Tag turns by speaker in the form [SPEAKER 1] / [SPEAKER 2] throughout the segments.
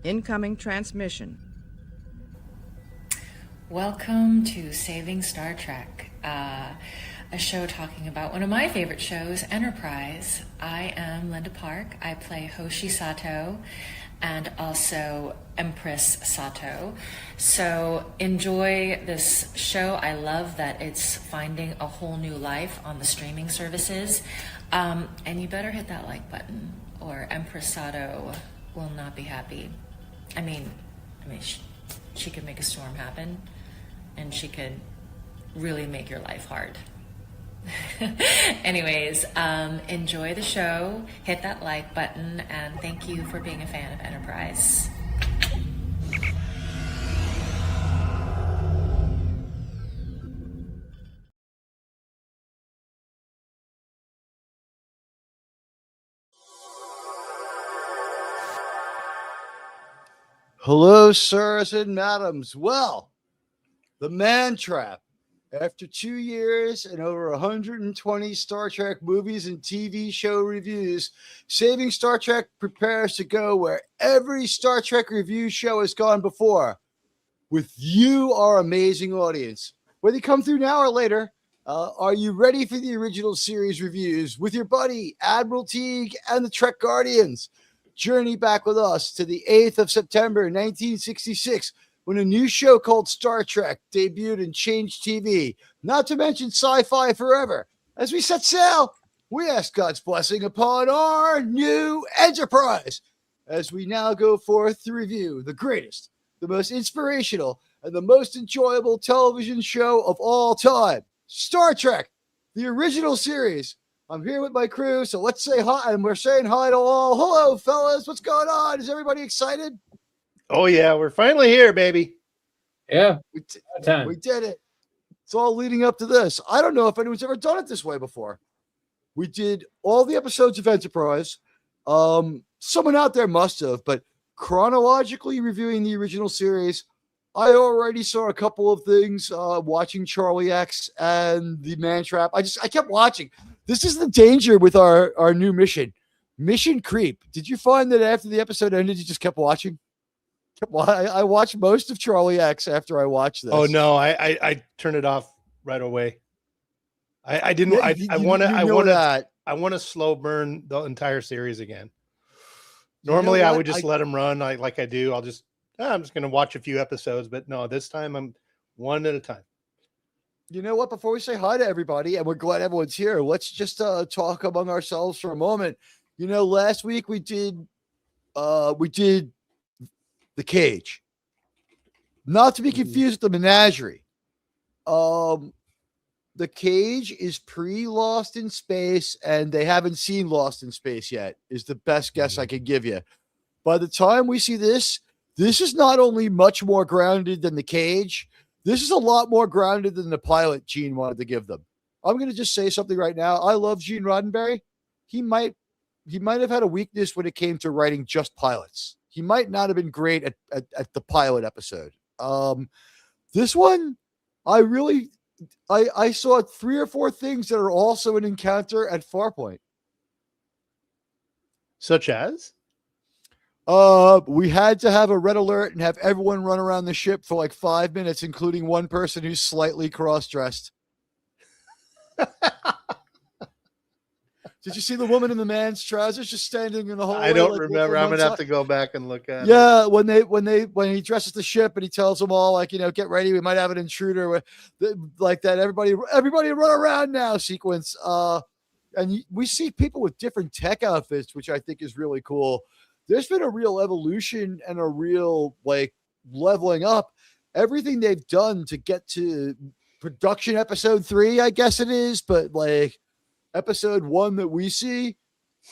[SPEAKER 1] Incoming transmission.
[SPEAKER 2] Welcome to Saving Star Trek, a show talking about one of my favorite shows, Enterprise. I am Linda Park. I play Hoshi Sato and also Empress Sato. So enjoy this show. I love that it's finding a whole new life on the streaming services. And you better hit that like button or Empress Sato will not be happy. I mean, she could make a storm happen, and she could really make your life hard. Anyways, enjoy the show, hit that like button, and thank you for being a fan of Enterprise.
[SPEAKER 3] Hello, sirs and madams. Well, the Man Trap. After 2 years and over 120 Star Trek movies and TV show reviews, Saving Star Trek prepares to go where every Star Trek review show has gone before, with you, our amazing audience. Whether you come through now or later, are you ready for the original series reviews with your buddy, Admiral Teague and the Trek Guardians? Journey back with us to the 8th of September, 1966, when a new show called Star Trek debuted and changed TV, not to mention sci-fi forever. As we set sail, we ask God's blessing upon our new Enterprise, as we now go forth to review the greatest, the most inspirational, and the most enjoyable television show of all time, Star Trek, the original series. I'm here with my crew, so let's say hi, and we're saying hi to all. Hello, fellas. What's going on? Is everybody excited?
[SPEAKER 4] Oh, yeah. We're finally here, baby.
[SPEAKER 5] Yeah.
[SPEAKER 3] We did it. It's all leading up to this. I don't know if anyone's ever done it this way before. We did all the episodes of Enterprise. Someone out there must have, but chronologically reviewing the original series, I already saw a couple of things watching Charlie X and the Man Trap. I kept watching. This is the danger with our new mission creep. Did you find that after the episode ended, you just kept watching? I watched most of Charlie X after I watched this.
[SPEAKER 4] Oh no, I turned it off right away. I didn't. Yeah, I want to slow burn the entire series again. Normally, I would just let them run like I do. I'm just going to watch a few episodes, but no, this time I'm one at a time.
[SPEAKER 3] You know what? Before we say hi to everybody, and we're glad everyone's here, let's just talk among ourselves for a moment. You know, last week we did The Cage, not to be confused with the Menagerie. The Cage is pre-Lost in Space, and they haven't seen Lost in Space yet, is the best guess I can give you. By the time we see this is not only much more grounded than The Cage, this is a lot more grounded than the pilot Gene wanted to give them. I'm going to just say something right now. I love Gene Roddenberry. He might have had a weakness when it came to writing just pilots. He might not have been great at the pilot episode. This one, I saw 3 or 4 things that are also an encounter at Farpoint.
[SPEAKER 4] Such as?
[SPEAKER 3] We had to have a red alert and have everyone run around the ship for like 5 minutes, including one person who's slightly cross-dressed. Did you see the woman in the man's trousers just standing in the hallway?
[SPEAKER 4] I don't remember. I'm gonna have to go back and look at it.
[SPEAKER 3] Yeah, when he dresses the ship and he tells them all, like, get ready, we might have an intruder, like that. Everybody run around now sequence. And we see people with different tech outfits, which I think is really cool. There's been a real evolution and a real leveling up. Everything they've done to get to production episode 3, I guess it is, but episode 1 that we see,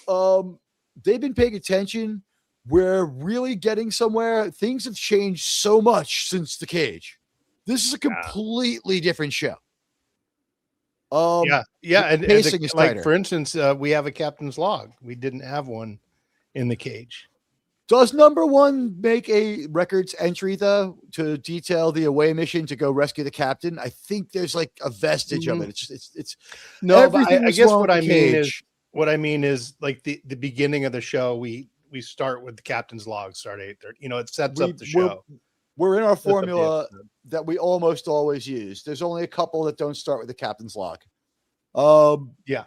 [SPEAKER 3] they've been paying attention. We're really getting somewhere. Things have changed so much since The Cage. This is a completely different show.
[SPEAKER 4] And for instance, we have a captain's log. We didn't have one in The Cage.
[SPEAKER 3] Does number 1 make a records entry though to detail the away mission to go rescue the captain? I think there's a vestige of it. It's
[SPEAKER 4] no, but I guess what I mean is like the beginning of the show. We start with the captain's log, start 8:30. It sets up the show.
[SPEAKER 3] We're in our formula that we almost always use. There's only a couple that don't start with the captain's log. Yeah.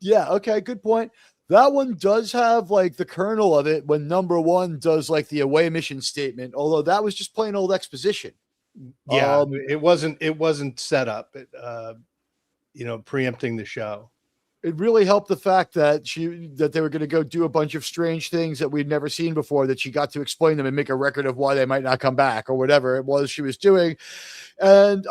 [SPEAKER 3] Okay. Good point. That one does have like the kernel of it when number one does like the away mission statement, although that was just plain old exposition.
[SPEAKER 4] Yeah. It wasn't set up, preempting the show.
[SPEAKER 3] It really helped the fact that they were going to go do a bunch of strange things that we'd never seen before, that she got to explain them and make a record of why they might not come back or whatever it was she was doing. And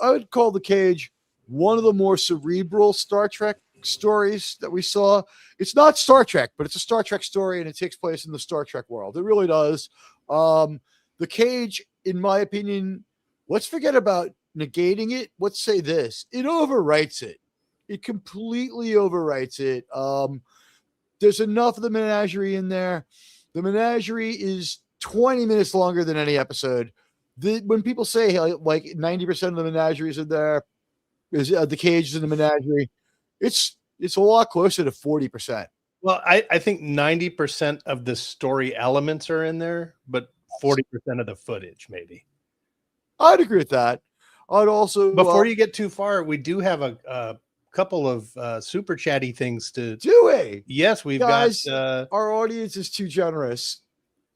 [SPEAKER 3] I would call The Cage one of the more cerebral Star Trek stories that we saw. It's not Star Trek, but it's a Star Trek story, and it takes place in the Star Trek world. It really does. The Cage, in my opinion, let's forget about negating it. Let's say this: it overwrites it. It completely overwrites it. There's enough of the menagerie in there. The menagerie is 20 minutes longer than any episode. When people say like 90% of the menagerie is in there, is the Cage is in the menagerie, it's a lot closer to 40%.
[SPEAKER 4] Well, I think 90% of the story elements are in there, but 40% of the footage, maybe.
[SPEAKER 3] I'd agree with that. I'd also,
[SPEAKER 4] before you get too far, we do have a couple of super chatty things to
[SPEAKER 3] do.
[SPEAKER 4] Yes, we've
[SPEAKER 3] got
[SPEAKER 4] our
[SPEAKER 3] audience is too generous.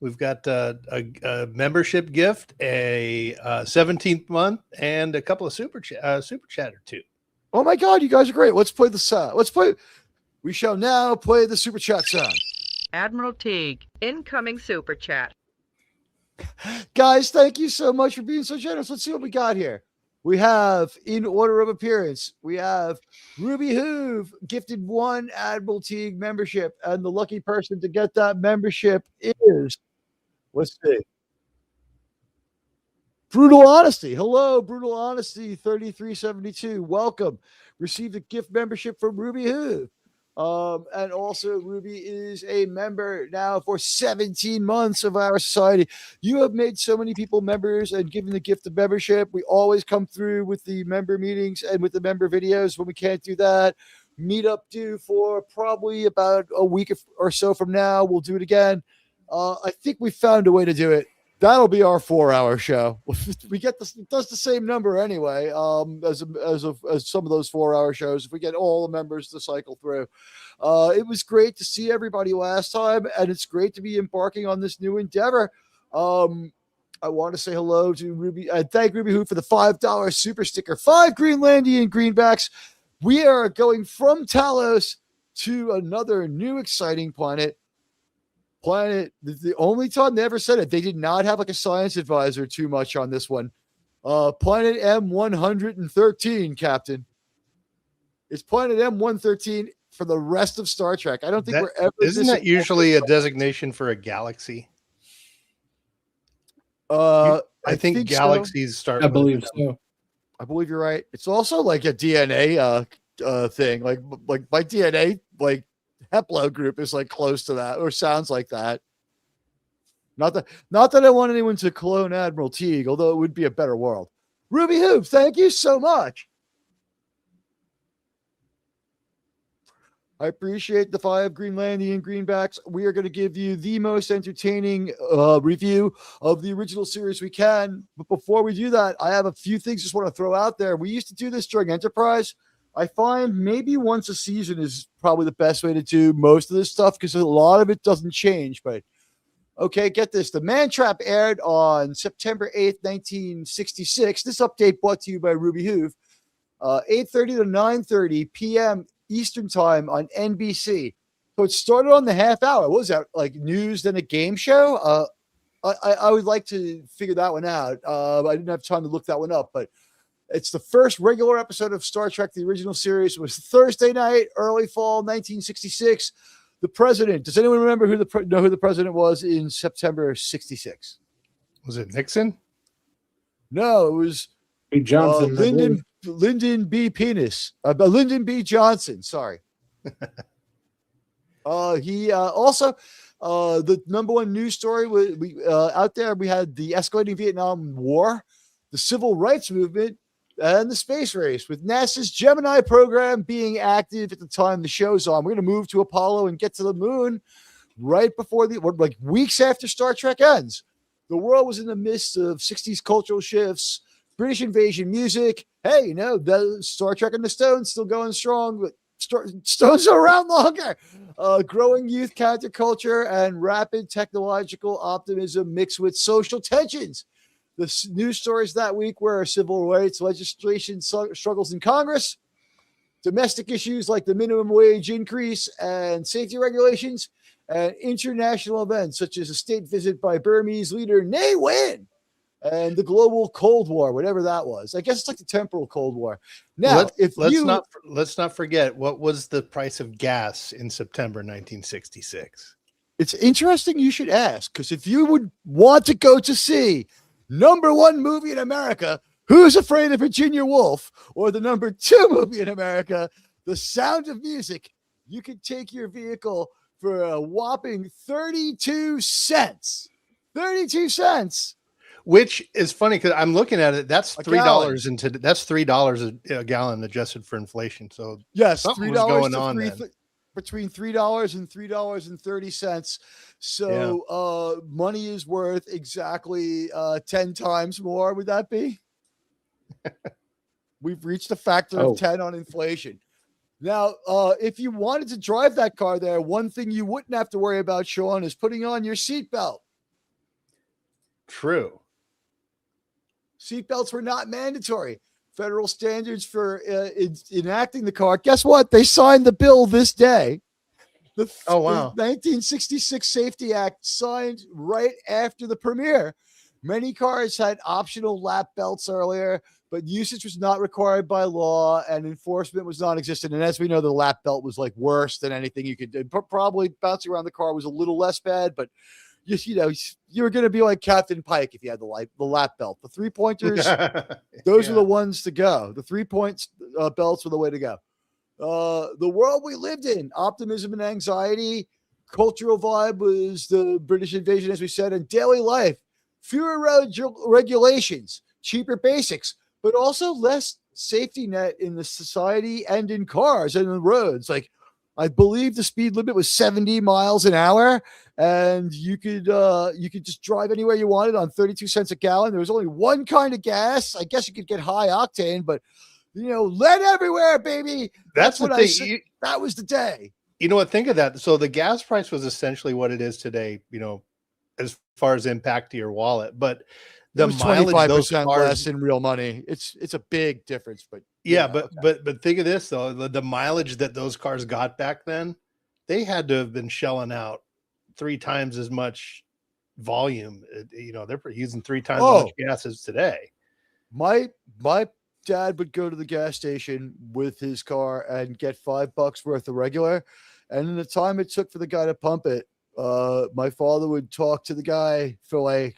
[SPEAKER 4] We've got a membership gift, a 17th month, and a couple of super chat or two.
[SPEAKER 3] Oh my God, you guys are great. Let's play the sound. We shall now play the super chat sound.
[SPEAKER 1] Admiral Teague, incoming super chat.
[SPEAKER 3] Guys, thank you so much for being so generous. Let's see what we got here. We have, in order of appearance, we have Ruby Hoove gifted 1 Admiral Teague membership, and the lucky person to get that membership is, let's see, Brutal Honesty. Hello, Brutal Honesty 3372. Welcome. Received a gift membership from Ruby Hoove. And also Ruby is a member now for 17 months of our society. You have made so many people members and given the gift of membership. We always come through with the member meetings and with the member videos. When we can't do that, meetup due for probably about a week or so from now. We'll do it again. I think we found a way to do it. That'll be our 4-hour show. We get this, it does the same number anyway, as some of those 4-hour shows. If we get all the members to cycle through, it was great to see everybody last time, and it's great to be embarking on this new endeavor. I want to say hello to Ruby and thank Ruby Hoop for the $5 super sticker. 5 Greenlandian greenbacks. We are going from Talos to another new exciting planet. The only time they ever said it, they did not have like a science advisor too much on this one. Planet M113, Captain. It's Planet M113 for the rest of Star Trek. I don't think we're ever.
[SPEAKER 4] Isn't that usually a designation for a galaxy? I think galaxies start.
[SPEAKER 5] I believe so.
[SPEAKER 3] I believe you're right. It's also like a DNA thing. Like by DNA, like Heplo group is like close to that or sounds like that. Not that I want anyone to clone Admiral Teague, although it would be a better world. Ruby Hoops, thank you so much. I appreciate the 5 Greenlandian greenbacks. We are going to give you the most entertaining review of the original series we can. But before we do that, I have a few things I just want to throw out there. We used to do this during Enterprise. I find maybe once a season is probably the best way to do most of this stuff because a lot of it doesn't change. But okay, get this. The Man Trap aired on September 8th, 1966. This update brought to you by Ruby Hoove. 8:30 to 9:30 p.m. Eastern time on NBC. So it started on the half hour. What was that, like news then a game show? I would like to figure that one out. I didn't have time to look that one up, but it's the first regular episode of Star Trek, the original series. It was Thursday night, early fall, 1966. The president. Does anyone remember know who the president was in September 66?
[SPEAKER 4] Was it Nixon?
[SPEAKER 3] No, it was
[SPEAKER 5] Johnson.
[SPEAKER 3] Lyndon B. Penis. Lyndon B. Johnson. Sorry. He also the number one news story we out there. We had the escalating Vietnam War, the civil rights movement, and the space race. With NASA's Gemini program being active at the time the show's on, we're going to move to Apollo and get to the moon. right before like weeks after Star Trek ends. The world was in the midst of 60s cultural shifts, British invasion music. Hey, the Star Trek and the Stones still going strong, but Stones are around longer. Growing youth counterculture and rapid technological optimism mixed with social tensions. The news stories that week were civil rights legislation struggles in Congress, domestic issues like the minimum wage increase and safety regulations, and international events such as a state visit by Burmese leader Ne Win, and the global Cold War, whatever that was. I guess it's like the temporal Cold War. Now,
[SPEAKER 4] let's not forget what was the price of gas in September 1966.
[SPEAKER 3] It's interesting you should ask, because if you would want to go to see number one movie in America, Who's Afraid of Virginia Woolf, or the number two movie in America, The Sound of Music, you could take your vehicle for a whopping 32 cents. 32 cents.
[SPEAKER 4] Which is funny because I'm looking at it. That's $3 into that's $3 a gallon adjusted for inflation. So
[SPEAKER 3] yes,
[SPEAKER 4] $3 going on
[SPEAKER 3] between $3 and $3.30. So money is worth exactly 10 times more. Would that be? We've reached a factor of 10 on inflation. Now, if you wanted to drive that car there, one thing you wouldn't have to worry about, Sean, is putting on your seatbelt.
[SPEAKER 4] True.
[SPEAKER 3] Seatbelts were not mandatory. Federal standards for enacting the car. Guess what? They signed the bill this day. The 1966 Safety Act signed right after the premiere. Many cars had optional lap belts earlier, but usage was not required by law and enforcement was non-existent. And as we know, the lap belt was like worse than anything you could do. Probably bouncing around the car was a little less bad, but you were going to be like Captain Pike if you had the lap belt. The 3-pointers, those are the ones to go. The 3-point belts were the way to go. The world we lived in, optimism and anxiety, cultural vibe was the British invasion, as we said, and daily life. Fewer regulations, cheaper basics, but also less safety net in the society and in cars and in roads. Like, I believe the speed limit was 70 miles an hour, and you could just drive anywhere you wanted on 32 cents a gallon. There was only one kind of gas. I guess you could get high octane, but lead everywhere, baby. That's what I said. That was the day.
[SPEAKER 4] You know what? Think of that. So the gas price was essentially what it is today, as far as impact to your wallet, but the mileage,
[SPEAKER 3] 25% less in real money. It's a big difference, but
[SPEAKER 4] but think of this though, the mileage that those cars got back then, they had to have been shelling out 3 times as much volume. They're using 3 times as much gas as today.
[SPEAKER 3] My dad would go to the gas station with his car and get $5 worth of regular, and in the time it took for the guy to pump it, my father would talk to the guy for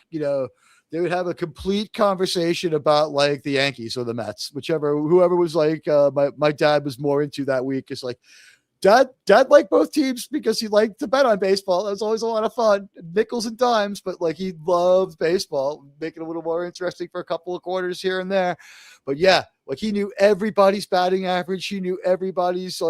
[SPEAKER 3] they would have a complete conversation about like the Yankees or the Mets, whoever was like, my dad was more into that week. It's like, dad liked both teams because he liked to bet on baseball. That was always a lot of fun, nickels and dimes, but like he loved baseball, make it a little more interesting for a couple of quarters here and there. But yeah, like he knew everybody's batting average. He knew everybody's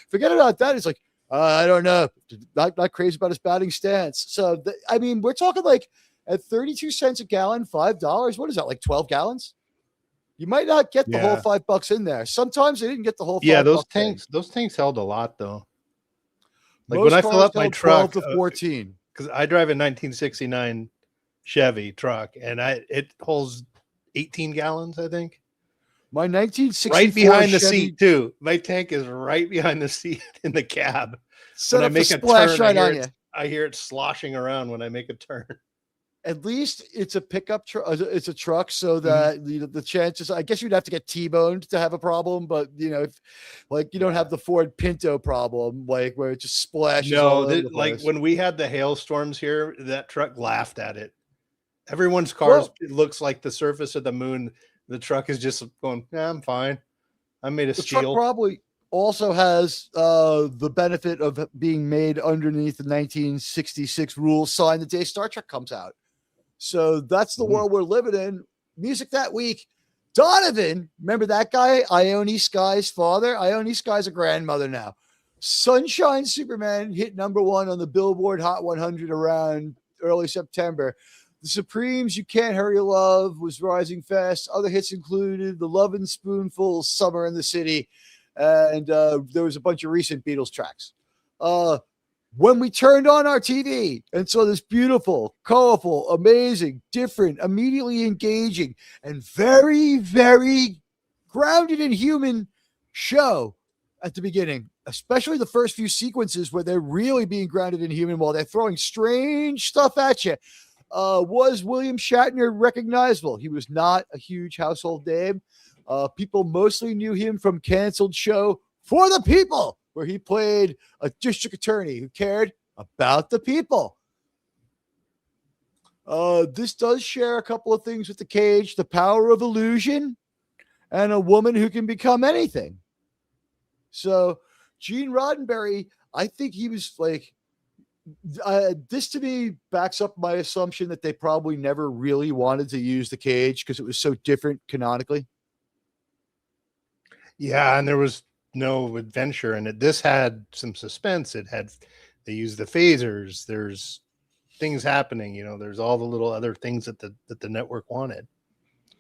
[SPEAKER 3] forget about that. It's like, I don't know, not crazy about his batting stance. So, we're talking like at 32 cents a gallon, $5. What is that, like 12 gallons? You might not get the whole $5 in there. Sometimes they didn't get the whole.
[SPEAKER 4] Yeah, those tanks held a lot though. Like when I fill up my truck,
[SPEAKER 3] 12 to 14,
[SPEAKER 4] because I drive a 1969 Chevy truck, and it holds 18 gallons, I think.
[SPEAKER 3] My 1964
[SPEAKER 4] right behind the
[SPEAKER 3] Chevy,
[SPEAKER 4] seat too. My tank is right behind the seat in the cab.
[SPEAKER 3] Set
[SPEAKER 4] when
[SPEAKER 3] up
[SPEAKER 4] I make
[SPEAKER 3] a splash
[SPEAKER 4] turn,
[SPEAKER 3] right on you.
[SPEAKER 4] I hear it sloshing around when I make a turn.
[SPEAKER 3] At least it's a pickup truck. It's a truck, so that the chances. I guess you'd have to get T-boned to have a problem, but if you don't have the Ford Pinto problem, like where it just splashes.
[SPEAKER 4] No, like when we had the hailstorms here, that truck laughed at it. Everyone's cars, it looks like the surface of the moon. The truck is just going, I'm fine. I made of steel.
[SPEAKER 3] Truck probably also has the benefit of being made underneath the 1966 rules signed the day Star Trek comes out. So that's the world we're living in. Music that week. Donovan, remember that guy? Ione Sky's father. Ione Sky's a grandmother now. Sunshine Superman hit #1 on the Billboard Hot 100 around early September. The Supremes' You Can't Hurry Love was rising fast. Other hits included The Lovin' Spoonful, Summer in the City, and there was a bunch of recent Beatles tracks. When we turned on our TV and saw this beautiful, colorful, amazing, different, immediately engaging, and very, very grounded in human show at the beginning, especially the first few sequences where they're really being grounded in human while they're throwing strange stuff at you, was William Shatner recognizable? He was not a huge household name. People mostly knew him from canceled show For the People, where he played a district attorney who cared about the people. This does share a couple of things with The Cage: the power of illusion and a woman who can become anything. So Gene Roddenberry, I think he was like, this to me backs up my assumption that they probably never really wanted to use The Cage because it was so different canonically.
[SPEAKER 4] Yeah, and there was no adventure in it. This had some suspense. They used the phasers. There's things happening. There's all the little other things that the network wanted.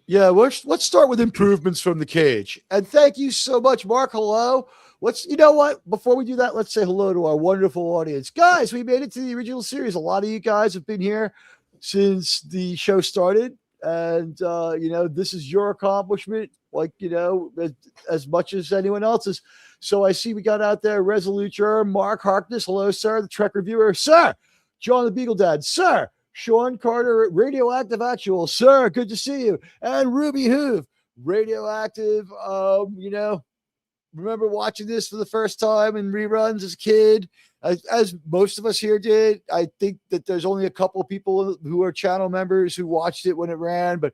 [SPEAKER 3] Yeah, let's start with improvements from The Cage. And thank you so much, Mark. Hello. You know what? Before we do that, let's say hello to our wonderful audience. Guys, we made it to the original series. A lot of you guys have been here since the show started. And, this is your accomplishment, as much as anyone else's. So I see we got out there Resolute Germ, Mark Harkness. Hello, sir. The Trek Reviewer. Sir. John the Beagle Dad. Sir. Sean Carter, Radioactive Actual. Sir, good to see you. And Ruby Hoove, Radioactive. Remember watching this for the first time in reruns as a kid, as most of us here did. I think that there's only a couple of people who are channel members who watched it when it ran, but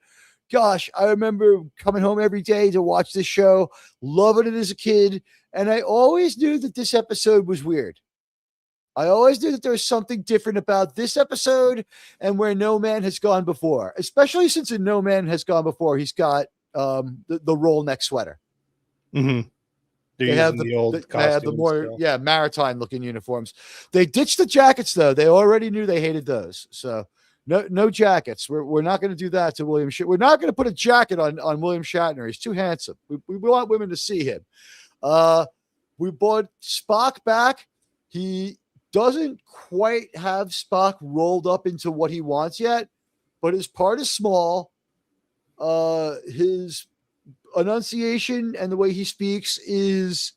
[SPEAKER 3] gosh, I remember coming home every day to watch this show, loving it as a kid, and I always knew that this episode was weird. I always knew that there was something different about this episode and Where No Man Has Gone Before, especially since in No Man Has Gone Before, he's got the roll neck sweater.
[SPEAKER 4] Mm-hmm. They have the old costumes.
[SPEAKER 3] Maritime looking uniforms. They ditched the jackets though. They already knew they hated those. So no jackets. We're not going to do that to William Shatner. We're not going to put a jacket on William Shatner. He's too handsome. We want women to see him. We brought Spock back. He doesn't quite have Spock rolled up into what he wants yet, but his part is small. His enunciation and the way he speaks is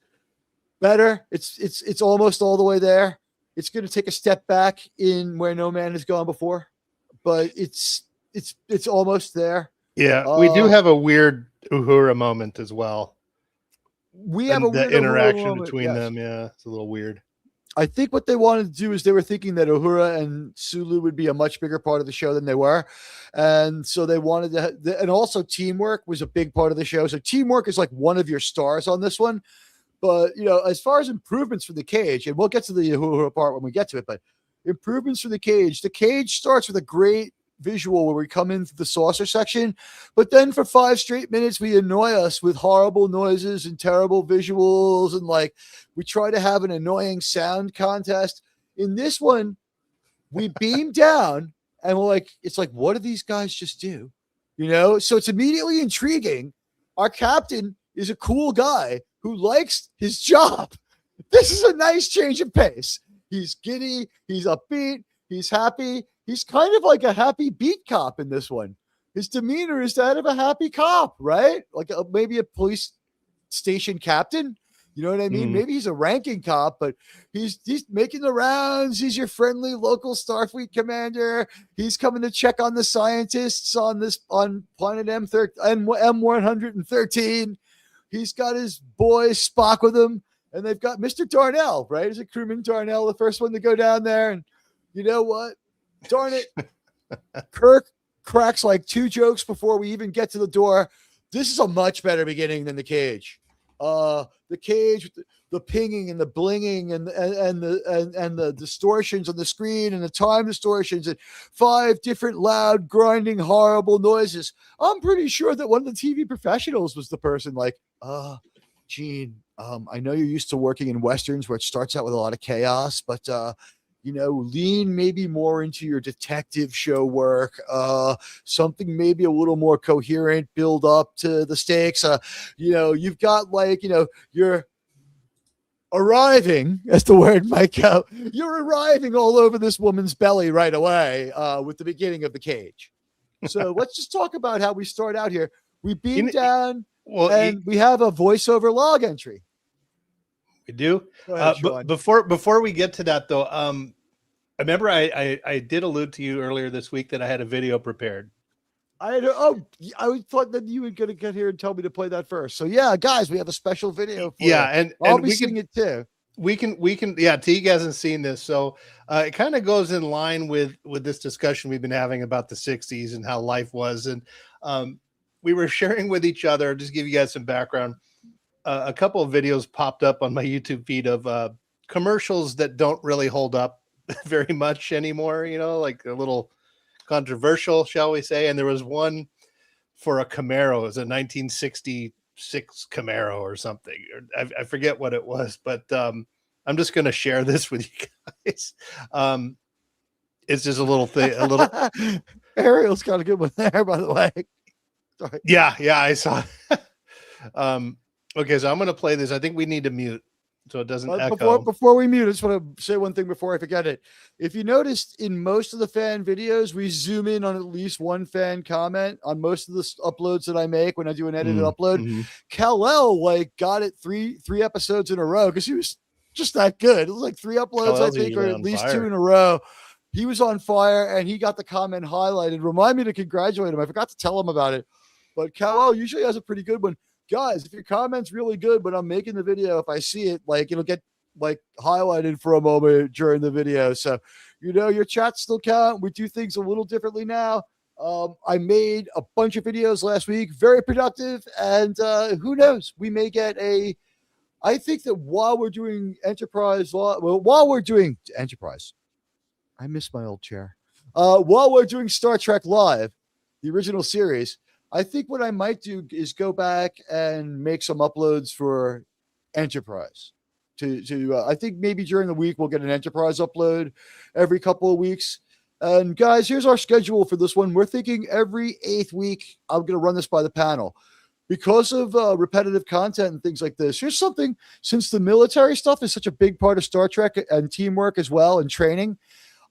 [SPEAKER 3] better. It's almost all the way there. It's going to take a step back in Where No Man Has Gone Before, but it's almost there.
[SPEAKER 4] Yeah, we do have a weird Uhura moment as well.
[SPEAKER 3] We have a weird
[SPEAKER 4] interaction between them. Yeah, it's a little weird.
[SPEAKER 3] I think what they wanted to do is they were thinking that Uhura and Sulu would be a much bigger part of the show than they were. And so they wanted to, and also teamwork was a big part of the show. So teamwork is like one of your stars on this one. But, as far as improvements for The Cage, and we'll get to the Uhura part when we get to it, but improvements for The Cage starts with a great visual where we come into the saucer section, but then for 5 straight minutes we annoy us with horrible noises and terrible visuals, and we try to have an annoying sound contest. In this one, we beam down and we're like, it's like, what do these guys just do? So it's immediately intriguing. Our captain is a cool guy who likes his job. This is a nice change of pace. He's giddy, he's upbeat, he's happy. He's kind of like a happy beat cop in this one. His demeanor is that of a happy cop, right? Like maybe a police station captain. You know what I mean? Maybe he's a ranking cop, but he's making the rounds. He's your friendly local Starfleet commander. He's coming to check on the scientists on planet M113. He's got his boy Spock with him, and they've got Mr. Darnell, right? Is it Crewman Darnell, the first one to go down there? And you know what? Darn it. Kirk cracks like 2 jokes before we even get to the door. This is a much better beginning than The Cage. The Cage, the pinging and the blinging and the distortions on the screen and the time distortions and 5 different loud, grinding, horrible noises. I'm pretty sure that one of the TV professionals was the person like, Gene, I know you're used to working in Westerns where it starts out with a lot of chaos, but lean maybe more into your detective show work, something maybe a little more coherent, build up to the stakes. You've got you're arriving, as the word might go, you're arriving all over this woman's belly right away with the beginning of the cage. So let's just talk about how we start out here. We beam down, we have a voiceover log entry.
[SPEAKER 4] We do.
[SPEAKER 3] Ahead,
[SPEAKER 4] but before we get to that, though, I remember I did allude to you earlier this week that I had a video prepared.
[SPEAKER 3] I thought that you were going to get here and tell me to play that first. So yeah, guys, we have a special video for you.
[SPEAKER 4] And
[SPEAKER 3] I'll be seeing it too.
[SPEAKER 4] We can. Yeah, Teague hasn't seen this, so it kind of goes in line with this discussion we've been having about the 60s and how life was. And we were sharing with each other, just to give you guys some background, a couple of videos popped up on my YouTube feed of commercials that don't really hold up very much anymore, like a little controversial, shall we say. And there was one for a Camaro. It was a 1966 Camaro or something. I forget what it was, but I'm just going to share this with you guys. It's just a little thing,
[SPEAKER 3] Ariel's got a good one there, by the way.
[SPEAKER 4] Sorry. Yeah, I saw. Okay, so I'm going to play this. I think we need to mute so it doesn't echo.
[SPEAKER 3] Before we mute, I just want to say one thing before I forget it. If you noticed, in most of the fan videos, we zoom in on at least one fan comment on most of the uploads that I make when I do an edited upload.
[SPEAKER 4] Mm-hmm.
[SPEAKER 3] Kal-El got it three episodes in a row because he was just that good. It was like 3 uploads,
[SPEAKER 4] Kal-El's
[SPEAKER 3] I think, or at least
[SPEAKER 4] fire.
[SPEAKER 3] 2 in a row. He was on fire, and he got the comment highlighted. Remind me to congratulate him. I forgot to tell him about it. But Kal-El usually has a pretty good one. Guys, if your comment's really good, when I'm making the video, if I see it, it'll get highlighted for a moment during the video. So, your chats still count. We do things a little differently now. I made a bunch of videos last week, very productive. And who knows, we may get I think that while we're doing Enterprise, I miss my old chair. While we're doing Star Trek Live, the original series, I think what I might do is go back and make some uploads for Enterprise. I think maybe during the week we'll get an Enterprise upload every couple of weeks. And guys, here's our schedule for this one. We're thinking every 8th week. I'm going to run this by the panel. Because of repetitive content and things like this, here's something, since the military stuff is such a big part of Star Trek and teamwork as well and training,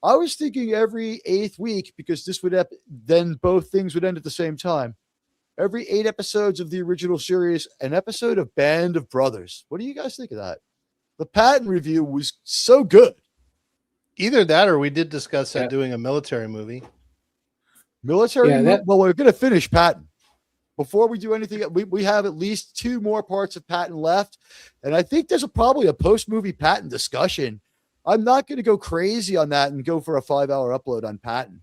[SPEAKER 3] I was thinking every 8th week, because this would then both things would end at the same time. Every 8 episodes of the original series, an episode of Band of Brothers. What do you guys think of that? The Patton review was so good.
[SPEAKER 4] Either that or we did discuss doing a military movie.
[SPEAKER 3] Well, we're going to finish Patton. Before we do anything, we have at least 2 more parts of Patton left. And I think there's probably a post-movie Patton discussion. I'm not going to go crazy on that and go for a 5-hour upload on Patton.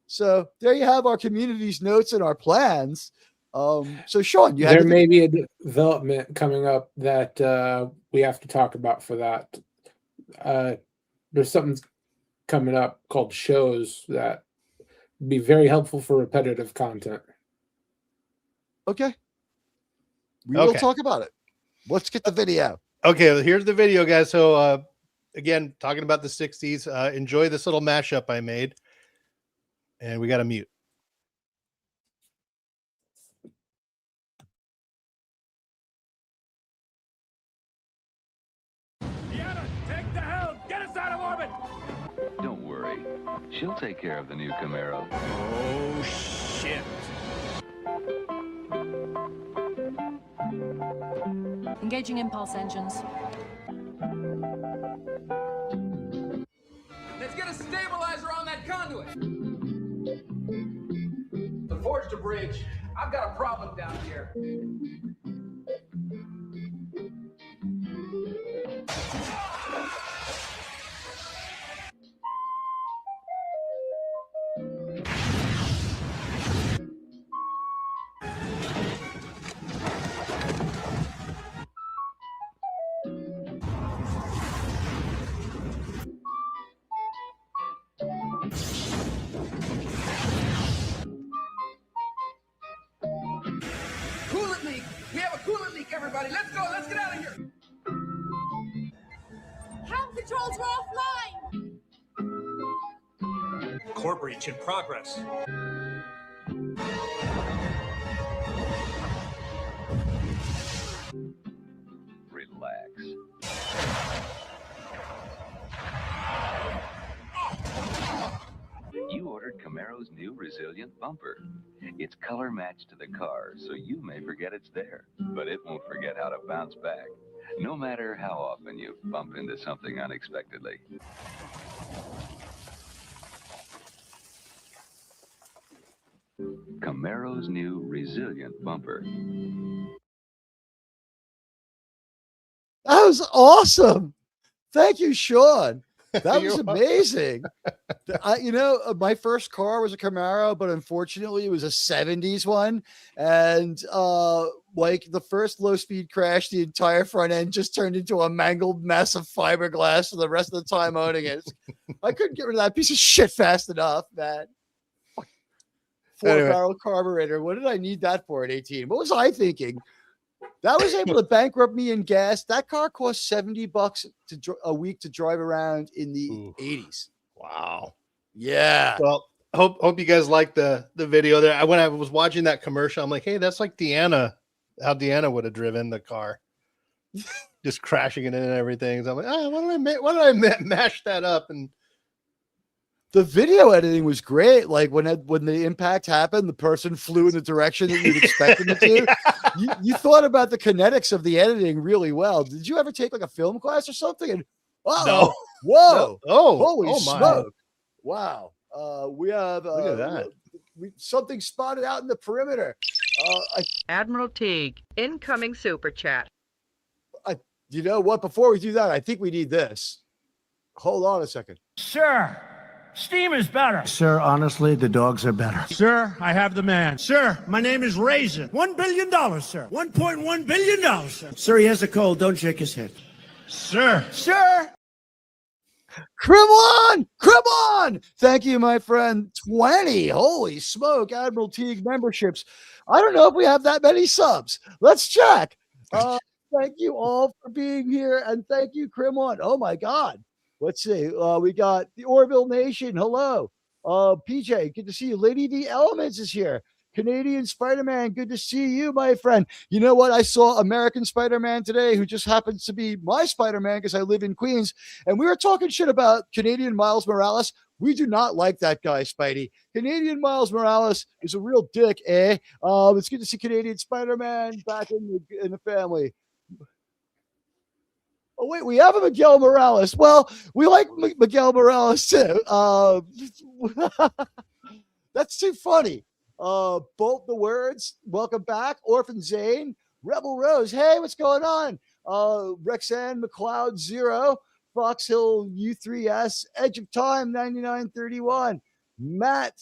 [SPEAKER 3] So there you have our community's notes and our plans. So Sean,
[SPEAKER 5] there may be a development coming up that we have to talk about for that. There's something coming up called shows that would be very helpful for repetitive content.
[SPEAKER 3] Okay. We will talk about it. Let's get the video.
[SPEAKER 4] Okay, well, here's the video, guys. So again, talking about the 60s, enjoy this little mashup I made. And we got to mute.
[SPEAKER 6] Deanna, take the helm! Get us out of orbit!
[SPEAKER 7] Don't worry. She'll take care of the new Camaro.
[SPEAKER 6] Oh, shit.
[SPEAKER 8] Engaging impulse engines.
[SPEAKER 9] Let's get a stabilizer on that conduit. To forge the bridge, I've got a problem down here. Coolant leak! We have a coolant leak, everybody! Let's go! Let's get out of here!
[SPEAKER 10] controls were offline!
[SPEAKER 6] Core breach in progress.
[SPEAKER 7] Relax. You ordered Camaro's new resilient bumper. It's color matched to the car, so you may forget it's there, but it won't forget how to bounce back, no matter how often you bump into something unexpectedly. Camaro's new resilient bumper.
[SPEAKER 3] That was awesome. Thank you, Sean. That was amazing. My first car was a Camaro, but unfortunately it was a 70s one. And like the first low speed crash, the entire front end just turned into a mangled mess of fiberglass for the rest of the time owning it. I couldn't get rid of that piece of shit fast enough, man. Four-barrel carburetor. What did I need that for at 18? What was I thinking? That was able to bankrupt me in gas. That car cost $70 a week to drive around in the 80s.
[SPEAKER 4] Wow.
[SPEAKER 3] Yeah.
[SPEAKER 4] Well, hope you guys like the video there. When I was watching that commercial, I'm like, hey, that's like Deanna, how Deanna would have driven the car, just crashing it in and everything. So I'm like, why did I mash that up? And
[SPEAKER 3] the video editing was great. Like when the impact happened, the person flew in the direction that you'd expect them to. Yeah. You thought about the kinetics of the editing really well. Did you ever take like a film class or something? And
[SPEAKER 4] no.
[SPEAKER 3] Whoa,
[SPEAKER 4] no.
[SPEAKER 3] Holy smoke! Wow, we have
[SPEAKER 4] look at that.
[SPEAKER 3] Something spotted out in the perimeter.
[SPEAKER 1] Admiral Teague, incoming super chat.
[SPEAKER 3] You know what? Before we do that, I think we need this. Hold on a second,
[SPEAKER 6] Sir, steam is better.
[SPEAKER 11] Sir, honestly, the dogs are better.
[SPEAKER 6] Sir, I have the man. Sir, my name is Raisin. $1 billion, sir. $1.1 billion, sir.
[SPEAKER 11] Sir, he has a cold. Don't shake his head.
[SPEAKER 6] Sir.
[SPEAKER 3] Come on. Thank you, my friend. 20. Holy smoke. Admiral Teague memberships. I don't know if we have that many subs. Let's check. Thank you all for being here. And thank you, Crimon. Oh my God. Let's see. We got the Orville Nation. Hello. PJ, good to see you. Lady V Elements is here. Canadian Spider-Man, good to see you, my friend. You know what? I saw American Spider-Man today, who just happens to be my Spider-Man because I live in Queens. And we were talking shit about Canadian Miles Morales. We do not like that guy, Spidey. Canadian Miles Morales is a real dick, eh? It's good to see Canadian Spider-Man back in the family. Oh, wait, we have a Miguel Morales. Well, we like Miguel Morales, too. That's too funny. Bolt the Words, welcome back. Orphan Zane, Rebel Rose, hey, what's going on? Rexanne McLeod 0, Fox Hill U3S, Edge of Time 9931, Matt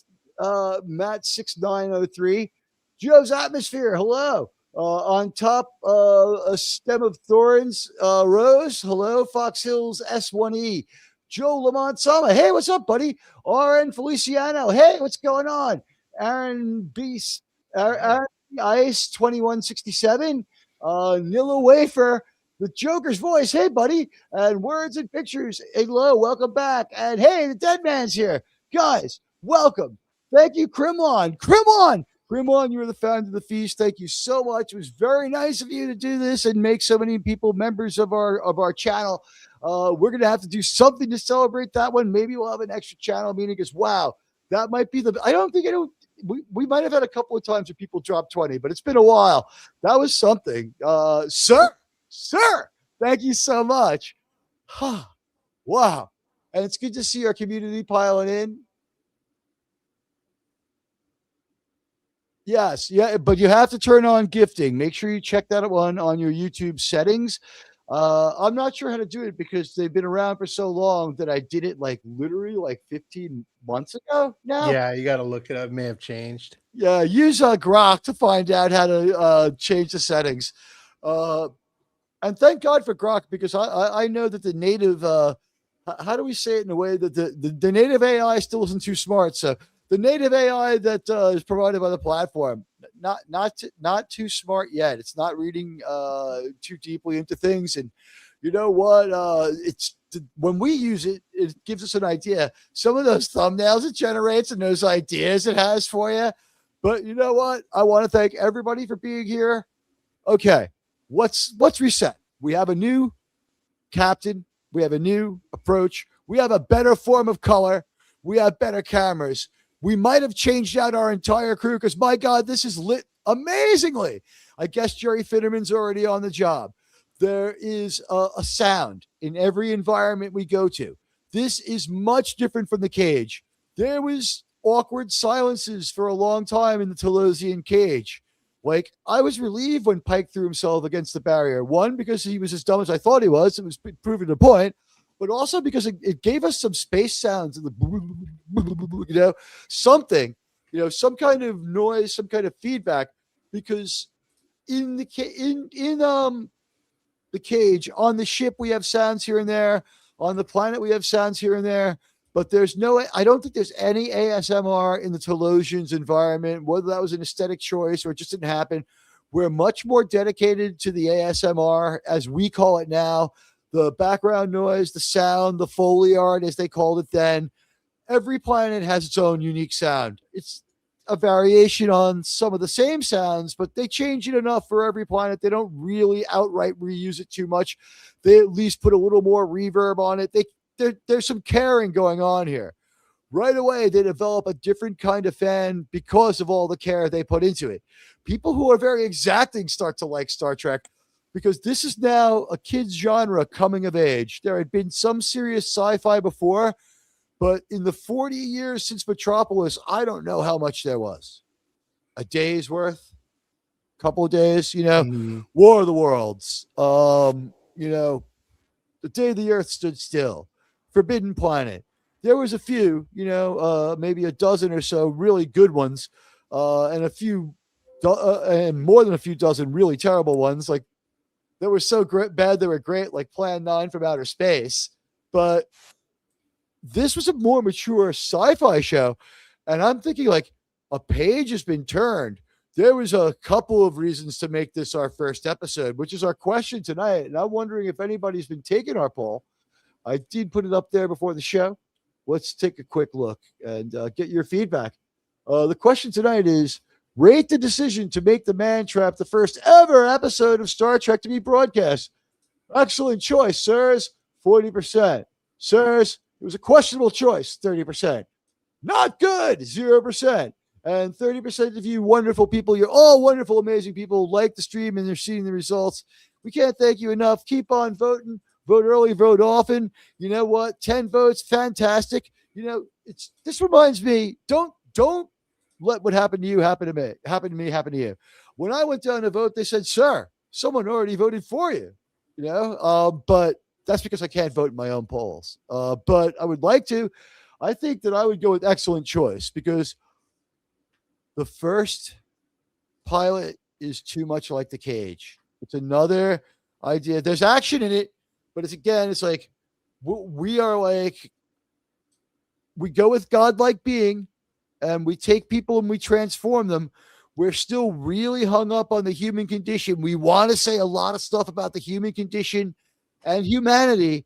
[SPEAKER 3] 6903, Joe's Atmosphere, hello. On top, a Stem of Thorns, Rose, hello. Fox Hills S1E, Joe Lamont Sama, hey, what's up, buddy? RN Feliciano, hey, what's going on? Aaron Beast, Aaron Ice 2167, Nilla Wafer, the Joker's Voice, hey buddy, and Words and Pictures, hello, welcome back, and hey, the Dead Man's here, guys, welcome, thank you, Crimlon, you're the founder of the feast. Thank you so much. It was very nice of you to do this and make so many people members of our channel. We're gonna have to do something to celebrate that one. Maybe we'll have an extra channel meeting because wow, that might be we might have had a couple of times where people dropped 20, but it's been a while. That was something. Sir, thank you so much. Wow. And it's good to see our community piling in. Yes, yeah, but you have to turn on gifting. Make sure you check that one on your YouTube settings. I'm not sure how to do it because they've been around for so long that I did it literally 15 months ago now.
[SPEAKER 4] Yeah, you got to look it up. It may have changed.
[SPEAKER 3] Yeah, use Grok to find out how to change the settings. And thank God for Grok because I know that the native, how do we say it in a way that the native AI still isn't too smart. So the native AI that is provided by the platform, not too smart yet. It's not reading too deeply into things. And you know what? It's when we use it, it gives us an idea. Some of those thumbnails it generates and those ideas it has for you. But you know what? I want to thank everybody for being here. Okay, let's reset. We have a new captain. We have a new approach. We have a better form of color. We have better cameras. We might have changed out our entire crew because, my God, this is lit amazingly. I guess Jerry Finnerman's already on the job. There is a sound in every environment we go to. This is much different from the cage. There was awkward silences for a long time in the Talosian cage. Like, I was relieved when Pike threw himself against the barrier. One, because he was as dumb as I thought he was. It was proving the point. But also because it gave us some space sounds, something, some kind of noise, some kind of feedback. Because in the cage, on the ship, we have sounds here and there. On the planet, we have sounds here and there. But I don't think there's any ASMR in the Talosians environment, whether that was an aesthetic choice or it just didn't happen. We're much more dedicated to the ASMR, as we call it now. The background noise, the sound, the Foley art, as they called it then. Every planet has its own unique sound. It's a variation on some of the same sounds, but they change it enough for every planet. They don't really outright reuse it too much. They at least put a little more reverb on it. There's some caring going on here. Right away, they develop a different kind of fan because of all the care they put into it. People who are very exacting start to like Star Trek because this is now a kid's genre coming of age. There had been some serious sci-fi before, but in the 40 years since Metropolis, I don't know how much there was. A day's worth, couple of days, War of the Worlds, The Day the Earth Stood Still, Forbidden Planet. There was a few, maybe a dozen or so really good ones, and and more than a few dozen really terrible ones. Like, that were so bad they were great, like Plan 9 from Outer Space. But this was a more mature sci-fi show, and I'm thinking, like, a page has been turned. There was a couple of reasons to make this our first episode, which is our question tonight. And I'm wondering if anybody's been taking our poll. I did put it up there before the show. Let's take a quick look and get your feedback. The question tonight is, rate the decision to make The Man Trap the first ever episode of Star Trek to be broadcast. Excellent choice, sirs, 40%. Sirs, it was a questionable choice, 30%. Not good, 0%. And 30% of you wonderful people, you're all wonderful, amazing people, like the stream and they're seeing the results. We can't thank you enough. Keep on voting. Vote early, vote often. You know what? 10 votes, fantastic. This reminds me, don't let what happened to you happen to me, happen to you. When I went down to vote, they said, sir, someone already voted for you, but that's because I can't vote in my own polls. But I would like to. I think that I would go with excellent choice because the first pilot is too much like the cage. It's another idea. There's action in it, but it's like we are like, we go with godlike being and we take people and we transform them. We're still really hung up on the human condition. We want to say a lot of stuff about the human condition and humanity,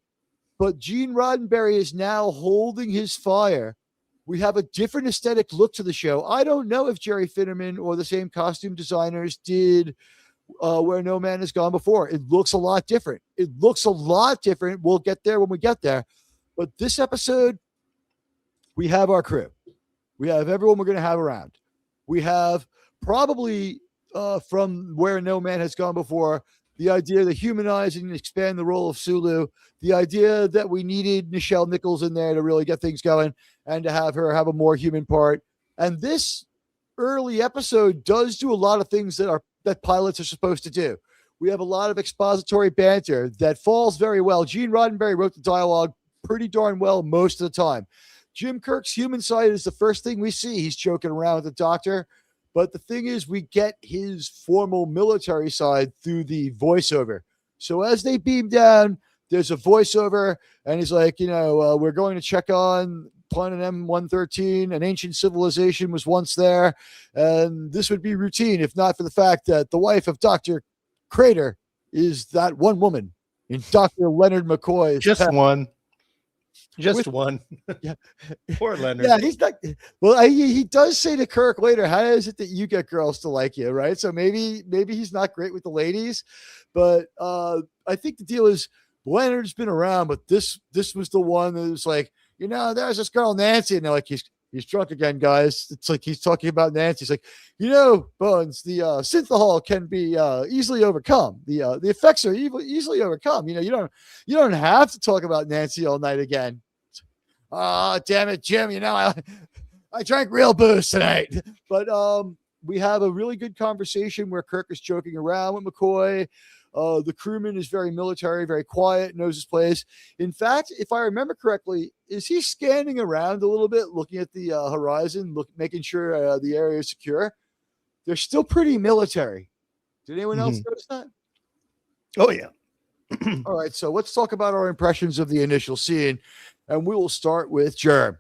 [SPEAKER 3] but Gene Roddenberry is now holding his fire. We have a different aesthetic look to the show. I don't know if Jerry Finnerman or the same costume designers did Where No Man Has Gone Before. It looks a lot different. We'll get there when we get there. But this episode, we have our crew. We have everyone we're going to have around. We have probably from Where No Man Has Gone Before, the idea to humanize and expand the role of Sulu, the idea that we needed Nichelle Nichols in there to really get things going and to have her have a more human part. And this early episode does do a lot of things that pilots are supposed to do. We have a lot of expository banter that falls very well. Gene Roddenberry wrote the dialogue pretty darn well most of the time. Jim Kirk's human side is the first thing we see. He's joking around with the doctor. But the thing is, we get his formal military side through the voiceover. So as they beam down, there's a voiceover, and he's like, we're going to check on planet M113. An ancient civilization was once there, and this would be routine if not for the fact that the wife of Dr. Crater is that one woman in Dr. Leonard McCoy's
[SPEAKER 4] just
[SPEAKER 3] pet.
[SPEAKER 4] one. Just one.
[SPEAKER 3] Yeah.
[SPEAKER 4] Poor Leonard.
[SPEAKER 3] Yeah, he's not. Well, he does say to Kirk later, "How is it that you get girls to like you?" Right. So maybe he's not great with the ladies, but I think the deal is Leonard's been around, but this was the one that was like, there's this girl Nancy, and they're like, he's drunk again, guys. It's like he's talking about Nancy. He's like, Bones, the synthahol can be easily overcome. The effects are easily overcome. You don't have to talk about Nancy all night again. Oh, damn it, Jim. I drank real booze tonight. But we have a really good conversation where Kirk is joking around with McCoy. The crewman is very military, very quiet, knows his place. In fact, if I remember correctly, is he scanning around a little bit, looking at the horizon, making sure the area is secure? They're still pretty military. Did anyone else notice that?
[SPEAKER 4] Oh, yeah.
[SPEAKER 3] All right, so let's talk about our impressions of the initial scene, and we will start with Germ.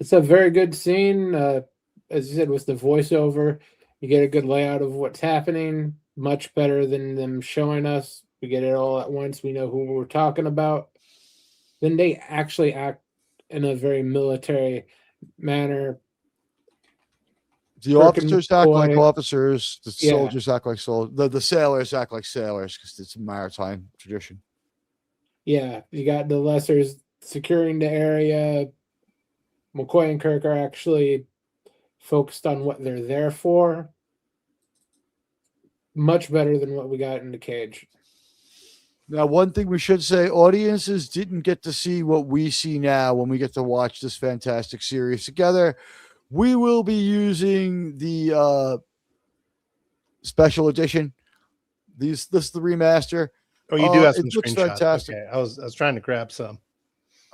[SPEAKER 5] It's a very good scene. As you said, with the voiceover, you get a good layout of what's happening, much better than them showing us. We get it all at once. We know who we're talking about. Then they actually act in a very military manner.
[SPEAKER 3] The officers act like officers. The soldiers act like soldiers. The sailors act like sailors because it's a maritime tradition.
[SPEAKER 5] Yeah, you got the lessers securing the area. McCoy and Kirk are actually focused on what they're there for. Much better than what we got in the Cage.
[SPEAKER 3] Now, one thing we should say, audiences didn't get to see what we see now when we get to watch this fantastic series together. We will be using the special edition. This is the remaster.
[SPEAKER 4] Oh, you do have some
[SPEAKER 3] it looks
[SPEAKER 4] screenshots.
[SPEAKER 3] fantastic.
[SPEAKER 4] Okay. I was trying to grab some.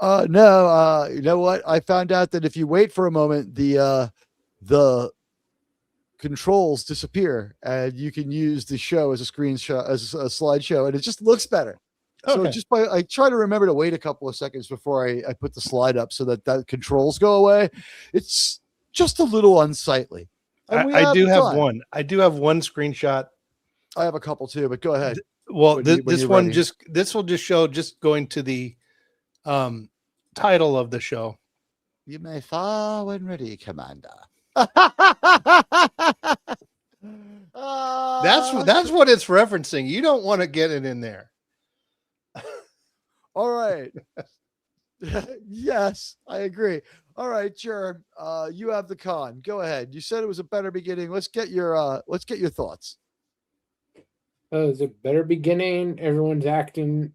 [SPEAKER 3] No, you know what? I found out that if you wait for a moment, the controls disappear and you can use the show as a screenshot, as a slideshow, and it just looks better.
[SPEAKER 4] Okay.
[SPEAKER 3] So I try to remember to wait a couple of seconds before I put the slide up so that controls go away. It's just a little unsightly.
[SPEAKER 4] I do have one. I do have one screenshot.
[SPEAKER 3] I have a couple too, but go ahead.
[SPEAKER 4] Well, this will just show just going to the title of the show.
[SPEAKER 3] You may fire when ready, Commander.
[SPEAKER 4] That's what it's referencing. You don't want to get it in there.
[SPEAKER 3] All right. Yes, I agree. All right, sure. You have the con. Go ahead. You said it was a better beginning. Let's get your thoughts.
[SPEAKER 5] It was a better beginning. Everyone's acting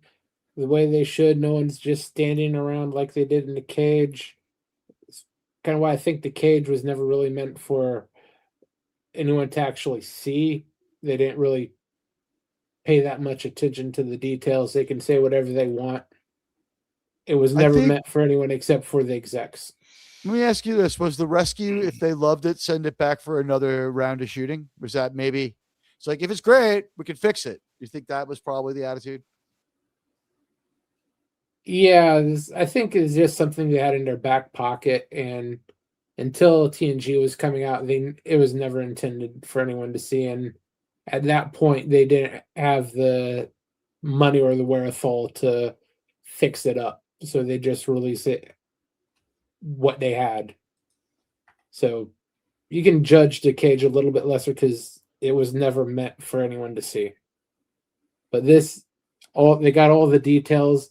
[SPEAKER 5] the way they should. No one's just standing around like they did in the Cage. It's kind of why I think the Cage was never really meant for anyone to actually see. They didn't really pay that much attention to the details. They can say whatever they want. It was never meant for anyone except for the execs.
[SPEAKER 3] Let me ask you this. Was the rescue, if they loved it, send it back for another round of shooting? Was that maybe... It's like, if it's great, we can fix it. You think that was probably the attitude?
[SPEAKER 5] Yeah, I think it's just something they had in their back pocket, and until TNG was coming out, it was never intended for anyone to see, and at that point, they didn't have the money or the wherewithal to fix it up, so they just released it what they had. So you can judge the Cage a little bit lesser because it was never meant for anyone to see. But they got all the details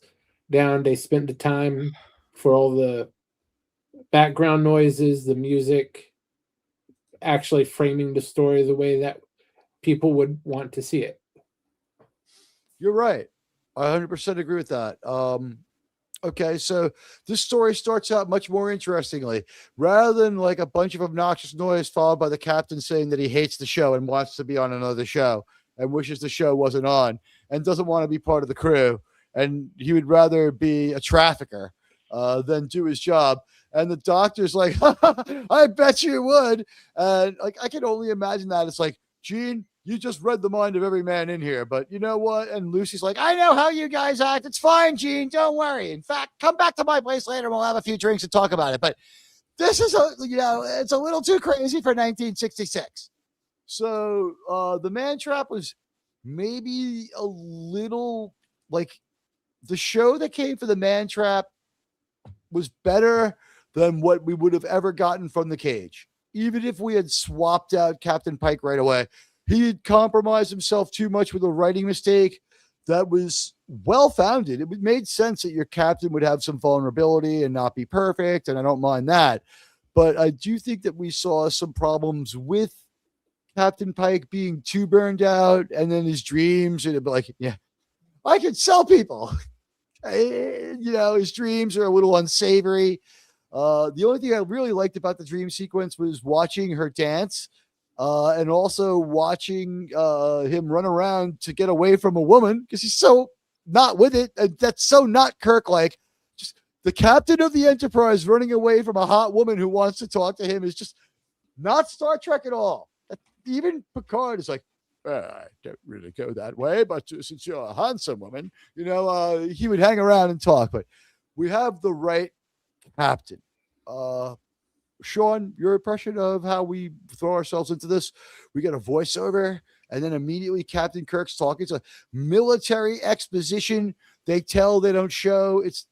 [SPEAKER 5] down. They spent the time for all the background noises, the music, actually framing the story the way that people would want to see it.
[SPEAKER 3] You're right. I 100% agree with that. Okay, so this story starts out much more interestingly. Rather than like a bunch of obnoxious noise followed by the captain saying that he hates the show and wants to be on another show and wishes the show wasn't on and doesn't want to be part of the crew, and he would rather be a trafficker than do his job. And the doctor's like, I bet you would. And like, I can only imagine that. It's like, Gene, you just read the mind of every man in here, but you know what? And Lucy's like, I know how you guys act. It's fine, Gene. Don't worry. In fact, come back to my place later. We'll have a few drinks and talk about it. But this is it's a little too crazy for 1966. So the man trap was maybe a little like the show that came for the Man Trap was better than what we would have ever gotten from the Cage. Even if we had swapped out Captain Pike right away, he had compromised himself too much with a writing mistake that was well-founded. It made sense that your captain would have some vulnerability and not be perfect, and I don't mind that. But I do think that we saw some problems with Captain Pike being too burned out, and then his dreams, and it'd be like, yeah, I could sell people. His dreams are a little unsavory. The only thing I really liked about the dream sequence was watching her dance, and also watching him run around to get away from a woman, because he's so not with it. And that's so not Kirk-like. Just the captain of the Enterprise running away from a hot woman who wants to talk to him is just not Star Trek at all. Even Picard is like, I don't really go that way, but since you're a handsome woman, he would hang around and talk. But we have the right captain. Sean, your impression of how we throw ourselves into this? We get a voiceover, and then immediately Captain Kirk's talking. It's a military exposition. They tell, they don't show. Is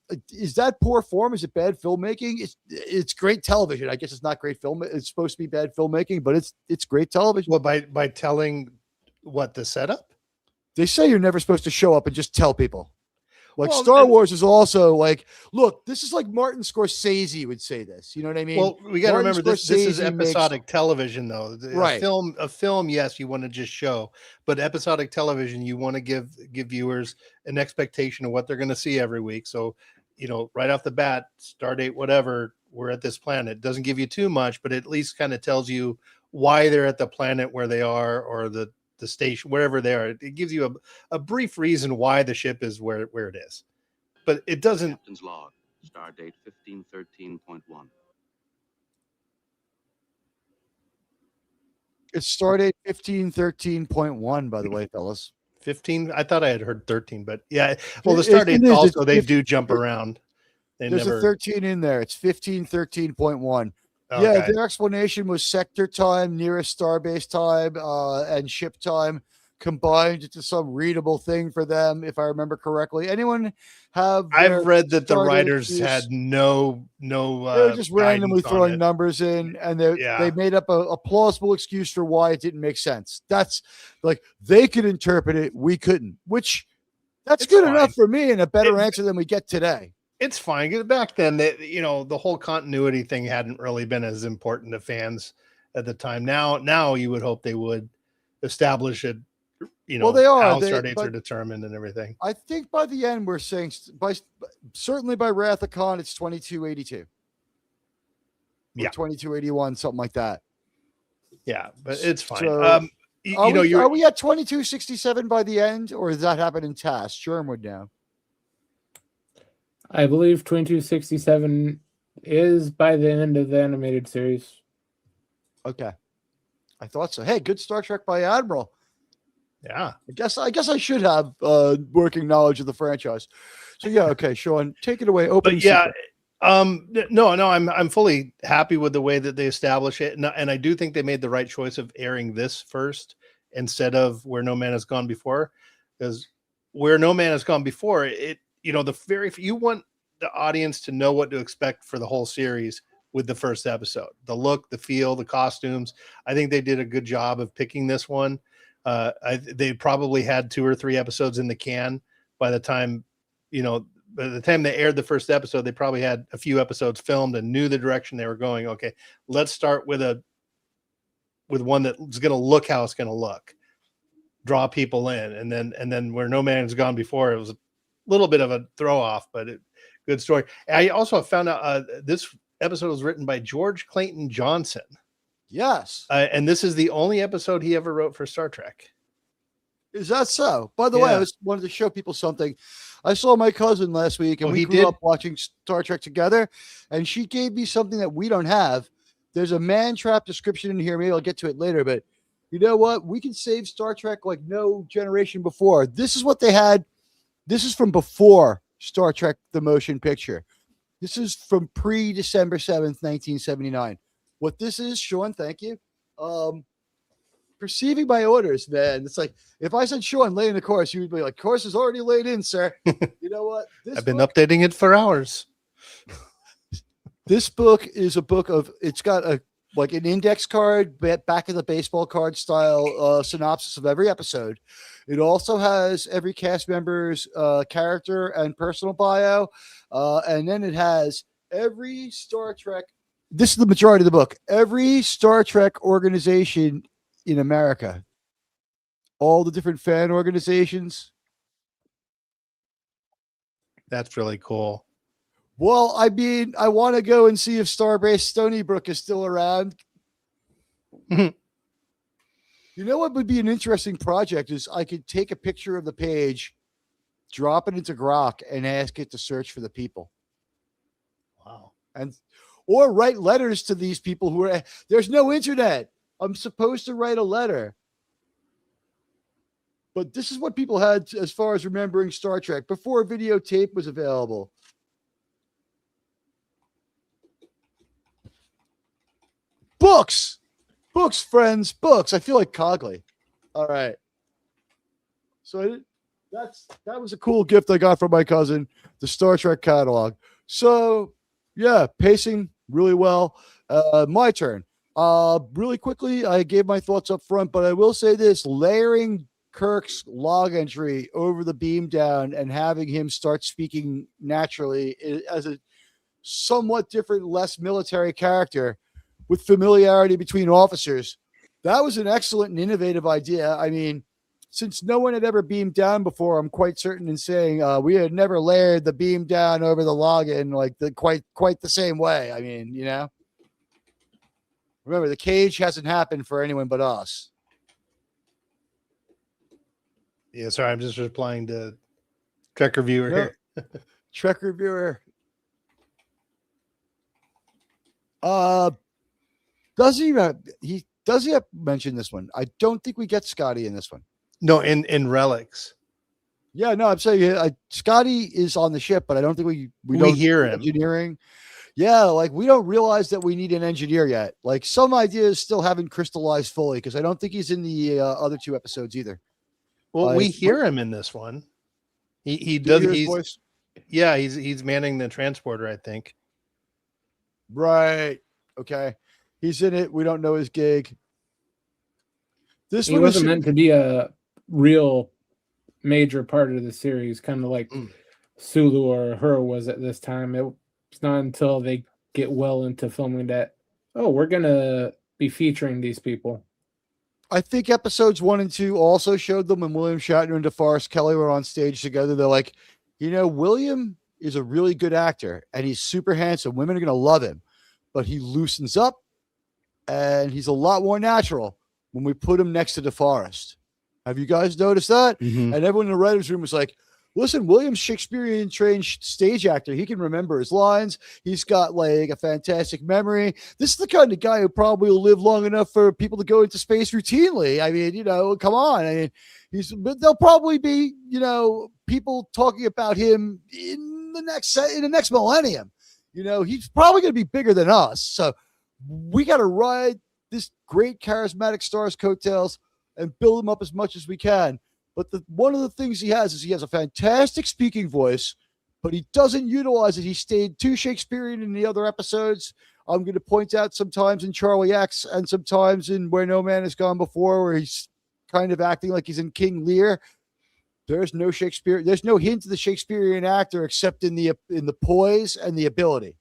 [SPEAKER 3] that poor form? Is it bad filmmaking? It's great television. I guess it's not great film. It's supposed to be bad filmmaking, but it's great television.
[SPEAKER 4] Well, by telling what the setup?
[SPEAKER 3] They say you're never supposed to show up and just tell people. Like, Star Wars is also like, look, this is like Martin Scorsese would say this. You know what I mean?
[SPEAKER 4] Well, we got to remember this is episodic television, though.
[SPEAKER 3] Right.
[SPEAKER 4] A film, yes, you want to just show, but episodic television, you want to give viewers an expectation of what they're going to see every week. So, right off the bat, Stardate, whatever, we're at this planet. It doesn't give you too much, but at least kind of tells you why they're at the planet where they are, or the station, wherever they are. It gives you a brief reason why the ship is where it is, but it doesn't.
[SPEAKER 10] Captain's log, stardate 1513.1.
[SPEAKER 3] It's stardate 1513.1, by the way, fellas.
[SPEAKER 4] 15. I thought I had heard 13, but yeah. Well, the stardate also, they do jump around.
[SPEAKER 3] There's a 13 in there. It's 1513.1.
[SPEAKER 4] Okay.
[SPEAKER 3] Yeah, their explanation was sector time, nearest starbase time, and ship time combined into some readable thing for them, if I remember correctly. Anyone have?
[SPEAKER 4] I've read that the writers had no. They
[SPEAKER 3] were just randomly throwing numbers in, and they made up a plausible excuse for why it didn't make sense. That's like, they could interpret it, we couldn't. Which that's good enough for me, and a better answer than we get today.
[SPEAKER 4] It's fine. Back then, the whole continuity thing hadn't really been as important to fans at the time. Now you would hope they would establish it.
[SPEAKER 3] Well, they are.
[SPEAKER 4] How stardates are determined and everything.
[SPEAKER 3] I think by the end, we're saying certainly by Wrath of Khan, it's 2282.
[SPEAKER 4] Yeah,
[SPEAKER 3] 2281, something like that.
[SPEAKER 4] Yeah, but it's fine.
[SPEAKER 3] So, are we at 2267 by the end, or does that happen in TAS? Sherwood now.
[SPEAKER 5] I believe 2267 is by the end of the animated series.
[SPEAKER 3] Okay. I thought so. Hey, good Star Trek by Admiral.
[SPEAKER 4] Yeah.
[SPEAKER 3] I guess I should have working knowledge of the franchise. So yeah, okay, Sean, take it away. Open.
[SPEAKER 4] But yeah, no, I'm fully happy with the way that they establish it. And I do think they made the right choice of airing this first instead of Where No Man Has Gone Before. Because Where No Man Has Gone Before, you want the audience to know what to expect for the whole series with the first episode. The look, the feel, the costumes. I think they did a good job of picking this one. They probably had 2 or 3 episodes in the can by the time, by the time they aired the first episode. They probably had a few episodes filmed and knew the direction they were going. Okay, let's start with one that's going to look how it's going to look, draw people in, and then Where No Man Has Gone Before, it was a little bit of a throw off, but good story. I also found out this episode was written by George Clayton Johnson.
[SPEAKER 3] Yes.
[SPEAKER 4] And this is the only episode he ever wrote for Star Trek.
[SPEAKER 3] Is that so? By the way, I wanted to show people something. I saw my cousin last week, and we grew up watching Star Trek together, and she gave me something that we don't have. There's a man trap description in here. Maybe I'll get to it later, but you know what? We can save Star Trek like no generation before. This is what they had. This is from before Star Trek, the motion picture. This is from pre-December 7th, 1979. What this is, Sean, thank you. perceiving my orders, man. It's like if I said Sean lay in the course, you would be like, course is already laid in, sir. You know what?
[SPEAKER 4] I've been updating it for hours.
[SPEAKER 3] This book is a book of, it's got a like an index card back in the baseball card style synopsis of every episode. It also has every cast member's character and personal bio. And then it has every Star Trek. This is the majority of the book. Every Star Trek organization in America, all the different fan organizations.
[SPEAKER 4] That's really cool.
[SPEAKER 3] Well, I mean, I want to go and see if Starbase Stony Brook is still around. You know what would be an interesting project is I could take a picture of the page, drop it into Grok, and ask it to search for the people.
[SPEAKER 4] Wow.
[SPEAKER 3] Or write letters to these people who are, there's no internet. I'm supposed to write a letter. But this is what people had as far as remembering Star Trek before videotape was available. Books, friends, books. I feel like Cogley. All right. So that was a cool gift I got from my cousin, the Star Trek catalog. So yeah, pacing really well. My turn. Really quickly, I gave my thoughts up front, but I will say this: layering Kirk's log entry over the beam down and having him start speaking naturally as a somewhat different, less military character with familiarity between officers. That was an excellent and innovative idea. I mean, since no one had ever beamed down before, I'm quite certain in saying we had never layered the beam down over the login like quite the same way. I mean, you know, remember the cage hasn't happened for anyone but us.
[SPEAKER 4] Yeah, sorry, I'm just replying to Trek Reviewer here.
[SPEAKER 3] Trek Reviewer. Does he have mention this one? I don't think we get Scotty in this one.
[SPEAKER 4] No, in Relics.
[SPEAKER 3] Yeah, no, I'm saying Scotty is on the ship, but I don't think we don't
[SPEAKER 4] hear him.
[SPEAKER 3] Engineering. Yeah, like we don't realize that we need an engineer yet. Like some ideas still haven't crystallized fully because I don't think he's in the other two episodes either.
[SPEAKER 4] Well, we hear him in this one. He does. He's manning the transporter, I think.
[SPEAKER 3] Right. Okay. He's in it. We don't know his gig.
[SPEAKER 5] He wasn't meant to be a real major part of the series, kind of like Sulu or her was at this time. It's not until they get well into filming that, we're going to be featuring these people.
[SPEAKER 3] I think episodes 1 and 2 also showed them when William Shatner and DeForest Kelley were on stage together. They're like, William is a really good actor and he's super handsome. Women are going to love him, but he loosens up and he's a lot more natural when we put him next to DeForest. Have you guys noticed that?
[SPEAKER 4] Mm-hmm.
[SPEAKER 3] And everyone in the writer's room was like, listen, William's Shakespearean trained stage actor. He can remember his lines. He's got like a fantastic memory. This is the kind of guy who probably will live long enough for people to go into space routinely. I mean, come on. I mean, but there'll probably be, people talking about him in the next millennium. He's probably going to be bigger than us. So we got to ride this great charismatic star's coattails and build him up as much as we can. But one of the things he has is he has a fantastic speaking voice, but he doesn't utilize it. He stayed too Shakespearean in the other episodes. I'm going to point out sometimes in Charlie X and sometimes in Where No Man Has Gone Before, where he's kind of acting like he's in King Lear. There's no Shakespeare. There's no hint of the Shakespearean actor except in the poise and the ability.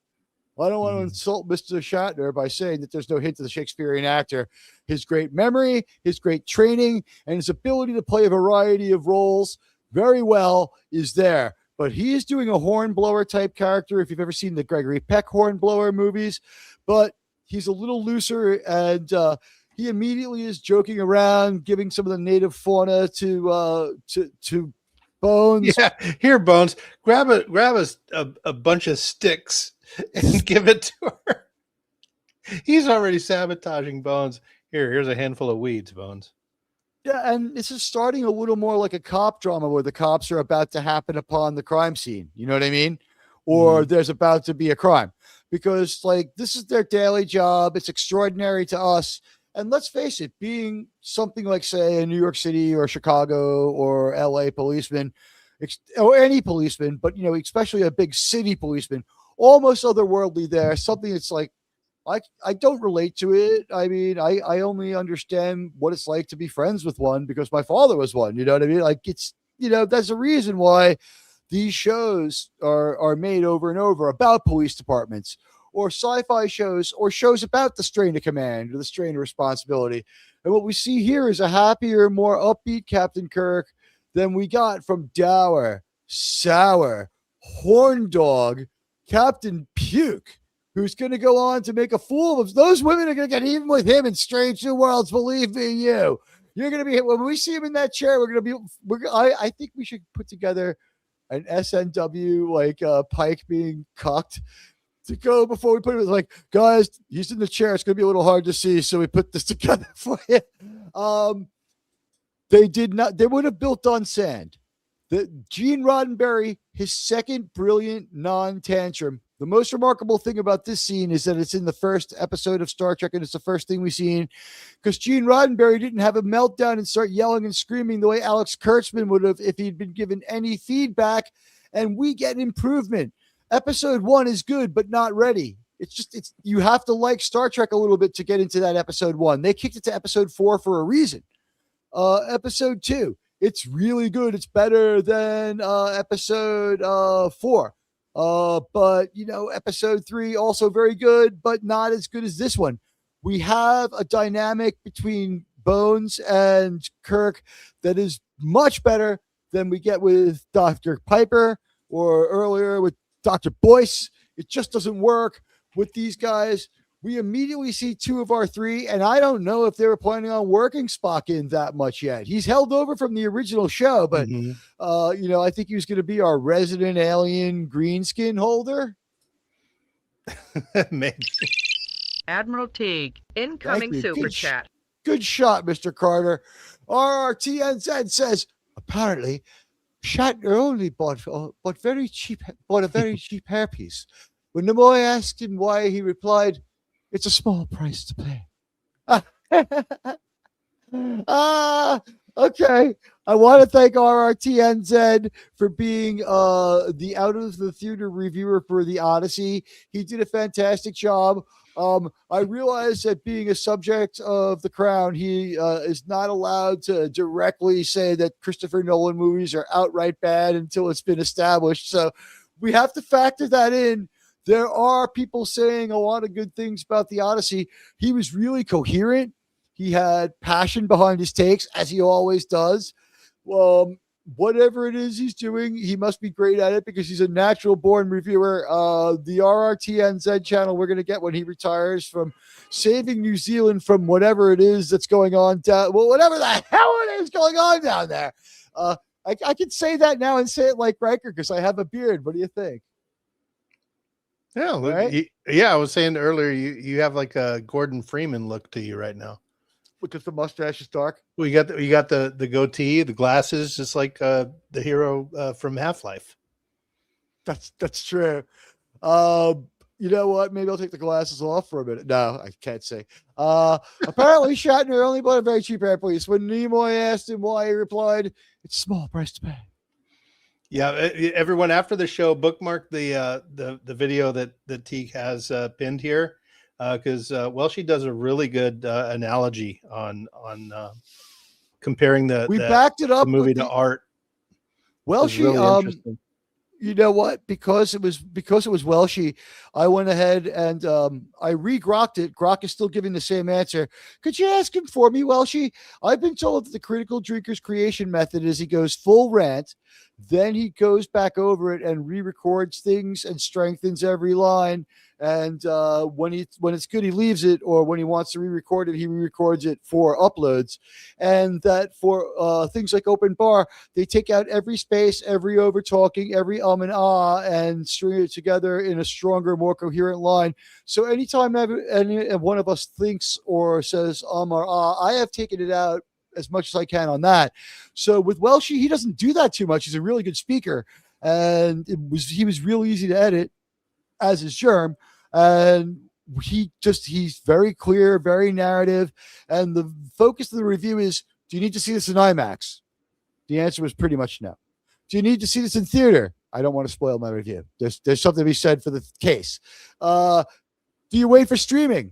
[SPEAKER 3] Well, I don't want to insult Mr. Shatner by saying that there's no hint of the Shakespearean actor. His great memory, his great training, and his ability to play a variety of roles very well is there. But he is doing a hornblower type character, if you've ever seen the Gregory Peck hornblower movies. But he's a little looser, and he immediately is joking around, giving some of the native fauna to Bones.
[SPEAKER 4] Yeah, here, Bones, grab a bunch of sticks and give it to her. He's already sabotaging Bones. Here's a handful of weeds, Bones.
[SPEAKER 3] Yeah, and this is starting a little more like a cop drama where the cops are about to happen upon the crime scene. You know what I mean? Or there's about to be a crime. Because, this is their daily job. It's extraordinary to us. And let's face it, being something like, say, a New York City or Chicago or LA policeman, or any policeman, but, especially a big city policeman, almost otherworldly there, something that's like, I don't relate to it. I mean, I only understand what it's like to be friends with one because my father was one. You know what I mean? Like, it's, there's a reason why these shows are made over and over about police departments, or sci-fi shows, or shows about the strain of command or the strain of responsibility. And what we see here is a happier, more upbeat Captain Kirk than we got from dour, sour, horn dog Captain Puke, who's going to go on to make a fool of those women. Are going to get even with him in Strange New Worlds. Believe me, you're going to be, when we see him in that chair, I think we should put together an SNW, like Pike being cucked, to go before we put it. Like, guys, he's in the chair. It's going to be a little hard to see, so we put this together for you. They would have built on sand. Gene Roddenberry, his second brilliant non-tantrum. The most remarkable thing about this scene is that it's in the first episode of Star Trek, and it's the first thing we seen, because Gene Roddenberry didn't have a meltdown and start yelling and screaming the way Alex Kurtzman would have if he'd been given any feedback, and we get an improvement. Episode 1 is good, but not ready. It's you have to like Star Trek a little bit to get into that episode 1. They kicked it to episode 4 for a reason. Episode 2, it's really good. It's better than episode 4. But episode 3 also very good, but not as good as this one. We have a dynamic between Bones and Kirk that is much better than we get with Dr. Piper or earlier with Dr. Boyce. It just doesn't work with these guys. We immediately see 2 of our 3, and I don't know if they were planning on working Spock in that much yet. He's held over from the original show, but I think he was going to be our resident alien greenskin holder.
[SPEAKER 4] Maybe.
[SPEAKER 1] Admiral Teague, incoming super chat.
[SPEAKER 3] Good shot, Mr. Carter. RRTNZ says, apparently, Shatner only bought a very cheap hairpiece. When Nimoy asked him why, he replied, "It's a small price to pay." Okay. I want to thank RRTNZ for being the out of the theater reviewer for the Odyssey. He did a fantastic job. I realize that being a subject of the Crown, he is not allowed to directly say that Christopher Nolan movies are outright bad until it's been established. So we have to factor that in. There are people saying a lot of good things about the Odyssey. He was really coherent. He had passion behind his takes, as he always does. Whatever it is he's doing, he must be great at it because he's a natural born reviewer. The RRTNZ channel we're going to get when he retires from saving New Zealand from whatever it is that's going on whatever the hell it is going on down there. I can say that now and say it like Riker because I have a beard. What do you think?
[SPEAKER 4] Yeah,
[SPEAKER 3] right?
[SPEAKER 4] I was saying earlier, you have like a Gordon Freeman look to you right now.
[SPEAKER 3] Because the mustache is dark.
[SPEAKER 4] Well, you got the goatee, the glasses, just like the hero from Half-Life.
[SPEAKER 3] That's true. You know what? Maybe I'll take the glasses off for a minute. No, I can't say. Apparently, Shatner only bought a very cheap hairpiece. When Nimoy asked him why, he replied, "It's a small price to pay."
[SPEAKER 4] Yeah, everyone after the show, bookmark the video that Teague has pinned here. Because she does a really good analogy on comparing the
[SPEAKER 3] backed it up
[SPEAKER 4] the movie to art.
[SPEAKER 3] Welshie,
[SPEAKER 4] really
[SPEAKER 3] you know what? Because it was Welshie, I went ahead and I re-grokked it. Grok is still giving the same answer. Could you ask him for me, Welshie? I've been told that the critical drinker's creation method is he goes full rant, then he goes back over it and re-records things and strengthens every line. And when it's good, he leaves it, or when he wants to re-record it, he re-records it for uploads. And that for things like Open Bar, they take out every space, every over talking, every and ah, and string it together in a stronger, more coherent line. So anytime any one of us thinks or says or ah, I have taken it out as much as I can on that. So with Welshie, he doesn't do that too much. He's a really good speaker, and he was real easy to edit, as is Germ. And he's very clear, very narrative. And the focus of the review is, do you need to see this in IMAX? The answer was pretty much no. Do you need to see this in theater? I don't want to spoil my review. There's something to be said for the case. Do you wait for streaming?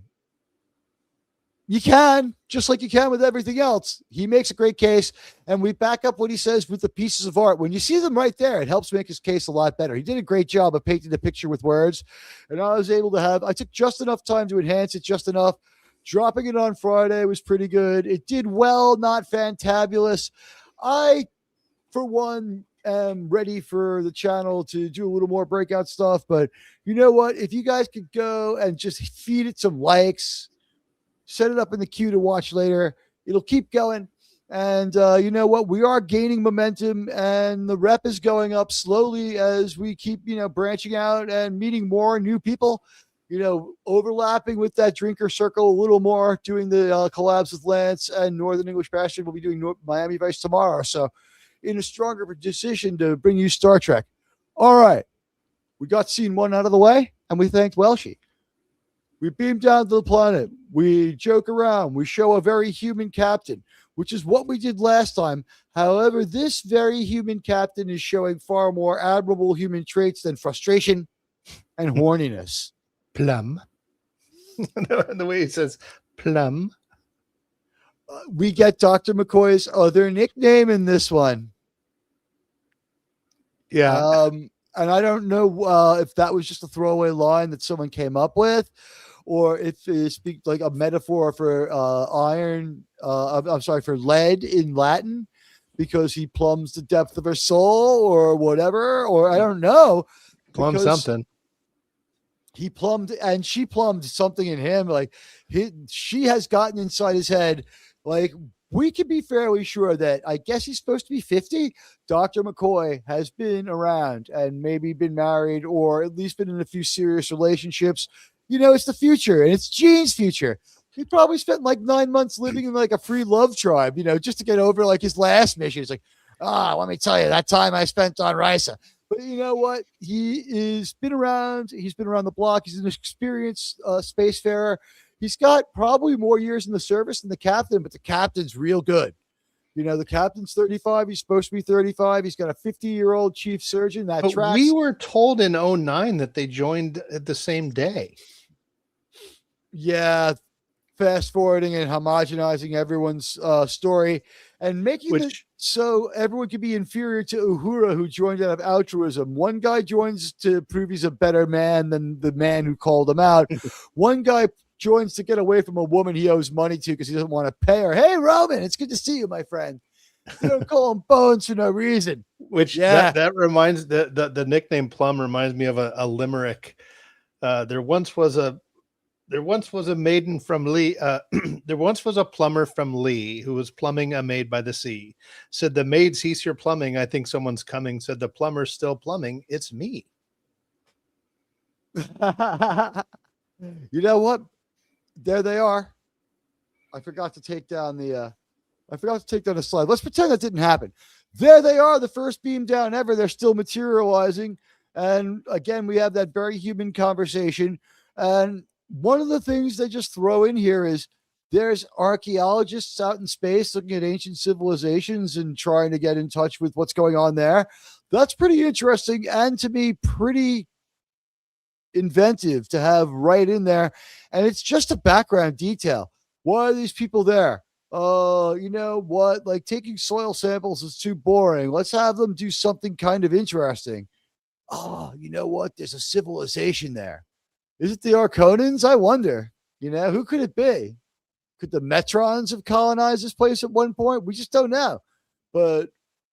[SPEAKER 3] You can, just like you can with everything else. He makes a great case, and we back up what he says with the pieces of art. When you see them right there, it helps make his case a lot better. He did a great job of painting the picture with words, and I took just enough time to enhance it, just enough. Dropping it on Friday was pretty good. It did well, not fantabulous. I, for one, am ready for the channel to do a little more breakout stuff, but you know what? If you guys could go and just feed it some likes, set it up in the queue to watch later, it'll keep going. And you know what? We are gaining momentum, and the rep is going up slowly as we keep, branching out and meeting more new people, overlapping with that drinker circle a little more, doing the collabs with Lance and Northern English Bastion. We'll be doing Miami Vice tomorrow. So in a stronger position to bring you Star Trek. All right. We got scene 1 out of the way, and we thanked Welshie. We beam down to the planet. We joke around. We show a very human captain, which is what we did last time. However, this very human captain is showing far more admirable human traits than frustration and horniness.
[SPEAKER 4] Plum. The way he says plum.
[SPEAKER 3] We get Dr. McCoy's other nickname in this one.
[SPEAKER 4] Yeah.
[SPEAKER 3] And I don't know if that was just a throwaway line that someone came up with, or if it speaks like a metaphor for for lead in Latin, because he plumbs the depth of her soul or whatever, or I don't know.
[SPEAKER 4] Plumb something.
[SPEAKER 3] He plumbed, and she plumbed something in him. Like she has gotten inside his head. Like, we can be fairly sure that, I guess he's supposed to be 50. Dr. McCoy has been around and maybe been married, or at least been in a few serious relationships. It's the future, and it's Gene's future. He probably spent like 9 months living in like a free love tribe, just to get over like his last mission. He's like, let me tell you, that time I spent on Risa. But you know what? He is been around. He's been around the block. He's an experienced spacefarer. He's got probably more years in the service than the captain, but the captain's real good. The captain's 35. He's supposed to be 35. He's got a 50-year-old chief surgeon. But
[SPEAKER 4] we were told in 2009 that they joined at the same day.
[SPEAKER 3] Yeah, fast forwarding and homogenizing everyone's story and making it so everyone could be inferior to Uhura, who joined out of altruism. One guy joins to prove he's a better man than the man who called him out. One guy joins to get away from a woman he owes money to because he doesn't want to pay her. Hey, Roman, it's good to see you, my friend. You don't call him Bones for no reason.
[SPEAKER 4] Which that reminds the nickname Plum reminds me of a limerick. There once was a maiden from Lee. There once was a plumber from Lee who was plumbing a maid by the sea. Said the maid, cease your plumbing. I think someone's coming. Said the plumber, still plumbing. It's me.
[SPEAKER 3] You know what? There they are. I forgot to take down the slide. Let's pretend that didn't happen. There they are, the first beam down ever. They're still materializing. And again, we have that very human conversation. And one of the things they just throw in here is there's archaeologists out in space looking at ancient civilizations and trying to get in touch with what's going on there. That's pretty interesting, and to me, pretty inventive to have right in there. And it's just a background detail. Why are these people there? You know what? Like, taking soil samples is too boring. Let's have them do something kind of interesting. Oh, you know what? There's a civilization there. Is it the Arconans? I wonder. Who could it be? Could the Metrons have colonized this place at one point? We just don't know. But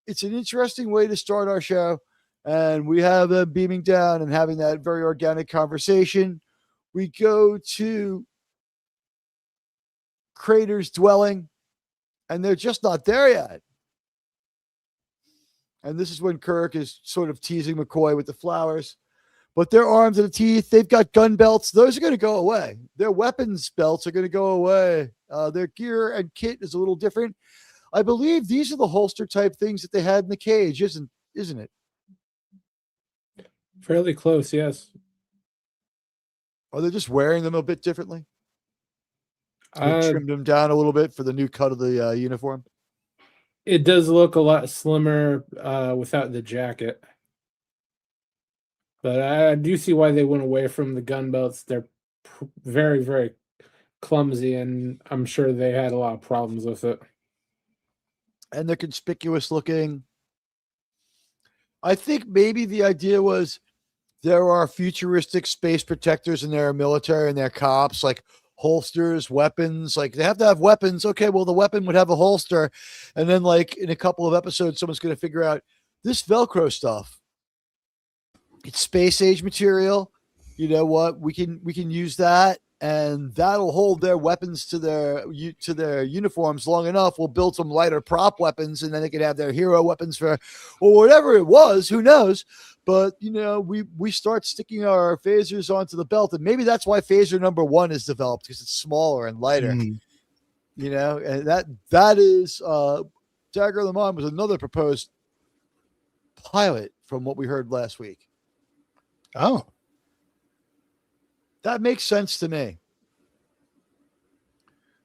[SPEAKER 3] it's an interesting way to start our show. And we have them beaming down and having that very organic conversation. We go to Crater's dwelling, and they're just not there yet. And this is when Kirk is sort of teasing McCoy with the flowers. But they're armed to the teeth. They've got gun belts. Those are going to go away. Their weapons belts are going to go away. Their gear and kit is a little different. I believe these are the holster type things that they had in the cage, isn't it?
[SPEAKER 5] Fairly close, yes.
[SPEAKER 3] Are they just wearing them a bit differently? They trimmed them down a little bit for the new cut of the uniform.
[SPEAKER 5] It does look a lot slimmer without the jacket. But I do see why they went away from the gun belts. They're very, very clumsy, and I'm sure they had a lot of problems with it.
[SPEAKER 3] And they're conspicuous looking. I think maybe the idea was there are futuristic space protectors in their military and their cops, like holsters, weapons. Like they have to have weapons. Okay, well, the weapon would have a holster. And then, like, in a couple of episodes, someone's going to figure out this Velcro stuff. It's space age material. You know what? We can use that, and that'll hold their weapons to their uniforms long enough. We'll build some lighter prop weapons, and then they can have their hero weapons or whatever it was. Who knows? But we start sticking our phasers onto the belt, and maybe that's why phaser number 1 is developed, because it's smaller and lighter. And that is Dagger of the Mind was another proposed pilot from what we heard last week.
[SPEAKER 4] Oh,
[SPEAKER 3] that makes sense to me.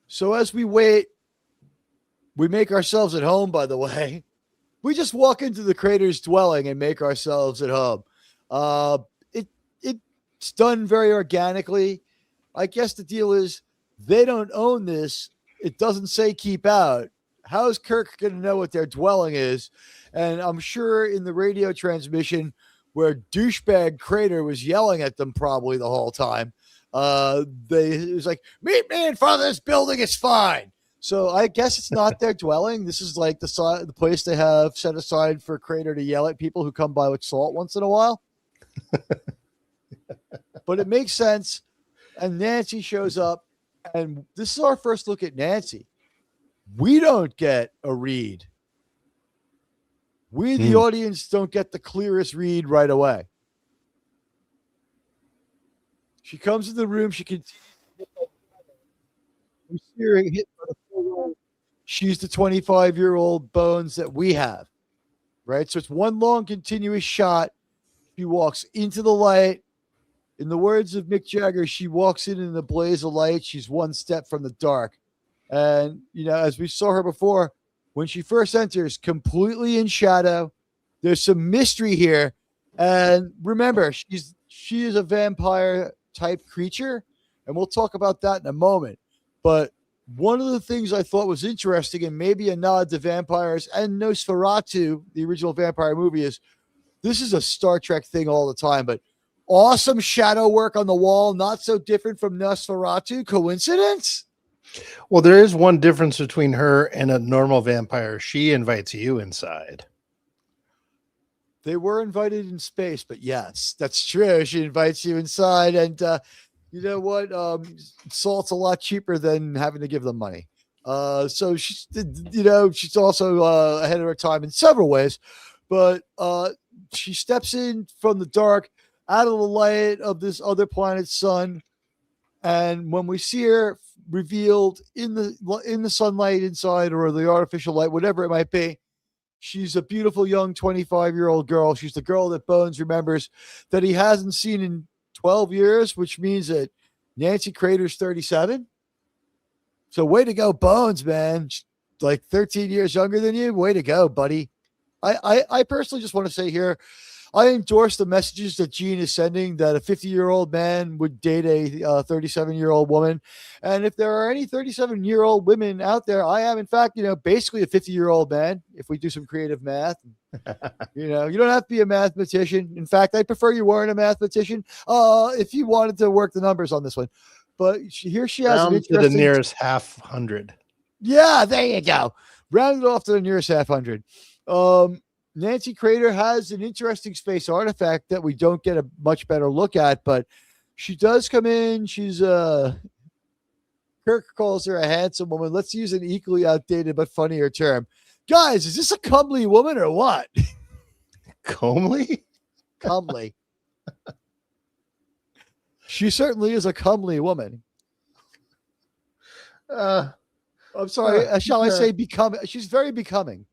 [SPEAKER 3] So as we wait, we make ourselves at home, by the way. We just walk into the Crater's dwelling and make ourselves at home. It's done very organically. I guess the deal is they don't own this. It doesn't say keep out. How is Kirk going to know what their dwelling is? And I'm sure in the radio transmission where douchebag Crater was yelling at them probably the whole time, it was like, meet me in front of this building, it's fine. So I guess it's not their dwelling. This is like the place they have set aside for Crater to yell at people who come by with salt once in a while. But it makes sense. And Nancy shows up, and this is our first look at Nancy. We don't get a read. We, the audience, don't get the clearest read right away. She comes in the room. She continues. We see her hit by the full. She's the 25-year-old Bones that we have, right? So it's one long continuous shot. She walks into the light. In the words of Mick Jagger, she walks in the blaze of light. She's one step from the dark. And, as we saw her before, when she first enters, completely in shadow. There's some mystery here. And remember, she is a vampire type creature, and we'll talk about that in a moment. But one of the things I thought was interesting, and maybe a nod to vampires and Nosferatu, the original vampire movie, is this is a Star Trek thing all the time, but awesome shadow work on the wall, not so different from Nosferatu. Coincidence?
[SPEAKER 4] Well, there is one difference between her and a normal vampire. She invites you inside.
[SPEAKER 3] They were invited in space, but yes, that's true. She invites you inside, and you know what? Salt's a lot cheaper than having to give them money. So she's also ahead of her time in several ways, but she steps in from the dark out of the light of this other planet's sun. And when we see her revealed in the sunlight inside, or the artificial light, whatever it might be, she's a beautiful young 25-year-old girl. She's the girl that Bones remembers that he hasn't seen in 12 years, which means that Nancy Crater's 37. So way to go, Bones, man. She's like 13 years younger than you. Way to go, buddy. I personally just want to say here, I endorse the messages that Gene is sending that a 50-year-old man would date a 37-year-old woman. And if there are any 37-year-old women out there, I am, in fact, basically a 50-year-old man, if we do some creative math. You don't have to be a mathematician. In fact, I prefer you weren't a mathematician if you wanted to work the numbers on this one. But here she has
[SPEAKER 4] round to the nearest half hundred.
[SPEAKER 3] Yeah, there you go. Round it off to the nearest half hundred. Nancy Crater has an interesting space artifact that we don't get a much better look at, but she does come in. She's Kirk calls her a handsome woman. Let's use an equally outdated but funnier term. Guys, is this a comely woman or what?
[SPEAKER 4] Comely?
[SPEAKER 3] Comely. She certainly is a comely woman. I'm sorry. Shall I say becoming? She's very becoming.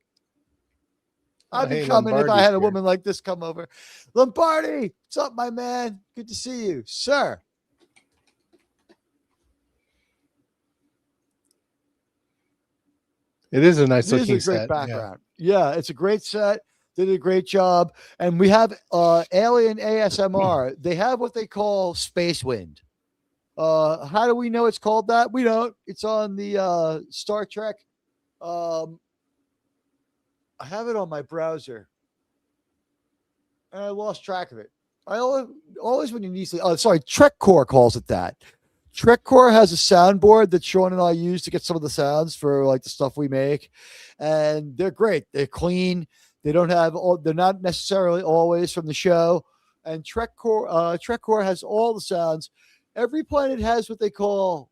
[SPEAKER 3] I'd be coming if I had a woman like this come over. Lombardi, what's up, my man? Good to see you, sir.
[SPEAKER 4] It is a nice
[SPEAKER 3] It is
[SPEAKER 4] looking
[SPEAKER 3] a great
[SPEAKER 4] set.
[SPEAKER 3] background. Yeah, it's a great set. They did a great job. And we have Alien ASMR. They have what they call Space Wind. How do we know it's called that? We don't. It's on the Star Trek. I have it on my browser, and I lost track of it. I always when you need to. Oh, sorry, TrekCore calls it that. TrekCore has a soundboard that Sean and I use to get some of the sounds for like the stuff we make, and they're great. They're clean. They don't have all. They're not necessarily always from the show. And TrekCore has all the sounds. Every planet has what they call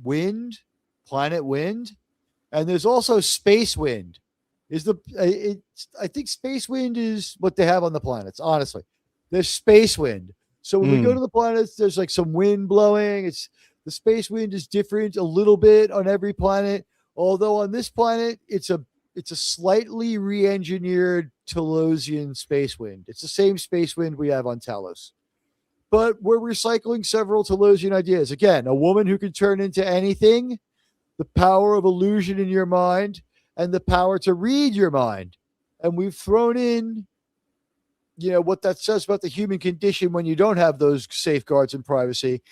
[SPEAKER 3] wind, planet wind, and there's also space wind. I think space wind is what they have on the planets. Honestly, there's space wind. So when we go to the planets, there's like some wind blowing. The space wind is different a little bit on every planet. Although on this planet, it's a slightly re-engineered Telosian space wind. It's the same space wind we have on Talos. But we're recycling several Telosian ideas. Again, a woman who can turn into anything, the power of illusion in your mind, and the power to read your mind. And we've thrown in, what that says about the human condition when you don't have those safeguards and privacy.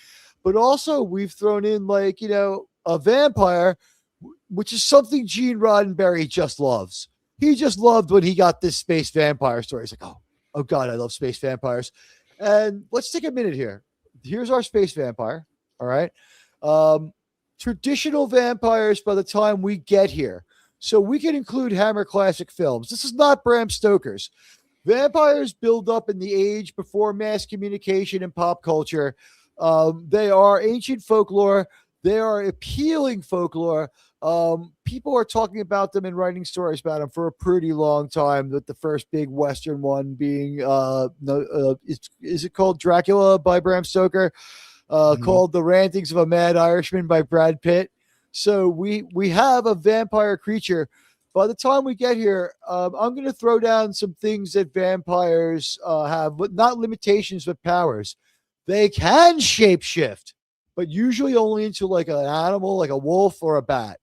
[SPEAKER 3] But also we've thrown in a vampire, which is something Gene Roddenberry just loves. He just loved when he got this space vampire story. He's like, oh God, I love space vampires. And let's take a minute here. Here's our space vampire. All right. Traditional vampires by the time we get here. So we can include Hammer Classic Films. This is not Bram Stoker's. Vampires build up in the age before mass communication and pop culture. They are ancient folklore. They are appealing folklore. People are talking about them and writing stories about them for a pretty long time. With the first big Western one being, is it called Dracula by Bram Stoker? Called The Rantings of a Mad Irishman by Brad Pitt. So we have a vampire creature. By the time we get here, I'm going to throw down some things that vampires have, but not limitations, but powers. They can shapeshift, but usually only into like an animal, like a wolf or a bat.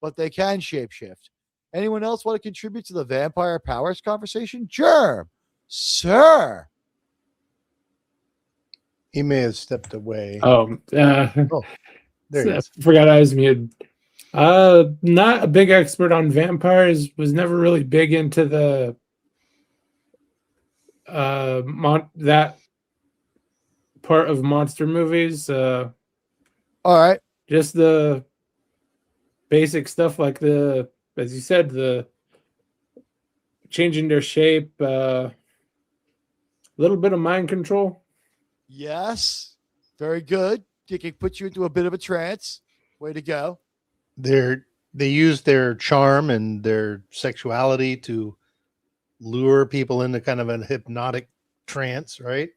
[SPEAKER 3] But they can shapeshift. Anyone else want to contribute to the vampire powers conversation? Germ, sir.
[SPEAKER 4] He may have stepped away.
[SPEAKER 5] There he is. Forgot I was muted. Not a big expert on vampires. Was never really big into the that part of monster movies.
[SPEAKER 3] All right,
[SPEAKER 5] just the basic stuff like as you said, the changing their shape, a little bit of mind control.
[SPEAKER 3] Yes, very good. It can put you into a bit of a trance. Way to go.
[SPEAKER 4] They use their charm and their sexuality to lure people into kind of a hypnotic trance, right?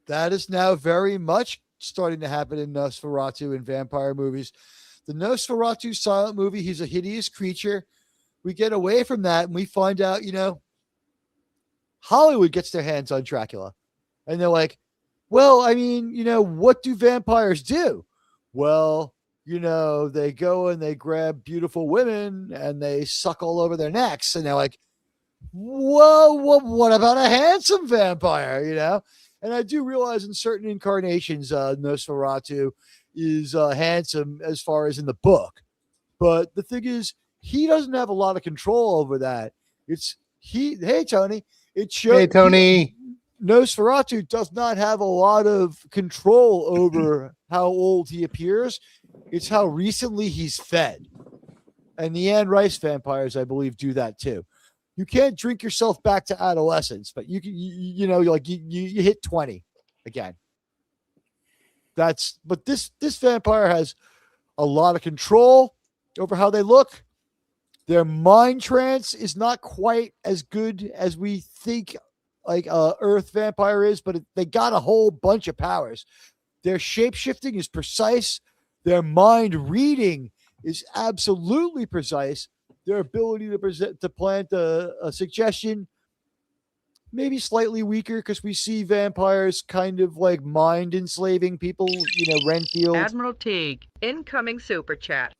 [SPEAKER 3] That is now very much starting to happen in Nosferatu and vampire movies. The Nosferatu silent movie, he's a hideous creature. We get away from that and we find out, Hollywood gets their hands on Dracula. And they're like, well, I mean, what do vampires do? Well, they go and they grab beautiful women and they suck all over their necks. And they're like, whoa, what about a handsome vampire, And I do realize in certain incarnations, Nosferatu is handsome as far as in the book. But the thing is, he doesn't have a lot of control over that. Hey, Tony.
[SPEAKER 4] Hey, Tony.
[SPEAKER 3] Nosferatu does not have a lot of control over how old he appears. It's how recently he's fed. And the Anne Rice vampires, I believe, do that too. You can't drink yourself back to adolescence, but you can, you hit 20 again. But this vampire has a lot of control over how they look. Their mind trance is not quite as good as we think like Earth vampire is, but they got a whole bunch of powers. Their shape-shifting is precise. Their mind reading is absolutely precise. Their ability to plant a suggestion, maybe slightly weaker because we see vampires kind of like mind enslaving people, Renfield.
[SPEAKER 1] Admiral Teague, incoming super chat.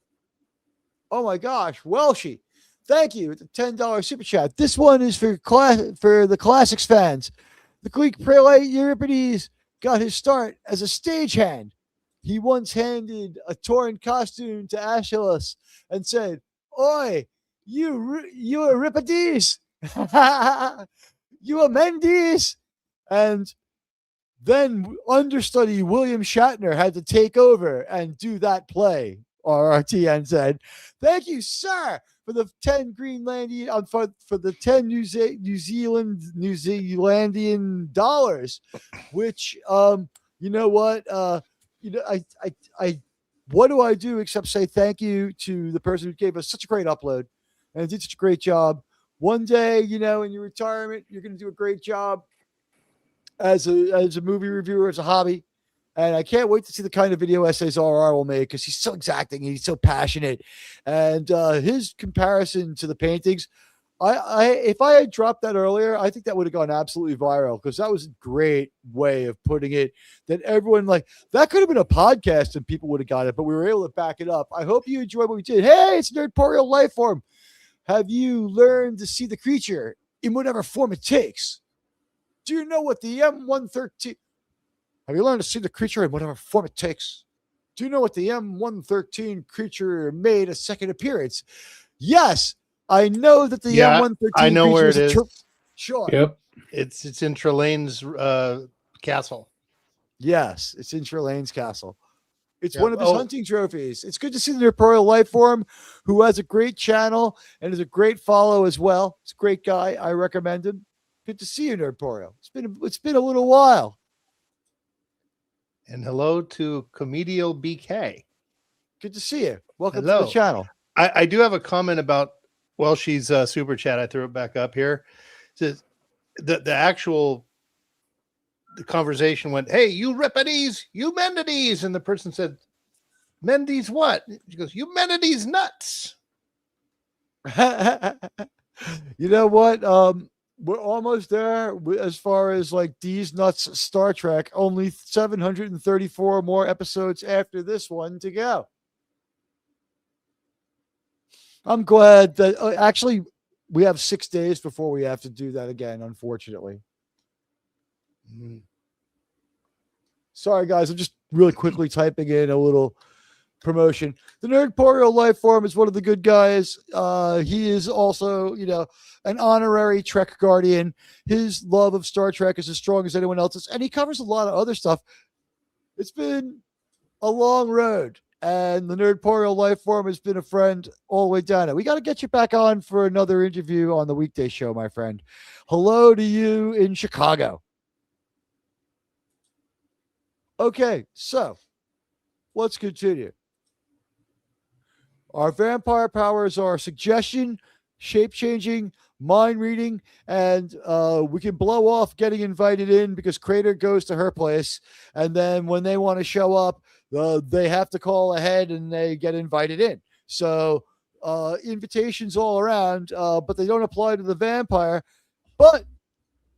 [SPEAKER 3] Oh my gosh, Welshie. Thank you. The $10 super chat. This one is for the classics fans. The Greek prelate Euripides got his start as a stagehand. He once handed a torn costume to Aeschylus and said, "Oi, you Euripides, you Mendes," and then understudy William Shatner had to take over and do that play. RRTN said, "Thank you, sir, for the 10 Greenlandian for the 10 New Zealandian dollars," which you know what I what do I do except say thank you to the person who gave us such a great upload and did such a great job. One day, in your retirement, you're going to do a great job as a movie reviewer, as a hobby. And I can't wait to see the kind of video essays RR will make, because he's so exacting and he's so passionate. And his comparison to the paintings, if I had dropped that earlier, I think that would have gone absolutely viral, because that was a great way of putting it. That everyone, that could have been a podcast and people would have got it, but we were able to back it up. I hope you enjoyed what we did. Hey, it's Nerdporial Life Form. Have you learned to see the creature in whatever form it takes? Do you know what the M113... Have you learned to see the creature in whatever form it takes? Do you know what the M113 creature made a second appearance? Yes, I know that the M113.
[SPEAKER 4] I know where it is.
[SPEAKER 3] Sure.
[SPEAKER 5] Yep.
[SPEAKER 4] It's in Trelane's castle.
[SPEAKER 3] Yes, it's in Trelane's castle. It's
[SPEAKER 4] Yeah.
[SPEAKER 3] one of his hunting trophies. It's good to see the Nerdporial Life Form, who has a great channel and is a great follow as well. He's a great guy. I recommend him. Good to see you, Nerdporial. It's been a little while.
[SPEAKER 4] And hello to Comedial BK.
[SPEAKER 3] Good to see you. Welcome
[SPEAKER 4] Hello.
[SPEAKER 3] to the channel.
[SPEAKER 4] I do have a comment about Welshie's super chat. I threw it back up here. It says the actual conversation went, "Hey, you Euripides, you Menides," and the person said, "Mendes what?" She goes, "You Menides nuts."
[SPEAKER 3] You know what? We're almost there as far as These Nuts Star Trek. Only 734 more episodes after this one to go. I'm glad that actually we have 6 days before we have to do that again, unfortunately. Sorry, guys. I'm just really quickly typing in a little promotion. The Nerdporial Life Form is one of the good guys. He is also, an honorary Trek guardian. His love of Star Trek is as strong as anyone else's, and he covers a lot of other stuff. It's been a long road, and the Nerdporial Life Form has been a friend all the way down it. We got to get you back on for another interview on the weekday show, my friend. Hello to you in Chicago. Okay, so let's continue. Our vampire powers are suggestion, shape-changing, mind reading, and we can blow off getting invited in because Crater goes to her place, and then when they want to show up, they have to call ahead and they get invited in. So invitations all around, but they don't apply to the vampire. But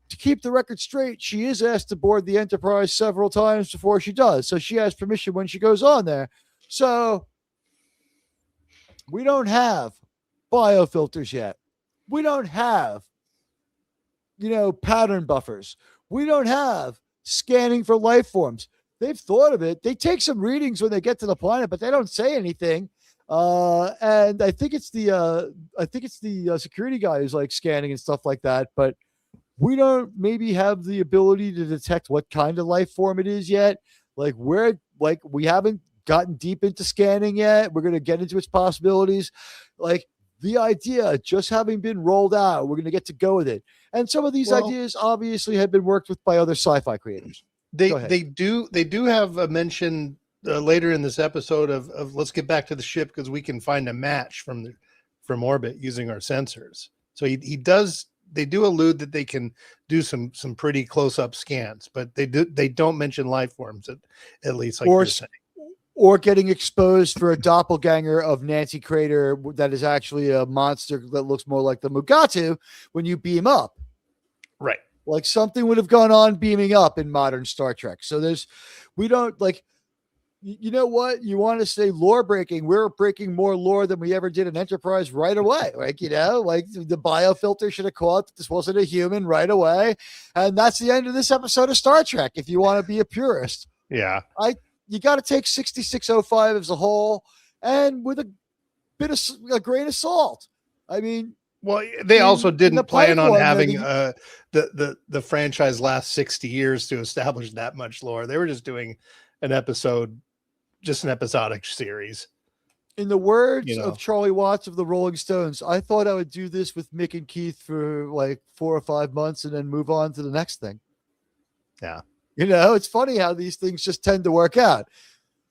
[SPEAKER 3] to keep the record straight, she is asked to board the Enterprise several times before she does, so she has permission when she goes on there. So we don't have biofilters yet. We don't have, pattern buffers. We don't have scanning for life forms. They've thought of it. They take some readings when they get to the planet, but they don't say anything. And I think it's the security guy who's scanning and stuff like that. But we don't maybe have the ability to detect what kind of life form it is yet. We haven't gotten deep into scanning yet. We're going to get into its possibilities. The idea just having been rolled out, we're going to get to go with it. And some of these ideas obviously have been worked with by other sci-fi creators.
[SPEAKER 4] They do have a mention later in this episode of let's get back to the ship because we can find a match from orbit using our sensors. So they do allude that they can do some pretty close-up scans, but they don't mention life forms at least you're saying.
[SPEAKER 3] Or getting exposed for a doppelganger of Nancy Crater that is actually a monster that looks more like the Mugatu when you beam up.
[SPEAKER 4] Right.
[SPEAKER 3] Something would have gone on beaming up in modern Star Trek. So you know what? You want to say lore breaking? We're breaking more lore than we ever did in Enterprise right away. Like, like the biofilter should have caught that this wasn't a human right away. And that's the end of this episode of Star Trek, if you want to be a purist.
[SPEAKER 4] Yeah.
[SPEAKER 3] You got to take 6605 as a whole and with a bit of a grain of salt. I mean,
[SPEAKER 4] well, they also didn't plan on having the franchise last 60 years to establish that much lore. They were just doing an episode, just an episodic series.
[SPEAKER 3] In the words of Charlie Watts of the Rolling Stones, I thought I would do this with Mick and Keith for like 4 or 5 months and then move on to the next thing.
[SPEAKER 4] Yeah.
[SPEAKER 3] It's funny how these things just tend to work out.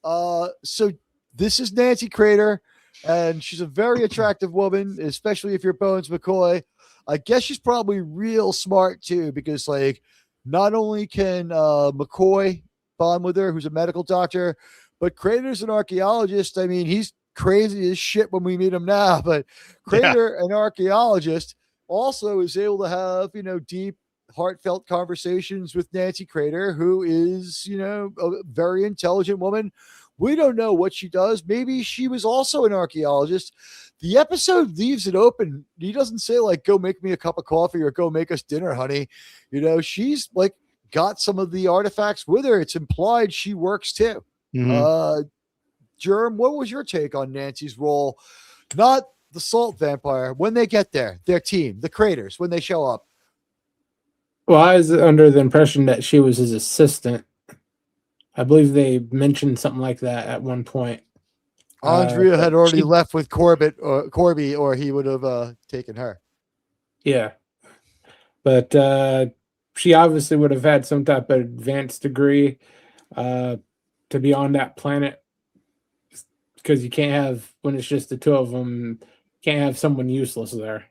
[SPEAKER 3] So this is Nancy Crater, and she's a very attractive woman, especially if you're Bones McCoy. I guess she's probably real smart too, because like not only can McCoy bond with her, who's a medical doctor, but Crater's an archaeologist. I mean, he's crazy as shit when we meet him now, but Crater, an archaeologist, also is able to have, deep, heartfelt conversations with Nancy Crater, who is, a very intelligent woman. We don't know what she does. Maybe she was also an archaeologist. The episode leaves it open. He doesn't say like, go make me a cup of coffee or go make us dinner, honey. She's like got some of the artifacts with her. It's implied she works too. Mm-hmm. Germ, what was your take on Nancy's role? Not the salt vampire. When they get there, their team, the Craters, when they show up.
[SPEAKER 5] Well, I was under the impression that she was his assistant. I believe they mentioned something like that at one point.
[SPEAKER 3] Andrea had already left with Corby, or he would have taken her.
[SPEAKER 5] Yeah. But she obviously would have had some type of advanced degree to be on that planet, because you can't have, when it's just the two of them, can't have someone useless there.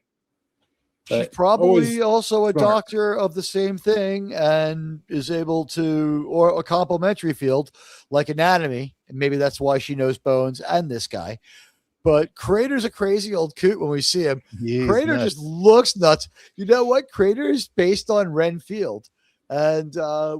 [SPEAKER 3] She's probably also a doctor of the same thing and is able to, or a complementary field like anatomy. And maybe that's why she knows Bones and this guy. But Crater's a crazy old coot when we see him. Crater just looks nuts. You know what? Crater is based on Ren Field. And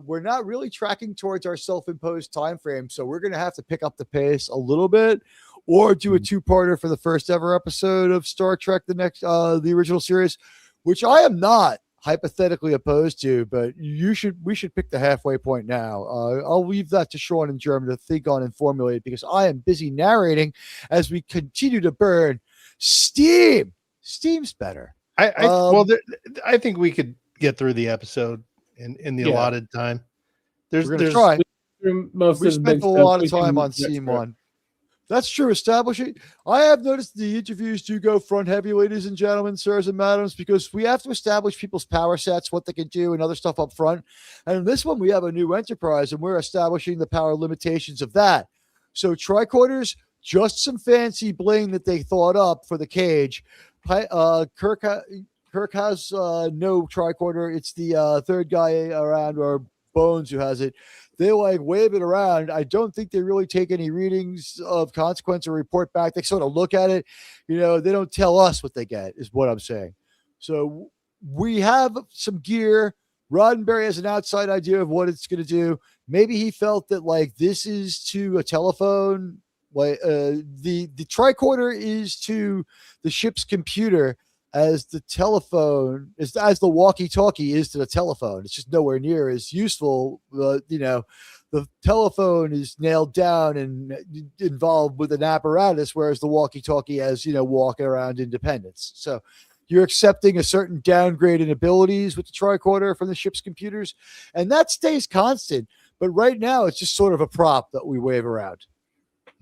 [SPEAKER 3] we're not really tracking towards our self-imposed time frame. So we're going to have to pick up the pace a little bit, or do a two-parter for the first ever episode of Star Trek, the original series, which I am not hypothetically opposed to, but we should pick the halfway point now. I'll leave that to Sean and German to think on and formulate, because I am busy narrating as we continue to burn steam. Steam's better.
[SPEAKER 4] I think we could get through the episode in the allotted time.
[SPEAKER 3] We're going to try. We spent a lot of time on scene one. That's true. Establishing. I have noticed the interviews do go front heavy, ladies and gentlemen, sirs and madams, because we have to establish people's power sets, what they can do, and other stuff up front. And in this one, we have a new Enterprise, and we're establishing the power limitations of that. So tricorders, just some fancy bling that they thought up for the cage. Kirk has no tricorder. It's the third guy around, or Bones, who has it. They like wave it around. I don't think they really take any readings of consequence or report back. They sort of look at it. They don't tell us what they get, is what I'm saying. So we have some gear. Roddenberry has an outside idea of what it's going to do. Maybe he felt that like this is to a telephone. Like the tricorder is to the ship's computer as the telephone as the walkie-talkie is to the telephone. It's just nowhere near as useful. The telephone is nailed down and involved with an apparatus, whereas the walkie-talkie has, walking around independence. So you're accepting a certain downgrade in abilities with the tricorder from the ship's computers, and that stays constant. But right now, it's just sort of a prop that we wave around.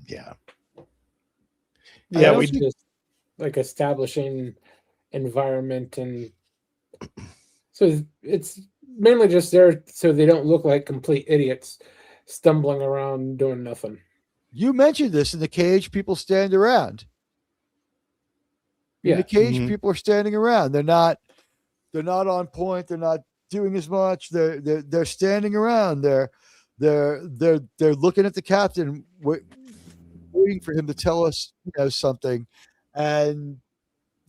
[SPEAKER 4] Yeah.
[SPEAKER 5] Yeah, we just like establishing environment, and so it's mainly just there so they don't look like complete idiots stumbling around doing nothing.
[SPEAKER 3] You mentioned this in the cage. People stand around. In the cage, people are standing around. They're not on point. They're not doing as much. They're standing around. They're looking at the captain, waiting for him to tell us something, and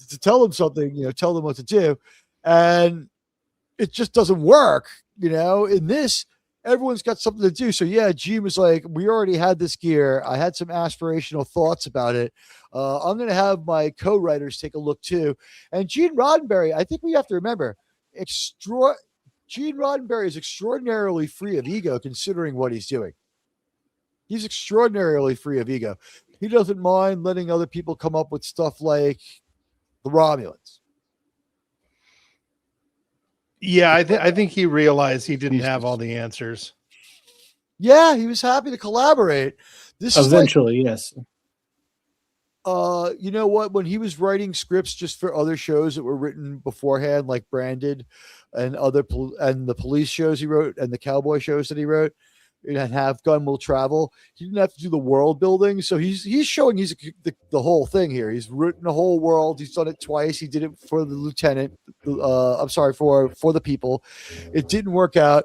[SPEAKER 3] to tell them something, tell them what to do. And it just doesn't work. In this, everyone's got something to do. So yeah, Gene was like, we already had this gear. I had some aspirational thoughts about it. I'm going to have my co-writers take a look too. And Gene Roddenberry, I think we have to remember, Gene Roddenberry is extraordinarily free of ego considering what he's doing. He's extraordinarily free of ego. He doesn't mind letting other people come up with stuff like the Romulans.
[SPEAKER 4] Yeah, I think he realized he didn't have all the answers.
[SPEAKER 3] Yeah, he was happy to collaborate. This
[SPEAKER 5] eventually, yes.
[SPEAKER 3] You know what? When he was writing scripts just for other shows that were written beforehand, like Branded and the police shows he wrote and the cowboy shows that he wrote, and Have Gun Will Travel, he didn't have to do the world building. So he's showing the whole thing here. He's written a whole world. He's done it twice. He did it for the lieutenant. I'm sorry, for the people. It didn't work out.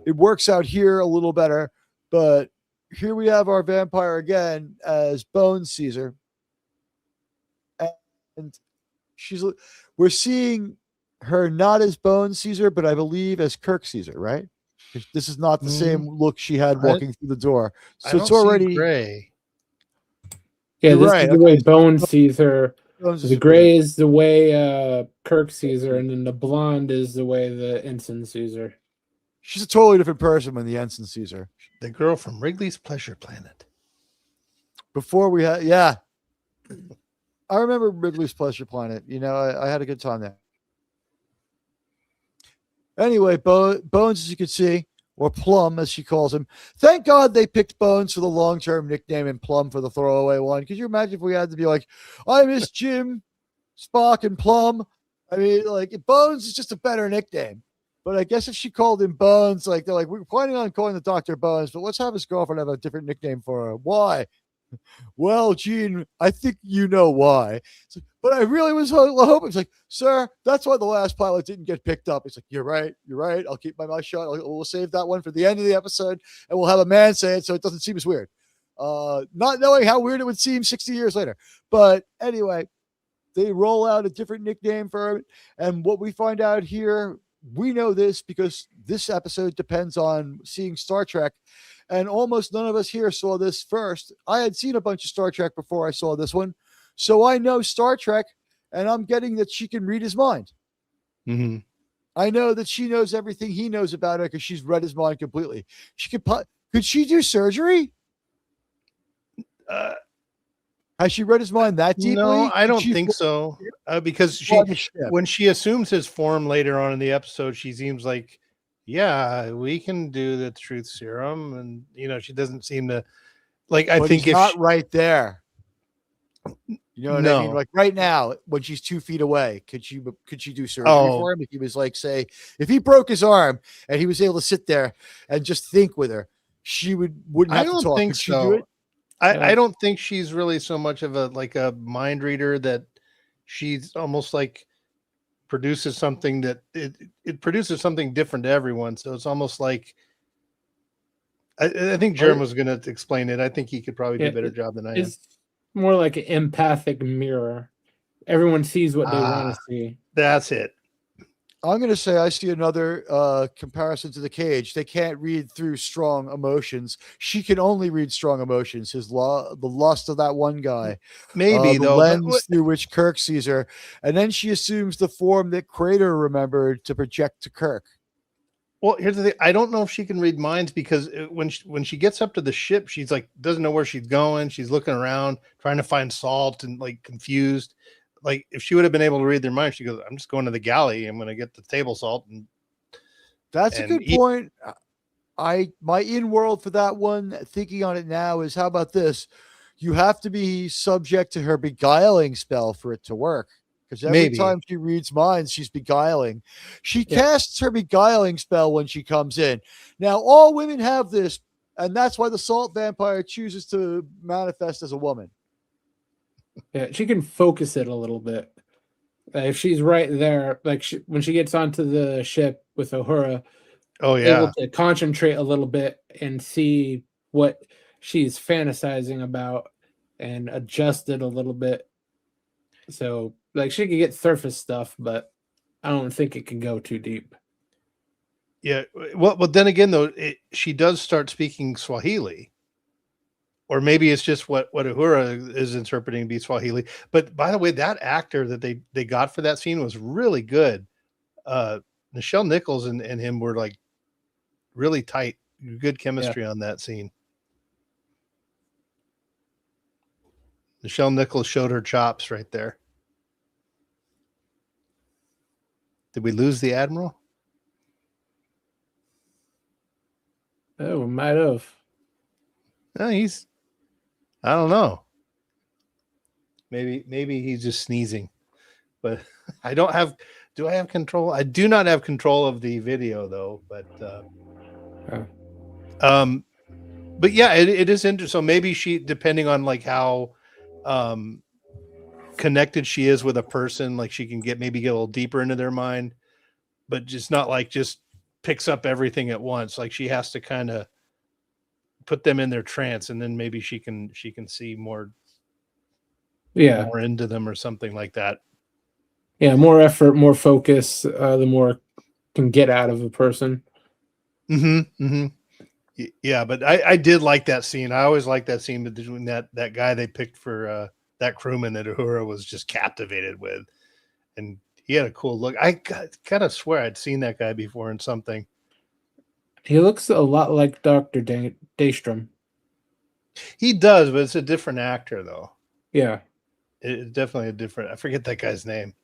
[SPEAKER 3] It works out here a little better, but here we have our vampire again as Bones Caesar. And we're seeing her not as Bones Caesar, but I believe as Kirk Caesar, right? This is not the same look she had walking through the door. So it's already
[SPEAKER 4] gray.
[SPEAKER 5] Yeah, this is the way Bones sees her. The gray is the way Kirk sees her, and then the blonde is the way the ensign sees her.
[SPEAKER 3] She's a totally different person when the ensign sees her.
[SPEAKER 4] The girl from Wrigley's Pleasure Planet.
[SPEAKER 3] Before we had, yeah. I remember Wrigley's Pleasure Planet. You know, I had a good time there. Anyway, Bones, as you can see, or Plum, as she calls him. Thank God they picked Bones for the long-term nickname and Plum for the throwaway one. Could you imagine if we had to be like, I miss Jim, Spock, and Plum? I mean, like, Bones is just a better nickname. But I guess if she called him Bones, like, they're like, we're planning on calling the Dr. Bones, but let's have his girlfriend have a different nickname for her. Why? Well, Gene, I think you know why. Like, but I really was hoping. It's like, sir, that's why the last pilot didn't get picked up. It's like, you're right. I'll keep my mouth shut. We'll save that one for the end of the episode, and we'll have a man say it so it doesn't seem as weird. Not knowing how weird it would seem 60 years later. But anyway, they roll out a different nickname for him. And what we find out here, we know this because this episode depends on seeing Star Trek. And almost none of us here saw this first. I had seen a bunch of Star Trek before I saw this one. So I know Star Trek, and I'm getting that she can read his mind.
[SPEAKER 4] Mm-hmm.
[SPEAKER 3] I know that she knows everything he knows about her because she's read his mind completely. Could she do surgery? Has she read his mind that deeply?
[SPEAKER 4] No, I don't think so. Because when she assumes his form later on in the episode, she seems like, yeah, we can do the truth serum, and you know, she doesn't seem to like. I think
[SPEAKER 3] it's not right there. You know what I mean? Like right now, when she's 2 feet away, could she do surgery for him? If he was like, say, if he broke his arm and he was able to sit there and just think with her, she wouldn't have to talk.
[SPEAKER 4] Think so. I don't think she's really so much of a mind reader that she's almost like produces something that it produces something different to everyone. So it's almost like I think Jerem was going to explain it. I think he could probably do a better job than I am.
[SPEAKER 5] It's more like an empathic mirror. Everyone sees what they want to see.
[SPEAKER 4] That's it.
[SPEAKER 3] I'm going to say I see another comparison to the Cage. They can't read through strong emotions. She can only read strong emotions. The lust of that one guy.
[SPEAKER 4] Maybe,
[SPEAKER 3] the lens through which Kirk sees her. And then she assumes the form that Crater remembered to project to Kirk.
[SPEAKER 4] Well, here's the thing. I don't know if she can read minds because when she gets up to the ship, she's like, doesn't know where she's going. She's looking around, trying to find salt and like confused. Like if she would have been able to read their mind, she goes, I'm just going to the galley. I'm going to get the table salt. And
[SPEAKER 3] that's a good point. My in-world for that one, thinking on it now, is how about this? You have to be subject to her beguiling spell for it to work. Because every time she reads minds, she's beguiling. She casts her beguiling spell when she comes in. Now, all women have this, and that's why the salt vampire chooses to manifest as a woman.
[SPEAKER 5] Yeah, she can focus it a little bit. If she's right there, like when she gets onto the ship with Uhura, able to concentrate a little bit and see what she's fantasizing about and adjust it a little bit. So, like, she can get surface stuff, but I don't think it can go too deep.
[SPEAKER 4] Yeah. Well, but then again, though, she does start speaking Swahili. Or maybe it's just what Uhura is interpreting to be Swahili. But by the way, that actor that they got for that scene was really good. Nichelle Nichols and him were like really tight, good chemistry on that scene. Nichelle Nichols showed her chops right there. Did we lose the Admiral?
[SPEAKER 5] Oh, we might have.
[SPEAKER 4] No, I don't know. Maybe he's just sneezing. But do I have control? I do not have control of the video though, but but yeah, it is interesting. So maybe she, depending on like how connected she is with a person, like she can maybe get a little deeper into their mind, but just not like just picks up everything at once. Like she has to kind of put them in their trance, and then maybe she can see more into them or something like that.
[SPEAKER 5] Yeah, more effort, more focus, the more can get out of a person.
[SPEAKER 4] Yeah, but I did like that scene. I always like that scene between that guy they picked for that crewman that Uhura was just captivated with, and he had a cool look. I kind of swear I'd seen that guy before in something.
[SPEAKER 5] He looks a lot like Dr. Daystrom.
[SPEAKER 4] He does, but it's a different actor though.
[SPEAKER 5] Yeah,
[SPEAKER 4] it's definitely a different. I forget that guy's name.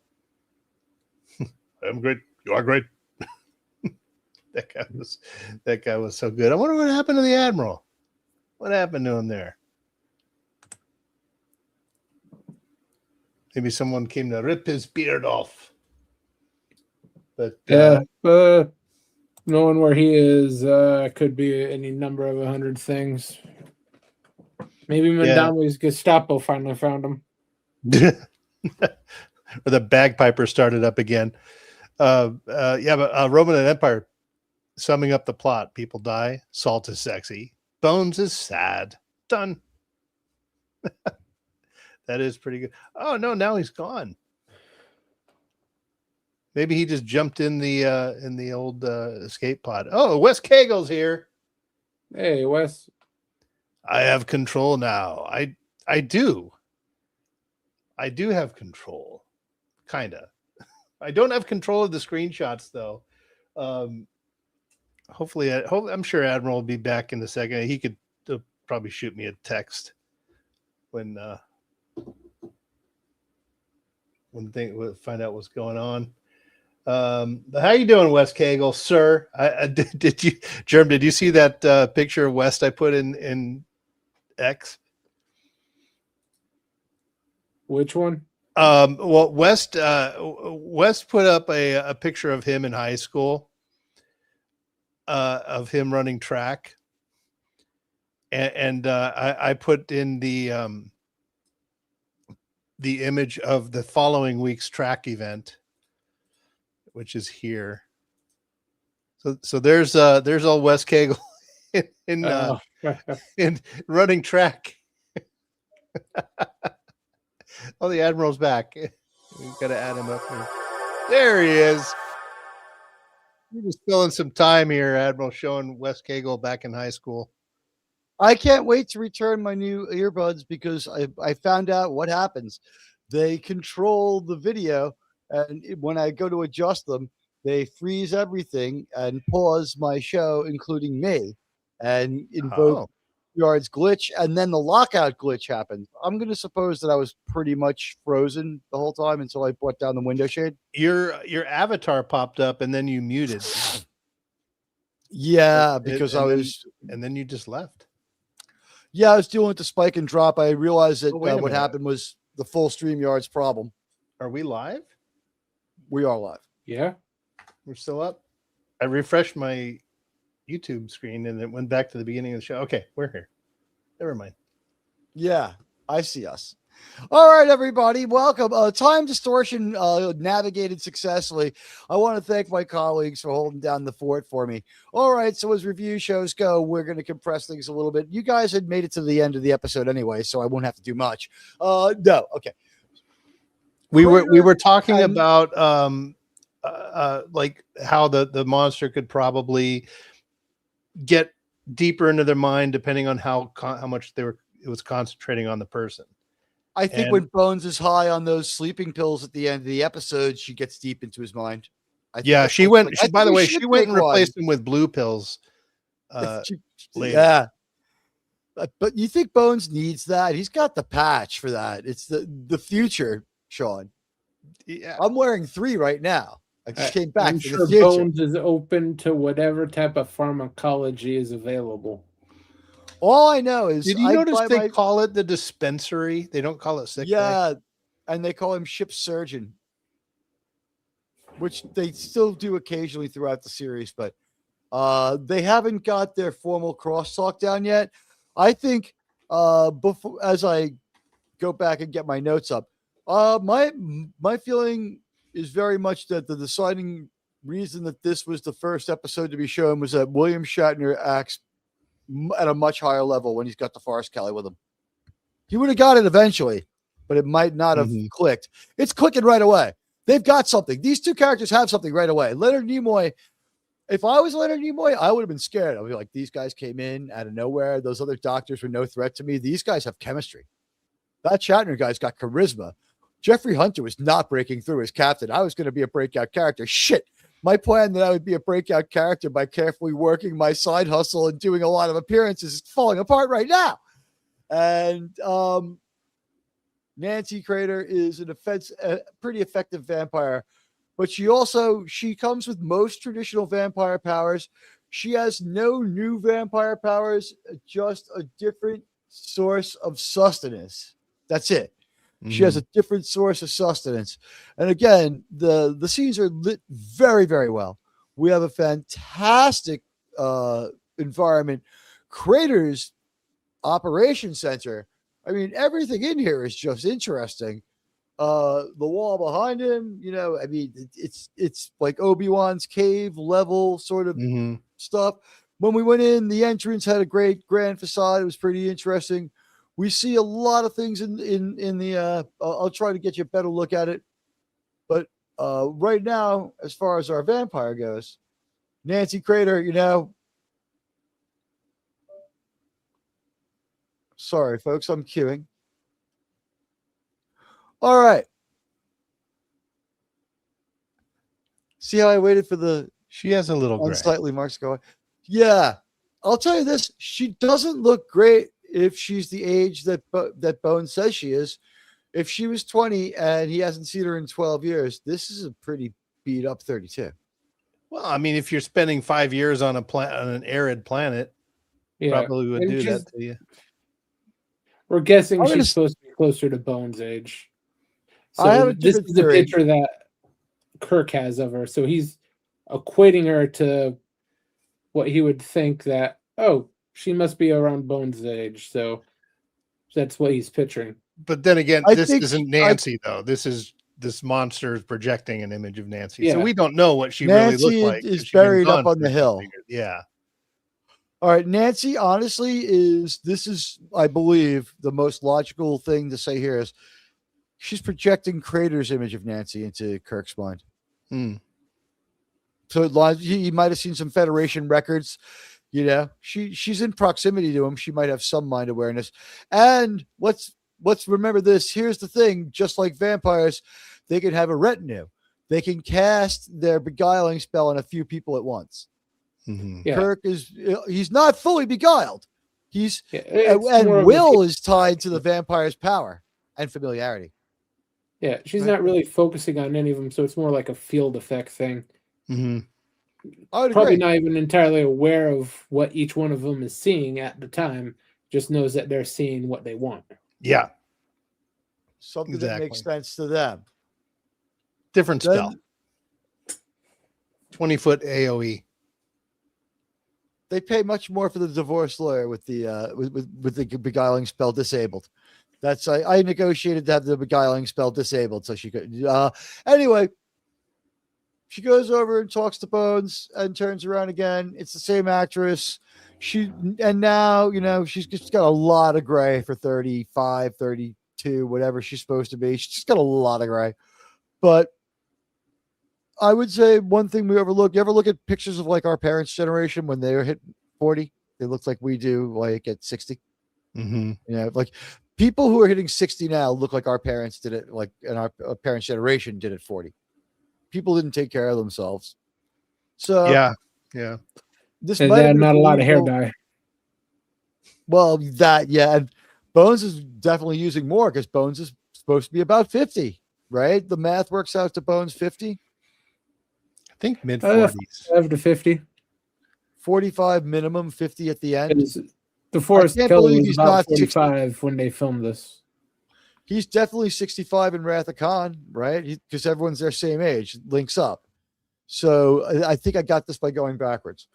[SPEAKER 4] I'm great. You are great. That guy was so good. I wonder what happened to the Admiral. What happened to him there? Maybe someone came to rip his beard off. But
[SPEAKER 5] knowing where he is could be any number of 100 things. Maybe Mandami's Gestapo finally found him.
[SPEAKER 4] Or the bagpiper started up again. But Roman and Empire, summing up the plot: people die, Salt is sexy, Bones is sad. Done. That is pretty good. Oh no, now he's gone. Maybe he just jumped in the old escape pod. Oh, Wes Cagel's here.
[SPEAKER 5] Hey, Wes.
[SPEAKER 4] I have control now. I do have control. Kinda. I don't have control of the screenshots though. Hopefully, I'm sure Admiral will be back in a second. He could probably shoot me a text when we'll find out what's going on. How you doing, Wes Cagel, sir? Did you see that picture of West I put in X?
[SPEAKER 5] Which one?
[SPEAKER 4] Well, West put up a picture of him in high school, of him running track, and I put in the image of the following week's track event, which is here. So there's old Wes Cagle in running track. Oh, the Admiral's back. We've got to add him up here. There he is. You're just filling some time here, Admiral, showing Wes Cagle back in high school.
[SPEAKER 3] I can't wait to return my new earbuds because I found out what happens. They control the video, and when I go to adjust them, they freeze everything and pause my show, including me, and invoke Yard's glitch, and then the lockout glitch happened. I'm going to suppose that I was pretty much frozen the whole time until I brought down the window shade.
[SPEAKER 4] Your avatar popped up, and then you muted.
[SPEAKER 3] Yeah, because
[SPEAKER 4] and then you just left.
[SPEAKER 3] Yeah, I was dealing with the spike and drop. I realized that what happened was the full StreamYard's problem.
[SPEAKER 4] Are we live?
[SPEAKER 3] We are live.
[SPEAKER 5] Yeah.
[SPEAKER 4] We're still up. I refreshed my YouTube screen and it went back to the beginning of the show. Okay, we're here. Never mind.
[SPEAKER 3] Yeah, I see us. All right, everybody, welcome. Time distortion navigated successfully. I want to thank my colleagues for holding down the fort for me. All right, so as review shows go, we're going to compress things a little bit. You guys had made it to the end of the episode anyway, so I won't have to do much. No, okay.
[SPEAKER 4] We were talking about like how the monster could probably get deeper into their mind depending on how much it was concentrating on the person.
[SPEAKER 3] I think when Bones is high on those sleeping pills at the end of the episode, she gets deep into his mind.
[SPEAKER 4] She went. By the way, she went and replaced him with blue pills.
[SPEAKER 3] Yeah, but you think Bones needs that? He's got the patch for that. It's the future, Sean.
[SPEAKER 4] Yeah,
[SPEAKER 3] I'm wearing 3 right now. I just came back.
[SPEAKER 5] I'm
[SPEAKER 3] for
[SPEAKER 5] sure
[SPEAKER 3] the future.
[SPEAKER 5] Bones is open to whatever type of pharmacology is available.
[SPEAKER 3] All I know is,
[SPEAKER 4] did you notice they call it the dispensary? They don't call it sick bay.
[SPEAKER 3] And they call him ship surgeon, which they still do occasionally throughout the series, but they haven't got their formal crosstalk down yet. I think before, as I go back and get my notes up, my feeling is very much that the deciding reason that this was the first episode to be shown was that William Shatner acts at a much higher level when he's got the Forest Kelly with him. He would have got it eventually, but it might not have clicked. It's clicking right away. They've got something. These 2 characters have something right away. Leonard Nimoy, if I was Leonard Nimoy, I would have been scared. I would be like, these guys came in out of nowhere. Those other doctors were no threat to me. These guys have chemistry. That Shatner guy's got charisma. Jeffrey Hunter was not breaking through as captain. I was going to be a breakout character. Shit. My plan that I would be a breakout character by carefully working my side hustle and doing a lot of appearances is falling apart right now. And Nancy Crater is a pretty effective vampire, but she comes with most traditional vampire powers. She has no new vampire powers, just a different source of sustenance. That's it. She has a different source of sustenance. And again, the scenes are lit very, very well. We have a fantastic environment. Crater's operation center. I mean, everything in here is just interesting. The wall behind him, I mean, it's like Obi-Wan's cave level sort of stuff. When we went in, the entrance had a great grand facade. It was pretty interesting. We see a lot of things in the. I'll try to get you a better look at it, but right now, as far as our vampire goes, Nancy Crater, sorry, folks, I'm queuing. All right. See how I waited for the.
[SPEAKER 4] She has a little gray.
[SPEAKER 3] Unsightly marks going. Yeah, I'll tell you this: she doesn't look great. If she's the age that Bones says she is. If she was 20 and he hasn't seen her in 12 years, this is a pretty beat up 32.
[SPEAKER 4] Well, I mean, if you're spending 5 years on an arid planet, probably would do that to you.
[SPEAKER 5] We're guessing she's supposed to be closer to Bones' age. So this is the picture that Kirk has of her. So he's equating her to what he would think that, she must be around Bones' age, so that's what he's picturing.
[SPEAKER 4] But then again, this isn't Nancy, though. This monster is projecting an image of Nancy, so we don't know what she really looked like.
[SPEAKER 3] Nancy is buried up on the hill.
[SPEAKER 4] Yeah.
[SPEAKER 3] All right, Nancy. Honestly, this is I believe the most logical thing to say here is she's projecting Crater's image of Nancy into Kirk's mind. So he might have seen some Federation records. She's in proximity to him. She might have some mind awareness. And let's remember this. Here's the thing. Just like vampires, they can have a retinue. They can cast their beguiling spell on a few people at once. Kirk he's not fully beguiled. Will is tied to the vampire's power and familiarity.
[SPEAKER 5] Yeah, she's not really focusing on any of them, so it's more like a field effect thing. Probably not even entirely aware of what each one of them is seeing at the time, just knows that they're seeing what they want.
[SPEAKER 4] Yeah.
[SPEAKER 3] Something that makes sense to them.
[SPEAKER 4] Different spell. 20-foot AoE.
[SPEAKER 3] They pay much more for the divorce lawyer with the beguiling spell disabled. That's I negotiated to have the beguiling spell disabled so she could. Anyway, she goes over and talks to Bones and turns around again. It's the same actress. Now she's just got a lot of gray for 35, 32, whatever she's supposed to be. She's just got a lot of gray. But I would say one thing we overlook. You ever look at pictures of like our parents' generation when they were hit 40? They look like we do, like at 60.
[SPEAKER 4] Mm-hmm.
[SPEAKER 3] You know, like people who are hitting 60 now look like our parents did it, like, and our parents' generation did at 40. People didn't take care of themselves. So
[SPEAKER 4] yeah.
[SPEAKER 3] This
[SPEAKER 5] And
[SPEAKER 3] might have
[SPEAKER 5] then
[SPEAKER 3] been
[SPEAKER 5] not a lot of hair
[SPEAKER 3] believable.
[SPEAKER 5] dye.
[SPEAKER 3] Well, and Bones is definitely using more because Bones is supposed to be about 50, right? The math works out to Bones 50.
[SPEAKER 4] I think mid 40s.
[SPEAKER 5] 5 to 50.
[SPEAKER 3] 45 minimum, 50 at the end.
[SPEAKER 5] The Forest
[SPEAKER 3] can't
[SPEAKER 5] Kelly
[SPEAKER 3] believe
[SPEAKER 5] was
[SPEAKER 3] he's
[SPEAKER 5] about
[SPEAKER 3] not
[SPEAKER 5] 45 when they filmed this.
[SPEAKER 3] He's definitely 65 in Wrath of Khan, right? Because everyone's their same age, links up. So I think I got this by going backwards.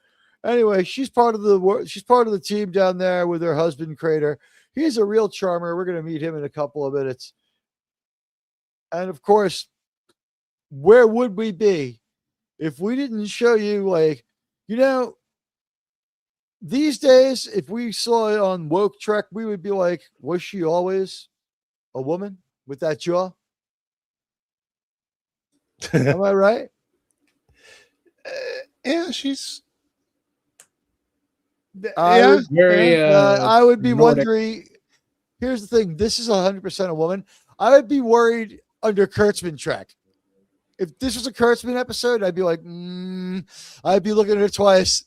[SPEAKER 3] Anyway, she's part of the team down there with her husband Crater. He's a real charmer. We're going to meet him in a couple of minutes. And of course, where would we be if we didn't show you, like, you know, these days, if we saw it on Woke Trek, we would be like, was she always a woman with that jaw? Am I right?
[SPEAKER 4] Yeah, she's.
[SPEAKER 3] I
[SPEAKER 5] Very
[SPEAKER 3] would be
[SPEAKER 5] Nordic.
[SPEAKER 3] wondering. Here's the thing: this is 100% a woman. I would be worried under Kurtzman Trek. If this was a Kurtzman episode, I'd be like, I'd be looking at it twice.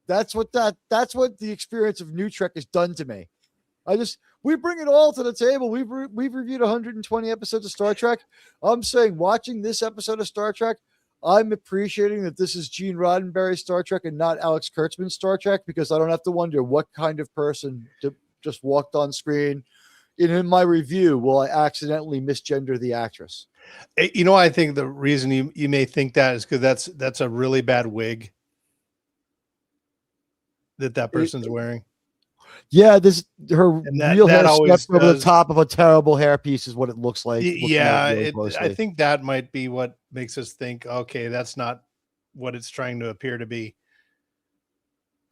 [SPEAKER 3] That's what the experience of New Trek has done to me. We bring it all to the table. We've reviewed 120 episodes of Star Trek. I'm saying, watching this episode of Star Trek, I'm appreciating that this is Gene Roddenberry's Star Trek and not Alex Kurtzman's Star Trek, because I don't have to wonder what kind of person just walked on screen. In my review, will I accidentally misgender the actress?
[SPEAKER 4] You know, I think the reason you may think that is because that's a really bad wig that person's wearing.
[SPEAKER 3] Yeah, her real hair swept over the top of a terrible hairpiece is what it looks like.
[SPEAKER 4] Yeah, I think that might be what makes us think, okay, that's not what it's trying to appear to be.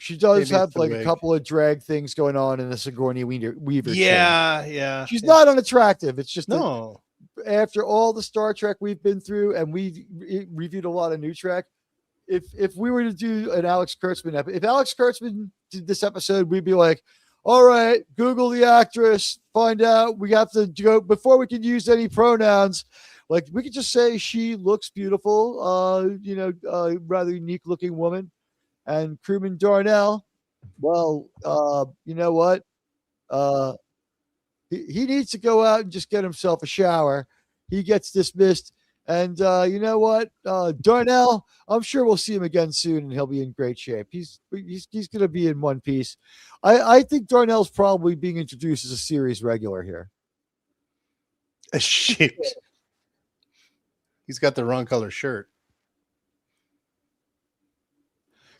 [SPEAKER 3] She does have like a couple of drag things going on in the Sigourney Weaver.
[SPEAKER 4] Yeah.
[SPEAKER 3] She's not unattractive. It's just
[SPEAKER 4] no.
[SPEAKER 3] After all the Star Trek we've been through, and we reviewed a lot of New Trek, if we were to do an Alex Kurtzman episode, if Alex Kurtzman did this episode, we'd be like, all right, Google the actress, find out. We have to go before we can use any pronouns. Like, we could just say she looks beautiful, rather unique looking woman. And crewman Darnell, well, you know what? He needs to go out and just get himself a shower. He gets dismissed. And you know what? Darnell, I'm sure we'll see him again soon, and he'll be in great shape. He's going to be in One Piece. I think Darnell's probably being introduced as a series regular here.
[SPEAKER 4] Shit. He's got the wrong color shirt.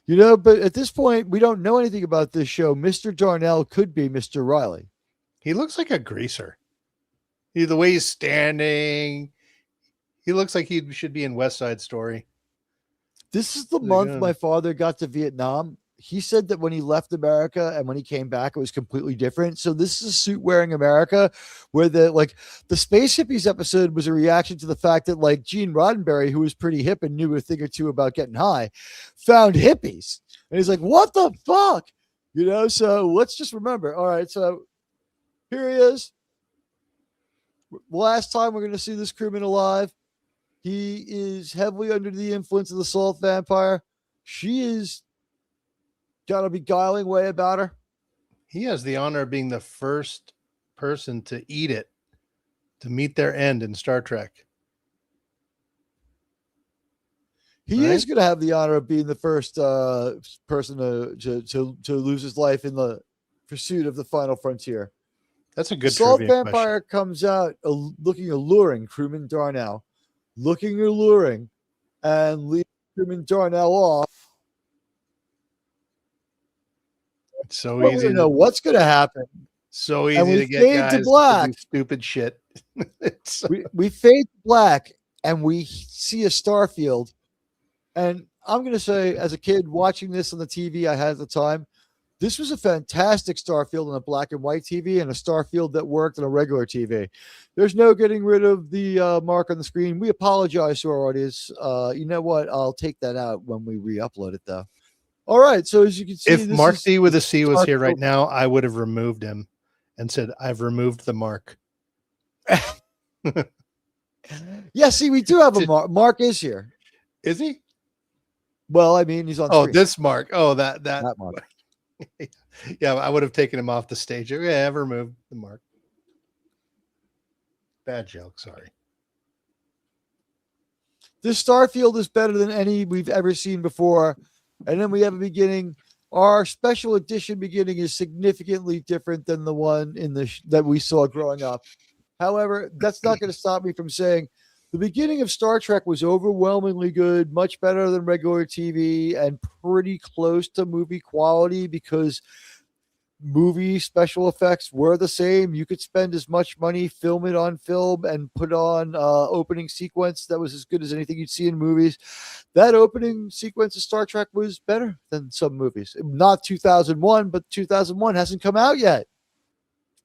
[SPEAKER 3] You know, but at this point, we don't know anything about this show. Mr. Darnell could be Mr. Riley.
[SPEAKER 4] He looks like a greaser. The way he's standing, he looks like he should be in West Side Story.
[SPEAKER 3] This is the month my father got to Vietnam. He said that when he left America and when he came back, it was completely different. So this is a suit wearing America, where the Space Hippies episode was a reaction to the fact that, like, Gene Roddenberry, who was pretty hip and knew a thing or two about getting high, found hippies. And he's like, what the fuck? You know, so let's just remember. All right, so here he is. Last time we're going to see this crewman alive. He is heavily under the influence of the salt vampire. She is got a beguiling way about her.
[SPEAKER 4] He has the honor of being the first person to eat it, to meet their end in Star Trek.
[SPEAKER 3] He is going to have the honor of being the first person to lose his life in the pursuit of the final frontier.
[SPEAKER 4] That's a good
[SPEAKER 3] Salt
[SPEAKER 4] trivia
[SPEAKER 3] vampire
[SPEAKER 4] question.
[SPEAKER 3] comes out looking alluring, crewman Darnell, looking alluring, and leaves crewman Darnell off.
[SPEAKER 4] It's so easy
[SPEAKER 3] to know what's going to happen.
[SPEAKER 4] So easy to get guys to do stupid shit.
[SPEAKER 3] we fade to black and we see a star field. And I'm going to say, as a kid watching this on the TV I had at the time, This was a fantastic Starfield on a black and white TV and a Starfield that worked on a regular TV. There's no getting rid of the mark on the screen. We apologize to our audience. You know what? I'll take that out when we re-upload it, though. All right. So as you can see,
[SPEAKER 4] if Mark D with a C was here right now, I would have removed him and said, "I've removed the mark."
[SPEAKER 3] Yeah. See, we do have a Mark. Mark is here.
[SPEAKER 4] Is he?
[SPEAKER 3] Well, I mean, he's on.
[SPEAKER 4] Oh,
[SPEAKER 3] screen.
[SPEAKER 4] this Mark. Oh, that
[SPEAKER 3] Mark.
[SPEAKER 4] Yeah, I would have taken him off the stage. Yeah, I've removed the mark. Bad joke. Sorry.
[SPEAKER 3] This Starfield is better than any we've ever seen before. And then we have a beginning. Our special edition beginning is significantly different than the one in that we saw growing up. However, that's not going to stop me from saying the beginning of Star Trek was overwhelmingly good, much better than regular TV, and pretty close to movie quality because movie special effects were the same. You could spend as much money, film it on film, and put on opening sequence that was as good as anything you'd see in movies. That opening sequence of Star Trek was better than some movies. Not 2001, but 2001 hasn't come out yet.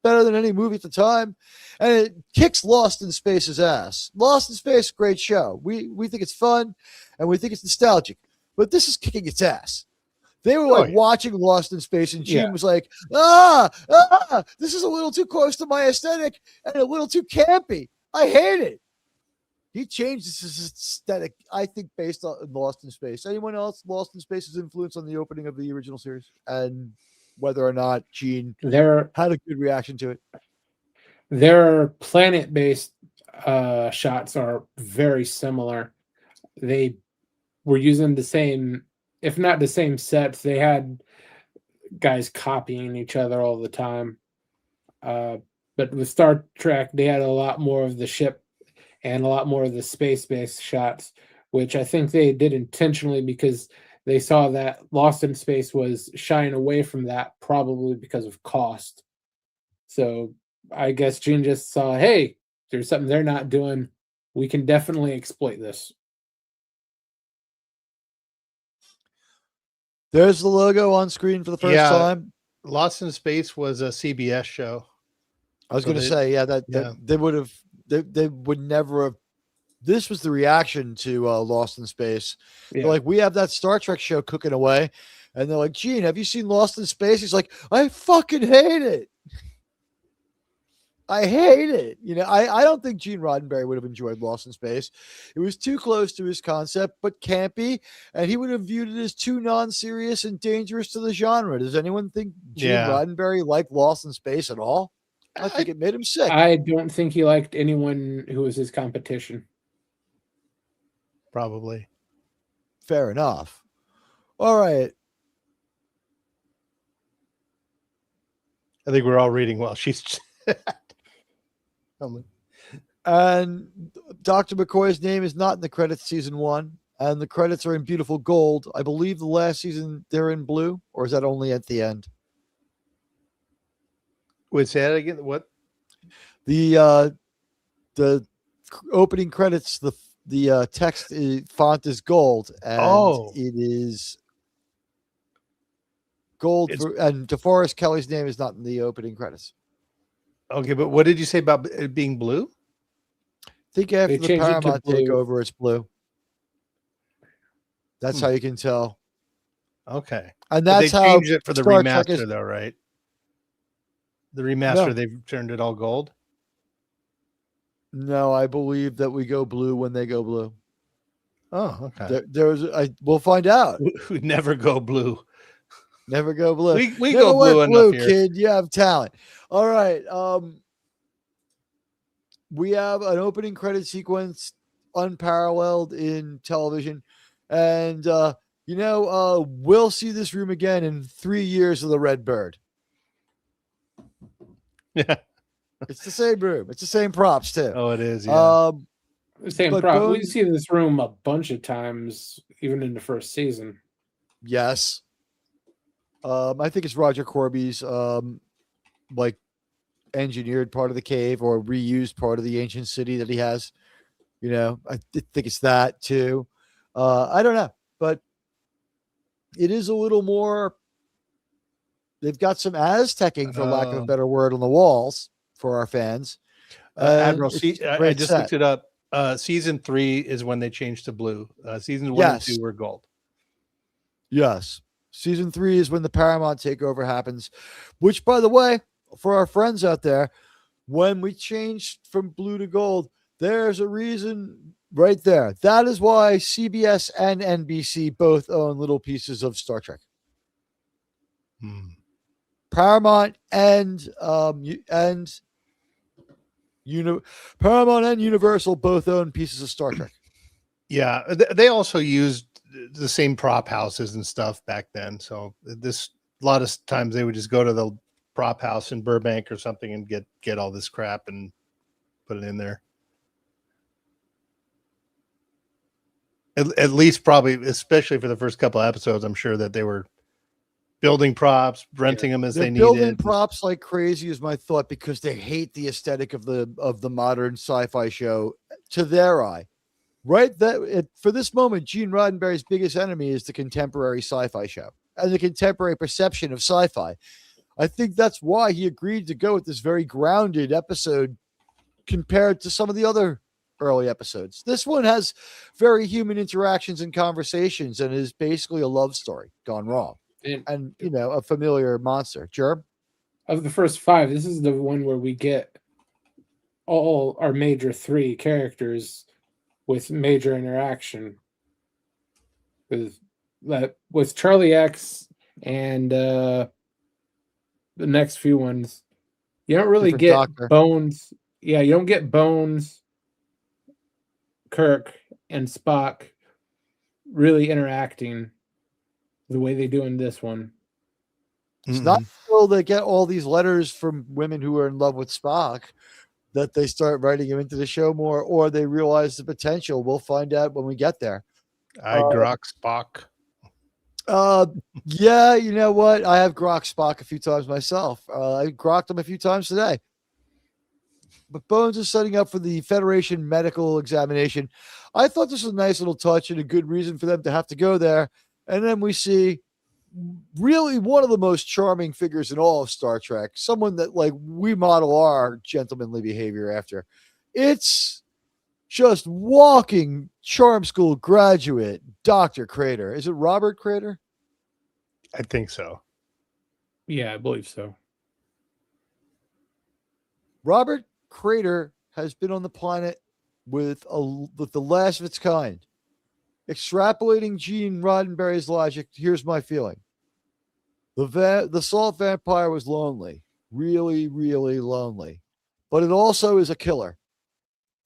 [SPEAKER 3] Better than any movie at the time, and it kicks Lost in Space's ass. Lost in Space, great show. We think it's fun, and we think it's nostalgic, but this is kicking its ass. They were like watching Lost in Space, and Gene was like, this is a little too close to my aesthetic and a little too campy. I hate it. He changed his aesthetic, I think, based on Lost in Space. Anyone else? Lost in Space's influence on the opening of the original series and whether or not Gene had a good reaction to it.
[SPEAKER 5] Their planet-based shots are very similar. They were using the same, if not the same sets. They had guys copying each other all the time. But with Star Trek, they had a lot more of the ship and a lot more of the space-based shots, which I think they did intentionally because they saw that Lost in Space was shying away from that, probably because of cost. So I guess Gene just saw, hey, there's something they're not doing. We can definitely exploit this.
[SPEAKER 3] There's the logo on screen for the first time.
[SPEAKER 4] Lost in Space was a CBS show.
[SPEAKER 3] I was going to say, they would never have. This was the reaction to Lost in Space. They're like, we have that Star Trek show cooking away. And they're like, Gene, have you seen Lost in Space? He's like, I fucking hate it. I hate it. You know, I don't think Gene Roddenberry would have enjoyed Lost in Space. It was too close to his concept, but campy. And he would have viewed it as too non-serious and dangerous to the genre. Does anyone think Gene Roddenberry liked Lost in Space at all? I think it made him sick.
[SPEAKER 5] I don't think he liked anyone who was his competition.
[SPEAKER 4] Probably.
[SPEAKER 3] Fair enough. All right.
[SPEAKER 4] I think we're all reading well. She's
[SPEAKER 3] and Dr. McCoy's name is not in the credits season 1, and the credits are in beautiful gold. I believe the last season they're in blue, or is that only at the end?
[SPEAKER 4] Wait, say that again. What?
[SPEAKER 3] The opening credits, the text font is gold, and it is gold. And DeForest Kelly's name is not in the opening credits.
[SPEAKER 4] Okay, but what did you say about it being blue?
[SPEAKER 3] I think after the Paramount takeover, it's blue. That's how you can tell.
[SPEAKER 4] Okay,
[SPEAKER 3] and that's
[SPEAKER 4] they
[SPEAKER 3] how
[SPEAKER 4] changed it for the remaster, though, right? The remaster, they've turned it all gold.
[SPEAKER 3] No, I believe that we go blue when they go blue.
[SPEAKER 4] Oh, okay.
[SPEAKER 3] We'll find out.
[SPEAKER 4] We never go blue.
[SPEAKER 3] Never go blue.
[SPEAKER 4] We go blue enough here.
[SPEAKER 3] Kid. You have talent. All right. We have an opening credit sequence unparalleled in television. And, we'll see this room again in 3 years of the Red Bird.
[SPEAKER 4] Yeah.
[SPEAKER 3] It's the same room. It's the same props, too.
[SPEAKER 4] Oh, it is. Yeah.
[SPEAKER 5] Same prop. We see this room a bunch of times, even in the first season.
[SPEAKER 3] Yes. I think it's Roger Corby's engineered part of the cave or reused part of the ancient city that he has. I think it's that too. I don't know, but it is a little more They've got some Aztecing, for lack of a better word, on the walls for our fans.
[SPEAKER 4] Admiral, I just looked it up. Season 3 is when they changed to blue. Seasons 1 and 2 were gold.
[SPEAKER 3] Yes. Season 3 is when the Paramount takeover happens, which, by the way, for our friends out there, when we changed from blue to gold, there's a reason right there. That is why CBS and NBC both own little pieces of Star Trek. Paramount and Paramount and Universal both own pieces of Star Trek.
[SPEAKER 4] Yeah, they also used the same prop houses and stuff back then. So a lot of times they would just go to the prop house in Burbank or something and get all this crap and put it in there. At least probably, especially for the first couple of episodes, I'm sure that they were building props, renting them as they needed.
[SPEAKER 3] Building props like crazy is my thought, because they hate the aesthetic of the modern sci-fi show to their eye. Right? For this moment, Gene Roddenberry's biggest enemy is the contemporary sci-fi show and the contemporary perception of sci-fi. I think that's why he agreed to go with this very grounded episode compared to some of the other early episodes. This one has very human interactions and conversations and is basically a love story gone wrong. And a familiar monster. Germ?
[SPEAKER 5] Of the first 5, this is the one where we get all our major 3 characters with major interaction. With Charlie X and the next few ones, you don't really get Bones. Yeah, you don't get Bones, Kirk, and Spock really interacting the way they do in this one.
[SPEAKER 3] It's not until they get all these letters from women who are in love with Spock that they start writing him into the show more, or they realize the potential. We'll find out when we get there.
[SPEAKER 4] I grok Spock.
[SPEAKER 3] Yeah, you know what? I have grok Spock a few times myself. I grokked him a few times today. But Bones is setting up for the Federation medical examination. I thought this was a nice little touch and a good reason for them to have to go there. And then we see really one of the most charming figures in all of Star Trek, someone that we model our gentlemanly behavior after. It's just walking charm school graduate, Dr. Crater. Is it Robert Crater?
[SPEAKER 4] I think so.
[SPEAKER 5] Yeah, I believe so.
[SPEAKER 3] Robert Crater has been on the planet with the last of its kind. Extrapolating Gene Roddenberry's logic, here's my feeling. The salt vampire was lonely, really, really lonely, but it also is a killer.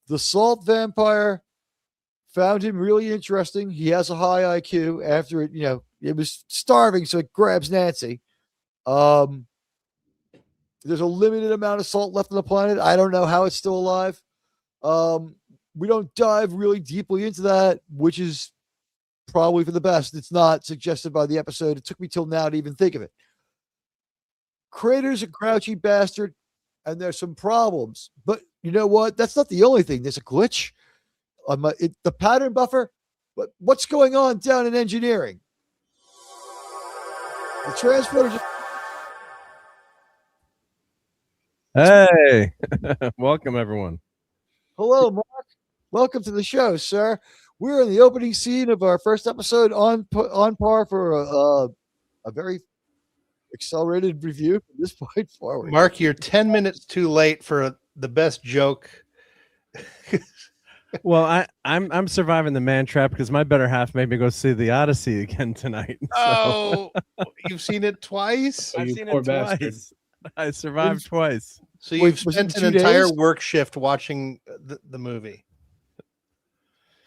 [SPEAKER 3] The salt vampire found him really interesting. He has a high IQ after it was starving, so it grabs Nancy. There's a limited amount of salt left on the planet. I don't know how it's still alive. We don't dive really deeply into that, which is probably for the best. It's not suggested by the episode. It took me till now to even think of it. Crater's a grouchy bastard, and there's some problems. But you know what? That's not the only thing. There's a glitch on the pattern buffer. But what's going on down in engineering? The transporter.
[SPEAKER 12] Hey, welcome everyone.
[SPEAKER 3] Hello, Mark. Welcome to the show, sir. We're in the opening scene of our first episode on par for a very accelerated review from this point forward.
[SPEAKER 4] Mark, you're 10 minutes too late for the best joke.
[SPEAKER 12] Well, I'm surviving the man trap because my better half made me go see the Odyssey again tonight.
[SPEAKER 4] Oh, you've seen it twice?
[SPEAKER 12] I've seen it twice. I survived twice.
[SPEAKER 4] So you've spent an entire work shift watching the movie.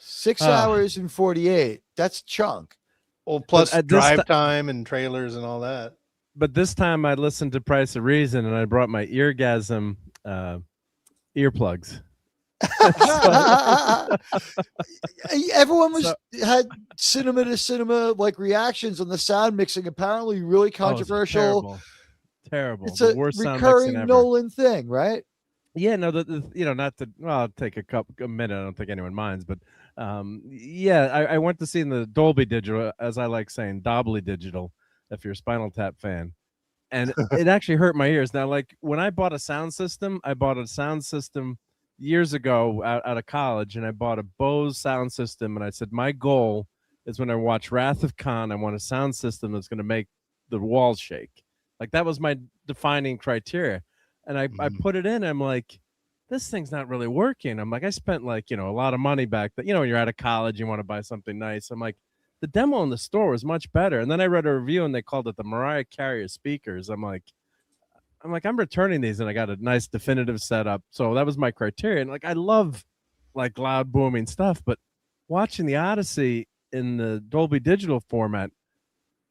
[SPEAKER 3] 6 hours and 48. That's chunk.
[SPEAKER 4] Well, plus drive time and trailers and all that.
[SPEAKER 12] But this time I listened to Price of Reason and I brought my eargasm earplugs.
[SPEAKER 3] Everyone had cinema to cinema reactions on the sound mixing. Apparently, really controversial.
[SPEAKER 12] Terrible.
[SPEAKER 3] It's a recurring Nolan thing, right?
[SPEAKER 12] Yeah, no, not to. Well, I'll take a minute. I don't think anyone minds, but I went to see in the Dolby Digital, as I like saying, Dobbly Digital. If you're a Spinal Tap fan, and it actually hurt my ears. Now, like when I bought a sound system, years ago out of college, and I bought a Bose sound system, and I said my goal is when I watch Wrath of Khan, I want a sound system that's going to make the walls shake. Like that was my defining criteria. And I put it in, I'm like, this thing's not really working. I'm like, I spent like, a lot of money back that, when you're out of college, you want to buy something nice. I'm like, the demo in the store was much better. And then I read a review and they called it the Mariah Carey speakers. I'm like, I'm returning these, and I got a nice definitive setup. So that was my criteria. And like, I love like loud booming stuff, but watching the Odyssey in the Dolby Digital format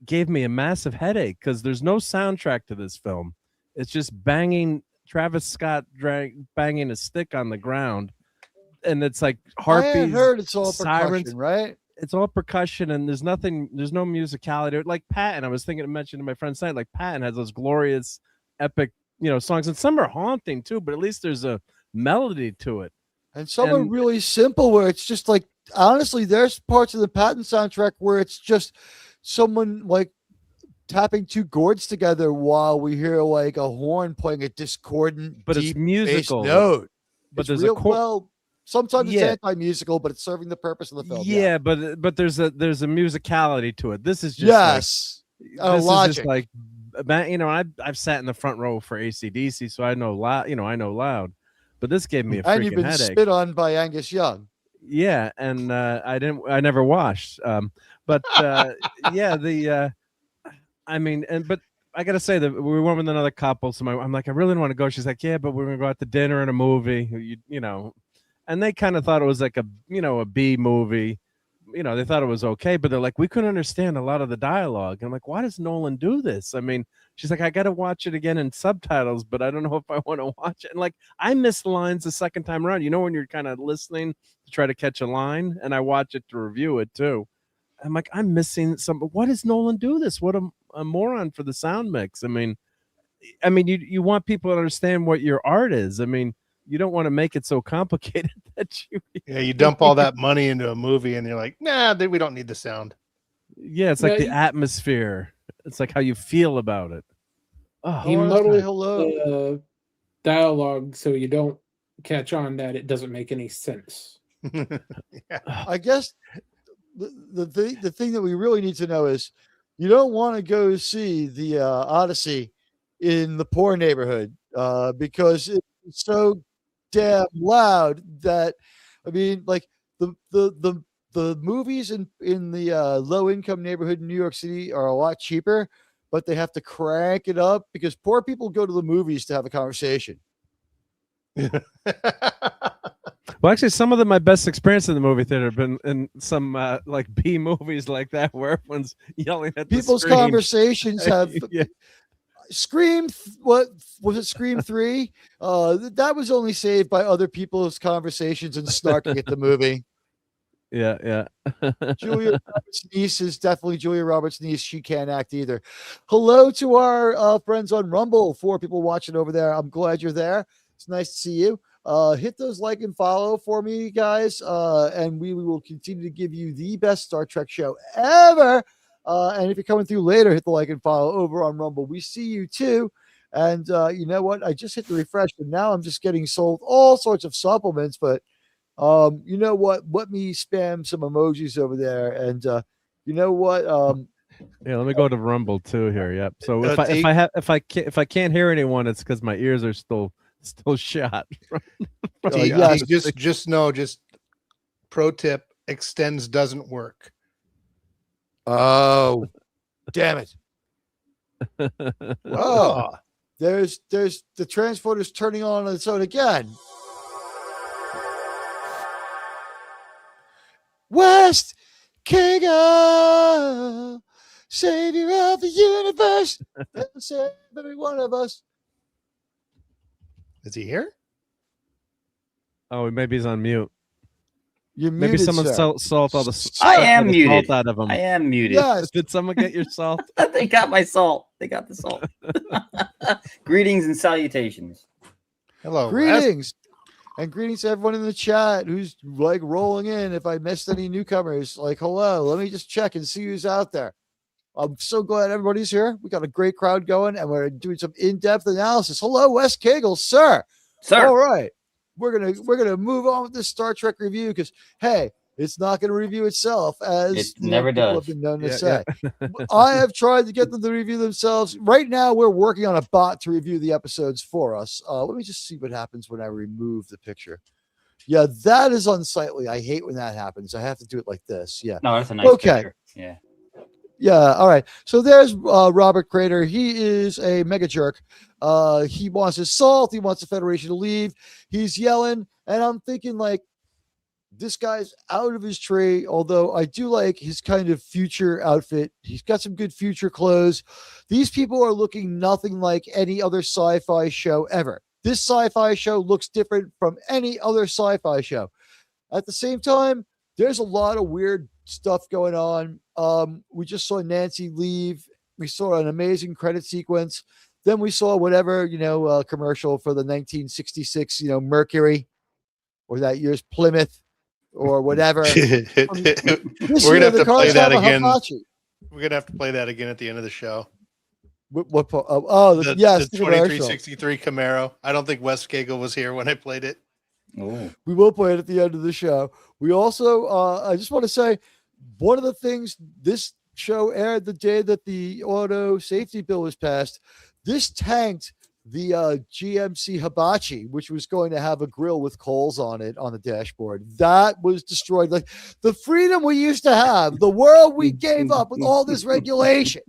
[SPEAKER 12] gave me a massive headache because there's no soundtrack to this film. It's just banging Travis Scott banging a stick on the ground, and it's like harpies.
[SPEAKER 3] I heard it's all
[SPEAKER 12] sirens,
[SPEAKER 3] percussion, right?
[SPEAKER 12] It's all percussion, and there's no musicality. Like Patton, I was thinking to mention to my friend tonight, like Patton has those glorious, epic, songs, and some are haunting too, but at least there's a melody to it.
[SPEAKER 3] And some are really simple where it's just like, honestly, there's parts of the Patton soundtrack where it's just someone like tapping two chords together while we hear like a horn playing a discordant,
[SPEAKER 12] but it's musical
[SPEAKER 3] note.
[SPEAKER 12] But
[SPEAKER 3] it's
[SPEAKER 12] there's
[SPEAKER 3] real, well, sometimes it's anti-musical, but it's serving the purpose of the film.
[SPEAKER 12] Yeah, but there's a musicality to it. This is just
[SPEAKER 3] logic.
[SPEAKER 12] Is just like, I've sat in the front row for AC/DC, so I know loud. I know loud. But this gave me a freaking
[SPEAKER 3] and you've been
[SPEAKER 12] headache.
[SPEAKER 3] spit on by Angus Young.
[SPEAKER 12] Yeah, and I never washed. But but I gotta say that we went with another couple. So I'm like, I really don't want to go. She's like, yeah, but we're gonna go out to dinner and a movie. And they kind of thought it was like a B movie. They thought it was okay, but they're like, we couldn't understand a lot of the dialogue. And I'm like, why does Nolan do this? I mean, she's like, I got to watch it again in subtitles, but I don't know if I want to watch it. And like, I missed lines the second time around. When you're kind of listening to try to catch a line, and I watch it to review it too. I'm like, I'm missing some. Why does Nolan do this? What a moron for the sound mix. I mean, you want people to understand what your art is. I mean, you don't want to make it so complicated that
[SPEAKER 4] you dump all that money into a movie and you're like, nah, we don't need the sound.
[SPEAKER 12] Yeah, it's like the atmosphere. It's like how you feel about it.
[SPEAKER 5] Oh, he muddled the dialogue so you don't catch on that it doesn't make any sense.
[SPEAKER 3] I guess the thing that we really need to know is you don't want to go see the Odyssey in the poor neighborhood because it's so damn loud that like the movies in the low income neighborhood in New York City are a lot cheaper, but they have to crank it up because poor people go to the movies to have a conversation.
[SPEAKER 12] Well, actually, some of my best experience in the movie theater have been in some like B movies like that where everyone's yelling at
[SPEAKER 3] people's conversations have Scream, what was it? Scream 3? That was only saved by other people's conversations and snarking at the movie.
[SPEAKER 12] Yeah.
[SPEAKER 3] Julia Roberts' niece is definitely Julia Roberts' niece. She can't act either. Hello to our friends on Rumble. 4 people watching over there. I'm glad you're there. It's nice to see you. Hit those like and follow for me, guys. And we will continue to give you the best Star Trek show ever. And if you're coming through later, hit the like and follow over on Rumble. We see you too. And you know what? I just hit the refresh, and now I'm just getting sold all sorts of supplements. But you know what? Let me spam some emojis over there. And you know what?
[SPEAKER 12] Yeah, let me go to Rumble too here. Yep. So if I can't hear anyone, it's because my ears are still shot.
[SPEAKER 4] Yes, just know, just pro tip: extends doesn't work.
[SPEAKER 3] Oh, damn it. Oh, there's the transporter's turning on its own again. West Kago, savior of the universe, save every one of us.
[SPEAKER 4] Is he here?
[SPEAKER 12] Oh, maybe he's on mute.
[SPEAKER 3] You're
[SPEAKER 12] maybe
[SPEAKER 3] muted,
[SPEAKER 12] someone
[SPEAKER 3] sir.
[SPEAKER 12] salt all the
[SPEAKER 13] I am muted.
[SPEAKER 12] Salt out of him.
[SPEAKER 13] I am muted.
[SPEAKER 3] Yes.
[SPEAKER 12] Did someone get your salt?
[SPEAKER 13] They got my salt. They got the salt. Greetings and salutations.
[SPEAKER 4] Hello.
[SPEAKER 3] Greetings. And greetings to everyone in the chat who's like rolling in. If I missed any newcomers, like, hello, let me just check and see who's out there. I'm so glad everybody's here. We got a great crowd going, and we're doing some in-depth analysis. Hello, Wes Cagle, sir. All right, we're gonna move on with this Star Trek review because hey, it's not going to review itself, as
[SPEAKER 13] it never
[SPEAKER 3] people
[SPEAKER 13] does.
[SPEAKER 3] have been known to say. I have tried to get them to review themselves. Right now, we're working on a bot to review the episodes for us. Let me just see what happens when I remove the picture. Yeah, that is unsightly. I hate when that happens. I have to do it like this. Yeah.
[SPEAKER 13] No, that's a nice picture. Yeah.
[SPEAKER 3] Yeah. All right. So there's Robert Crater. He is a mega jerk. He wants his salt. He wants the Federation to leave. He's yelling. And I'm thinking, like, this guy's out of his tree, although I do like his kind of future outfit. He's got some good future clothes. These people are looking nothing like any other sci-fi show ever. This sci-fi show looks different from any other sci-fi show. At the same time, there's a lot of weird stuff going on. We just saw Nancy leave. We saw an amazing credit sequence. Then we saw whatever, commercial for the 1966, Mercury, or that year's Plymouth, or whatever.
[SPEAKER 4] We're gonna have to play that again. We're gonna have to play that again at the end of the show.
[SPEAKER 3] What
[SPEAKER 4] the
[SPEAKER 3] yes,
[SPEAKER 4] the 2363 Camaro. I don't think Wes Cagle was here when I played it.
[SPEAKER 13] Oh.
[SPEAKER 3] We will play it at the end of the show. We also, I just want to say, one of the things this show aired the day that the auto safety bill was passed. This tanked the GMC Hibachi, which was going to have a grill with coals on it on the dashboard. That was destroyed. Like the freedom we used to have, the world we gave up with all this regulation.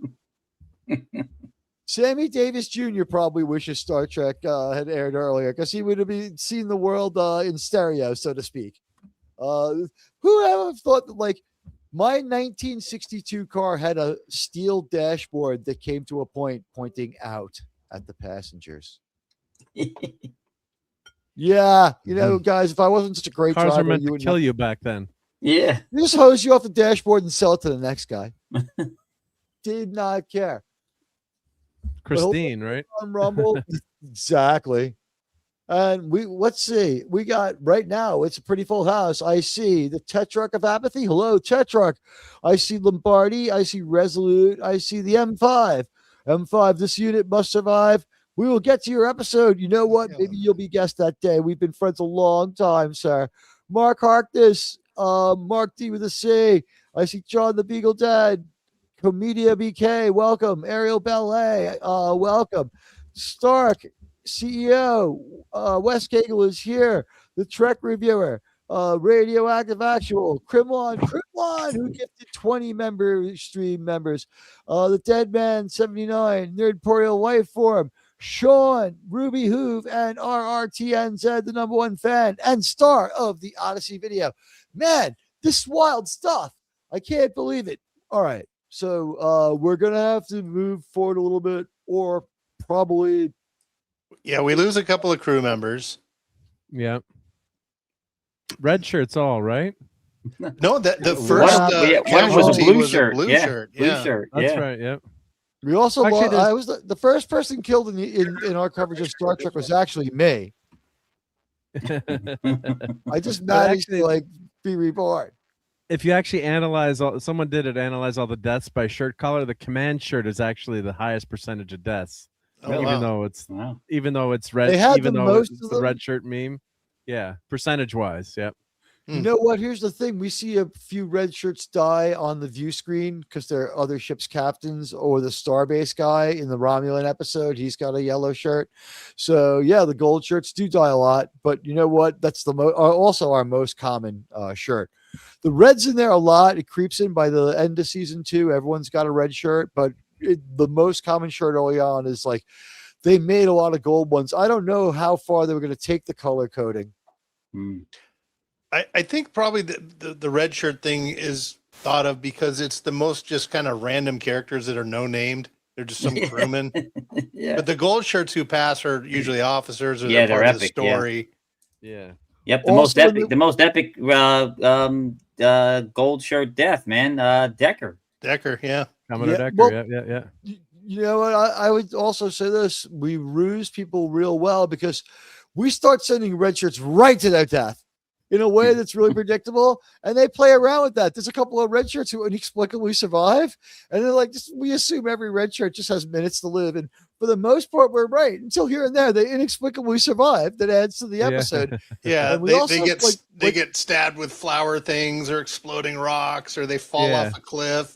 [SPEAKER 3] Sammy Davis Jr. probably wishes Star Trek had aired earlier because he would have seen the world in stereo, so to speak. Who ever thought that, like, my 1962 car had a steel dashboard that came to a point pointing out at the passengers? Yeah, guys, if I wasn't such a great
[SPEAKER 12] cars
[SPEAKER 3] driver,
[SPEAKER 12] are meant to kill you back then.
[SPEAKER 13] Yeah,
[SPEAKER 3] you just hose you off the dashboard and sell it to the next guy. Did not care.
[SPEAKER 12] Christine, right?
[SPEAKER 3] On Rumble, exactly. And let's see. We got right now. It's a pretty full house. I see the Tetrarch of Apathy. Hello, Tetrarch. I see Lombardi. I see Resolute. I see the M5. M5. This unit must survive. We will get to your episode. You know what? Maybe you'll be guest that day. We've been friends a long time, sir. Mark Harkness. Mark D with a C. I see John the Beagle Dad. Comedia BK, welcome. Ariel Ballet, welcome. Stark, CEO, Wes Cagle is here. The Trek reviewer, Radioactive Actual, Krimlon, who gifted 20 stream members. The Dead Man 79, Nerdporial Life Form, Sean, Ruby Hoove, and RRTNZ, the #1 fan and star of the Odyssey video. Man, this is wild stuff. I can't believe it. All right. So we're going to have to move forward a little bit, or probably.
[SPEAKER 4] Yeah, we lose a couple of crew members.
[SPEAKER 12] Yeah. Red shirts all, right?
[SPEAKER 4] No, the first
[SPEAKER 13] casualty
[SPEAKER 4] was a blue shirt.
[SPEAKER 13] Blue shirt.
[SPEAKER 12] That's right, yeah.
[SPEAKER 3] We also lost, I was the first person killed in our coverage of Star Trek was actually me. I just managed to be reborn.
[SPEAKER 12] If you actually analyze someone did analyze all the deaths by shirt color, the command shirt is actually the highest percentage of deaths. Even though it's red, even though it's the red shirt meme. Yeah, percentage wise, yeah.
[SPEAKER 3] You know what? Here's the thing. We see a few red shirts die on the view screen because they're other ship's captains, or the Starbase guy in the Romulan episode. He's got a yellow shirt. So yeah, the gold shirts do die a lot, but you know what? That's also our most common shirt. The red's in there a lot. It creeps in by the end of season 2. Everyone's got a red shirt, but the most common shirt early on is like they made a lot of gold ones. I don't know how far they were going to take the color coding.
[SPEAKER 4] I think probably the red shirt thing is thought of because it's the most just kind of random characters that are no named. They're just some crewmen.
[SPEAKER 13] Yeah.
[SPEAKER 4] But the gold shirts who pass are usually officers, or they're part of the story.
[SPEAKER 12] Yeah.
[SPEAKER 13] Yep, the most epic gold shirt death, man. Decker,
[SPEAKER 4] yeah.
[SPEAKER 12] Commodore Decker, yeah.
[SPEAKER 3] You know what? I would also say this. We ruse people real well because we start sending red shirts right to their death. in a way that's really predictable, and they play around with that. There's a couple of red shirts who inexplicably survive, and they're like, we assume every red shirt just has minutes to live, and for the most part, we're right until here and there they inexplicably survive. That adds to the episode.
[SPEAKER 4] Yeah,
[SPEAKER 3] and
[SPEAKER 4] they get stabbed with flower things or exploding rocks, or they fall off a cliff.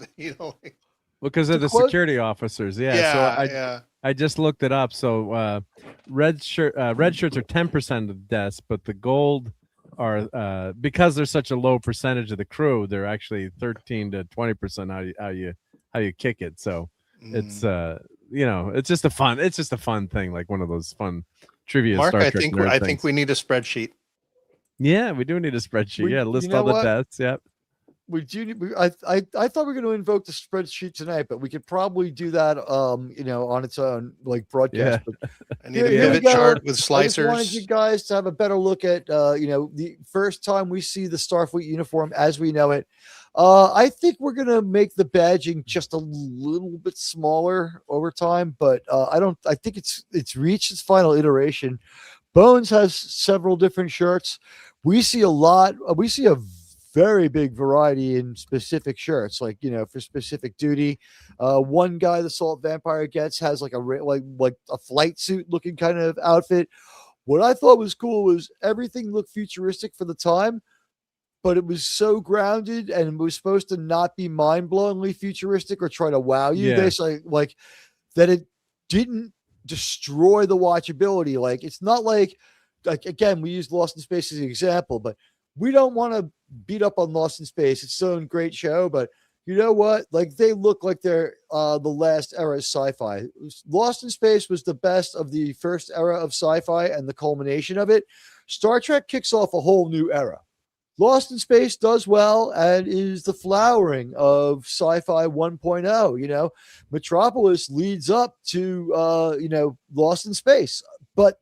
[SPEAKER 12] Because of the security officers. I just looked it up. So red shirts are 10% of the deaths, but the gold are because they're such a low percentage of the crew, they're actually 13 to 20% how you kick it. So it's it's just a fun thing, like one of those fun trivia.
[SPEAKER 4] Mark,
[SPEAKER 12] Star Trek
[SPEAKER 4] I think we need a spreadsheet.
[SPEAKER 12] Yeah, we do need a spreadsheet. List all the deaths. Yep.
[SPEAKER 3] We do. I thought we were going to invoke the spreadsheet tonight, but we could probably do that, on its own, like broadcast.
[SPEAKER 4] Yeah.
[SPEAKER 3] But
[SPEAKER 4] I need a pivot chart with slicers.
[SPEAKER 3] I just wanted you guys to have a better look at, the first time we see the Starfleet uniform as we know it. I think we're going to make the badging just a little bit smaller over time, but I think it's reached its final iteration. Bones has several different shirts. We see a very big variety in specific shirts, like, for specific duty. One guy the Salt Vampire gets has like a flight suit looking kind of outfit. What I thought was cool was everything looked futuristic for the time, but it was so grounded and it was supposed to not be mind-blowingly futuristic or try to wow you.
[SPEAKER 12] Yeah.
[SPEAKER 3] They say like that it didn't destroy the watchability. Like, it's not like again, we used Lost in Space as an example, but we don't want to beat up on Lost in Space. It's still a great show, but you know what? Like, they look like they're the last era of sci-fi. Lost in Space was the best of the first era of sci-fi and the culmination of it. Star Trek kicks off a whole new era. Lost in Space does well and is the flowering of sci-fi 1.0. Metropolis leads up to, Lost in Space. But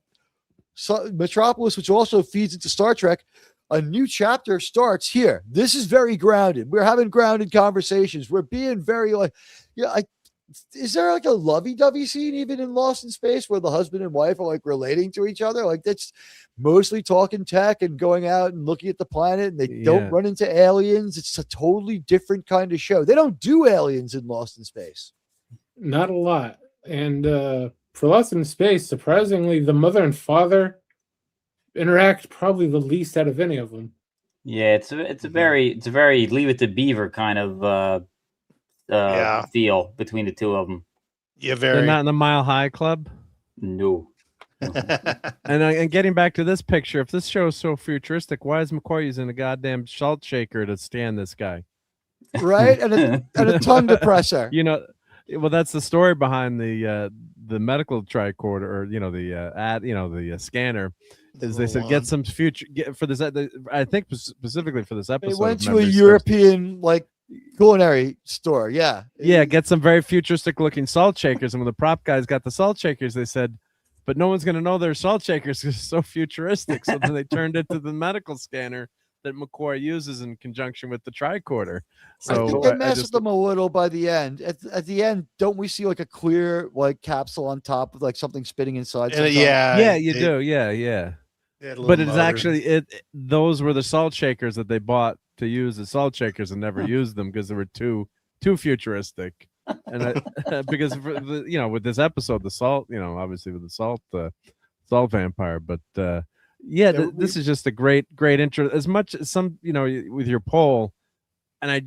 [SPEAKER 3] Metropolis, which also feeds into Star Trek, a new chapter starts here. This is very grounded. We're having grounded conversations. We're being very is there like a lovey-dovey scene even in Lost in Space where the husband and wife are like relating to each other? Like, that's mostly talking tech and going out and looking at the planet, and they don't run into aliens. It's a totally different kind of show. They don't do aliens in Lost in Space.
[SPEAKER 5] Not a lot. And for Lost in Space, surprisingly, the mother and father interact probably the least out of any of them.
[SPEAKER 13] Yeah, it's a very Leave It to Beaver kind of feel between the two of them.
[SPEAKER 4] Yeah,
[SPEAKER 12] They're not in the Mile High Club.
[SPEAKER 13] No.
[SPEAKER 12] And getting back to this picture, if this show is so futuristic, why is McCoy using a goddamn salt shaker to stand this guy?
[SPEAKER 3] Right, and a tongue depressor.
[SPEAKER 12] Well, that's the story behind the medical tricorder, or the scanner. Is they said get some for this. I think specifically for this episode.
[SPEAKER 3] They went to a European culinary store. Yeah,
[SPEAKER 12] get some very futuristic looking salt shakers. And when the prop guys got the salt shakers, they said, but no one's going to know they're salt shakers because it's so futuristic. So then they turned it to the medical scanner that McCoy uses in conjunction with the tricorder. So
[SPEAKER 3] I think they messed with them a little by the end. At the end, don't we see like a clear capsule on top of something spitting inside?
[SPEAKER 12] Yeah, you do. Yeah. But it's actually those were the salt shakers that they bought to use as salt shakers and never used them because they were too futuristic. And because with this episode, the salt, obviously with the salt vampire, but this is just a great intro. As much as some, with your poll, and I,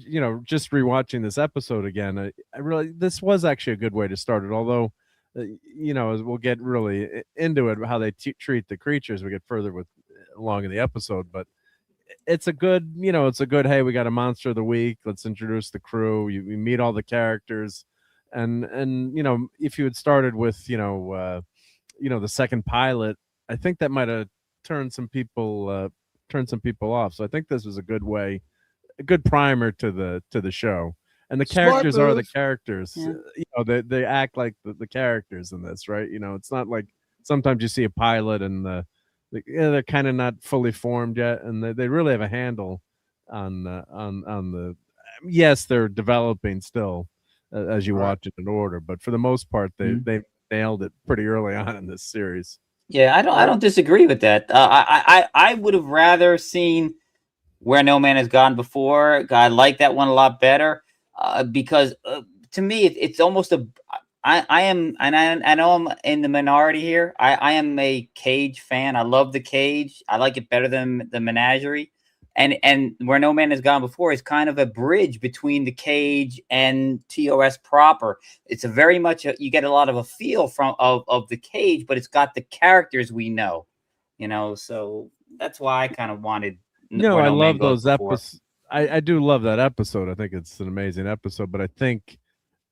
[SPEAKER 12] just rewatching this episode again, I really, this was actually a good way to start it. Although, we'll get really into it, how they treat the creatures. We get further along in the episode, but it's a good, hey, we got a monster of the week. Let's introduce the crew. You meet all the characters, and if you had started with, the second pilot, I think that might have turned some people off. So I think this was a good primer to the show. And the characters are the characters. Yeah. They act like the characters in this, right? It's not like sometimes you see a pilot and they're kind of not fully formed yet, and they really have a handle on the. Yes, they're developing still as you watch it in order, but for the most part, they nailed it pretty early on in this series.
[SPEAKER 13] Yeah, I don't disagree with that. I would have rather seen Where No Man Has Gone Before. I like that one a lot better because to me it's almost a. I am, and I know I'm in the minority here. I am a Cage fan. I love the Cage. I like it better than the Menagerie. And Where No Man Has Gone Before is kind of a bridge between the Cage and TOS proper. It's a very much you get a lot of a feel of the Cage, but it's got the characters we know, So that's why I kind of wanted.
[SPEAKER 12] No, I love those episodes. I do love that episode. I think it's an amazing episode. But I think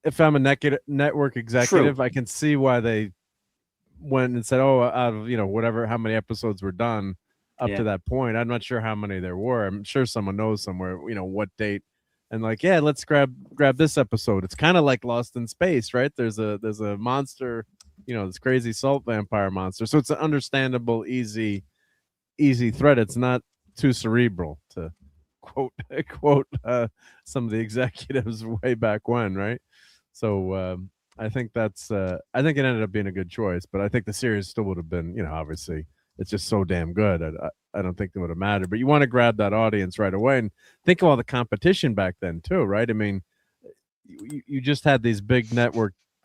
[SPEAKER 12] if I'm a network executive, I can see why they went and said, "Oh, out of whatever, how many episodes were done up to that point." I'm not sure how many there were. I'm sure someone knows somewhere, what date, and like, yeah, let's grab this episode. It's kind of like Lost in Space, right? There's a monster, this crazy salt vampire monster. So it's an understandable, easy thread. It's not too cerebral, to quote some of the executives way back when, right? So I think that's I think it ended up being a good choice, but I think the series still would have been, obviously it's just so damn good. I don't think it would have mattered, but you want to grab that audience right away, and think of all the competition back then too, right? I mean, you just had these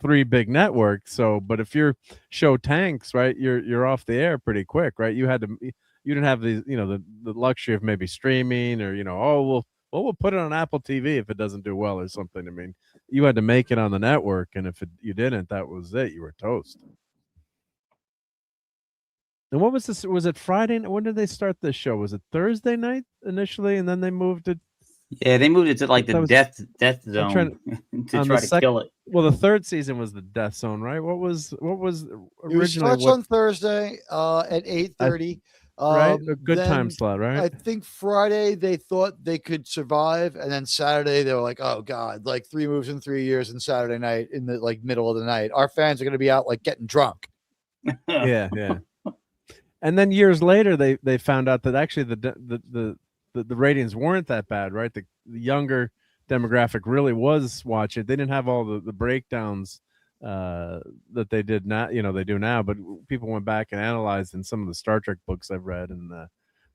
[SPEAKER 12] three big networks. So, but if your show tanks, right, you're off the air pretty quick, right? You didn't have these, the luxury of maybe streaming or, we'll put it on Apple TV if it doesn't do well or something. I mean, you had to make it on the network, and if you didn't, that was it. You were toast. And what was this? Was it Friday? When did they start this show? Was it Thursday night initially, and then they moved it?
[SPEAKER 13] Yeah, they moved it to like the death zone to try to kill it.
[SPEAKER 12] Well, the third season was the death zone, right? What was originally?
[SPEAKER 3] It starts on Thursday at 8:30.
[SPEAKER 12] Right, a good time slot, right?
[SPEAKER 3] I think Friday they thought they could survive, and then Saturday they were like, "Oh God!" Like 3 moves in 3 years, and Saturday night in the middle of the night, our fans are going to be out getting drunk.
[SPEAKER 12] Yeah. And then years later, they found out that actually the ratings weren't that bad, right? The younger demographic really was watching. They didn't have all the breakdowns that they did not, they do now, but people went back and analyzed in some of the Star Trek books I've read, and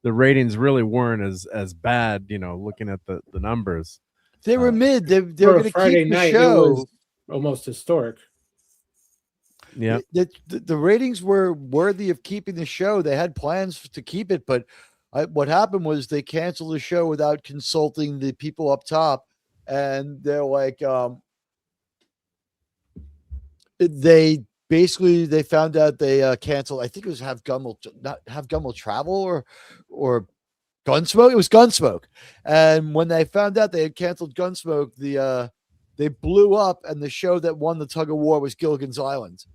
[SPEAKER 12] the ratings really weren't as bad, looking at the numbers.
[SPEAKER 3] They were mid. They were going to keep the show.
[SPEAKER 5] It was almost historic.
[SPEAKER 12] Yeah,
[SPEAKER 3] the ratings were worthy of keeping the show. They had plans to keep it, but what happened was they canceled the show without consulting the people up top, and they're like, they found out they canceled. I think it was Have Gummel Travel or Gunsmoke. It was Gunsmoke, and when they found out they had canceled Gunsmoke, they blew up, and the show that won the tug of war was Gilligan's Island.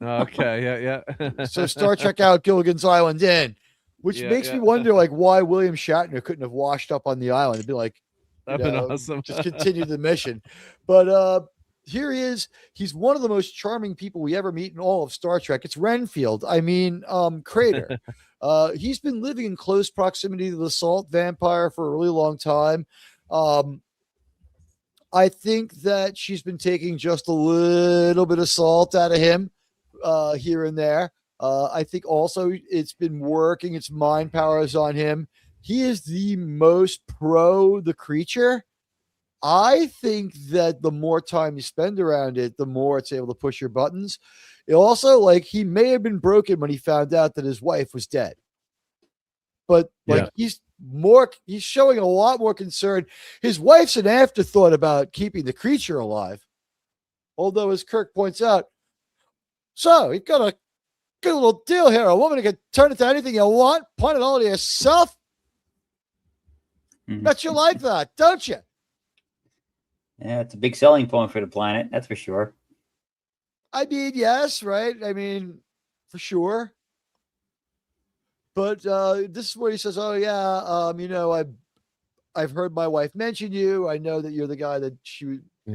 [SPEAKER 12] Okay, yeah.
[SPEAKER 3] So Star Trek out, Gilligan's Island in, which makes me wonder why William Shatner couldn't have washed up on the island. It'd be like,
[SPEAKER 12] that'd been awesome.
[SPEAKER 3] Just continue the mission. But here he is. He's one of the most charming people we ever meet in all of Star Trek. It's Renfield. I mean, Crater. He's been living in close proximity to the salt vampire for a really long time. I think that she's been taking just a little bit of salt out of him here and there. I think also it's been working. Its mind powers on him. He is the most pro the creature. I think that the more time you spend around it, the more it's able to push your buttons. It also, he may have been broken when he found out that his wife was dead. But he's showing a lot more concern. His wife's an afterthought about keeping the creature alive. Although, as Kirk points out, so you've got a good little deal here. A woman who can turn into anything you want, point it all to yourself. Bet you like that, don't you?
[SPEAKER 13] Yeah, it's a big selling point for the planet, that's for sure.
[SPEAKER 3] I mean, yes, right? I mean, for sure. But this is where he says, "Oh yeah, I've heard my wife mention you. I know that you're the guy that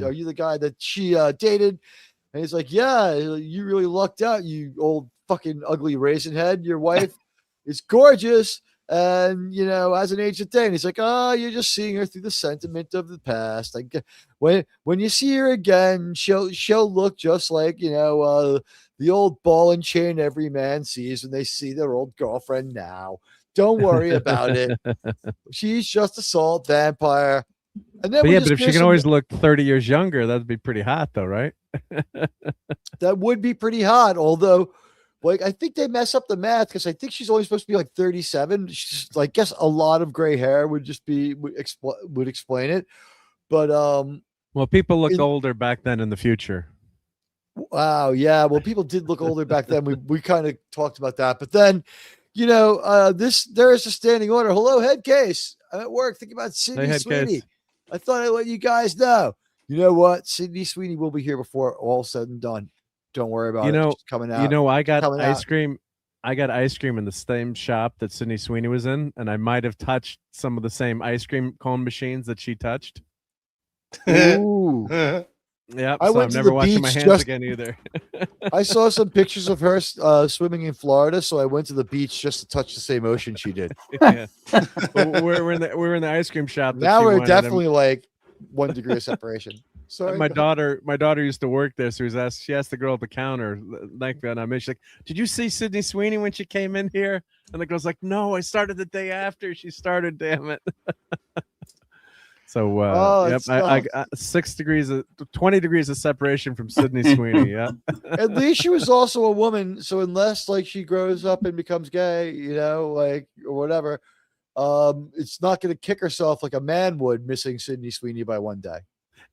[SPEAKER 3] are you the guy that she dated?" And he's like, "Yeah, you really lucked out, you old fucking ugly raisin head. Your wife is gorgeous, and has an age of 10." He's like, "Oh, you're just seeing her through the sentiment of the past. Like when you see her again, she'll look just like the the old ball and chain every man sees when they see their old girlfriend now. Don't worry about it. She's just a salt vampire. And then
[SPEAKER 12] But
[SPEAKER 3] we
[SPEAKER 12] yeah,
[SPEAKER 3] just
[SPEAKER 12] but if she
[SPEAKER 3] hear
[SPEAKER 12] can
[SPEAKER 3] some-
[SPEAKER 12] always look 30 years younger, that'd be pretty hot, though, right?
[SPEAKER 3] that would be pretty hot. Although, like, I think they mess up the math because I think she's only supposed to be like 37. She's, I guess a lot of gray hair would just be would explain it. But
[SPEAKER 12] well, people looked older back then in the future.
[SPEAKER 3] Wow, yeah. Well, people did look older back then. We kind of talked about that, but then, you know, there is a standing order. Hello, head case. I'm at work thinking about Sydney
[SPEAKER 12] Head
[SPEAKER 3] Sweeney.
[SPEAKER 12] case.
[SPEAKER 3] I thought I'd let you guys know. You know what? Sydney Sweeney will be here before all said and done. Don't worry about it. It's coming out.
[SPEAKER 12] You know, I got
[SPEAKER 3] Coming
[SPEAKER 12] ice
[SPEAKER 3] out.
[SPEAKER 12] cream. I got ice cream in the same shop that Sydney Sweeney was in, and I might have touched some of the same ice cream cone machines that she touched.
[SPEAKER 3] Ooh.
[SPEAKER 12] Yeah,
[SPEAKER 3] I
[SPEAKER 12] so
[SPEAKER 3] went
[SPEAKER 12] I'm
[SPEAKER 3] to
[SPEAKER 12] never
[SPEAKER 3] the
[SPEAKER 12] washing my
[SPEAKER 3] beach
[SPEAKER 12] hands
[SPEAKER 3] just-
[SPEAKER 12] again either.
[SPEAKER 3] I saw some pictures of her swimming in Florida, so I went to the beach just to touch the same ocean she did.
[SPEAKER 12] Yeah. But we're in the ice cream shop. That
[SPEAKER 3] Now
[SPEAKER 12] she
[SPEAKER 3] we're
[SPEAKER 12] went, and I'm-
[SPEAKER 3] definitely like 1 degree of separation. Sorry,
[SPEAKER 12] my
[SPEAKER 3] go ahead.
[SPEAKER 12] daughter used to work there, so she asked the girl at the counter, like, and I mean, she's like, "Did you see Sydney Sweeney when she came in here?" And the girl's like, "No, I started the day after she started. Damn it." So, yep, I 20 degrees of separation from Sydney Sweeney. Yeah.
[SPEAKER 3] At least she was also a woman, so unless like she grows up and becomes gay, you know, like or whatever, it's not going to kick herself like a man would, missing Sydney Sweeney by one day.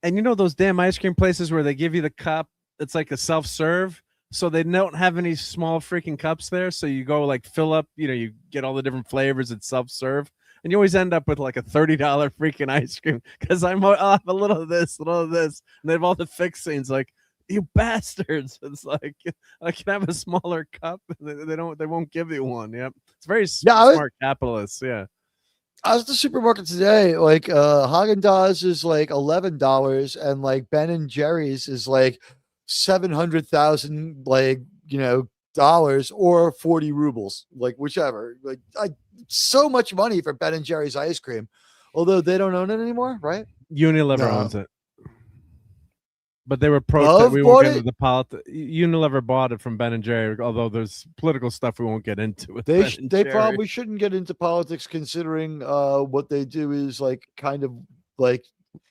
[SPEAKER 12] And you know those damn ice cream places where they give you the cup? It's like a self-serve, so they don't have any small freaking cups there. So you go like fill up, you know, you get all the different flavors. It's self-serve, and you always end up with like a $30 freaking ice cream because I'll have a little of this, and they have all the fixings. Like, you bastards! It's like I can have a smaller cup. They won't give you one. Yep, it's very smart capitalists. Yeah.
[SPEAKER 3] I was at the supermarket today. Like Haagen-Dazs is like $11, and like Ben and Jerry's is like 700,000, like, you know, dollars or 40 rubles, like whichever. Like so much money for Ben and Jerry's ice cream, although they don't own it anymore, right?
[SPEAKER 12] Unilever owns it. But they were
[SPEAKER 3] Love
[SPEAKER 12] we won't
[SPEAKER 3] bought
[SPEAKER 12] get
[SPEAKER 3] it?
[SPEAKER 12] into the politics. Unilever bought it from Ben and Jerry, although there's political stuff we won't get into with
[SPEAKER 3] They
[SPEAKER 12] Ben and
[SPEAKER 3] they
[SPEAKER 12] Jerry.
[SPEAKER 3] probably shouldn't get into politics, considering what they do is like kind of like.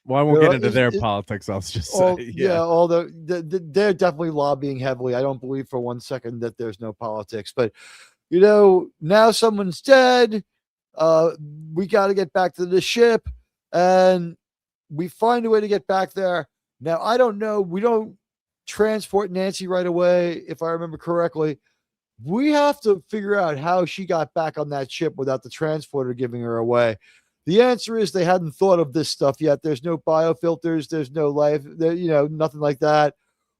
[SPEAKER 12] Well, I won't
[SPEAKER 3] they're-
[SPEAKER 12] get into their
[SPEAKER 3] it-
[SPEAKER 12] politics. I'll just
[SPEAKER 3] all-
[SPEAKER 12] say,
[SPEAKER 3] yeah, although they're definitely lobbying heavily. I don't believe for 1 second that there's no politics, but you know, now someone's dead. We got to get back to the ship, and we find a way to get back there. Now, I don't know. We don't transport Nancy right away, if I remember correctly. We have to figure out how she got back on that ship without the transporter giving her away. The answer is they hadn't thought of this stuff yet. There's no biofilters. There's no life. There, you know, nothing like that.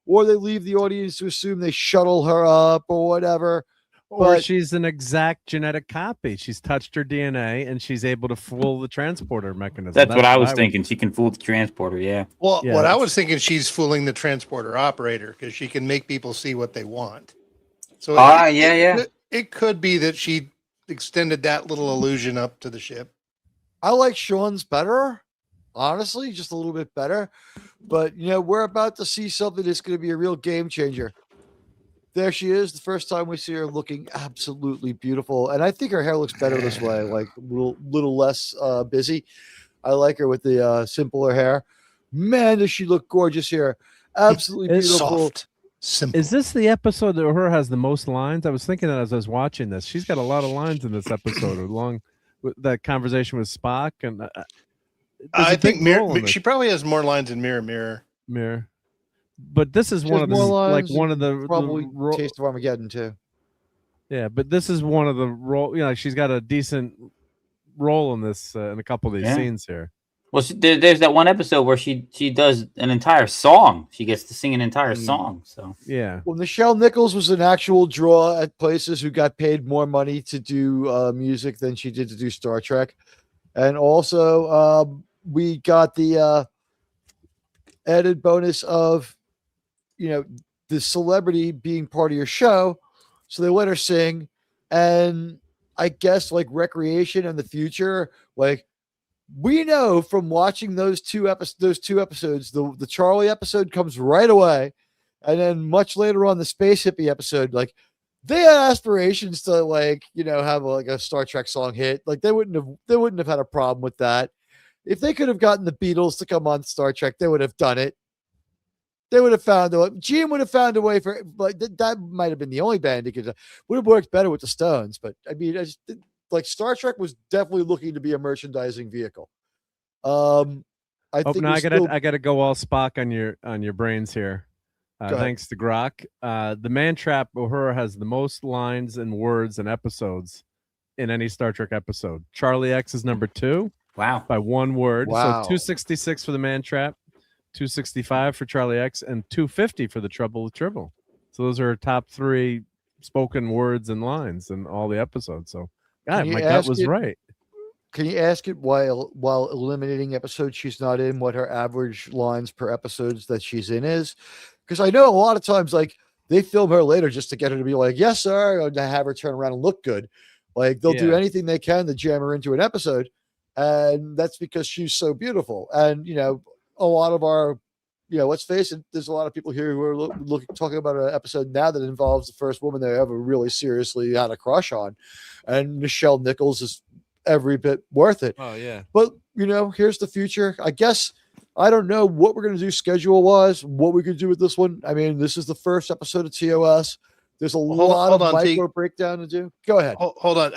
[SPEAKER 3] Or they leave the audience to assume they shuttle her up or whatever.
[SPEAKER 12] or
[SPEAKER 3] But
[SPEAKER 12] she's an exact genetic copy. She's touched her DNA and she's able to fool the transporter mechanism.
[SPEAKER 13] That's what I was
[SPEAKER 12] would-
[SPEAKER 13] thinking. She can fool the transporter. Yeah.
[SPEAKER 4] Well,
[SPEAKER 12] Yeah,
[SPEAKER 4] what I
[SPEAKER 12] that's-
[SPEAKER 4] was thinking, she's fooling the transporter operator because she can make people see what they want. So it could be that she extended that little illusion up to the ship.
[SPEAKER 3] I like Sean's better, honestly, just a little bit better. But, you know, we're about to see something that's going to be a real game changer. There she is, the first time we see her, looking absolutely beautiful. And I think her hair looks better this way, like a little less busy. I like her with the simpler hair. Man, does she look gorgeous here. Absolutely
[SPEAKER 12] It's
[SPEAKER 3] beautiful.
[SPEAKER 4] Soft, simple.
[SPEAKER 12] Is this the episode that her has the most lines? I was thinking that as I was watching this. She's got a lot of lines in this episode, along with that conversation with Spock. And
[SPEAKER 4] I think she probably has more lines in Mirror.
[SPEAKER 12] Mirror. But this is
[SPEAKER 3] She
[SPEAKER 12] one
[SPEAKER 3] has
[SPEAKER 12] of the
[SPEAKER 3] more
[SPEAKER 12] like
[SPEAKER 3] lines
[SPEAKER 12] one of
[SPEAKER 3] and
[SPEAKER 12] the
[SPEAKER 3] probably
[SPEAKER 12] ro-
[SPEAKER 3] Taste of Armageddon too.
[SPEAKER 12] yeah. But this is one of the role. You know, she's got a decent role in this in a couple of these
[SPEAKER 13] Yeah.
[SPEAKER 12] scenes here.
[SPEAKER 13] Well, there's that one episode where she does an entire song. She gets to sing an entire
[SPEAKER 3] Mm.
[SPEAKER 13] song. So
[SPEAKER 12] Yeah.
[SPEAKER 3] Well, Nichelle Nichols was an actual draw at places who got paid more money to do music than she did to do Star Trek. And also, we got the added bonus of, you know, the celebrity being part of your show. So they let her sing. And I guess like recreation in the future, like we know from watching those two episodes, the Charlie episode comes right away. And then much later on the Space Hippie episode, like they had aspirations to like, have like a Star Trek song hit. Like they wouldn't have had a problem with that. If they could have gotten the Beatles to come on Star Trek, they would have done it. They would have found a way. Gene would have found a way for, like that might have been the only band that would have worked better with the Stones. But I mean, like Star Trek was definitely looking to be a merchandising vehicle. I
[SPEAKER 12] gotta go all Spock on your brains here. Thanks to Grok. The Man Trap Uhura has the most lines and words and episodes in any Star Trek episode. Charlie X is number 2.
[SPEAKER 13] Wow.
[SPEAKER 12] By one word.
[SPEAKER 3] Wow.
[SPEAKER 12] So 266 for the Man Trap, 265 for Charlie X, and 250 for the Trouble with Tribble. So those are top 3 spoken words and lines in all the episodes. So God, my gut was right.
[SPEAKER 3] Can you ask it while eliminating episodes she's not in, what her average lines per episodes that she's in is? Because I know a lot of times, like, they film her later just to get her to be like, yes, sir, or to have her turn around and look good. Like, they'll do anything they can to jam her into an episode. And that's because she's so beautiful. And, a lot of our, let's face it, there's a lot of people here who are talking about an episode now that involves the first woman they ever really seriously had a crush on. And Nichelle Nichols is every bit worth it.
[SPEAKER 12] Oh, yeah.
[SPEAKER 3] But, here's the future. I guess, I don't know what we're going to do schedule-wise, what we could do with this one. I mean, this is the first episode of TOS. There's a lot of micro breakdown to do. Go ahead.
[SPEAKER 4] Hold on.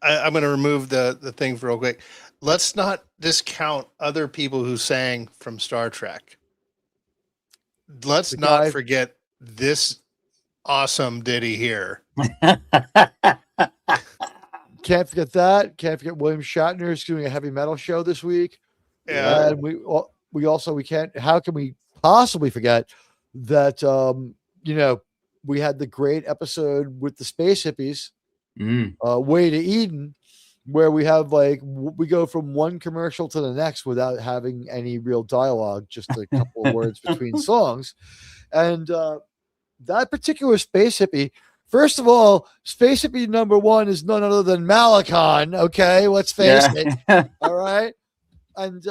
[SPEAKER 4] I'm going to remove the thing real quick. Let's not discount other people who sang from Star Trek. Let's not forget this awesome ditty here.
[SPEAKER 3] Can't forget that. Can't forget William Shatner is doing a heavy metal show this week.
[SPEAKER 4] Yeah.
[SPEAKER 3] And we can't, how can we possibly forget that, we had the great episode with the Space Hippies, Way to Eden, where we have we go from one commercial to the next without having any real dialogue, just a couple of words between songs. And that particular Space Hippie, first of all, Space Hippie number 1 is none other than Malakon. Okay, let's face it. All right. And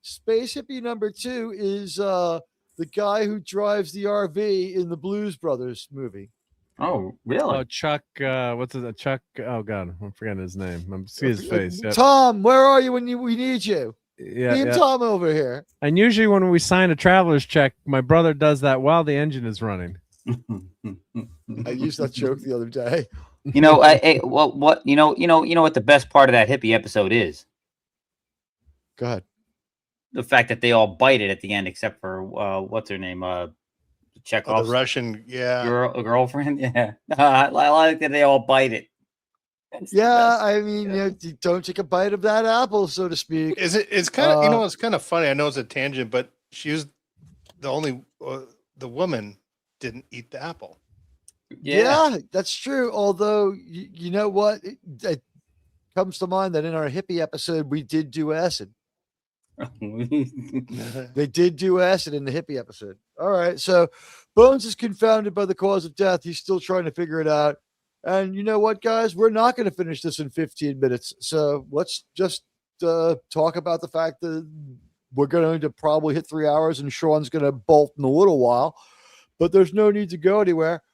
[SPEAKER 3] Space Hippie number 2 is the guy who drives the RV in the Blues Brothers movie.
[SPEAKER 13] Oh, really?
[SPEAKER 12] Oh, Chuck. What's it? Chuck. Oh God, I'm forgetting his name. I'm seeing his face. Yep.
[SPEAKER 3] Tom, where are you when we need you?
[SPEAKER 12] Yeah,
[SPEAKER 3] Tom over here.
[SPEAKER 12] And usually when we sign a traveler's check, my brother does that while the engine is running.
[SPEAKER 3] I used that joke the other day.
[SPEAKER 13] What the best part of that hippie episode is?
[SPEAKER 3] Go ahead.
[SPEAKER 13] The fact that they all bite it at the end, except for what's her name? Chekhov's
[SPEAKER 4] the Russian,
[SPEAKER 13] girlfriend. Yeah, I like that they all bite it.
[SPEAKER 3] I mean, you don't take a bite of that apple, so to speak.
[SPEAKER 4] It's kind of it's kind of funny. I know it's a tangent, but she was the only the woman didn't eat the apple.
[SPEAKER 3] Yeah, that's true. Although you know what, it comes to mind that in our hippie episode we did do acid. They did do acid in the hippie episode. All right, so Bones is confounded by the cause of death. He's still trying to figure it out. And you know what, guys? We're not going to finish this in 15 minutes. So let's just talk about the fact that we're going to probably hit 3 hours and Sean's going to bolt in a little while. But there's no need to go anywhere.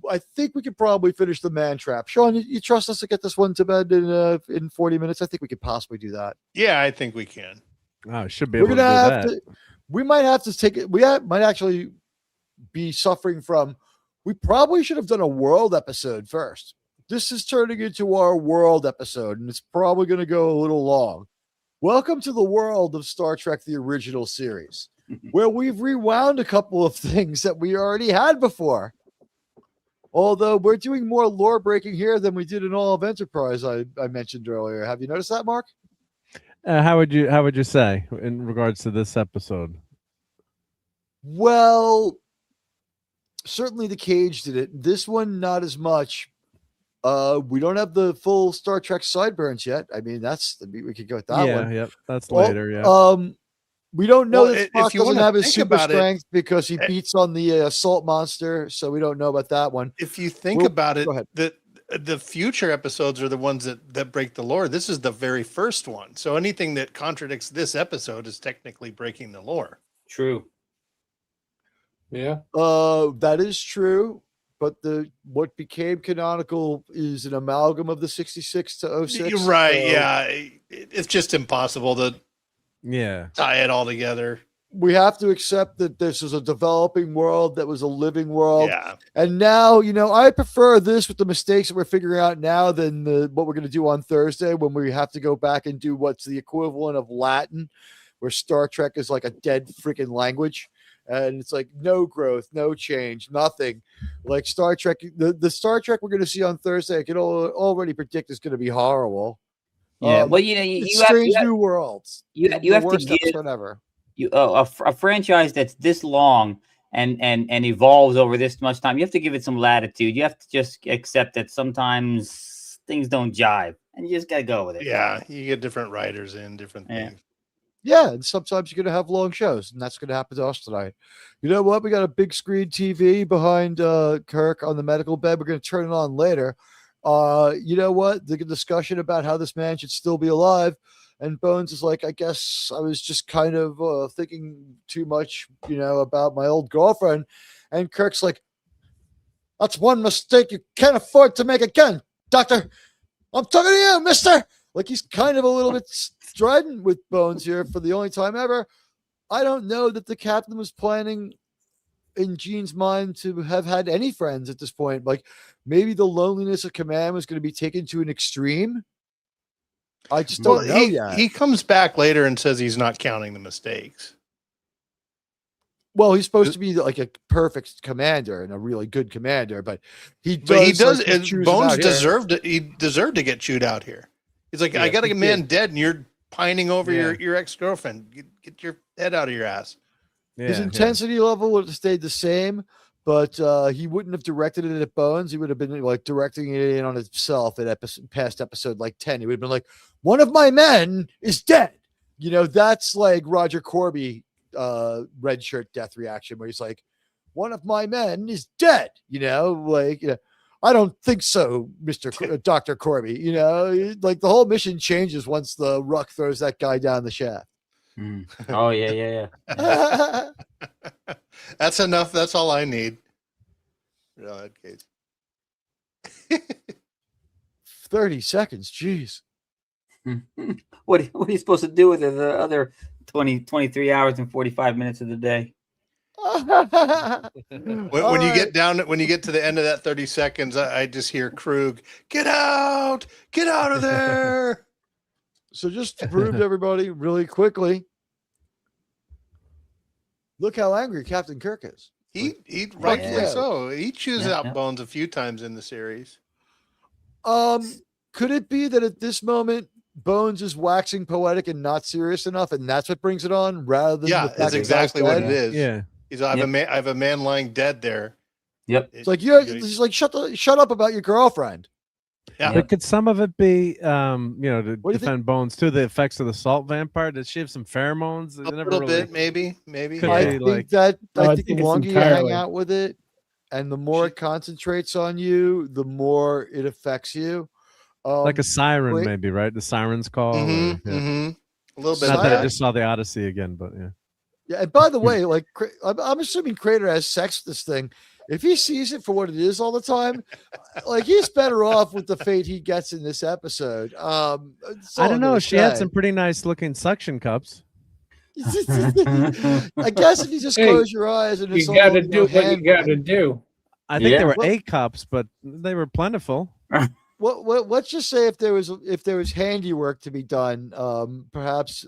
[SPEAKER 3] I think we could probably finish the Man Trap. Sean, you trust us to get this one to bed in 40 minutes? I think we could possibly do that.
[SPEAKER 4] Yeah, I think we can.
[SPEAKER 12] Oh, should be able to do that.
[SPEAKER 3] We might have to take it. We might actually be suffering from. We probably should have done a world episode first. This is turning into our world episode, and it's probably going to go a little long. Welcome to the world of Star Trek, the original series, where we've rewound a couple of things that we already had before. Although we're doing more lore breaking here than we did in all of Enterprise, I mentioned earlier. Have you noticed that, Mark?
[SPEAKER 12] How would you say in regards to this episode?
[SPEAKER 3] Well, certainly the Cage did it. This one, not as much. We don't have the full Star Trek sideburns yet. I mean, we could go with that one.
[SPEAKER 12] Yeah, that's later. Yeah.
[SPEAKER 3] We don't know that Spock doesn't have his super
[SPEAKER 4] about
[SPEAKER 3] strength because he beats on the assault monster, so we don't know about that one.
[SPEAKER 4] If you think about it, the future episodes are the ones that break the lore. This is the very first one. So anything that contradicts this episode is technically breaking the lore.
[SPEAKER 13] True.
[SPEAKER 5] Yeah.
[SPEAKER 3] That is true. But what became canonical is an amalgam of the 66 to 06.
[SPEAKER 4] You're right. Yeah. It's just impossible to tie it all together.
[SPEAKER 3] We have to accept that this is a developing world that was a living world.
[SPEAKER 4] Yeah.
[SPEAKER 3] And now, I prefer this with the mistakes that we're figuring out now than what we're going to do on Thursday when we have to go back and do what's the equivalent of Latin, where Star Trek is like a dead freaking language. And it's like no growth, no change, nothing. Like Star Trek, the Star Trek we're going to see on Thursday, I can already predict is going to be horrible.
[SPEAKER 13] Yeah, well, you
[SPEAKER 3] Strange New Worlds.
[SPEAKER 13] You have to give
[SPEAKER 3] ever.
[SPEAKER 13] A franchise that's this long and evolves over this much time. You have to give it some latitude. You have to just accept that sometimes things don't jive, and you just gotta go with it.
[SPEAKER 4] Yeah, you get different writers in different things.
[SPEAKER 3] Yeah, and sometimes you're going to have long shows, and that's going to happen to us tonight. You know what? We got a big screen TV behind Kirk on the medical bed. We're going to turn it on later. You know what? The discussion about how this man should still be alive, and Bones is like, I guess I was just kind of thinking too much, about my old girlfriend. And Kirk's like, that's one mistake you can't afford to make again, Doctor. I'm talking to you, mister. Like he's kind of a little bit strident with Bones here for the only time ever. I don't know that the captain was planning in Gene's mind to have had any friends at this point. Like maybe the loneliness of command was going to be taken to an extreme. I just don't know yet.
[SPEAKER 4] He comes back later and says he's not counting the mistakes.
[SPEAKER 3] Well, he's supposed to be like a perfect commander and a really good commander, but he
[SPEAKER 4] does. Bones deserved it. He deserved to get chewed out here. He's like, I got a man dead, and you're pining over your ex-girlfriend. Get your head out of your ass.
[SPEAKER 3] His intensity level would have stayed the same, but he wouldn't have directed it at Bones. He would have been like directing it in on himself at past episode like 10. He would have been like, one of my men is dead. That's like Roger Corby red shirt death reaction where he's like, one of my men is dead. I don't think so, Dr. Corby. Like the whole mission changes once the Ruck throws that guy down the shaft.
[SPEAKER 13] Oh, yeah.
[SPEAKER 4] That's enough. That's all I need.
[SPEAKER 3] 30 seconds. Jeez.
[SPEAKER 13] What are you supposed to do with the other 23 hours and 45 minutes of the day?
[SPEAKER 4] When you get to the end of that 30 seconds, I just hear Krug, get out of there.
[SPEAKER 3] So just to prove to everybody really quickly, look how angry Captain Kirk is.
[SPEAKER 4] He rightfully so. He chews out Bones a few times in the series.
[SPEAKER 3] Could it be that at this moment Bones is waxing poetic and not serious enough, and that's what brings it on, rather than
[SPEAKER 4] that's exactly what it is.
[SPEAKER 12] Yeah.
[SPEAKER 4] I have a man lying dead there.
[SPEAKER 13] Yep.
[SPEAKER 3] It's like he's like shut up about your girlfriend.
[SPEAKER 12] Yeah. But could some of it be to defend Bones too, the effects of the salt vampire? Does she have some pheromones?
[SPEAKER 4] A little bit, maybe.
[SPEAKER 3] I think the longer you hang out with it and the more it concentrates on you, the more it affects you.
[SPEAKER 12] Like a siren, maybe, right? The siren's call.
[SPEAKER 4] A little bit.
[SPEAKER 12] Not that I just saw the Odyssey again, but yeah.
[SPEAKER 3] Yeah, and by the way, like I'm assuming Crater has sex with this thing. If he sees it for what it is all the time, like he's better off with the fate he gets in this episode. I
[SPEAKER 12] don't know. She had some pretty nice looking suction cups.
[SPEAKER 3] I guess if you just close your eyes and
[SPEAKER 5] you got to do what you got to do.
[SPEAKER 12] I think there were 8 cups, but they were plentiful.
[SPEAKER 3] Let's just say if there was handiwork to be done, perhaps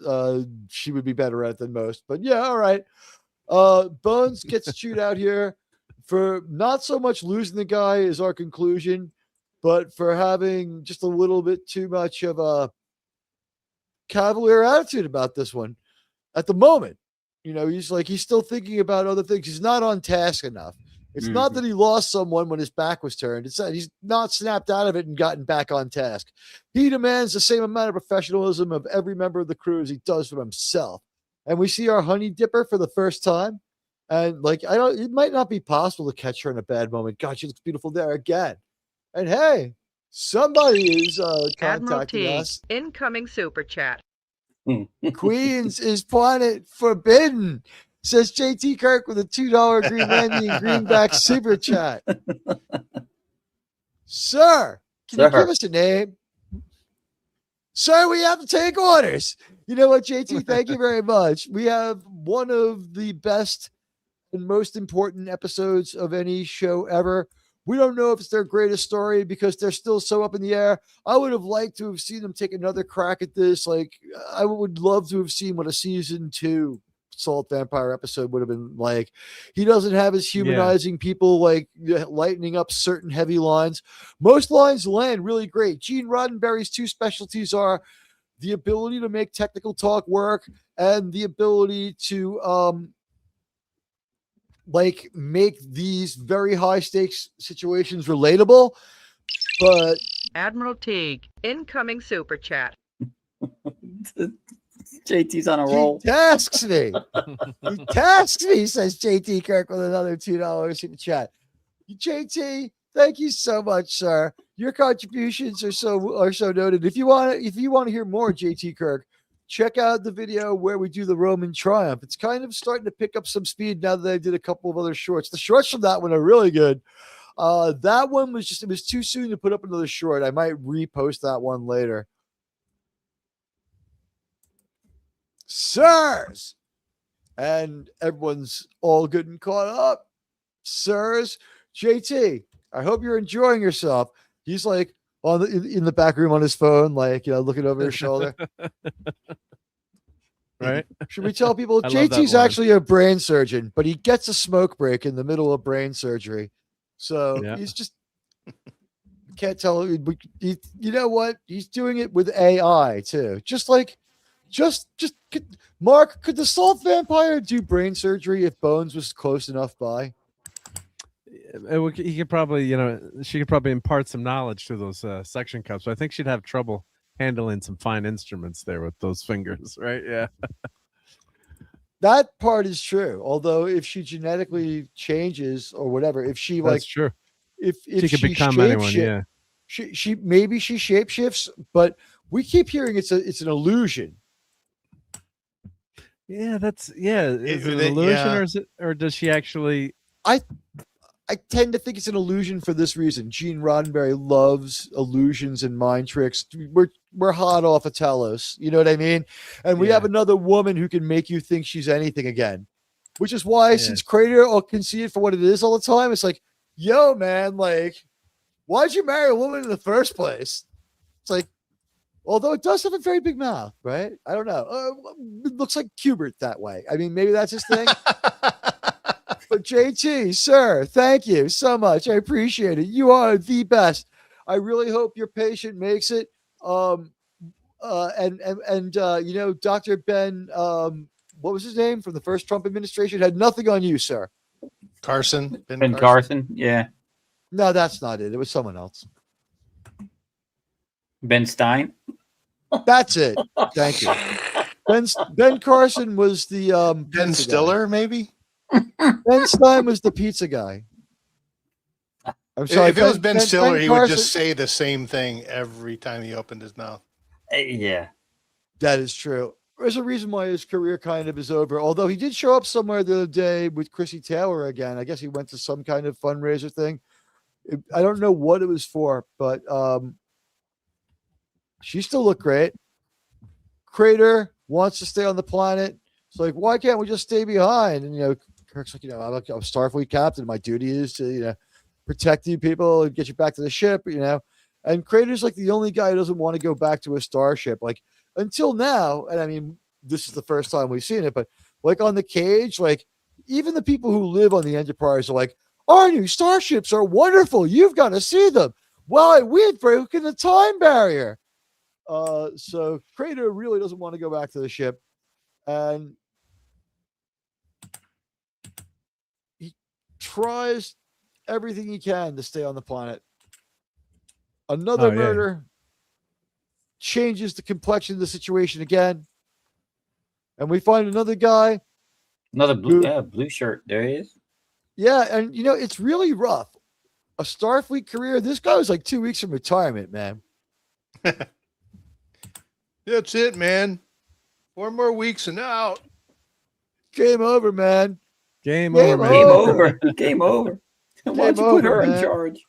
[SPEAKER 3] she would be better at it than most. But yeah, all right. Bones gets chewed out here for not so much losing the guy is our conclusion, but for having just a little bit too much of a cavalier attitude about this one at the moment. He's still thinking about other things. He's not on task enough. It's not that he lost someone when his back was turned. It's that he's not snapped out of it and gotten back on task. He demands the same amount of professionalism of every member of the crew as he does from himself. And we see our honey dipper for the first time. And it might not be possible to catch her in a bad moment. God, she looks beautiful there again. And hey, somebody is contacting us.
[SPEAKER 1] Incoming super chat.
[SPEAKER 3] Queens is Planet Forbidden. says JT Kirk with a $2 Green Randy and Greenback super chat. Sir, can you give us a name? Sir, we have to take orders. You know what, JT? Thank you very much. We have one of the best and most important episodes of any show ever. We don't know if it's their greatest story because they're still so up in the air. I would have liked to have seen them take another crack at this. Like, I would love to have seen what a season 2 Salt Vampire episode would have been like. He doesn't have his humanizing people, like lightening up certain heavy lines. Most lines land really great. Gene Roddenberry's 2 specialties are the ability to make technical talk work and the ability to make these very high stakes situations relatable. But
[SPEAKER 1] Admiral Teague, incoming super chat.
[SPEAKER 13] JT's on a roll.
[SPEAKER 3] He tasks me. He tasks me, says JT Kirk with another $2 super chat. JT, thank you so much, sir. Your contributions are so noted. If you want to hear more JT Kirk, check out the video where we do the Roman Triumph. It's kind of starting to pick up some speed now that I did a couple of other shorts. The shorts from that one are really good. That one was it was too soon to put up another short. I might repost that one later. Sirs, and everyone's all good and caught up. Sirs, JT, I hope you're enjoying yourself. He's like in the back room on his phone, like, looking over his shoulder.
[SPEAKER 12] Right?
[SPEAKER 3] Should we tell people JT's actually a brain surgeon, but he gets a smoke break in the middle of brain surgery. So he's just can't tell. You know what? He's doing it with AI too. Mark, could the Salt Vampire do brain surgery if Bones was close enough by?
[SPEAKER 12] He could probably, she could probably impart some knowledge to those section cups. So I think she'd have trouble handling some fine instruments there with those fingers, right? Yeah.
[SPEAKER 3] That part is true. Although if she genetically changes or whatever, if she
[SPEAKER 12] That's true.
[SPEAKER 3] If
[SPEAKER 12] she could become anyone, yeah.
[SPEAKER 3] She maybe she shapeshifts, but we keep hearing it's an illusion.
[SPEAKER 12] Yeah, is it an illusion or does she actually?
[SPEAKER 3] I tend to think it's an illusion for this reason. Gene Roddenberry loves illusions and mind tricks. We're hot off of Telos, you know what I mean? And we have another woman who can make you think she's anything again, which is why since Crater can see it for what it is all the time, it's like, yo, man, like, why'd you marry a woman in the first place? It's like, although it does have a very big mouth, right? I don't know. It looks like Kubert that way. I mean, maybe that's his thing. But JT, sir, thank you so much. I appreciate it. You are the best. I really hope your patient makes it. Dr. Ben, what was his name from the first Trump administration? Had nothing on you, sir.
[SPEAKER 4] Carson.
[SPEAKER 13] Ben Carson. Yeah.
[SPEAKER 3] No, that's not it. It was someone else.
[SPEAKER 13] Ben Stein.
[SPEAKER 3] That's it. Thank you. Ben Carson was the
[SPEAKER 4] Ben Stiller, maybe.
[SPEAKER 3] Ben Stein was the pizza guy. I'm sorry.
[SPEAKER 4] If it was Ben Stiller, he would just say the same thing every time he opened his mouth.
[SPEAKER 13] Yeah.
[SPEAKER 3] That is true. There's a reason why his career kind of is over. Although he did show up somewhere the other day with Chrissy Taylor again. I guess he went to some kind of fundraiser thing. I don't know what it was for, but she still looked great. Crater wants to stay on the planet. It's like, why can't we just stay behind? And, Kirk's like, I'm a Starfleet captain. My duty is to, protect you people and get you back to the ship, And Crater's like the only guy who doesn't want to go back to a starship. Like, until now, and I mean, this is the first time we've seen it, but like on the Cage, like even the people who live on the Enterprise are like, our new starships are wonderful. You've got to see them. Well, we had broken the time barrier. So Crater really doesn't want to go back to the ship. And he tries everything he can to stay on the planet. Another murder changes the complexion of the situation again. And we find another guy.
[SPEAKER 13] Another blue shirt. There he is.
[SPEAKER 3] Yeah, and it's really rough. A Starfleet career. This guy was like 2 weeks from retirement, man.
[SPEAKER 4] That's it, man. 4 more weeks and out.
[SPEAKER 3] Game over, man.
[SPEAKER 12] Game over, man.
[SPEAKER 13] Game over. Game over. Why don't you put her in
[SPEAKER 3] man.
[SPEAKER 13] charge?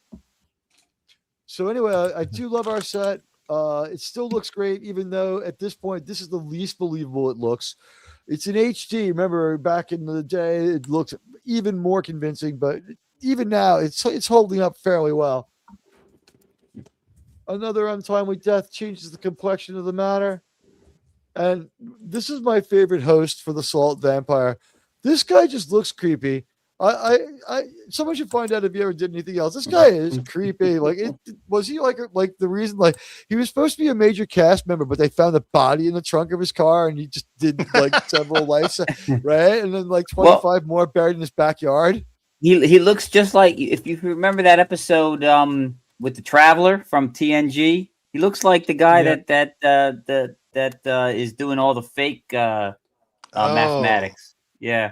[SPEAKER 3] So anyway, I do love our set. It still looks great, even though at this point, this is the least believable it looks. It's in HD. Remember, back in the day, it looks even more convincing, but even now, it's holding up fairly well. Another untimely death changes the complexion of the matter. And this is my favorite host for the Salt Vampire. This guy just looks creepy. Someone should find out if you ever did anything else. This guy is creepy. Was he like the reason? Like, he was supposed to be a major cast member, but they found the body in the trunk of his car, and he just did like several lives, right? And then like 25 more buried in his backyard.
[SPEAKER 13] He looks just like, if you remember that episode with the Traveler from TNG. He looks like the guy that is doing all the fake mathematics. Yeah.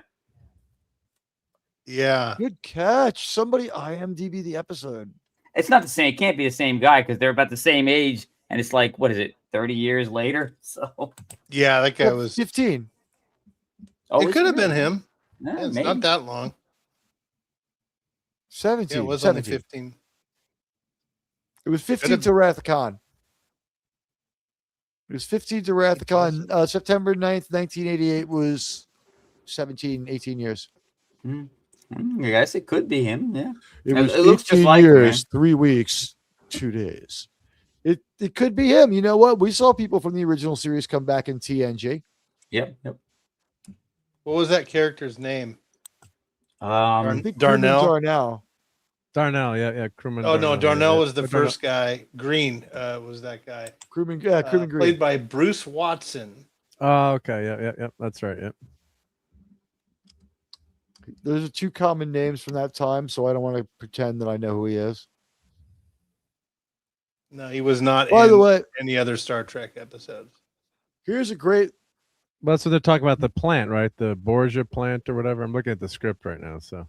[SPEAKER 4] Yeah.
[SPEAKER 3] Good catch. Somebody IMDb the episode.
[SPEAKER 13] It's not the same. It can't be the same guy because they're about the same age, and it's like, what is it, 30 years later? So
[SPEAKER 4] yeah, that guy was
[SPEAKER 3] 15.
[SPEAKER 13] Oh,
[SPEAKER 4] it could have been him.
[SPEAKER 13] Yeah,
[SPEAKER 4] it's
[SPEAKER 13] maybe.
[SPEAKER 4] not that long.
[SPEAKER 3] 17.
[SPEAKER 4] Yeah, it was
[SPEAKER 3] 17.
[SPEAKER 4] only 15.
[SPEAKER 3] It was 15 to Wrath of Khan. It was 15 to Wrath of Khan. September 9th, 1988 was 17, 18 years.
[SPEAKER 13] I guess it could be him. Yeah.
[SPEAKER 3] It was
[SPEAKER 13] it looks
[SPEAKER 3] 18
[SPEAKER 13] just like
[SPEAKER 3] years,
[SPEAKER 13] him,
[SPEAKER 3] 3 weeks, 2 days. It could be him. You know what? We saw people from the original series come back in TNG.
[SPEAKER 13] Yep.
[SPEAKER 4] What was that character's name?
[SPEAKER 3] I think
[SPEAKER 4] Darnell.
[SPEAKER 12] Darnell, yeah. Crewman.
[SPEAKER 4] Oh no, Darnell was the
[SPEAKER 12] Darnell.
[SPEAKER 4] first guy. Green was that guy.
[SPEAKER 3] Crewman Green.
[SPEAKER 4] Played by Bruce Watson.
[SPEAKER 12] Oh, okay, yeah. That's right. Yeah.
[SPEAKER 3] Those are two common names from that time, so I don't want to pretend that I know who he is.
[SPEAKER 4] No, he was not.
[SPEAKER 3] By the way,
[SPEAKER 4] any other Star Trek episodes.
[SPEAKER 3] Here's a great.
[SPEAKER 12] Well, that's what they're talking about, the plant, right? The Borgia plant or whatever. I'm looking at the script right now. So.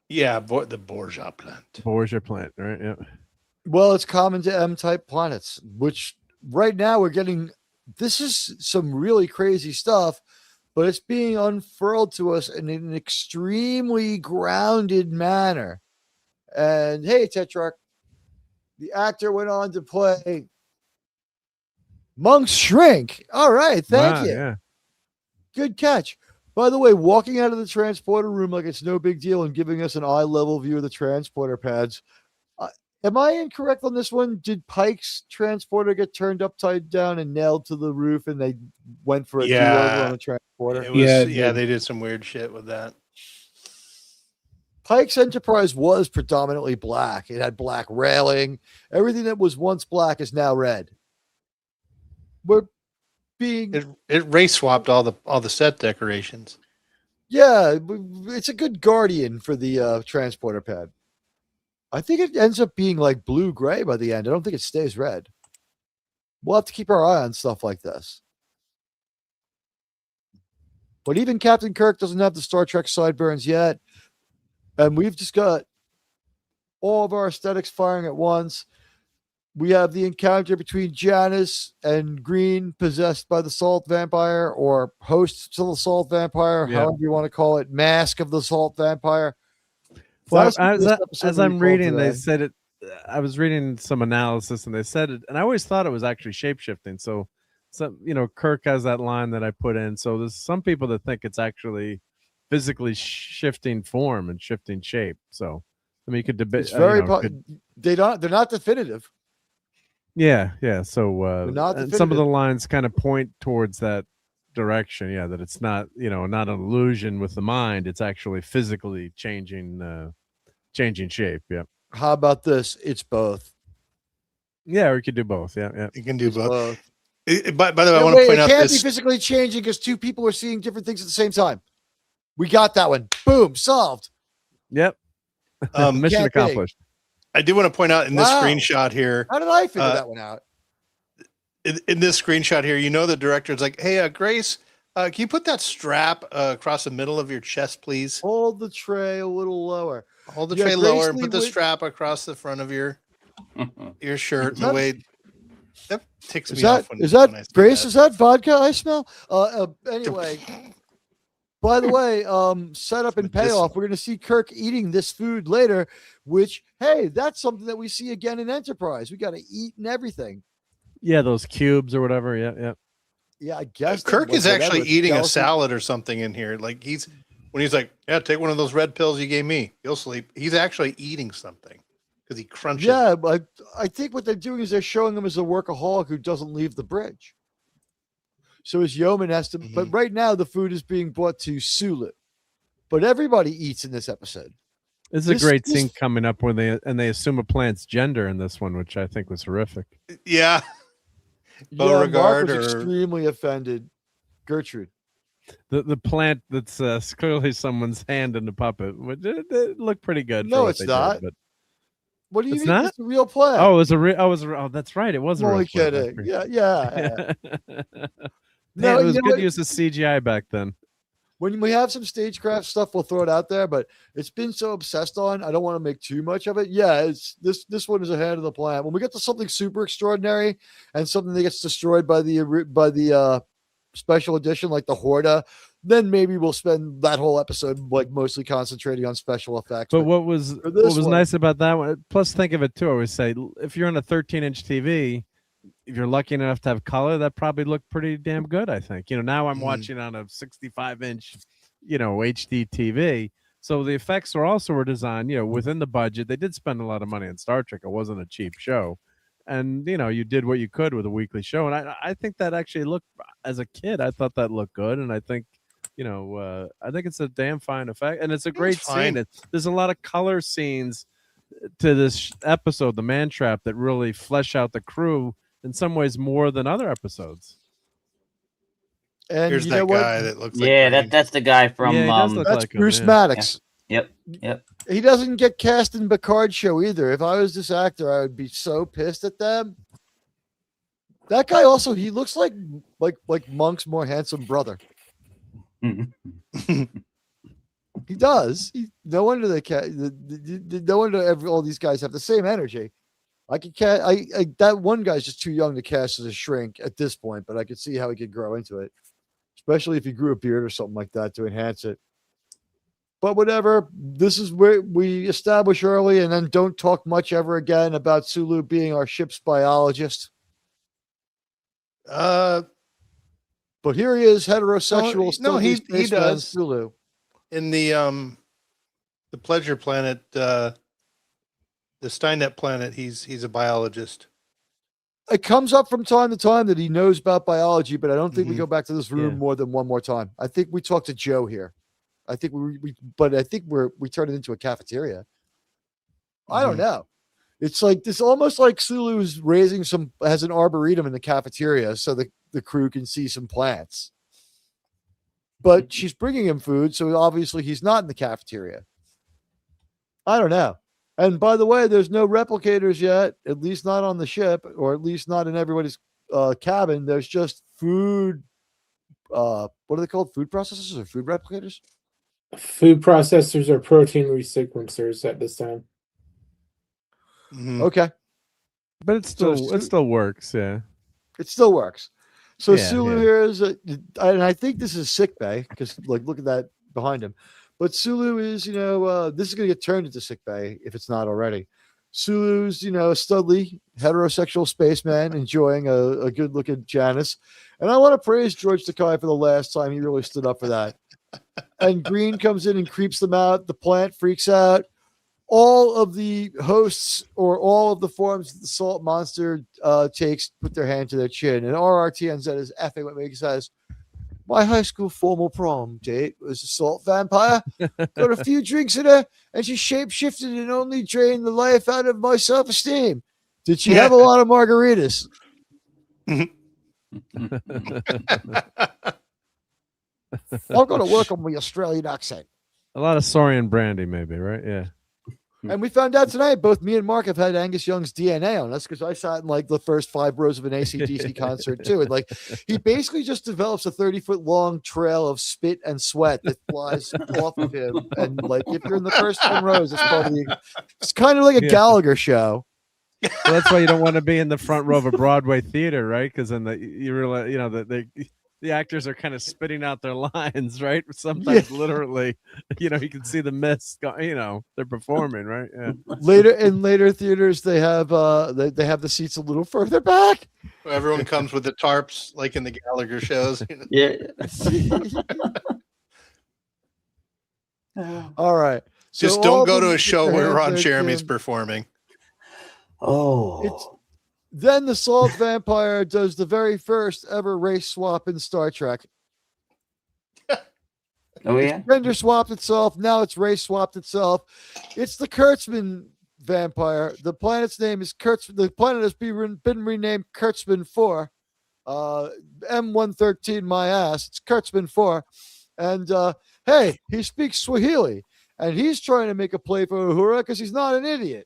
[SPEAKER 4] Yeah, the Borgia plant.
[SPEAKER 12] Borgia plant, right? Yeah.
[SPEAKER 3] Well, it's common to M-type planets, which right now we're getting. This is some really crazy stuff, but it's being unfurled to us in an extremely grounded manner. And hey, Tetrarch, the actor went on to play Monk's Shrink. All right, thank you.
[SPEAKER 12] Yeah.
[SPEAKER 3] Good catch. By the way, walking out of the transporter room like it's no big deal and giving us an eye-level view of the transporter pads. Am I incorrect on this one? Did Pike's transporter get turned upside down and nailed to the roof, and they went for a do-over on the transporter?
[SPEAKER 4] They did some weird shit with that.
[SPEAKER 3] Pike's Enterprise was predominantly black. It had black railing. Everything that was once black is now red. We're being
[SPEAKER 4] it race swapped all the set decorations.
[SPEAKER 3] Yeah, it's a good guardian for the transporter pad. I think it ends up being like blue-gray by the end. I don't think it stays red. We'll have to keep our eye on stuff like this. But even Captain Kirk doesn't have the Star Trek sideburns yet. And we've just got all of our aesthetics firing at once. We have the encounter between Janice and Green, possessed by the Salt Vampire, or host to the Salt Vampire, however you want to call it, mask of the Salt Vampire.
[SPEAKER 12] Well, as I'm reading, they said it. I was reading some analysis, and they said it, and I always thought it was actually shape-shifting. So Kirk has that line that I put in. So there's some people that think it's actually physically shifting form and shifting shape. So I mean, you could debate.
[SPEAKER 3] It's very. They're not definitive.
[SPEAKER 12] Yeah. So and some of the
[SPEAKER 3] definitive.
[SPEAKER 12] lines kind of point towards that direction. Yeah, that it's not not an illusion with the mind. It's actually physically changing shape. Yeah.
[SPEAKER 3] How about this? It's both.
[SPEAKER 12] Yeah, we could do both. Yeah.
[SPEAKER 4] You can do both.
[SPEAKER 3] By
[SPEAKER 4] the way, I want to point out
[SPEAKER 3] it can't
[SPEAKER 4] this.
[SPEAKER 3] be physically changing because two people are seeing different things at the same time. We got that one. Boom, solved.
[SPEAKER 12] Yep. Mission accomplished.
[SPEAKER 4] I do want to point out in this screenshot here.
[SPEAKER 3] How did I figure that one out?
[SPEAKER 4] In this screenshot here, the director's like, "Hey, Grace, can you put that strap across the middle of your chest, please?
[SPEAKER 3] Hold the tray a little lower.
[SPEAKER 4] Hold the tray lower and put the strap across the front of your shirt." The way that ticks me off. When I say
[SPEAKER 3] Grace? Is that vodka I smell? Anyway. By the way, setup and payoff. We're going to see Kirk eating this food later, which, hey, that's something that we see again in Enterprise. We got to eat and everything.
[SPEAKER 12] Yeah, those cubes or whatever. Yeah.
[SPEAKER 3] Yeah, I guess
[SPEAKER 4] Kirk is actually eating a salad or something in here. Like when he's like, yeah, take one of those red pills you gave me. You'll sleep. He's actually eating something because he crunches.
[SPEAKER 3] Yeah, but I think what they're doing is they're showing him as a workaholic who doesn't leave the bridge. So his yeoman has to, but right now the food is being brought to Sulu. But everybody eats in this episode.
[SPEAKER 12] This is a great scene coming up where they assume a plant's gender in this one, which I think was horrific.
[SPEAKER 4] Yeah.
[SPEAKER 3] Mark was extremely offended. Gertrude.
[SPEAKER 12] The plant that's clearly someone's hand in the puppet. It looked pretty good.
[SPEAKER 3] No, it's not.
[SPEAKER 12] But
[SPEAKER 3] what do you mean?
[SPEAKER 12] Not?
[SPEAKER 3] It's a real plant.
[SPEAKER 12] Oh, it was a real. Oh, that's right. It was a real plant.
[SPEAKER 3] Kidding. Yeah.
[SPEAKER 12] No, it was good use of CGI back then.
[SPEAKER 3] When we have some stagecraft stuff, we'll throw it out there. But it's been so obsessed on, I don't want to make too much of it. Yeah, it's this one is ahead of the plan. When we get to something super extraordinary and something that gets destroyed by the special edition, like the Horda, then maybe we'll spend that whole episode like mostly concentrating on special effects.
[SPEAKER 12] But what was nice about that one? Plus, think of it too. I always say, if you're on a 13-inch TV. If you're lucky enough to have color, that probably looked pretty damn good, I think. Now I'm watching on a 65-inch, HD TV. So the effects were designed, within the budget. They did spend a lot of money on Star Trek. It wasn't a cheap show. And, you did what you could with a weekly show. And I think that actually looked, as a kid, I thought that looked good. And I think, I think it's a damn fine effect. And it's a great scene. There's a lot of color scenes to this episode, The Man Trap, that really flesh out the crew in some ways more than other episodes.
[SPEAKER 3] And
[SPEAKER 4] here's that guy that looks like
[SPEAKER 13] that's the guy from
[SPEAKER 3] that's Bruce Maddox.
[SPEAKER 13] Yep.
[SPEAKER 3] He doesn't get cast in Picard show either. If I was this actor, I would be so pissed at them. That guy also, he looks like Monk's more handsome brother. He does. No wonder no wonder all these guys have the same energy. I could that one guy's just too young to cast as a shrink at this point, but I could see how he could grow into it, especially if he grew a beard or something like that to enhance it. But whatever, this is where we establish early and then don't talk much ever again about Sulu being our ship's biologist. But here he is, heterosexual.
[SPEAKER 4] He does.
[SPEAKER 3] Sulu.
[SPEAKER 4] In the Pleasure Planet, the Steinnet planet, he's a biologist.
[SPEAKER 3] It comes up from time to time that he knows about biology, but I don't think we go back to this room more than one more time. I think we talked to Joe here. I think we turned it into a cafeteria. I don't know. It's like this, almost like Sulu's has an arboretum in the cafeteria so the crew can see some plants. But she's bringing him food, so obviously he's not in the cafeteria. I don't know. And by the way, there's no replicators yet, at least not on the ship, or at least not in everybody's cabin. There's just food. What are they called? Food processors or food replicators?
[SPEAKER 5] Food processors or protein resequencers at this time.
[SPEAKER 3] Okay.
[SPEAKER 12] But it still works, yeah.
[SPEAKER 3] It still works. So Sulu here is, and I think this is sick bay, because look at that behind him. But Sulu is, this is going to get turned into sickbay if it's not already. Sulu's, a studly, heterosexual spaceman enjoying a good look at Janice. And I want to praise George Takei for the last time. He really stood up for that. And Green comes in and creeps them out. The plant freaks out. All of the hosts or all of the forms that the salt monster takes put their hand to their chin. And RRTNZ is effing what Megan says. My high school formal prom date was a salt vampire. Got a few drinks in her, and she shape-shifted and only drained the life out of my self-esteem. Did she have a lot of margaritas? I'm going to work on my Australian accent.
[SPEAKER 12] A lot of Saurian brandy, maybe, right? Yeah.
[SPEAKER 3] And we found out tonight, both me and Mark have had Angus Young's DNA on us because I sat in the first 5 rows of an AC/DC concert too. And he basically just develops a 30-foot long trail of spit and sweat that flies off of him. And if you're in the first 10 rows, it's kind of like a Gallagher show.
[SPEAKER 12] Well, that's why you don't want to be in the front row of a Broadway theater, right? Because then you realize, that the actors are kind of spitting out their lines, right? Sometimes literally, you can see the mist. They're performing, right? Yeah.
[SPEAKER 3] Later theaters, they have they have the seats a little further back.
[SPEAKER 4] Everyone comes with the tarps, like in the Gallagher shows.
[SPEAKER 13] Yeah.
[SPEAKER 3] All right. So
[SPEAKER 4] just don't go to a show where Ron Jeremy's performing.
[SPEAKER 13] Oh.
[SPEAKER 3] Then the Salt Vampire does the very first ever race swap in Star Trek.
[SPEAKER 13] Oh, yeah?
[SPEAKER 3] It's gender swapped itself. Now it's race swapped itself. It's the Kurtzman vampire. The planet's name is Kurtzman. The planet has been renamed Kurtzman 4. M113, my ass. It's Kurtzman 4. And hey, he speaks Swahili. And he's trying to make a play for Uhura because he's not an idiot.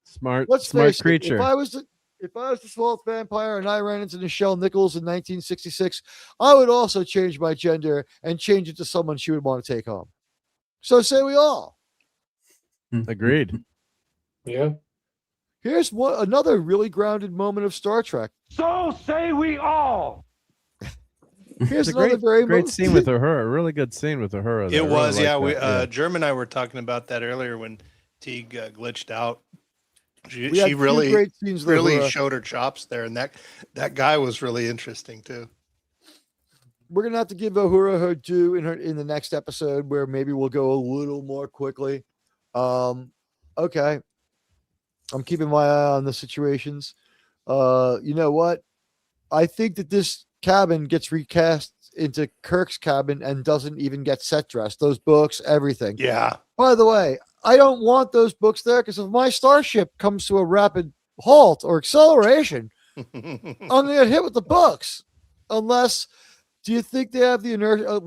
[SPEAKER 12] Smart
[SPEAKER 3] If
[SPEAKER 12] creature.
[SPEAKER 3] I was the Salt Vampire and I ran into Nichelle Nichols in 1966, I would also change my gender and change it to someone she would want to take home. So say we all.
[SPEAKER 12] Agreed.
[SPEAKER 5] Yeah.
[SPEAKER 3] Here's another really grounded moment of Star Trek.
[SPEAKER 6] So say we all.
[SPEAKER 3] Here's
[SPEAKER 12] It's a
[SPEAKER 3] another
[SPEAKER 12] great scene with Uhura. A really good scene with Uhura.
[SPEAKER 4] It was, yeah. Germ and I were talking about that earlier when Teague glitched out. She really showed her chops there, and that guy was really interesting too.
[SPEAKER 3] We're gonna have to give Uhura her due in the next episode, where maybe we'll go a little more quickly. Okay, I'm keeping my eye on the situations. You know what? I think that this cabin gets recast into Kirk's cabin and doesn't even get set dressed. Those books, everything.
[SPEAKER 4] Yeah.
[SPEAKER 3] By the way, I don't want those books there because if my starship comes to a rapid halt or acceleration, I'm gonna get hit with the books. Unless, do you think they have the inertia?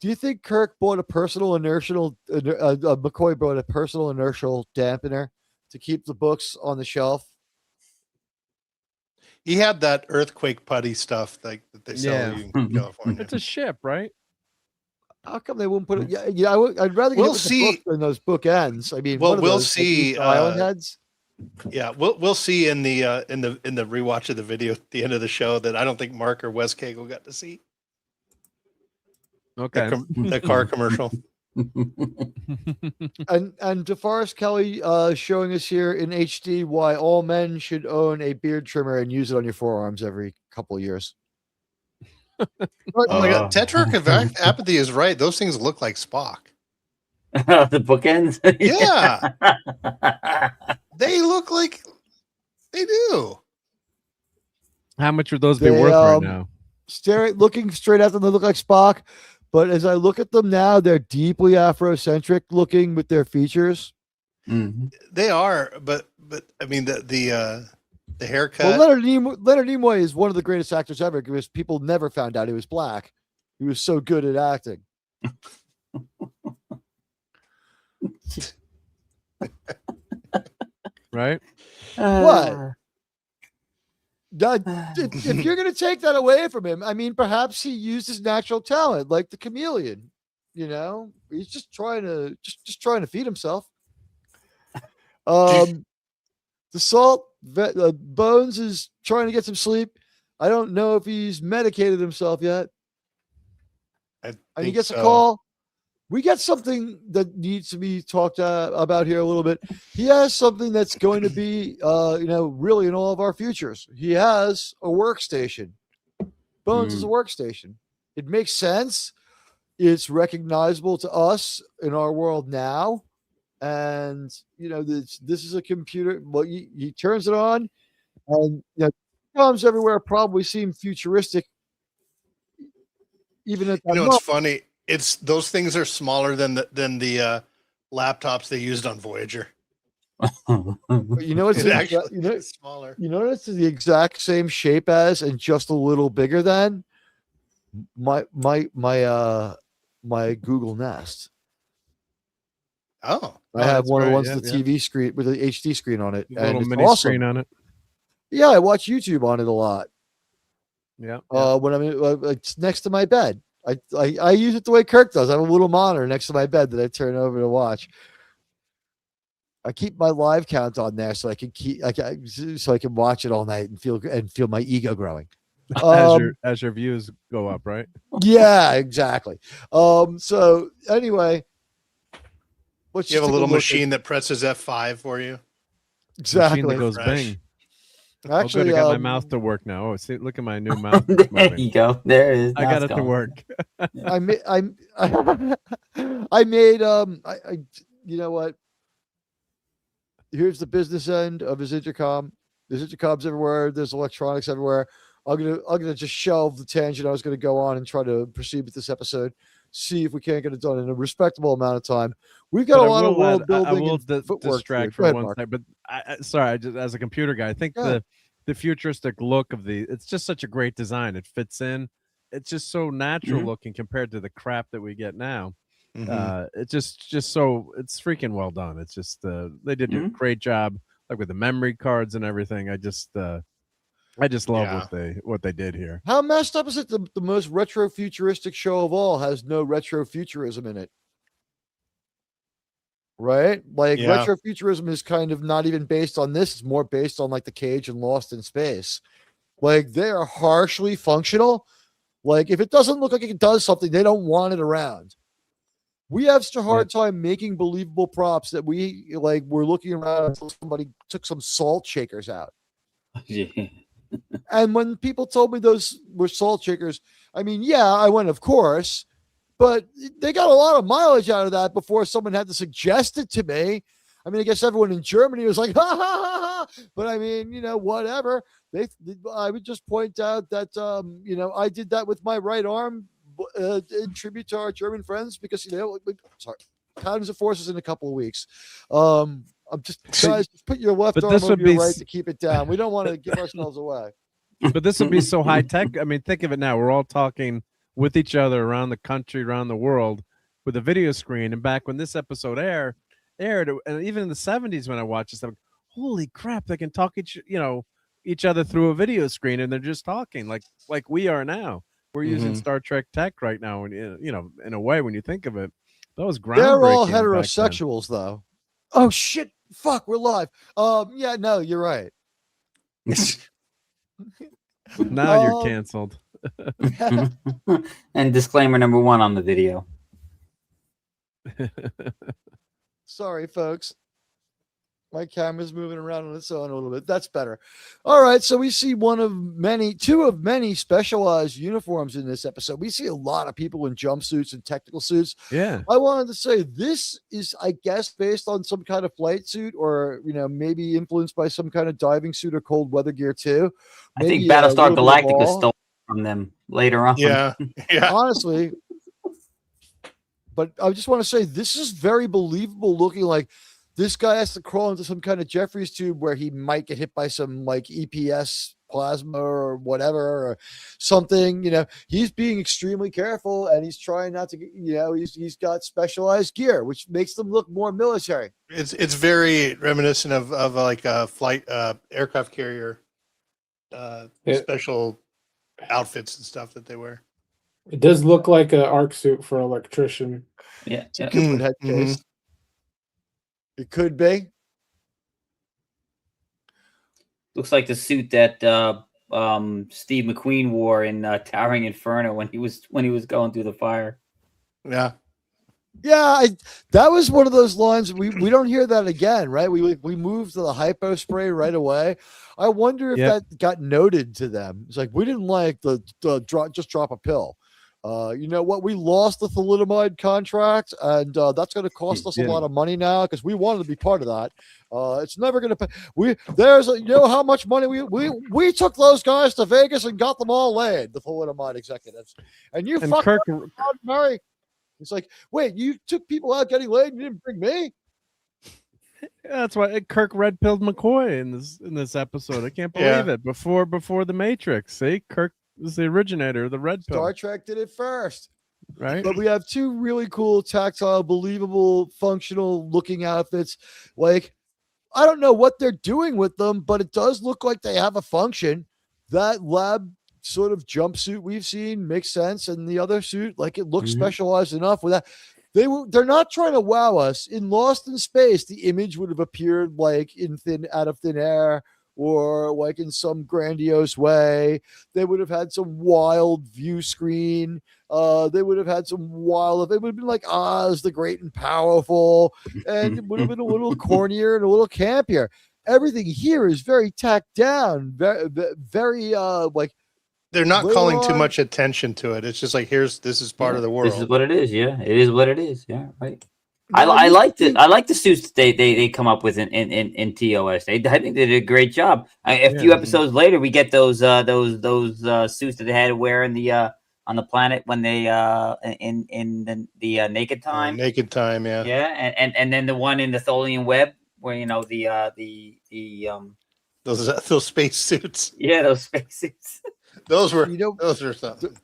[SPEAKER 3] Do you think Kirk bought a personal inertial? McCoy bought a personal inertial dampener to keep the books on the shelf?
[SPEAKER 4] He had that earthquake putty stuff that they sell in California.
[SPEAKER 12] It's a ship, right?
[SPEAKER 3] How come they wouldn't put it? Yeah. I'd rather get it with the book than those bookends. I mean,
[SPEAKER 4] we'll see.
[SPEAKER 3] Island heads.
[SPEAKER 4] Yeah, we'll see in the rewatch of the video at the end of the show that I don't think Mark or Wes Cagle got to see.
[SPEAKER 12] Okay,
[SPEAKER 4] the car commercial.
[SPEAKER 3] and DeForest Kelly showing us here in HD why all men should own a beard trimmer and use it on your forearms every couple of years.
[SPEAKER 4] Oh my God, Tetrarch Apathy is right. Those things look like Spock.
[SPEAKER 13] The bookends?
[SPEAKER 4] Yeah. They look like they do.
[SPEAKER 12] How much would those be worth right now?
[SPEAKER 3] Looking straight at them, they look like Spock. But as I look at them now, they're deeply Afrocentric looking with their features.
[SPEAKER 13] Mm-hmm.
[SPEAKER 4] They are, but I mean the haircut.
[SPEAKER 3] Well, Leonard Nimoy is one of the greatest actors ever because people never found out he was black. He was so good at acting.
[SPEAKER 12] Right?
[SPEAKER 3] What? If you're going to take that away from him, I mean, perhaps he used his natural talent, like the chameleon. You know, he's just trying to feed himself. The Salt Bones is trying to get some sleep. I don't know if he's medicated himself yet. And he gets a call. We get something that needs to be talked about here a little bit. He has something that's going to be, really in all of our futures. He has a workstation. Bones is a workstation. It makes sense. It's recognizable to us in our world now. And, this is a computer. Well, he turns it on and comes everywhere probably seem futuristic. Even at that
[SPEAKER 4] it's funny. It's those things are smaller than the laptops they used on Voyager.
[SPEAKER 3] It's
[SPEAKER 4] actually smaller.
[SPEAKER 3] It's the exact same shape as and just a little bigger than my Google Nest.
[SPEAKER 4] Oh,
[SPEAKER 3] I have one of the ones with the TV screen with the HD screen on it,
[SPEAKER 12] a little
[SPEAKER 3] and
[SPEAKER 12] mini
[SPEAKER 3] awesome.
[SPEAKER 12] screen on it.
[SPEAKER 3] Yeah, I watch YouTube on it a lot.
[SPEAKER 12] Yeah.
[SPEAKER 3] When it's next to my bed. I use it the way Kirk does. I have a little monitor next to my bed that I turn over to watch. I keep my live count on there so I can watch it all night and feel my ego growing.
[SPEAKER 12] As your views go up, right?
[SPEAKER 3] Yeah, exactly. So anyway, let's
[SPEAKER 4] You have
[SPEAKER 3] just
[SPEAKER 4] a
[SPEAKER 3] take
[SPEAKER 4] little
[SPEAKER 3] look
[SPEAKER 4] machine that presses F5 for you.
[SPEAKER 3] Exactly.
[SPEAKER 12] Machine that goes
[SPEAKER 4] Fresh.
[SPEAKER 12] bing.
[SPEAKER 3] Actually,
[SPEAKER 12] oh, good, I got my mouth to work now. Oh, see, look at my new mouth.
[SPEAKER 13] There you go. There it is.
[SPEAKER 12] I
[SPEAKER 13] Now
[SPEAKER 12] got
[SPEAKER 13] it's
[SPEAKER 12] it to
[SPEAKER 13] going.
[SPEAKER 12] work.
[SPEAKER 3] I made I made I you know what? Here's the business end of his intercom. There's intercoms everywhere. There's electronics everywhere. I'm gonna just shelve the tangent I was gonna go on and try to proceed with this episode. See if we can't get it done in a respectable amount of time. We've got
[SPEAKER 12] But
[SPEAKER 3] a lot of world building
[SPEAKER 12] I will
[SPEAKER 3] and footwork
[SPEAKER 12] distract
[SPEAKER 3] Go
[SPEAKER 12] for
[SPEAKER 3] ahead,
[SPEAKER 12] one
[SPEAKER 3] Mark.
[SPEAKER 12] second. But sorry, I just as a computer guy, I think
[SPEAKER 3] Yeah.
[SPEAKER 12] the futuristic look of it's just such a great design. It fits in. It's just so natural looking compared to the crap that we get now. It's just so it's freaking well done. It's just they did a great job, like with the memory cards and everything. I just love what they did here.
[SPEAKER 3] How messed up is it? The most retro futuristic show of all has no retro futurism in it. Right? Like retro futurism is kind of not even based on this. It's more based on like The Cage and Lost in Space. Like they are harshly functional. Like if it doesn't look like it does something, they don't want it around. We have such a hard time making believable props that we're looking around until somebody took some salt shakers out. And when people told me those were salt shakers, I mean, yeah, I went, of course, but they got a lot of mileage out of that before someone had to suggest it to me. I mean, I guess everyone in Germany was like, ha, ha, ha, ha. But I mean, whatever. I would just point out that, I did that with my right arm in tribute to our German friends because, sorry, Counties of Forces in a couple of weeks. I'm just, guys, just put your left arm over your right to keep it down. We don't want to give ourselves away.
[SPEAKER 12] But this would be so high tech. I mean, think of it now. We're all talking with each other around the country, around the world with a video screen. And back when this episode aired, and even in the 70s when I watched this, I'm like, holy crap, they can talk each other through a video screen and they're just talking like we are now. We're using Star Trek tech right now. And, in a way, when you think of it, that was groundbreaking.
[SPEAKER 3] They're all heterosexuals, though. Oh, shit. Fuck, we're live. Yeah, no, you're right.
[SPEAKER 12] Now you're canceled.
[SPEAKER 13] And disclaimer number 1 on the video.
[SPEAKER 3] Sorry, folks. My camera's moving around on its own a little bit. That's better. All right. So we see two of many specialized uniforms in this episode. We see a lot of people in jumpsuits and technical suits.
[SPEAKER 12] Yeah.
[SPEAKER 3] I wanted to say this is, I guess, based on some kind of flight suit or, maybe influenced by some kind of diving suit or cold weather gear too.
[SPEAKER 13] Maybe, I think Battlestar Galactica stole from them later on.
[SPEAKER 4] Yeah.
[SPEAKER 3] Honestly. But I just want to say this is very believable looking. Like this guy has to crawl into some kind of Jeffries tube where he might get hit by some like EPS plasma or whatever or something. He's being extremely careful and he's trying not to get, he's got specialized gear, which makes them look more military.
[SPEAKER 4] It's very reminiscent of like a flight aircraft carrier special outfits and stuff that they wear.
[SPEAKER 5] It does look like an arc suit for an electrician.
[SPEAKER 13] Yeah.
[SPEAKER 3] Head case. It could be.
[SPEAKER 13] Looks like the suit that Steve McQueen wore in Towering Inferno when he was going through the fire.
[SPEAKER 4] Yeah.
[SPEAKER 3] Yeah, that was one of those lines. We don't hear that again, right? We moved to the hypo spray right away. I wonder if that got noted to them. It's like we didn't like the drop a pill. You know what? We lost the thalidomide contract, and that's going to cost us a lot of money now because we wanted to be part of that. It's never going to pay. How much money we took those guys to Vegas and got them all laid, the thalidomide executives, and fucked Murray. It's like, wait, you took people out getting laid and you didn't bring me?
[SPEAKER 12] Yeah, that's why Kirk red pilled McCoy in this episode. I can't believe it. Before the Matrix, see, Kirk was the originator of the red pill.
[SPEAKER 3] Star Trek did it first,
[SPEAKER 12] right?
[SPEAKER 3] But we have two really cool, tactile, believable, functional looking outfits. Like, I don't know what they're doing with them, but it does look like they have a function. That lab sort of jumpsuit we've seen makes sense, and the other suit, like, it looks specialized enough with that. They're not trying to wow us. In Lost in Space, the image would have appeared like out of thin air, or like in some grandiose way. They would have had some wild view screen. They would have had some wild. It would have been like Oz the Great and Powerful, and it would have been a little cornier and a little campier. Everything here is very tacked down, very like.
[SPEAKER 4] They're not calling too much attention to it. It's just like this is part of the world.
[SPEAKER 13] This is what it is. Yeah, it is what it is. Yeah, right. I like the suits they come up with in TOS. I think they did a great job. A few episodes later, we get those suits that they had to wear in the on the planet when they in the Naked Time.
[SPEAKER 4] Naked Time, yeah.
[SPEAKER 13] Yeah, and then the one in the Tholian Web where
[SPEAKER 4] those space suits.
[SPEAKER 13] Yeah, those space suits.
[SPEAKER 4] Those are something.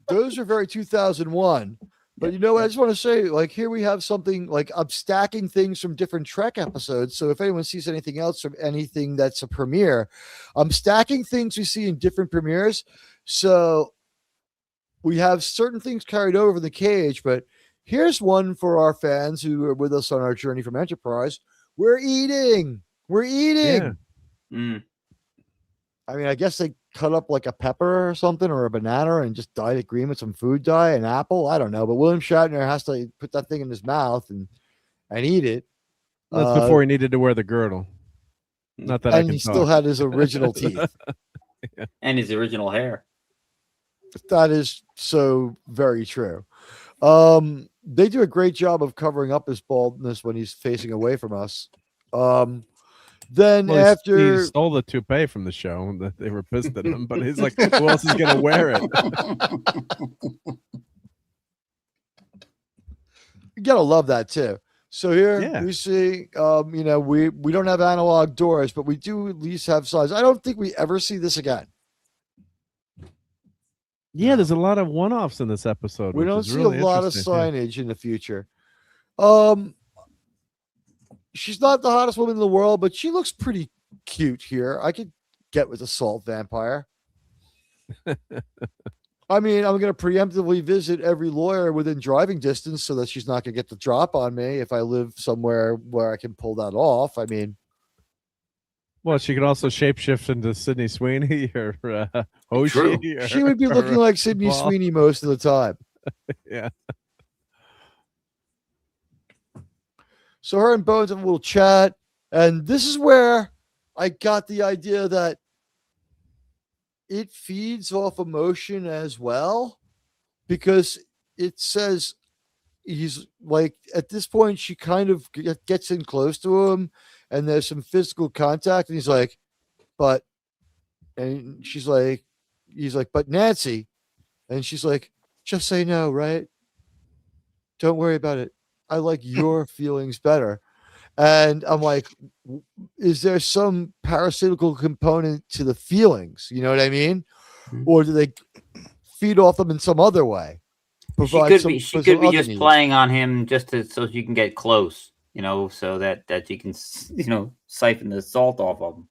[SPEAKER 3] Those are very 2001. But I just want to say, like, here we have something like I'm stacking things from different Trek episodes. So if anyone sees anything else from anything that's a premiere, I'm stacking things we see in different premieres. So we have certain things carried over from the Cage, but here's one for our fans who are with us on our journey from Enterprise. We're eating. Yeah. I mean, I guess they cut up like a pepper or something or a banana and just dyed it green with some food dye, an apple. I don't know. But William Shatner has to put that thing in his mouth and eat it.
[SPEAKER 12] That's before he needed to wear the girdle. Not that
[SPEAKER 3] and he still had his original teeth.
[SPEAKER 13] And his original hair.
[SPEAKER 3] That is so very true. They do a great job of covering up his baldness when he's facing away from us. Then after
[SPEAKER 12] he stole the toupee from the show, that they were pissed at him, but he's like, who else is gonna wear it?
[SPEAKER 3] You gotta love that too. So here we see, we don't have analog doors, but we do at least have signs. I don't think we ever see this again.
[SPEAKER 12] Yeah, there's a lot of one-offs in this episode.
[SPEAKER 3] We don't see
[SPEAKER 12] really
[SPEAKER 3] a lot of signage in the future. She's not the hottest woman in the world, but she looks pretty cute here. I could get with a salt vampire. I mean, I'm going to preemptively visit every lawyer within driving distance so that she's not going to get the drop on me if I live somewhere where I can pull that off. I mean,
[SPEAKER 12] well, she could also shapeshift into Sydney Sweeney or Hoshi.
[SPEAKER 3] She would be looking like Sydney Sweeney most of the time.
[SPEAKER 12] Yeah.
[SPEAKER 3] So her and Bones have a little chat, and this is where I got the idea that it feeds off emotion as well, because it says he's like, at this point, she kind of gets in close to him, and there's some physical contact, and he's like, but he's like, but Nancy, and she's like, just say no, right? Don't worry about it. I like your feelings better. And I'm like, is there some parasitical component to the feelings? You know what I mean? Or do they feed off them in some other way?
[SPEAKER 13] She could be just playing on him just so you can get close, so that you can, siphon the salt off of him.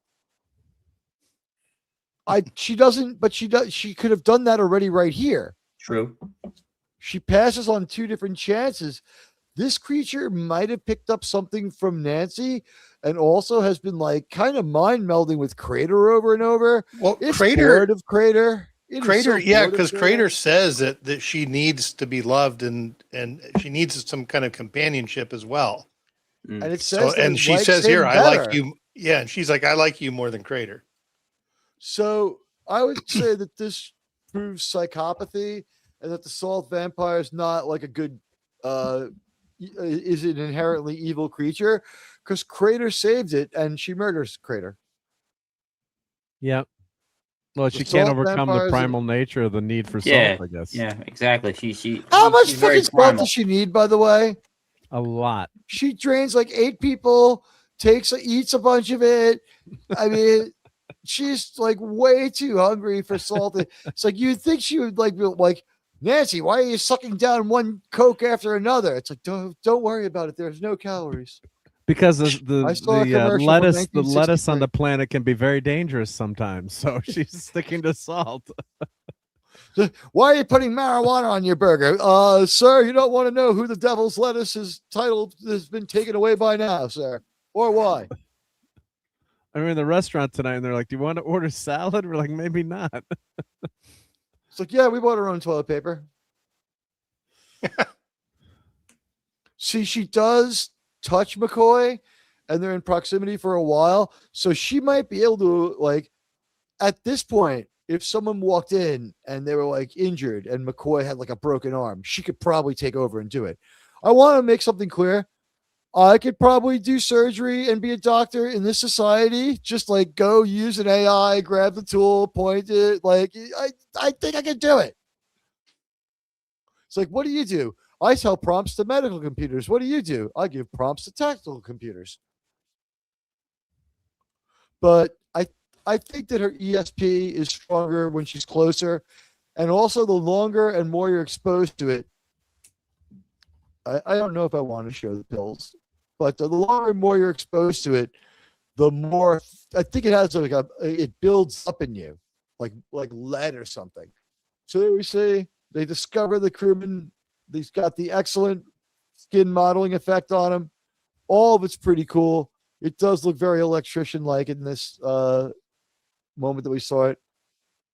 [SPEAKER 3] She doesn't, but she does. She could have done that already right here.
[SPEAKER 13] True.
[SPEAKER 3] She passes on two different chances. This creature might have picked up something from Nancy and also has been like kind of mind melding with Crater over and over.
[SPEAKER 4] Well,
[SPEAKER 3] it's bored of Crater.
[SPEAKER 4] Because Crater says that she needs to be loved and she needs some kind of companionship as well.
[SPEAKER 3] And it says,
[SPEAKER 4] and she says here, I like you. Yeah, and she's like, I like you more than Crater.
[SPEAKER 3] So I would say that this proves psychopathy, and that the salt vampire is not like a good is an inherently evil creature, because Crater saved it and she murders Crater.
[SPEAKER 12] Yeah. Well, she can't overcome the primal nature of the need for salt, I guess.
[SPEAKER 13] Yeah, exactly.
[SPEAKER 3] How much fucking salt does she need, by the way?
[SPEAKER 12] A lot.
[SPEAKER 3] She drains like 8 people, eats a bunch of it. I mean, she's like way too hungry for salt. It's like you'd think she would be like, Nancy, why are you sucking down one Coke after another? It's like, don't worry about it. There's no calories.
[SPEAKER 12] Because the lettuce on the planet can be very dangerous sometimes. So she's sticking to salt.
[SPEAKER 3] Why are you putting marijuana on your burger? Sir, you don't want to know who the devil's lettuce has been taken away by now, sir. Or why?
[SPEAKER 12] I mean, in the restaurant tonight, and they're like, "Do you want to order salad?" We're like, "Maybe not."
[SPEAKER 3] It's like, yeah, we bought our own toilet paper. See, she does touch McCoy, and they're in proximity for a while, so she might be able to, like, at this point, if someone walked in and they were like injured and McCoy had like a broken arm, she could probably take over and do it. I want to make something clear. I could probably do surgery and be a doctor in this society. Just like go use an AI, grab the tool, point it. Like I think I can do it. It's like, what do you do? I tell prompts to medical computers. What do you do? I give prompts to tactical computers. But I think that her ESP is stronger when she's closer. And also the longer and more you're exposed to it. I don't know if I want to show the pills, but the longer and more you're exposed to it, the more I think it has like it builds up in you, like lead or something. So there we see they discover the crewman. He's got the excellent skin modeling effect on him. All of it's pretty cool. It does look very electrician-like in this moment that we saw it.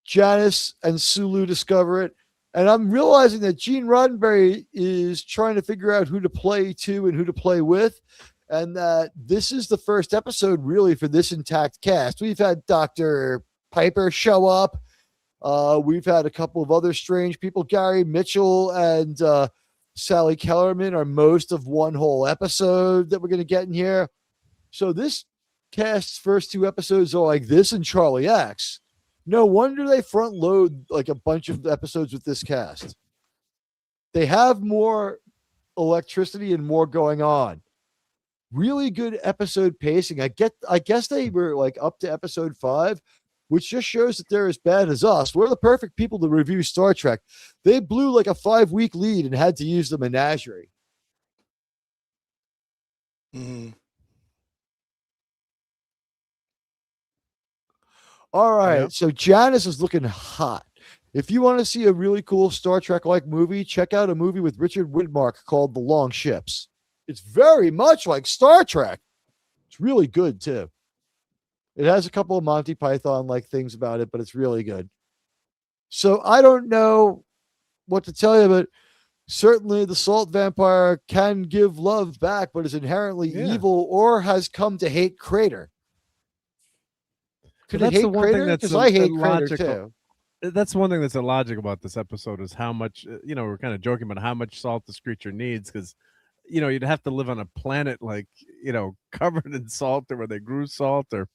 [SPEAKER 3] Janice and Sulu discover it. And I'm realizing that Gene Roddenberry is trying to figure out who to play to and who to play with. And that this is the first episode really for this intact cast. We've had Dr. Piper show up. We've had a couple of other strange people. Gary Mitchell and Sally Kellerman are most of one whole episode that we're going to get in here. So this cast's first two episodes are like this and Charlie X. No wonder they front load like a bunch of episodes with this cast. They have more electricity and more going on. Really good episode pacing. I guess they were like up to episode 5, which just shows that they're as bad as us. We're the perfect people to review Star Trek. They blew like a 5-week lead and had to use the menagerie.
[SPEAKER 4] Mm-hmm.
[SPEAKER 3] All right, so Janice is looking hot. If you want to see a really cool Star Trek-like movie, check out a movie with Richard Widmark called The Long Ships. It's very much like Star Trek. It's really good, too. It has a couple of Monty Python-like things about it, but it's really good. So I don't know what to tell you, but certainly the salt vampire can give love back, but is inherently evil or has come to hate Crater. Could it hate Crater? Because I hate Crater too.
[SPEAKER 12] That's one thing that's illogical about this episode is how much, we're kind of joking about how much salt this creature needs because, you'd have to live on a planet like, covered in salt or where they grew salt or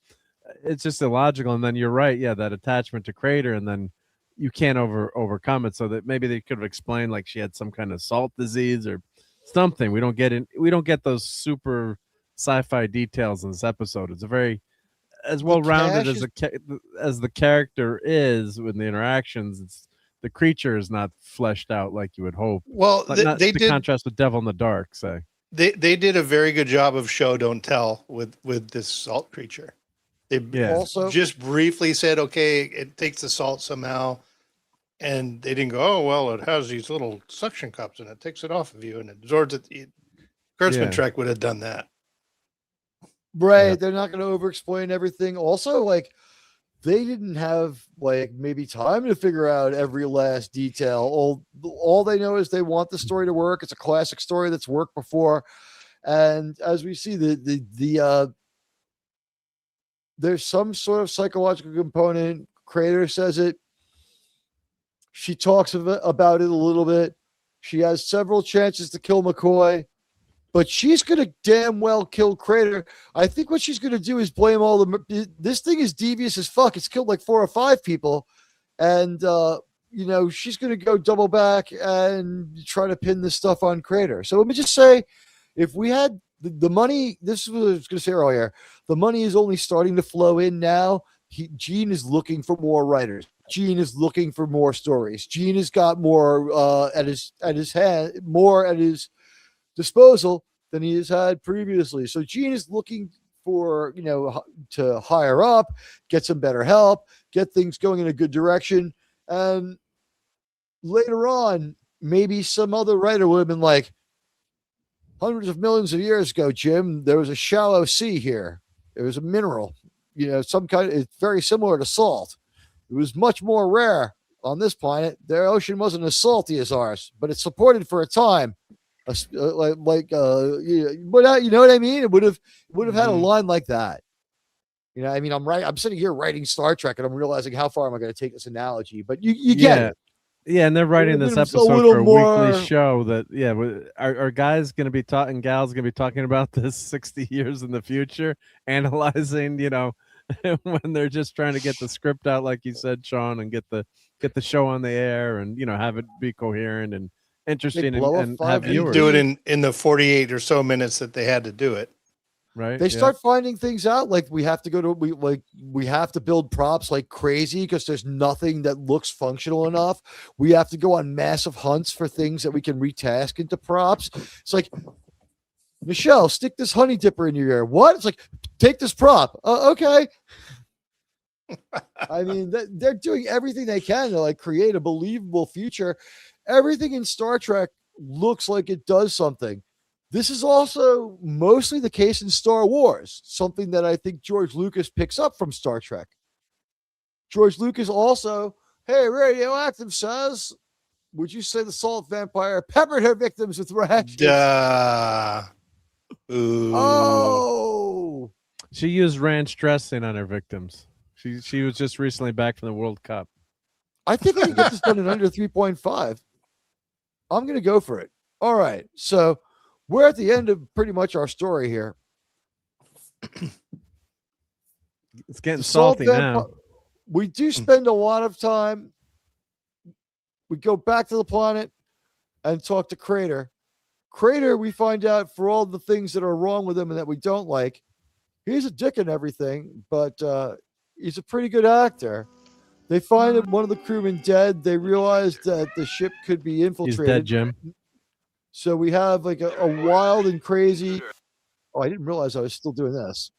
[SPEAKER 12] it's just illogical. And then you're right. Yeah, that attachment to Crater and then you can't overcome it. So that maybe they could have explained like she had some kind of salt disease or something. We don't get those super sci-fi details in this episode. It's a very as well rounded as the character is with the interactions. The creature is not fleshed out like you would hope.
[SPEAKER 4] Well, they did
[SPEAKER 12] contrast with Devil in the Dark. Say
[SPEAKER 4] they did a very good job of show don't tell with this salt creature. They also just briefly said, okay, it takes the salt somehow, and they didn't go, oh well, it has these little suction cups and it takes it off of you and it absorbs it. Kurtzman Trek would have done that.
[SPEAKER 3] Right. They're not going to over-explain everything. Also, like, they didn't have, like, maybe time to figure out every last detail. All they know is they want the story to work. It's a classic story that's worked before. And as we see, there's some sort of psychological component. Crater says it. She talks about it a little bit. She has several chances to kill McCoy. But she's going to damn well kill Crater. I think what she's going to do is blame this thing is devious as fuck. It's killed like 4 or 5 people. And, she's going to go double back and try to pin this stuff on Crater. So let me just say, if we had the money, this is what I was going to say earlier, the money is only starting to flow in now. Gene is looking for more writers. Gene is looking for more stories. Gene has got more at his hand, more at his disposal than he has had previously. So Gene is looking for, to hire up, get some better help, get things going in a good direction. And later on, maybe some other writer would have been like, hundreds of millions of years ago, Jim, there was a shallow sea here. There was a mineral. some kind. It's very similar to salt. It was much more rare on this planet. Their ocean wasn't as salty as ours, but it supported for a time. You know what I mean? It would have had a line like that. I'm sitting here writing Star Trek, and I'm realizing how far am I going to take this analogy? But you get it.
[SPEAKER 12] Yeah, and they're writing this episode for a weekly show that, are guys going to be talking, gals going to be talking about this 60 years in the future, analyzing, when they're just trying to get the script out, like you said, Sean, and get the show on the air and, have it be coherent and interesting and have viewers.
[SPEAKER 4] Do it in the 48 or so minutes that they had to do it.
[SPEAKER 12] Right.
[SPEAKER 3] They start finding things out. Like we have to build props like crazy because there's nothing that looks functional enough. We have to go on massive hunts for things that we can retask into props. It's like, Michelle, stick this honey dipper in your ear. What? It's like, take this prop. Okay. I mean, they're doing everything they can to create a believable future. Everything in Star Trek looks like it does something. This is also mostly the case in Star Wars, something that I think George Lucas picks up from Star Trek. George Lucas also, hey, Radioactive says, would you say the salt vampire peppered her victims with rashes? Oh!
[SPEAKER 12] She used ranch dressing on her victims. She was just recently back from the World Cup.
[SPEAKER 3] I think I can get this done in under 3.5. I'm going to go for it. All right, so we're at the end of pretty much our story here.
[SPEAKER 12] It's getting salty now.
[SPEAKER 3] We do spend a lot of time. We go back to the planet and talk to Crater. Crater, we find out for all the things that are wrong with him and that we don't like, he's a dick and everything, but he's a pretty good actor. They find one of the crewmen dead. They realize that the ship could be infiltrated.
[SPEAKER 12] He's dead, Jim.
[SPEAKER 3] So we have a wild and crazy. Oh, I didn't realize I was still doing this.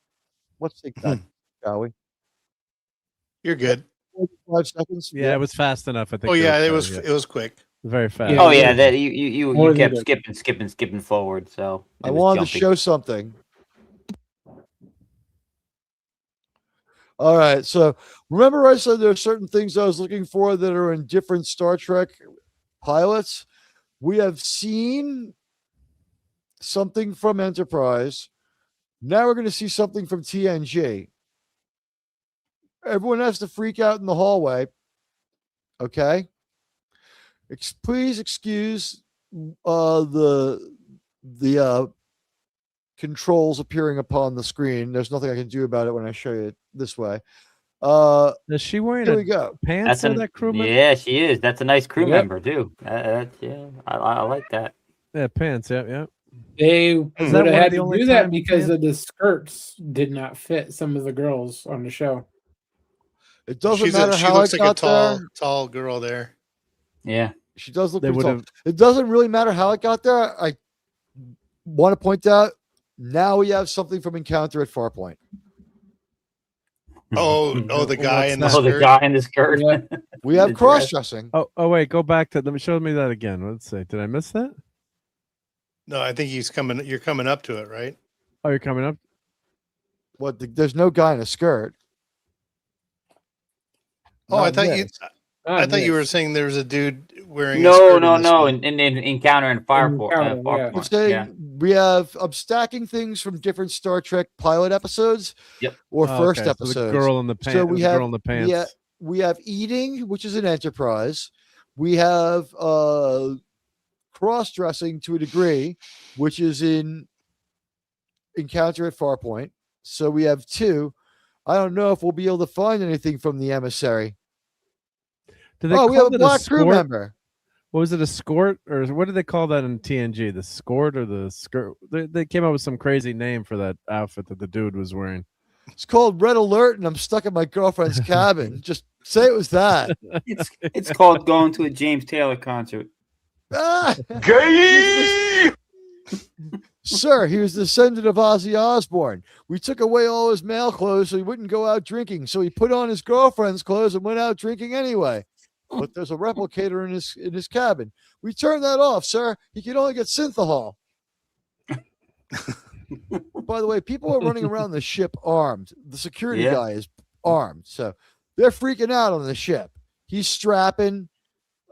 [SPEAKER 3] Let's take that, shall we?
[SPEAKER 4] You're good.
[SPEAKER 3] 5 seconds.
[SPEAKER 12] Yeah, it was fast enough. I think.
[SPEAKER 4] Oh yeah, it was quick.
[SPEAKER 12] Very fast.
[SPEAKER 13] Oh yeah, that you kept skipping forward. So
[SPEAKER 3] I wanted to show something. All right, so remember I said there are certain things I was looking for that are in different Star Trek pilots. We have seen something from Enterprise. Now we're going to see something from TNG. Everyone has to freak out in the hallway. Okay. Please excuse the controls appearing upon the screen. There's nothing I can do about it when I show you it this way.
[SPEAKER 12] Is she wearing
[SPEAKER 13] That's
[SPEAKER 12] pants on that crew member?
[SPEAKER 13] Yeah, she is. That's a nice crew member too. I like that.
[SPEAKER 12] Yeah, pants. Yeah.
[SPEAKER 5] They would have had to do that because of the skirts did not fit some of the girls on the show.
[SPEAKER 3] It doesn't matter how
[SPEAKER 4] she looks
[SPEAKER 3] it
[SPEAKER 4] like
[SPEAKER 3] got
[SPEAKER 4] a tall girl there.
[SPEAKER 13] Yeah,
[SPEAKER 3] she does look pretty tall. It doesn't really matter how it got there. I want to point out now we have something from Encounter at Farpoint.
[SPEAKER 4] Oh, the guy in the
[SPEAKER 13] skirt. The guy in the skirt.
[SPEAKER 3] Yeah. We have cross-dressing.
[SPEAKER 12] Oh, wait, go back to. Let me show me that again. Let's see. Did I miss that?
[SPEAKER 4] No, I think he's coming. You're coming up to it, right?
[SPEAKER 12] Oh, you're coming up.
[SPEAKER 3] What? There's no guy in a skirt.
[SPEAKER 4] Oh, I thought you were saying there was a dude wearing.
[SPEAKER 13] No. In Encounter and Farpoint.
[SPEAKER 3] I'm stacking things from different Star Trek pilot episodes.
[SPEAKER 13] Yep.
[SPEAKER 3] Or first
[SPEAKER 12] okay.
[SPEAKER 3] episodes.
[SPEAKER 12] So the girl in the pants.
[SPEAKER 3] So we have
[SPEAKER 12] girl in the pants.
[SPEAKER 3] We have eating, which is an Enterprise. We have cross-dressing to a degree, which is in Encounter at Farpoint. So we have 2. I don't know if we'll be able to find anything from the emissary.
[SPEAKER 12] We have a
[SPEAKER 3] black crew member.
[SPEAKER 12] What was it, a skort? Or what did they call that in TNG? The skort or the skirt? They came up with some crazy name for that outfit that the dude was wearing.
[SPEAKER 3] It's called Red Alert, and I'm stuck in my girlfriend's cabin. Just say it was that.
[SPEAKER 13] It's called going to a James Taylor concert.
[SPEAKER 3] Gay! Sir, he was the descendant of Ozzy Osbourne. We took away all his male clothes so he wouldn't go out drinking. So he put on his girlfriend's clothes and went out drinking anyway. But there's a replicator in his cabin. We turned that off, sir. He could only get synthahol. By the way, people are running around the ship armed. The security
[SPEAKER 13] Yeah.
[SPEAKER 3] guy is armed, so they're freaking out on the ship. He's strapping.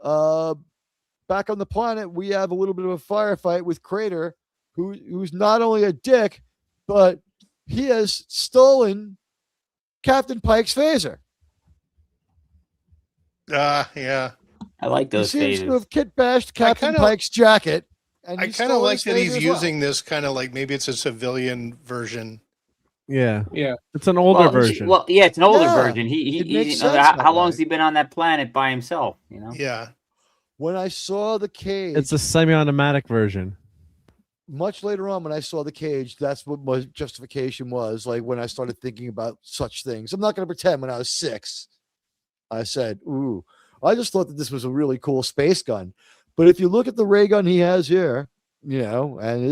[SPEAKER 3] Back on the planet, we have a little bit of a firefight with Crater, who's not only a dick, but he has stolen Captain Pike's phaser.
[SPEAKER 4] Yeah.
[SPEAKER 13] I like those
[SPEAKER 3] He seems
[SPEAKER 13] phasers.
[SPEAKER 3] to have kit bashed Captain Pike's jacket. And
[SPEAKER 4] I kind of like that he's using this kind of like maybe it's a civilian version.
[SPEAKER 12] Yeah.
[SPEAKER 5] Yeah.
[SPEAKER 12] It's an older version.
[SPEAKER 13] Well, yeah, it's an older
[SPEAKER 3] Yeah,
[SPEAKER 13] version.
[SPEAKER 3] it
[SPEAKER 13] He
[SPEAKER 3] makes
[SPEAKER 13] how,
[SPEAKER 3] sense that
[SPEAKER 13] how long
[SPEAKER 3] way.
[SPEAKER 13] has he been on that planet by himself? You know.
[SPEAKER 4] Yeah.
[SPEAKER 3] When I saw the cage,
[SPEAKER 12] It's a semi-automatic version.
[SPEAKER 3] much later on when I saw the cage, that's what my justification was. Like when I started thinking about such things, I'm not going to pretend when I was 6, I said, ooh, I just thought that this was a really cool space gun. But if you look at the ray gun he has here, you know, and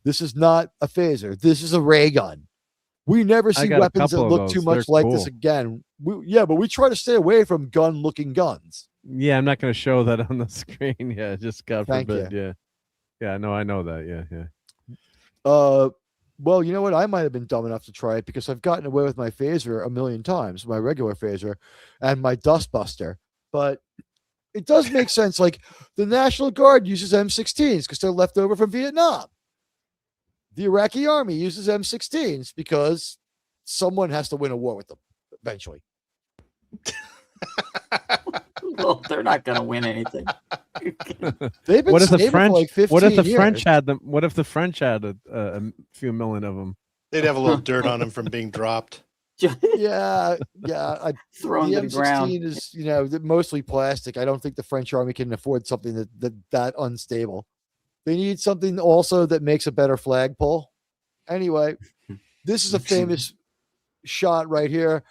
[SPEAKER 3] this is not a phaser. This is a ray gun. We never see
[SPEAKER 12] got a
[SPEAKER 3] weapons that
[SPEAKER 12] couple of
[SPEAKER 3] look
[SPEAKER 12] those.
[SPEAKER 3] too much
[SPEAKER 12] They're
[SPEAKER 3] like this
[SPEAKER 12] cool.
[SPEAKER 3] again. But we try to stay away from gun-looking guns.
[SPEAKER 12] Yeah, I'm not going to show that on the screen. Yeah, just God
[SPEAKER 3] Thank
[SPEAKER 12] forbid.
[SPEAKER 3] you.
[SPEAKER 12] Yeah. Yeah, no, I know that. Yeah.
[SPEAKER 3] Well, you know what? I might have been dumb enough to try it because I've gotten away with my phaser a million times, my regular phaser and my dustbuster. But it does make sense. Like the National Guard uses M16s because they're left over from Vietnam. The Iraqi army uses M16s because someone has to win a war with them eventually.
[SPEAKER 13] Well, they're not going to win anything.
[SPEAKER 3] They've been
[SPEAKER 12] What if the
[SPEAKER 3] stable for
[SPEAKER 12] French?
[SPEAKER 3] like 15
[SPEAKER 12] What if the
[SPEAKER 3] years.
[SPEAKER 12] French had them? What if the French had a few million of them?
[SPEAKER 4] They'd have a little dirt on them from being dropped.
[SPEAKER 3] Yeah.
[SPEAKER 13] Thrown
[SPEAKER 3] The
[SPEAKER 13] to the ground.
[SPEAKER 3] M16 is, mostly plastic. I don't think the French army can afford something that unstable. They need something also that makes a better flagpole. Anyway, this is a famous shot right here.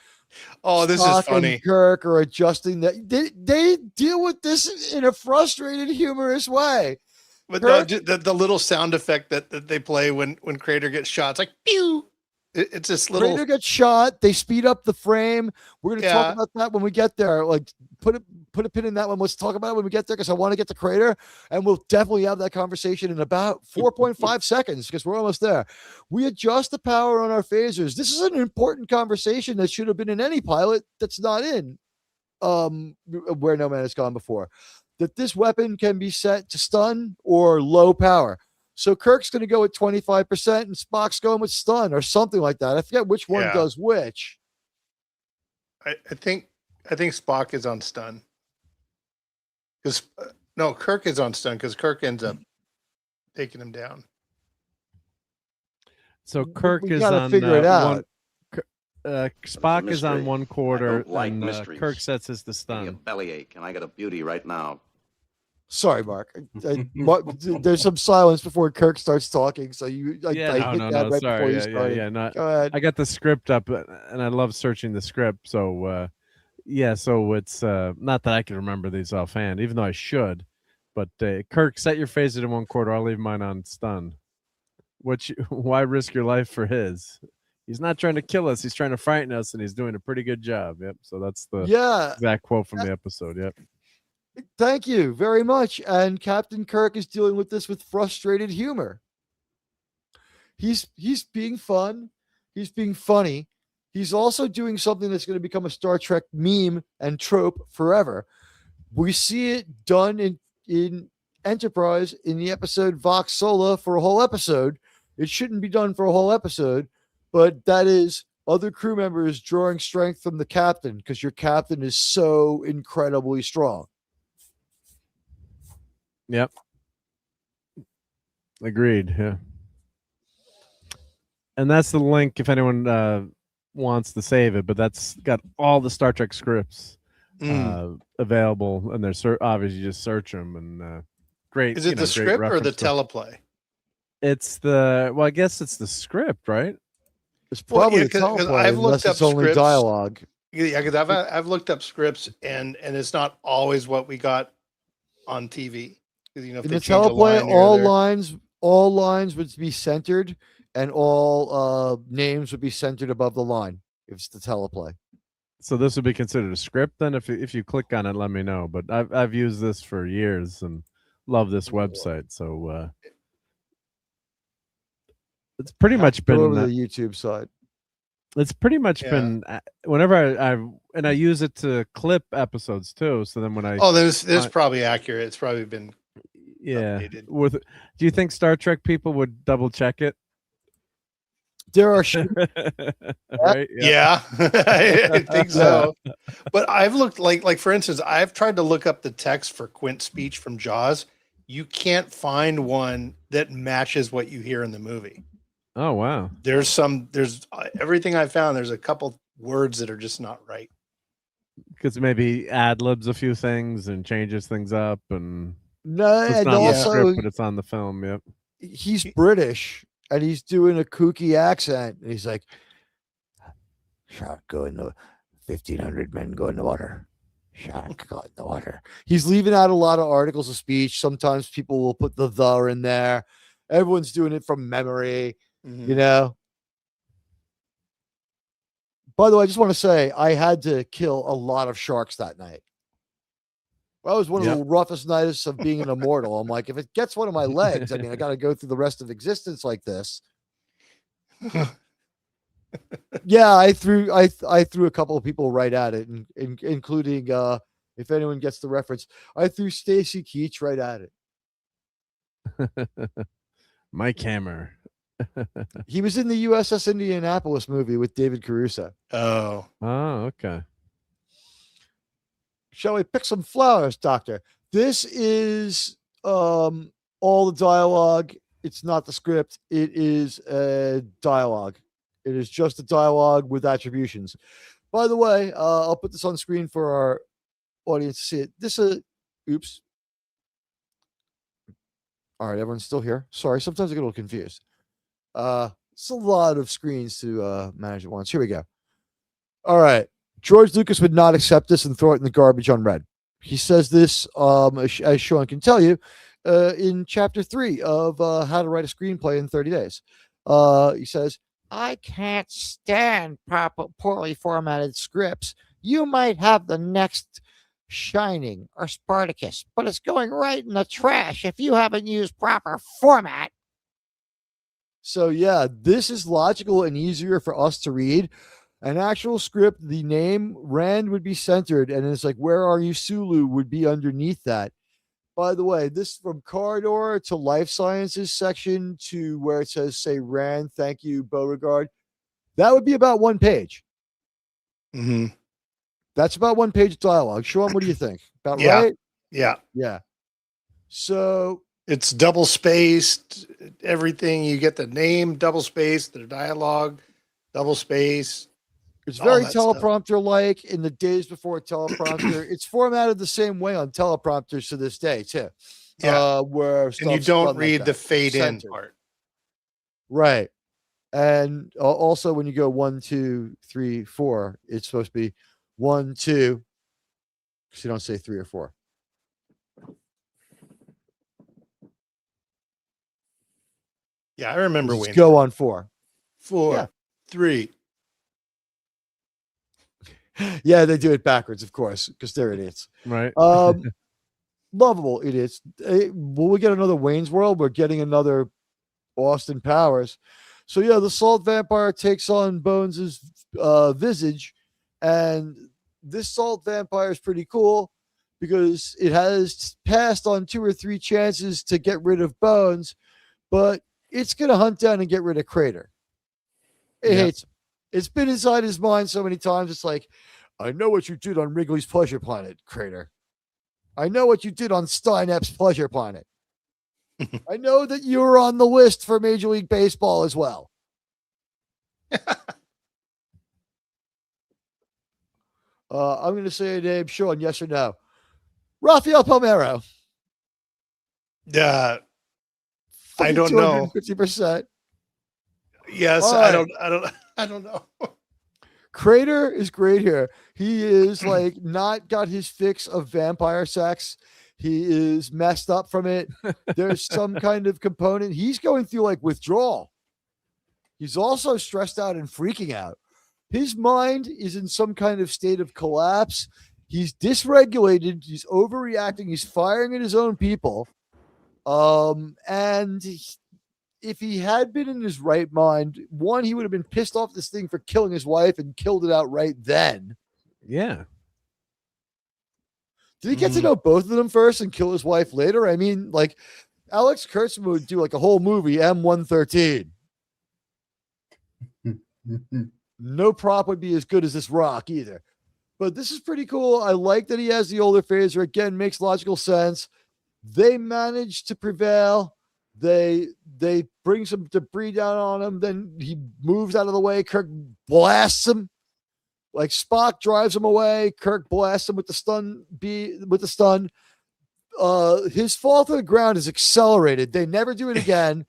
[SPEAKER 4] Oh, this
[SPEAKER 3] Spock
[SPEAKER 4] is funny.
[SPEAKER 3] and Kirk are adjusting that. They deal with this in a frustrated, humorous way.
[SPEAKER 4] But
[SPEAKER 3] Kirk-
[SPEAKER 4] no, the little sound effect that they play when Crater gets shot, it's like pew. It's this little.
[SPEAKER 3] Crater gets shot. They speed up the frame. We're going to talk
[SPEAKER 4] Yeah.
[SPEAKER 3] about that when we get there. Like, put a pin in that one. Let's talk about it when we get there because I want to get to Crater, and we'll definitely have that conversation in about 4.5 seconds because we're almost there. We adjust the power on our phasers. This is an important conversation that should have been in any pilot that's not in Where No Man Has Gone Before. That this weapon can be set to stun or low power. So Kirk's going to go at 25% and Spock's going with stun or something like that. I forget which one
[SPEAKER 4] Yeah.
[SPEAKER 3] does which.
[SPEAKER 4] I think Spock is on stun. Because no, Kirk is on stun because Kirk ends up taking him down.
[SPEAKER 12] So Kirk
[SPEAKER 3] We
[SPEAKER 12] is
[SPEAKER 3] gotta
[SPEAKER 12] on
[SPEAKER 3] figure it out.
[SPEAKER 12] Spock is on
[SPEAKER 10] mystery.
[SPEAKER 12] one
[SPEAKER 10] I
[SPEAKER 12] quarter,
[SPEAKER 10] don't like
[SPEAKER 12] and
[SPEAKER 10] mysteries.
[SPEAKER 12] Kirk sets his to
[SPEAKER 10] A
[SPEAKER 12] stun.
[SPEAKER 10] bellyache, and I got a beauty right now.
[SPEAKER 3] Sorry, Mark. There's some silence before Kirk starts talking. So I hit that right before
[SPEAKER 12] Sorry,
[SPEAKER 3] you started.
[SPEAKER 12] No,
[SPEAKER 3] Go ahead.
[SPEAKER 12] I got the script up, and I love searching the script. So, so it's not that I can remember these offhand, even though I should. But Kirk, set your phaser to one quarter. I'll leave mine on stun. Why risk your life for his? He's not trying to kill us. He's trying to frighten us, and he's doing a pretty good job. Yep. So that's the exact quote from the episode. Yep.
[SPEAKER 3] Thank you very much. And Captain Kirk is dealing with this with frustrated humor. He's being fun. He's being funny. He's also doing something that's going to become a Star Trek meme and trope forever. We see it done in Enterprise in the episode Vox Sola for a whole episode. It shouldn't be done for a whole episode, but that is other crew members drawing strength from the captain because your captain is so incredibly strong.
[SPEAKER 12] Yep. Agreed. Yeah. And that's the link if anyone wants to save it, but that's got all the Star Trek scripts available, and they're obviously just search them and great.
[SPEAKER 4] Is it the script or the teleplay?
[SPEAKER 12] It's I guess it's the script, right?
[SPEAKER 3] It's probably the teleplay unless it's only dialogue.
[SPEAKER 4] Yeah, because I've looked up scripts and it's not always what we got on TV. If
[SPEAKER 3] In the teleplay, all lines would be centered, and all names would be centered above the line. If it's the teleplay.
[SPEAKER 12] So this would be considered a script then. If you click on it, let me know. But I've used this for years and love this website. So It's pretty much
[SPEAKER 3] Go
[SPEAKER 12] been
[SPEAKER 3] over to the YouTube side.
[SPEAKER 12] It's pretty much been whenever I use it to clip episodes too. So then when I
[SPEAKER 4] this is probably accurate. It's probably been updated.
[SPEAKER 12] Do you think Star Trek people would double check it?
[SPEAKER 3] There are
[SPEAKER 12] right?
[SPEAKER 4] Yeah, I think so. But I've looked like for instance, I've tried to look up the text for Quint's speech from Jaws. You can't find one that matches what you hear in the movie.
[SPEAKER 12] Oh wow!
[SPEAKER 4] There's everything I found. There's a couple words that are just not right.
[SPEAKER 12] Because maybe ad libs a few things and changes things up, and
[SPEAKER 3] no,
[SPEAKER 12] it's
[SPEAKER 3] and
[SPEAKER 12] not
[SPEAKER 3] also
[SPEAKER 12] the script, but it's on the film. Yep.
[SPEAKER 3] He's British and he's doing a kooky accent. And he's like, "Shark go in the 1,500 men go in the water. Shark go in the water." He's leaving out a lot of articles of speech. Sometimes people will put the in there. Everyone's doing it from memory. You know. By the way, I just want to say I had to kill a lot of sharks that night. That was one of the roughest nights of being an immortal. I'm like, if it gets one of my legs, I mean, I got to go through the rest of existence like this. Yeah, I threw a couple of people right at it, including if anyone gets the reference, I threw Stacy Keach right at it.
[SPEAKER 12] Mike Hammer.
[SPEAKER 3] He was in the USS Indianapolis movie with David Caruso.
[SPEAKER 4] Oh,
[SPEAKER 12] okay.
[SPEAKER 3] Shall we pick some flowers, Doctor? This is all the dialogue. It's not the script. It is a dialogue. It is just a dialogue with attributions. By the way, I'll put this on screen for our audience to see it. This is oops. All right, everyone's still here. Sorry, sometimes I get a little confused. It's a lot of screens to manage at once. Here we go. All right. George Lucas would not accept this and throw it in the garbage unread. He says this, as Sean can tell you, in chapter 3 of How to Write a Screenplay in 30 Days. He says, I can't stand poorly formatted scripts. You might have the next Shining or Spartacus, but it's going right in the trash if you haven't used proper format. So, yeah, this is logical and easier for us to read. An actual script, the name Rand would be centered, and it's like, where are you, Sulu, would be underneath that. By the way, this from Corridor to Life Sciences section to where it says, say, Rand, thank you, Beauregard. That would be about one page.
[SPEAKER 4] Mm-hmm.
[SPEAKER 3] That's about one page of dialogue. Sean, what do you think? About right?
[SPEAKER 4] Yeah.
[SPEAKER 3] Yeah. So
[SPEAKER 4] it's double spaced, everything. You get the name double spaced, the dialogue double spaced.
[SPEAKER 3] It's very teleprompter-like in the days before teleprompter. It's formatted the same way on teleprompters to this day, too.
[SPEAKER 4] Yeah.
[SPEAKER 3] Where
[SPEAKER 4] and you don't read the fade in part.
[SPEAKER 3] Right. And also when you go 1, 2, 3, 4, it's supposed to be 1, 2, because you don't say 3 or 4.
[SPEAKER 4] Yeah, I remember when.
[SPEAKER 3] Go on 4.
[SPEAKER 4] 4, 3.
[SPEAKER 3] Yeah, they do it backwards, of course, because they're idiots.
[SPEAKER 12] Right.
[SPEAKER 3] Lovable idiots. Will we get another Wayne's World? We're getting another Austin Powers. So, yeah, the salt vampire takes on Bones' visage. And this salt vampire is pretty cool because it has passed on 2 or 3 chances to get rid of Bones, but it's going to hunt down and get rid of Crater. It hates him. It's been inside his mind so many times. It's like, I know what you did on Wrigley's Pleasure Planet, Crater. I know what you did on Steinep's Pleasure Planet. I know that you were on the list for Major League Baseball as well. I'm going to say a name, Sean, yes or no. Rafael Palmeiro.
[SPEAKER 4] I don't know.
[SPEAKER 3] 50%.
[SPEAKER 4] Yes, right. I don't know.
[SPEAKER 3] Crater is great here. He is like not got his fix of vampire sex. He is messed up from it. There's some kind of component. He's going through like withdrawal. He's also stressed out and freaking out. His mind is in some kind of state of collapse. He's dysregulated. He's overreacting. He's firing at his own people. And if he had been in his right mind, one, he would have been pissed off this thing for killing his wife and killed it outright then.
[SPEAKER 12] Yeah.
[SPEAKER 3] Did he get to know both of them first and kill his wife later? I mean, like, Alex Kurtzman would do like a whole movie, M113. No prop would be as good as this rock either. But this is pretty cool. I like that he has the older phaser. Again, makes logical sense. They manage to prevail. They bring some debris down on him. Then he moves out of the way. Kirk blasts him. Like Spock drives him away. Kirk blasts him with the stun. His fall to the ground is accelerated. They never do it again.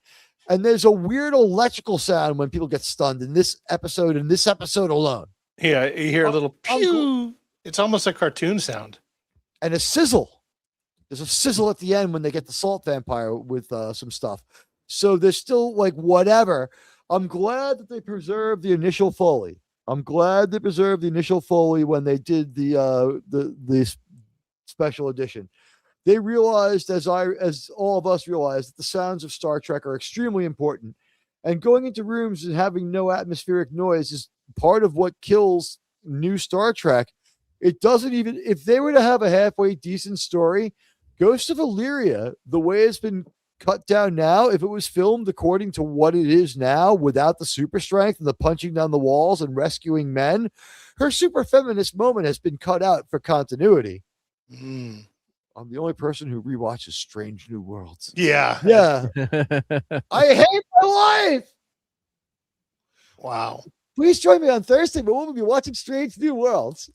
[SPEAKER 3] And there's a weird electrical sound when people get stunned in this episode alone.
[SPEAKER 4] Yeah, you hear a little pew. It's almost a cartoon sound.
[SPEAKER 3] And a sizzle. There's a sizzle at the end when they get the salt vampire with some stuff. So there's still like whatever. I'm glad that they preserved the initial Foley. I'm glad they preserved the initial Foley when they did the special edition. They realized, as all of us realized, that the sounds of Star Trek are extremely important. And going into rooms and having no atmospheric noise is part of what kills new Star Trek. It doesn't even, if they were to have a halfway decent story, Ghost of Illyria, the way it's been cut down now, if it was filmed according to what it is now, without the super strength and the punching down the walls and rescuing men, her super feminist moment has been cut out for continuity. I'm the only person who rewatches Strange New Worlds.
[SPEAKER 4] Yeah.
[SPEAKER 3] I hate my life.
[SPEAKER 4] Wow.
[SPEAKER 3] Please join me on Thursday, but we'll be watching Strange New Worlds.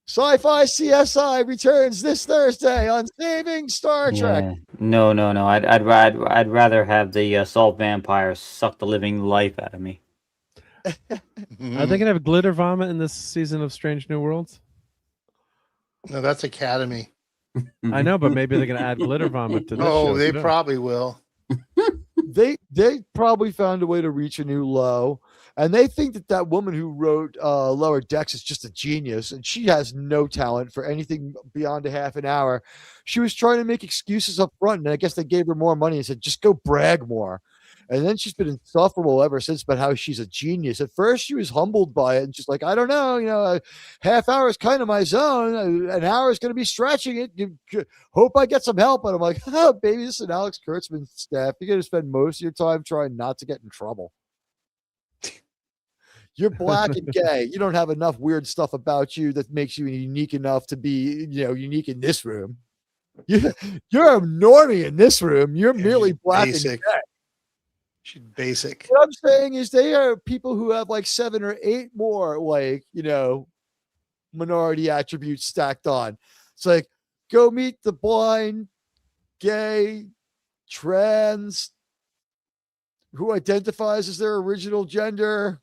[SPEAKER 3] Sci-Fi CSI returns this Thursday on Saving Star Trek.
[SPEAKER 13] No. I'd rather have the salt vampire suck the living life out of me.
[SPEAKER 12] Are they gonna have glitter vomit in this season of Strange New Worlds?
[SPEAKER 4] No, that's Academy.
[SPEAKER 12] I know, but maybe they're gonna add glitter vomit to this.
[SPEAKER 4] Oh, they probably will.
[SPEAKER 3] They probably found a way to reach a new low. And they think that woman who wrote Lower Decks is just a genius, and she has no talent for anything beyond a half an hour. She was trying to make excuses up front, and I guess they gave her more money and said, just go brag more. And then she's been insufferable ever since about how she's a genius. At first, she was humbled by it, and she's like, I don't know, a half hour is kind of my zone. An hour is going to be stretching it. Hope I get some help. And I'm like, oh, baby, this is an Alex Kurtzman staff. You're going to spend most of your time trying not to get in trouble. You're black and gay. You don't have enough weird stuff about you that makes you unique enough to be, unique in this room. You're a normie in this room. You're merely black and gay.
[SPEAKER 4] She's basic.
[SPEAKER 3] What I'm saying is they are people who have like 7 or 8 more, minority attributes stacked on. It's like, go meet the blind, gay, trans, who identifies as their original gender,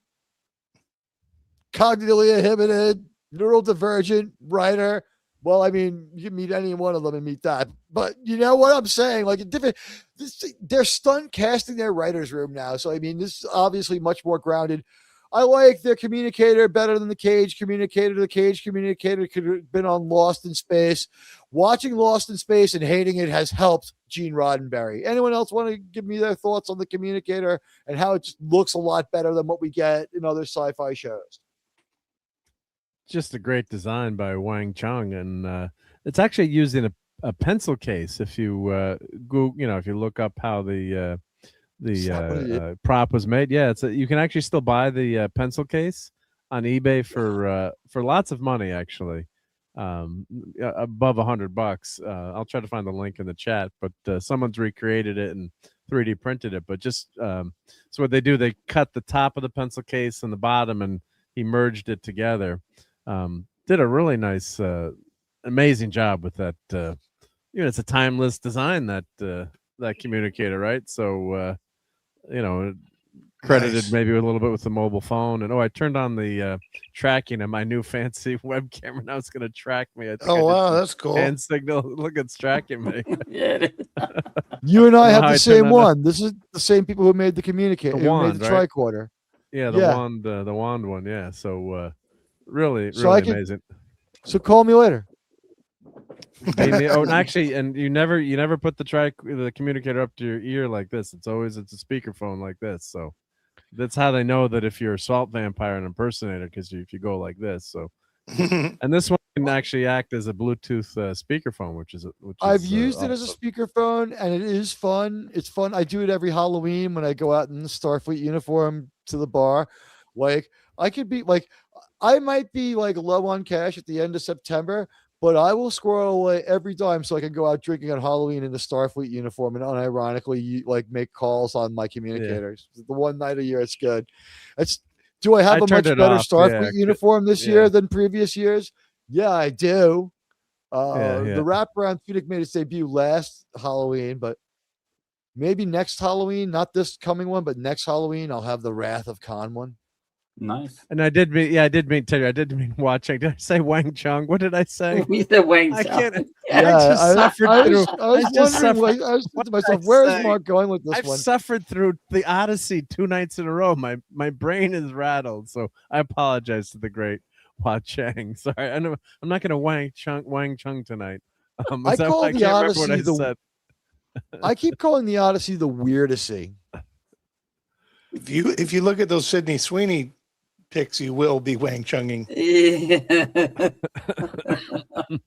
[SPEAKER 3] cognitively inhibited, neurodivergent, writer. Well, I mean, you can meet any one of them and meet that. But you know what I'm saying? Like, they're stunt casting their writer's room now. So, I mean, this is obviously much more grounded. I like their communicator better than the Cage communicator. The Cage communicator could have been on Lost in Space. Watching Lost in Space and hating it has helped Gene Roddenberry. Anyone else want to give me their thoughts on the communicator and how it just looks a lot better than what we get in other sci-fi shows?
[SPEAKER 12] Just a great design by Wang Chung, and it's actually using a pencil case. If you if you look up how the prop was made, you can actually still buy the pencil case on eBay for lots of money, actually, above $100. I'll try to find the link in the chat, but someone's recreated it and 3D printed it. But just so what they do, they cut the top of the pencil case and the bottom, and he merged it together. Did a really nice, amazing job with that. It's a timeless design, that communicator, right? So, credited nice. Maybe a little bit with the mobile phone. And I turned on the tracking and my new fancy web camera. Now it's going to track me.
[SPEAKER 4] Wow, that's cool.
[SPEAKER 12] Hand signal. Look, it's tracking me.
[SPEAKER 13] Yeah.
[SPEAKER 3] You and I have the same one. This is the same people who made the communicator,
[SPEAKER 12] who made
[SPEAKER 3] the tricorder.
[SPEAKER 12] Yeah, the wand one. Yeah. So, really amazing.
[SPEAKER 3] So call me later.
[SPEAKER 12] And actually, and you never put the communicator up to your ear like this. It's a speakerphone like this. So that's how they know that if you're a salt vampire and impersonator, because if you go like this. So and this one can actually act as a Bluetooth speakerphone, which
[SPEAKER 3] I've used it as a
[SPEAKER 12] awesome.
[SPEAKER 3] speakerphone, and it is fun. It's fun. I do it every Halloween when I go out in the Starfleet uniform to the bar. Like I could be like, I might be like low on cash at the end of September, but I will squirrel away every dime so I can go out drinking on Halloween in the Starfleet uniform and unironically like make calls on my communicators. The one night a year, it's good. Do I have a much better Starfleet uniform this year than previous years? Yeah, I do. The wraparound tunic made its debut last Halloween, but maybe next Halloween, not this coming one, but next Halloween, I'll have the Wrath of Khan one.
[SPEAKER 13] Nice.
[SPEAKER 12] And I did mean watching. Did I say Wang Chung? What did I say?
[SPEAKER 13] We said Wang Chung.
[SPEAKER 12] I can't.
[SPEAKER 3] Yeah,
[SPEAKER 12] I just suffered through.
[SPEAKER 3] I was thinking to myself, where is Mark going with this
[SPEAKER 12] I've
[SPEAKER 3] one?
[SPEAKER 12] suffered through the Odyssey 2 nights in a row. My brain is rattled, so I apologize to the great Hua Chang. Sorry, I'm not going to Wang Chung tonight.
[SPEAKER 3] I call the Odyssey
[SPEAKER 12] said.
[SPEAKER 3] I keep calling the Odyssey the Weirdacy.
[SPEAKER 4] If you look at those Sydney Sweeney pics, you will be Wang Chunging.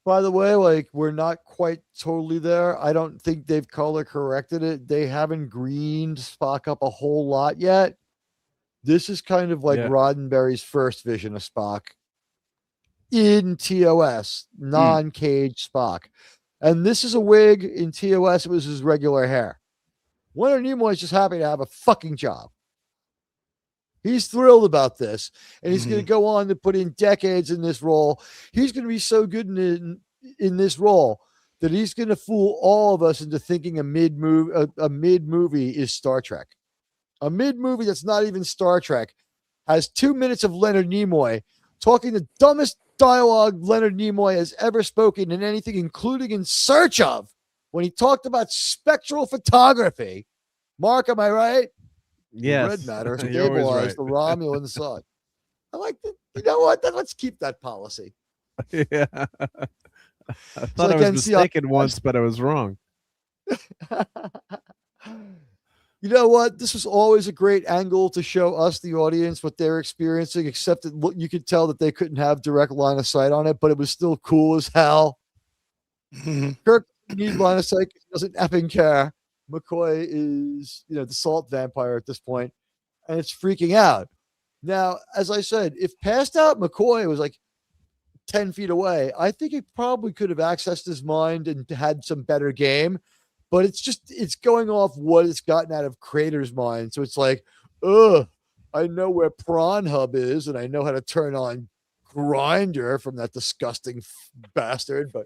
[SPEAKER 3] By the way, like we're not quite totally there. I don't think they've color corrected it. They haven't greened Spock up a whole lot yet. This is kind of like Roddenberry's first vision of Spock in TOS, non-cage Spock. And this is a wig. In TOS, it was his regular hair. Leonard Nimoy is just happy to have a fucking job. He's thrilled about this, and he's going to go on to put in decades in this role. He's going to be so good in this role that he's going to fool all of us into thinking a mid movie is Star Trek. A mid movie that's not even Star Trek has 2 minutes of Leonard Nimoy talking the dumbest dialogue Leonard Nimoy has ever spoken in anything, including In Search Of, when he talked about spectral photography. Mark, am I right?
[SPEAKER 12] Yes.
[SPEAKER 3] Red matter stabilize the Romulan sun. I like that. You know what? Then let's keep that policy.
[SPEAKER 12] Yeah. I thought I was mistaken once, but I was wrong.
[SPEAKER 3] You know what? This was always a great angle to show us, the audience, what they're experiencing, except that you could tell that they couldn't have direct line of sight on it, but it was still cool as hell. Kirk needs line of sight. He doesn't effing care. McCoy is, the salt vampire at this point, and it's freaking out. Now, as I said, if passed out McCoy was like 10 feet away, I think he probably could have accessed his mind and had some better game, but it's going off what it's gotten out of Crater's mind. So it's like, I know where Prawn Hub is, and I know how to turn on Grinder from that disgusting bastard, but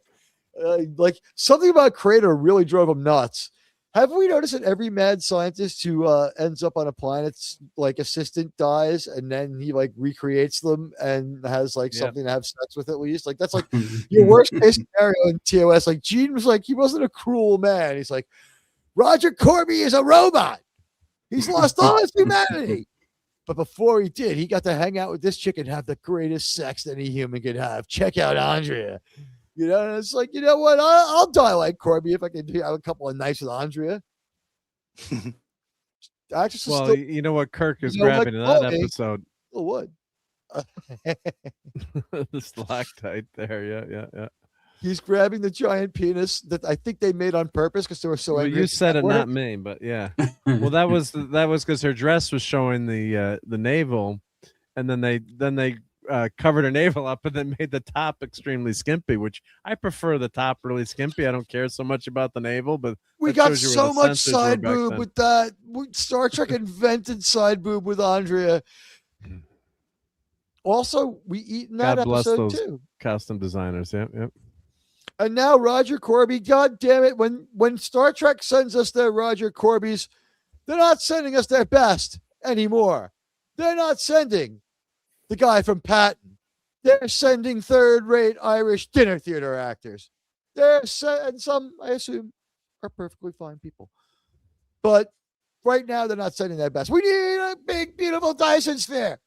[SPEAKER 3] like something about Crater really drove him nuts. Have we noticed that every mad scientist who ends up on a planet's like assistant dies, and then he like recreates them and has like something to have sex with at least? Like that's like your worst case scenario in TOS. Like Gene was like, he wasn't a cruel man. He's like, Roger Corby is a robot. He's lost all his humanity. But before he did, he got to hang out with this chick and have the greatest sex that any human could have. Check out Andrea. And it's like, you know what? I'll die like Corby if I can have a couple of nights with Andrea.
[SPEAKER 12] Well, you know what Kirk is grabbing in that episode?
[SPEAKER 3] Oh, what?
[SPEAKER 12] The stalactite there. Yeah.
[SPEAKER 3] He's grabbing the giant penis that I think they made on purpose because they were so angry.
[SPEAKER 12] You said it, not me, but yeah. Well, that was because her dress was showing the navel, and then they covered her navel up and then made the top extremely skimpy, which I prefer the top really skimpy. I don't care so much about the navel, but
[SPEAKER 3] we got so much side boob with that. Star Trek invented side boob with Andrea. Also, we eat in that episode too.
[SPEAKER 12] Costume designers, yep.
[SPEAKER 3] And now Roger Corby, God damn it, when Star Trek sends us their Roger Corbys, they're not sending us their best anymore. They're not sending the guy from Patton. They're sending third-rate Irish dinner theater actors. And some, I assume, are perfectly fine people. But right now, they're not sending their best. We need a big, beautiful Dyson sphere.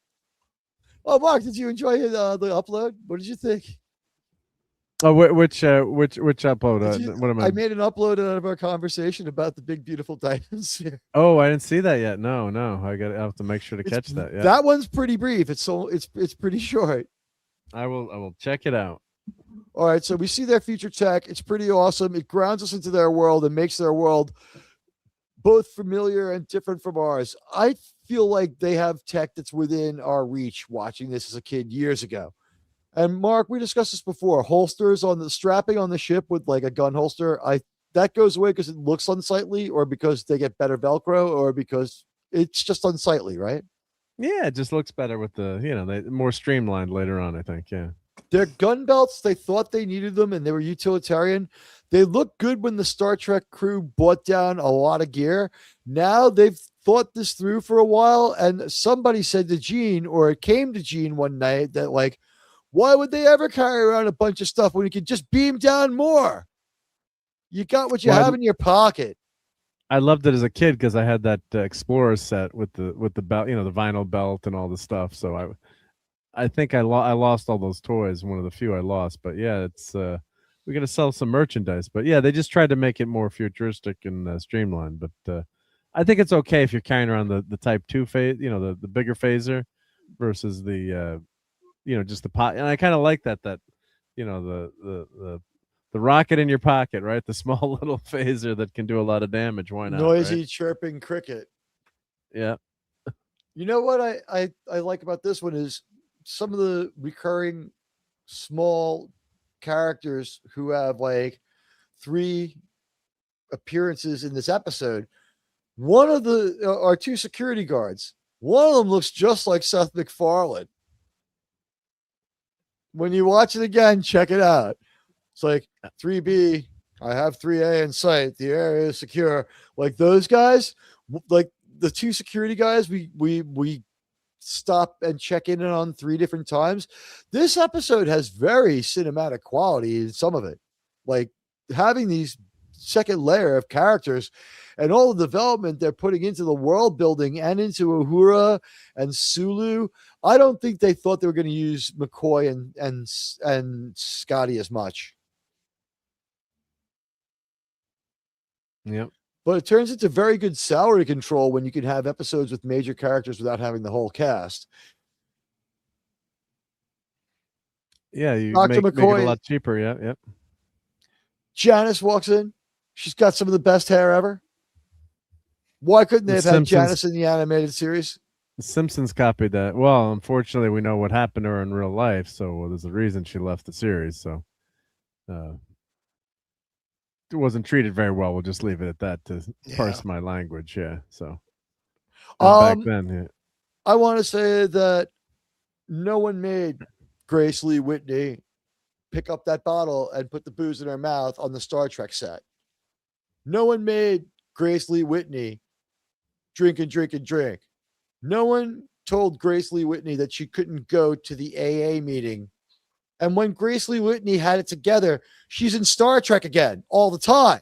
[SPEAKER 3] Oh, Mark, did you enjoy the upload? What did you think?
[SPEAKER 12] Oh, which upload? What am I?
[SPEAKER 3] I made an upload out of our conversation about the big beautiful dinosaur.
[SPEAKER 12] Oh, I didn't see that yet. No. I have to make sure to catch that. Yeah,
[SPEAKER 3] that one's pretty brief. It's pretty short.
[SPEAKER 12] I will check it out.
[SPEAKER 3] All right, so we see their future tech. It's pretty awesome. It grounds us into their world and makes their world both familiar and different from ours. I feel like they have tech that's within our reach watching this as a kid years ago. And Mark, we discussed this before. Holsters on the strapping on the ship with like a gun holster. That goes away because it looks unsightly, or because they get better Velcro, or because it's just unsightly, right?
[SPEAKER 12] Yeah, it just looks better with the, they more streamlined later on, I think. Yeah.
[SPEAKER 3] Their gun belts, they thought they needed them and they were utilitarian. They looked good when the Star Trek crew bought down a lot of gear. Now they've thought this through for a while, and somebody said to Gene, or it came to Gene one night, that like, why would they ever carry around a bunch of stuff when you could just beam down more? You got what you have in your pocket.
[SPEAKER 12] I loved it as a kid because I had that Explorer set with the belt, the vinyl belt and all the stuff. So I think I lost all those toys. One of the few I lost. But yeah, it's we're gonna sell some merchandise. But yeah, they just tried to make it more futuristic and streamlined. But I think it's okay if you're carrying around the Type 2 phase, the bigger phaser, versus the just the pot. And I kind of like that the rocket in your pocket, right? The small little phaser that can do a lot of damage. Why not?
[SPEAKER 3] Noisy
[SPEAKER 12] right?
[SPEAKER 3] chirping cricket.
[SPEAKER 12] Yeah.
[SPEAKER 3] You know what I like about this one is some of the recurring small characters who have like 3 appearances in this episode. One of the are 2 security guards. One of them looks just like Seth MacFarlane. When you watch it again, check it out. It's like 3B, I have 3A in sight. The area is secure. Like those guys, like the 2 security guys, we stop and check in on 3 different times. This episode has very cinematic quality in some of it. Like having these second layer of characters and all the development they're putting into the world building and into Uhura and Sulu. I don't think they thought they were going to use McCoy and Scotty as much.
[SPEAKER 12] Yep.
[SPEAKER 3] But it turns into very good salary control when you can have episodes with major characters without having the whole cast.
[SPEAKER 12] Yeah, you
[SPEAKER 3] Dr.
[SPEAKER 12] make it a lot cheaper. Yeah, yep.
[SPEAKER 3] Janice walks in. She's got some of the best hair ever. Why couldn't they have had Janice in the animated series?
[SPEAKER 12] The Simpsons copied that. Well, unfortunately, we know what happened to her in real life, so there's a reason she left the series. So it wasn't treated very well. We'll just leave it at that to parse my language. Yeah. So back then, yeah.
[SPEAKER 3] I want to say that no one made Grace Lee Whitney pick up that bottle and put the booze in her mouth on the Star Trek set. No one made Grace Lee Whitney drink and drink and drink. No one told Grace Lee Whitney that she couldn't go to the AA meeting. And when Grace Lee Whitney had it together, she's in Star Trek again all the time.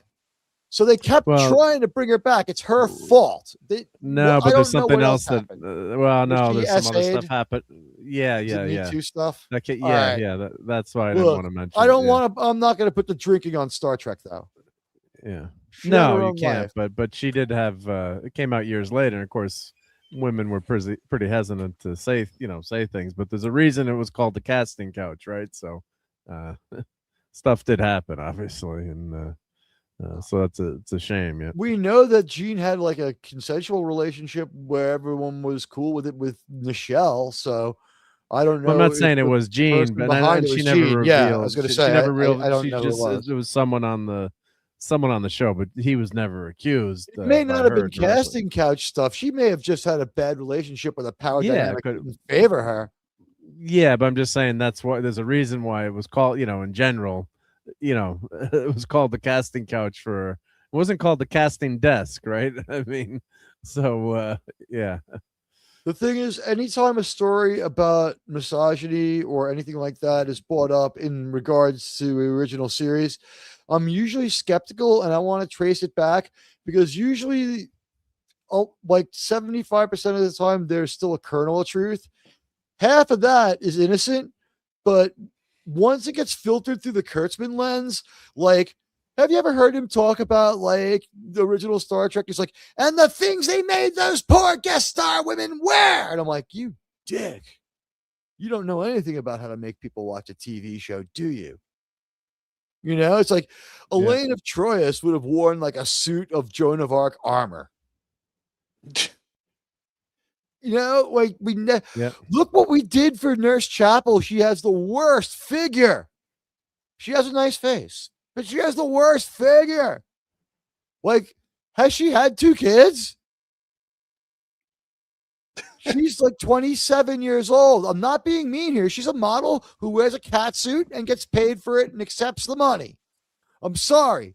[SPEAKER 3] So they kept trying to bring her back. It's her fault.
[SPEAKER 12] But there's something else that. There's some other stuff happened. Yeah.
[SPEAKER 3] Me Too stuff.
[SPEAKER 12] Okay, yeah. That's why I didn't want to mention.
[SPEAKER 3] I don't want to. I'm not going to put the drinking on Star Trek though.
[SPEAKER 12] Yeah. No, you can't. But she did have. It came out years later, and of course, women were pretty hesitant to say things. But there's a reason it was called the casting couch, right? So, stuff did happen, obviously, and. So it's a shame. Yeah,
[SPEAKER 3] we know that Gene had like a consensual relationship where everyone was cool with it with Nichelle. So I don't know.
[SPEAKER 12] Well, I'm not saying it was Gene, but she never revealed.
[SPEAKER 3] Yeah, I was going to say
[SPEAKER 12] she never revealed.
[SPEAKER 3] I don't know who it was.
[SPEAKER 12] It was someone on the show, but he was never accused.
[SPEAKER 3] It may not have been casting couch stuff. She may have just had a bad relationship with a power dynamic that didn't favor her.
[SPEAKER 12] Yeah, but I'm just saying that's why there's a reason why it was called. In general. It was called the casting couch it wasn't called the casting desk, right? I mean, so yeah.
[SPEAKER 3] The thing is, anytime a story about misogyny or anything like that is brought up in regards to the original series, I'm usually skeptical and I want to trace it back because usually like 75% of the time there's still a kernel of truth. Half of that is innocent, but once it gets filtered through the Kurtzman lens, like, have you ever heard him talk about like the original Star Trek? He's like, and the things they made those poor guest star women wear. And I'm like, you dick. You don't know anything about how to make people watch a TV show, do you? You know, it's like Elaine of Troyes would have worn like a suit of Joan of Arc armor. You know, like look what we did for Nurse Chapel. She has the worst figure. She has a nice face, but she has the worst figure. Like, has she had 2 kids? She's like 27 years old. I'm not being mean here. She's a model who wears a cat suit and gets paid for it and accepts the money. I'm sorry.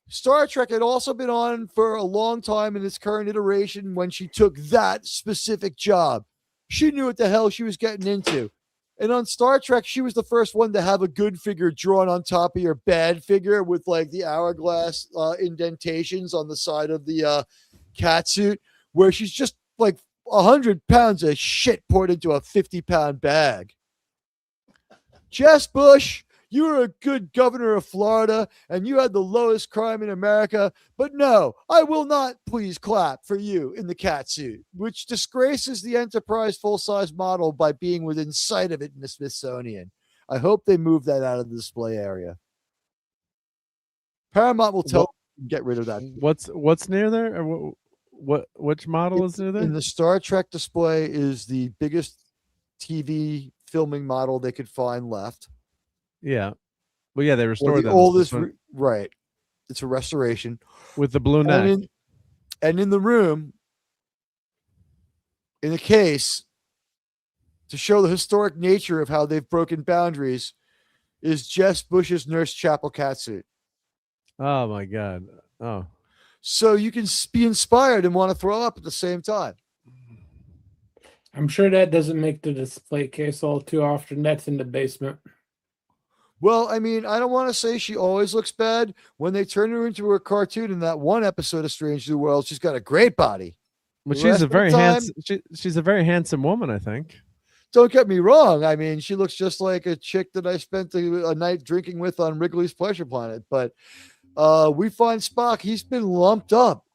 [SPEAKER 3] Star Trek had also been on for a long time in its current iteration when she took that specific job. She knew what the hell she was getting into. And on Star Trek, she was the first one to have a good figure drawn on top of your bad figure with like the hourglass indentations on the side of the cat suit, where she's just like 100 pounds of shit poured into a 50-pound bag. Jess Bush, you were a good governor of Florida and you had the lowest crime in America, but no, I will not please clap for you in the cat suit, which disgraces the Enterprise full-size model by being within sight of it in the Smithsonian. I hope they move that out of the display area. Paramount will tell them to get rid of that.
[SPEAKER 12] What's near there? Or which model is near there?
[SPEAKER 3] In the Star Trek display is the biggest TV filming model they could find left.
[SPEAKER 12] Yeah. Well, yeah, they restored
[SPEAKER 3] the
[SPEAKER 12] them.
[SPEAKER 3] Oldest, right. It's a restoration.
[SPEAKER 12] With the blue neck.
[SPEAKER 3] And in the room, in the case, to show the historic nature of how they've broken boundaries, is Jess Bush's Nurse Chapel catsuit.
[SPEAKER 12] Oh, my God. Oh.
[SPEAKER 3] So you can be inspired and want to throw up at the same time.
[SPEAKER 5] I'm sure that doesn't make the display case all too often. That's in the basement.
[SPEAKER 3] Well, I mean, I don't want to say she always looks bad. When they turn her into a cartoon in that one episode of Strange New World, she's got a great body.
[SPEAKER 12] But she's a very handsome. She's a very handsome woman, I think.
[SPEAKER 3] Don't get me wrong. I mean, she looks just like a chick that I spent a night drinking with on Wrigley's Pleasure Planet. But we find Spock. He's been lumped up.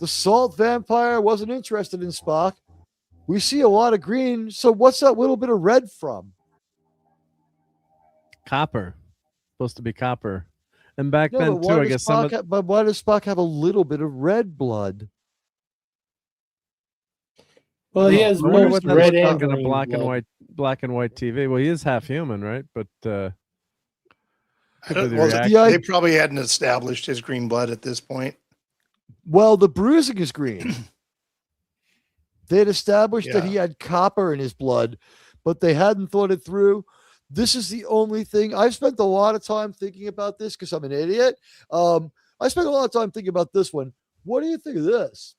[SPEAKER 3] The salt vampire wasn't interested in Spock. We see a lot of green. So what's that little bit of red from?
[SPEAKER 12] Copper. Supposed to be copper. And back then, too, I guess
[SPEAKER 3] but why does Spock have a little bit of red blood?
[SPEAKER 5] Well, he has both red and
[SPEAKER 12] green a black and white TV. Well, he is half human, right? But
[SPEAKER 4] they probably hadn't established his green blood at this point.
[SPEAKER 3] Well, the bruising is green. They had established that he had copper in his blood, but they hadn't thought it through. This is the only thing. I've spent a lot of time thinking about this because I'm an idiot. I spent a lot of time thinking about this one. What do you think of this?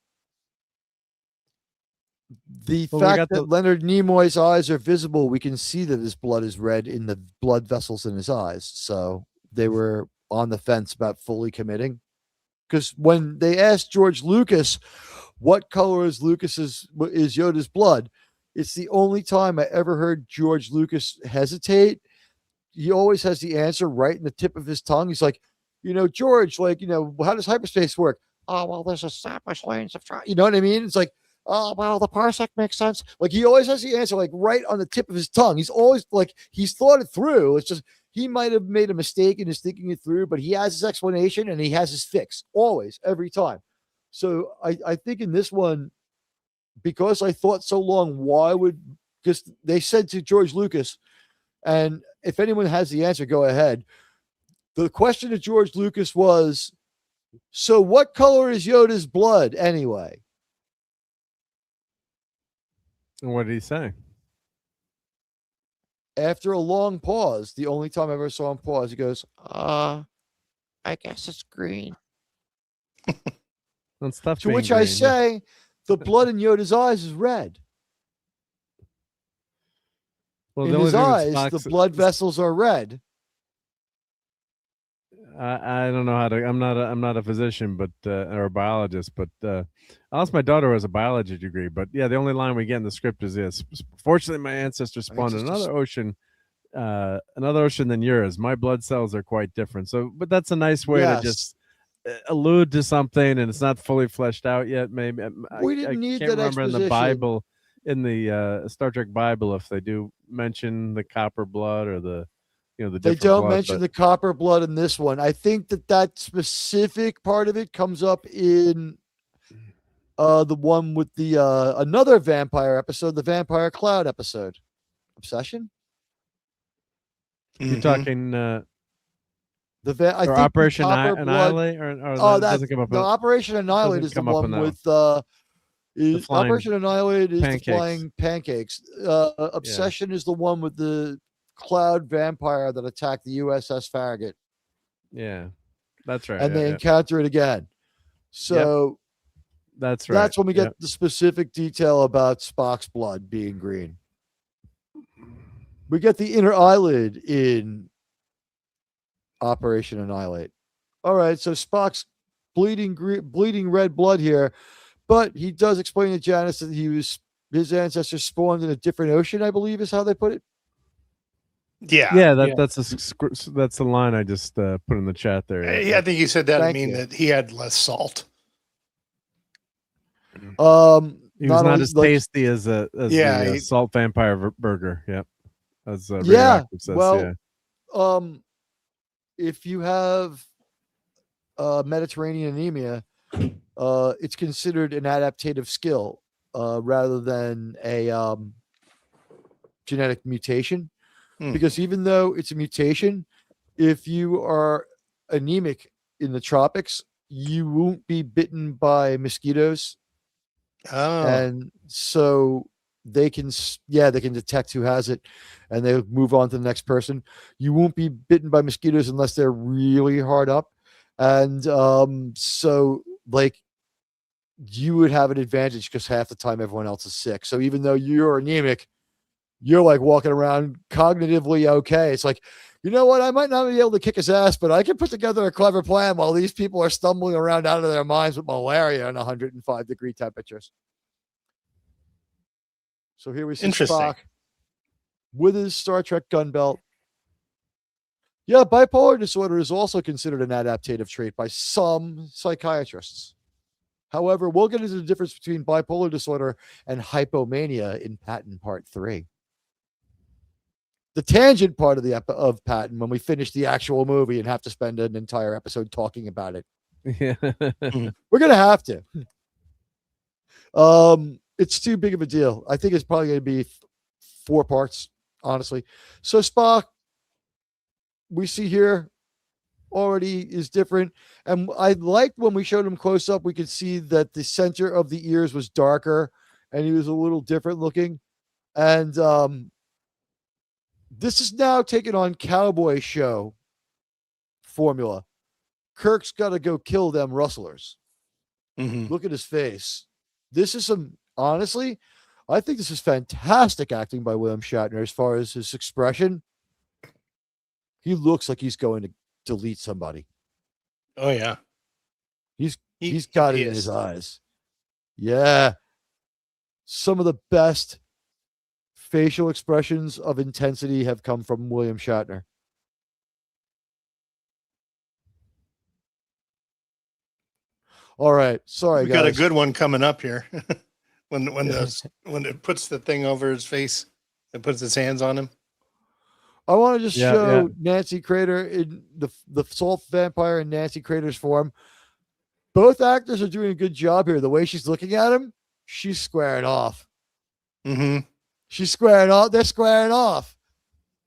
[SPEAKER 3] The fact that Leonard Nimoy's eyes are visible, we can see that his blood is red in the blood vessels in his eyes. So they were on the fence about fully committing. Because when they asked George Lucas, what color is Yoda's blood? It's the only time I ever heard George Lucas hesitate. He always has the answer right in the tip of his tongue. He's like, George, how does hyperspace work? Oh, well, there's established lanes of travel. You know what I mean? It's like, oh, well, the parsec makes sense. Like, he always has the answer, like, right on the tip of his tongue. He's always, like, he's thought it through. It's just, he might have made a mistake in his thinking it through, but he has his explanation and he has his fix. Always, every time. So I think in this one, because I thought so long, because they said to George Lucas, and if anyone has the answer, go ahead. The question to George Lucas was, so what color is Yoda's blood anyway?
[SPEAKER 12] And what did he say?
[SPEAKER 3] After a long pause, the only time I ever saw him pause, he goes, I guess it's green.
[SPEAKER 12] To
[SPEAKER 3] which I say, the blood in Yoda's eyes is red.
[SPEAKER 12] Well,
[SPEAKER 3] in his eyes, the blood vessels are red.
[SPEAKER 12] I don't know how to. I'm not a physician, but or a biologist. But I lost my daughter who has a biology degree. But yeah, the only line we get in the script is this: "Fortunately, my ancestors spawned in another ocean, another ocean than yours. My blood cells are quite different. So, but that's a nice way to just allude to something, and it's not fully fleshed out yet. Maybe
[SPEAKER 3] we didn't need
[SPEAKER 12] can't
[SPEAKER 3] that
[SPEAKER 12] remember
[SPEAKER 3] exposition.
[SPEAKER 12] in the Bible, in the Star Trek Bible, if they do mention the copper blood or the
[SPEAKER 3] they don't mention the copper blood in this one. I think that specific part of it comes up in the one with the another vampire episode, the Vampire Cloud episode. Obsession?
[SPEAKER 12] You're talking
[SPEAKER 3] I think
[SPEAKER 12] Operation Annihilate, or that doesn't come up.
[SPEAKER 3] No, Operation Annihilate is the one with Operation Annihilate is the flying pancakes. Obsession is the one with the cloud vampire that attacked the USS Farragut.
[SPEAKER 12] Yeah, that's right.
[SPEAKER 3] And they encounter it again. So
[SPEAKER 12] that's right.
[SPEAKER 3] That's when we get the specific detail about Spock's blood being green. We get the inner eyelid in Operation Annihilate. All right, so Spock's bleeding red blood here, but he does explain to Janice that his ancestors spawned in a different ocean, I believe is how they put it.
[SPEAKER 12] That's the line I just put in the chat there.
[SPEAKER 4] I think you said that to mean that he had less salt.
[SPEAKER 12] He was not as tasty as the salt vampire burger. Yep. As Radioactive says,
[SPEAKER 3] if you have Mediterranean anemia, it's considered an adaptative skill rather than a genetic mutation. Because even though it's a mutation, if you are anemic in the tropics, you won't be bitten by mosquitoes. And so they can detect who has it, and they move on to the next person. You won't be bitten by mosquitoes unless they're really hard up. And so like you would have an advantage because half the time everyone else is sick. So even though you're anemic, you're like walking around cognitively okay. It's like, you know what? I might not be able to kick his ass, but I can put together a clever plan while these people are stumbling around out of their minds with malaria and 105-degree temperatures. So here we see Spock with his Star Trek gun belt. Yeah, bipolar disorder is also considered an adaptative trait by some psychiatrists. However, we'll get into the difference between bipolar disorder and hypomania in Patton Part 3. The tangent part of Patton, when we finish the actual movie and have to spend an entire episode talking about it.
[SPEAKER 12] Yeah.
[SPEAKER 3] We're going to have to. It's too big of a deal. I think it's probably going to be 4 parts, honestly. So Spock, we see here, already is different. And I liked when we showed him close up, we could see that the center of the ears was darker and he was a little different looking. And this is now taking on cowboy show formula. Kirk's got to go kill them rustlers. Look at his face. This is honestly, I think this is fantastic acting by William Shatner as far as his expression. He looks like he's going to delete somebody.
[SPEAKER 4] Oh yeah.
[SPEAKER 3] He's got it in his eyes. Yeah. Some of the best facial expressions of intensity have come from William Shatner. All right. Sorry,
[SPEAKER 4] we
[SPEAKER 3] guys.
[SPEAKER 4] got a good one coming up here. when it puts the thing over his face, it puts its hands on him.
[SPEAKER 3] I want to just show Nancy Crater in the salt vampire in Nancy Crater's form. Both actors are doing a good job here. The way she's looking at him, she's squaring off. She's squaring off. They're squaring off.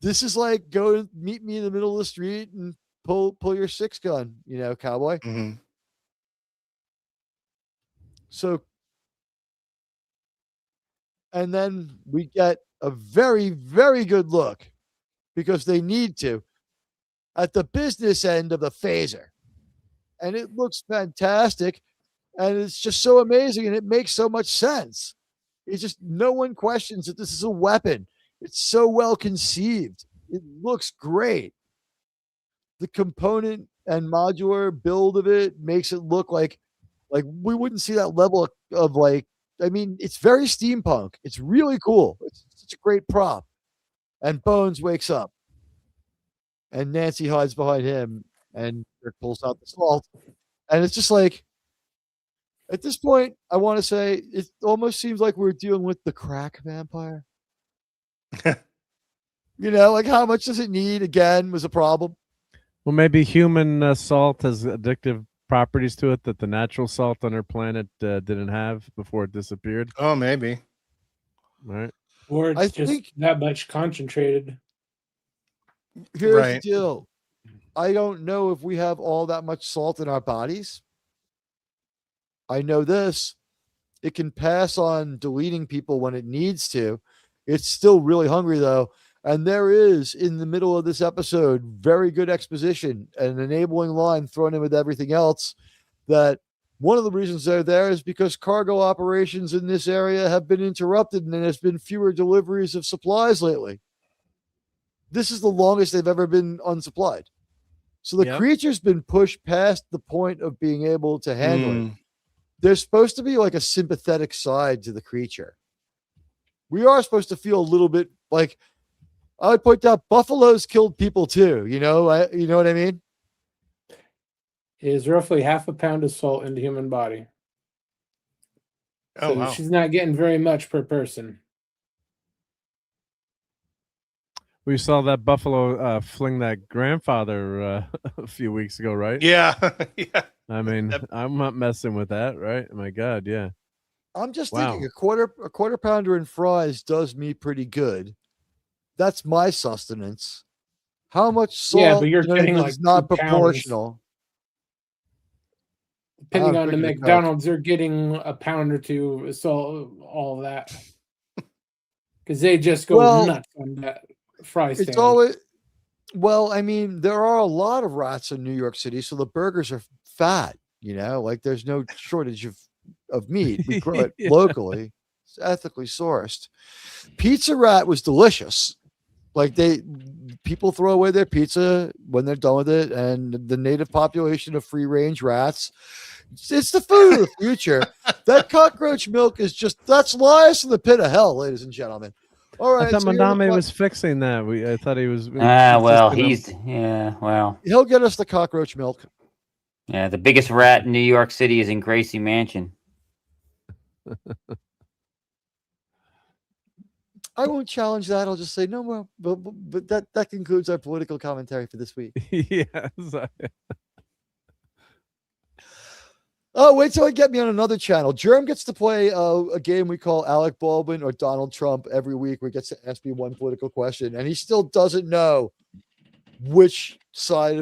[SPEAKER 3] This is like go meet me in the middle of the street and pull your 6 gun, cowboy. So, and then we get a very, very good look, because they need to, at the business end of the phaser. And it looks fantastic. And it's just so amazing. And it makes so much sense. It's just no one questions that this is a weapon. It's so well conceived. It looks great. The component and modular build of it makes it look like we wouldn't see that level of it's very steampunk. It's really cool. It's such a great prop. And Bones wakes up. and Nancy hides behind him, and Kirk pulls out the salt. And it's just like, at this point, I want to say it almost seems like we're dealing with the crack vampire. Like how much does it need? Again, was a problem.
[SPEAKER 12] Well, maybe human salt has addictive properties to it that the natural salt on our planet didn't have before it disappeared.
[SPEAKER 4] Oh, maybe.
[SPEAKER 12] Right.
[SPEAKER 5] Or it's just that much concentrated.
[SPEAKER 3] Here's the deal. I don't know if we have all that much salt in our bodies. I know this. It can pass on deleting people when it needs to. It's still really hungry, though. And there is, in the middle of this episode, very good exposition, an enabling line thrown in with everything else, that one of the reasons they're there is because cargo operations in this area have been interrupted and there's been fewer deliveries of supplies lately. This is the longest they've ever been unsupplied. So the creature's been pushed past the point of being able to handle it. There's supposed to be like a sympathetic side to the creature. We are supposed to feel a little bit like, I would point out, buffaloes killed people too. You know what I mean?
[SPEAKER 5] It is roughly half a pound of salt in the human body.
[SPEAKER 4] Oh,
[SPEAKER 5] So
[SPEAKER 4] wow.
[SPEAKER 5] she's not getting very much per person.
[SPEAKER 12] We saw that buffalo fling that grandfather a few weeks ago, right?
[SPEAKER 4] Yeah. Yeah.
[SPEAKER 12] I mean, I'm not messing with that, right? My God, yeah.
[SPEAKER 3] I'm just thinking a quarter pounder and fries does me pretty good. That's my sustenance. How much salt?
[SPEAKER 5] Yeah, but you're getting like
[SPEAKER 3] is not
[SPEAKER 5] 2 pounds.
[SPEAKER 3] proportional.
[SPEAKER 5] Depending on the McDonald's, you're getting a pound or two of salt, all that. Because they just go nuts on that fry stand.
[SPEAKER 3] It's always, I mean, there are a lot of rats in New York City, so the burgers are fat, like there's no shortage of meat. We grow it locally. It's ethically sourced. Pizza Rat was delicious. Like people throw away their pizza when they're done with it, and the native population of free range rats, it's the food of the future. That cockroach milk is that's lies from the pit of hell, ladies and gentlemen. All right.
[SPEAKER 12] I thought Madame was fixing that. I thought he was.
[SPEAKER 13] Well,
[SPEAKER 3] he'll get us the cockroach milk.
[SPEAKER 13] Yeah, the biggest rat in New York City is in Gracie Mansion.
[SPEAKER 3] I won't challenge that. I'll just say no more. But that concludes our political commentary for this week.
[SPEAKER 12] Yes.
[SPEAKER 3] Oh, wait till I get me on another channel. Germ gets to play a game we call Alec Baldwin or Donald Trump every week, where he gets to ask me one political question, and he still doesn't know which kind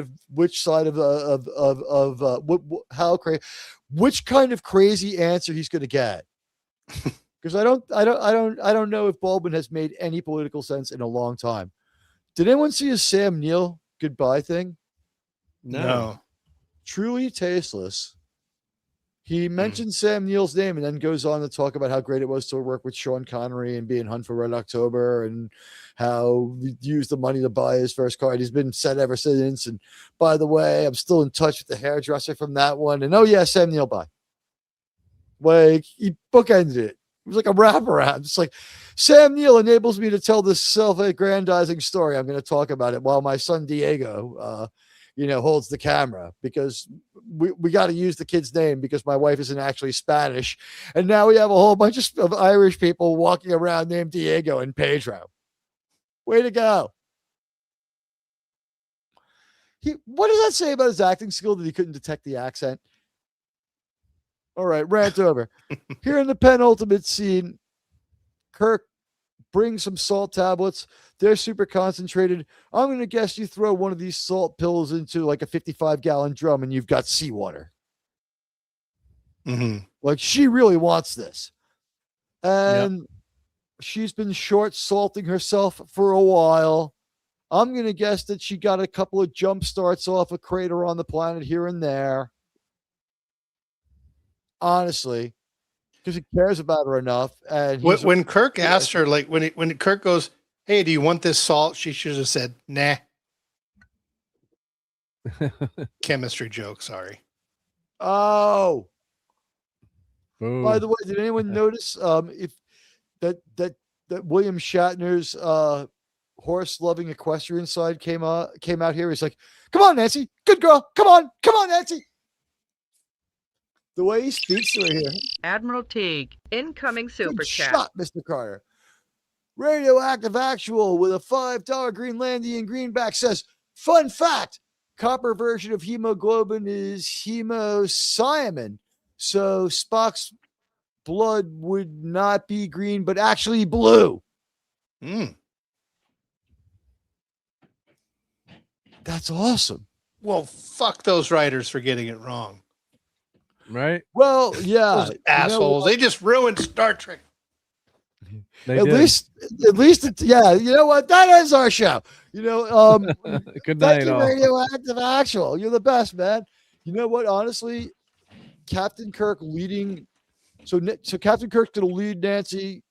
[SPEAKER 3] of crazy answer he's going to get. Because I don't know if Baldwin has made any political sense in a long time. Did anyone see his Sam Neill goodbye thing?
[SPEAKER 4] No.
[SPEAKER 3] Truly tasteless. He mentioned Sam Neill's name and then goes on to talk about how great it was to work with Sean Connery and be in Hunt for Red October and how he used the money to buy his first car. And he's been set ever since. And by the way, I'm still in touch with the hairdresser from that one. And oh yeah, Sam Neill, bye. Like he bookended it. It was like a wraparound. It's like Sam Neill enables me to tell this self-aggrandizing story. I'm going to talk about it while my son Diego, holds the camera, because we got to use the kid's name because my wife isn't actually Spanish. And now we have a whole bunch of Irish people walking around named Diego and Pedro. Way to go. What does that say about his acting skill that he couldn't detect the accent? All right, rant over. Here in the penultimate scene, Kirk brings some salt tablets. They're super concentrated. I'm going to guess you throw one of these salt pills into like a 55-gallon drum and you've got seawater.
[SPEAKER 4] Mm-hmm.
[SPEAKER 3] Like she really wants this. And she's been short salting herself for a while. I'm going to guess that she got a couple of jump starts off a crater on the planet here and there. Honestly, because he cares about her enough. And
[SPEAKER 4] when Kirk asked her, like when Kirk goes, "Hey, do you want this salt?" She should have said, "Nah." Chemistry joke. Sorry.
[SPEAKER 3] Oh.
[SPEAKER 12] Ooh.
[SPEAKER 3] By the way, did anyone notice if that William Shatner's horse-loving equestrian side came out here. He's like, "Come on, Nancy, good girl, come on, Nancy." The way he speaks to her here.
[SPEAKER 1] Admiral Teague, incoming super
[SPEAKER 3] Good
[SPEAKER 1] chat.
[SPEAKER 3] shot, Mr. Carter. Radioactive Actual with a $5 Greenlandian greenback says, "Fun fact: copper version of hemoglobin is hemocyanin, so Spock's blood would not be green, but actually blue." That's awesome.
[SPEAKER 4] Well, fuck those writers for getting it wrong.
[SPEAKER 12] Right?
[SPEAKER 3] Well, yeah.
[SPEAKER 4] Those assholes. They just ruined Star Trek.
[SPEAKER 3] At least, yeah. You know what? That ends our show. You know,
[SPEAKER 12] good night,
[SPEAKER 3] thank you,
[SPEAKER 12] all.
[SPEAKER 3] Radioactive Actual. You're the best, man. You know what? Honestly, Captain Kirk leading. So Captain Kirk's going to lead Nancy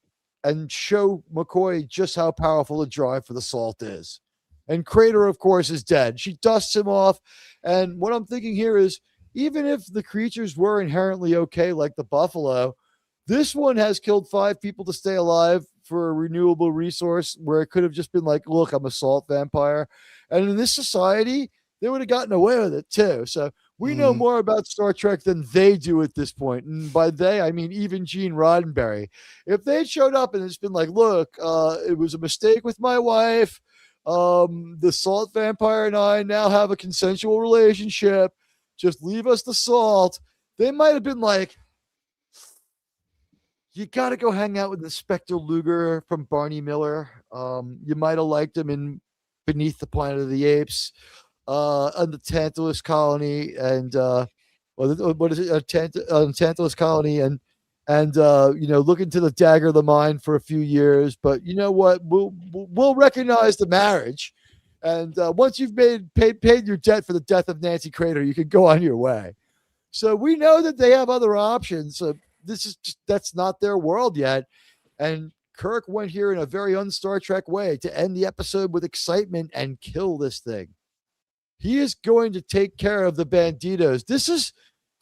[SPEAKER 3] and show McCoy just how powerful the drive for the salt is. And Crater, of course, is dead. She dusts him off. And what I'm thinking here is, even if the creatures were inherently okay, like the buffalo, this one has killed 5 people to stay alive for a renewable resource, where it could have just been like, look, I'm a salt vampire. And in this society, they would have gotten away with it too. So we know more about Star Trek than they do at this point. And by they, I mean even Gene Roddenberry. If they showed up and it's been like, look, it was a mistake with my wife. The salt vampire and I now have a consensual relationship. Just leave us the salt. They might have been like, you got to go hang out with Inspector Luger from Barney Miller. You might have liked him in Beneath the Planet of the Apes, on the Tantalus Colony, and what is it? Tantalus Colony, and you know, look into the Dagger of the Mind for a few years. But you know what? We'll recognize the marriage. And once you've paid your debt for the death of Nancy Crater, you can go on your way. So we know that they have other options. That's not their world yet. And Kirk went here in a very un-Star Trek way to end the episode with excitement and kill this thing. He is going to take care of the banditos. This is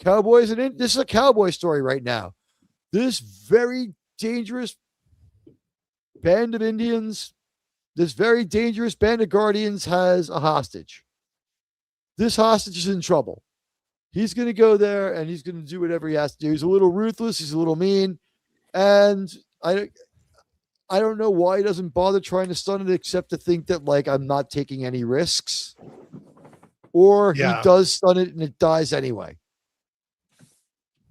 [SPEAKER 3] cowboys, and this is a cowboy story right now. This very dangerous band of Indians, this very dangerous band of Guardians has a hostage. This hostage is in trouble. He's going to go there and he's going to do whatever he has to do. He's a little ruthless. He's a little mean. And I don't know why he doesn't bother trying to stun it, except to think that, like, I'm not taking any risks. Or he does stun it and it dies anyway.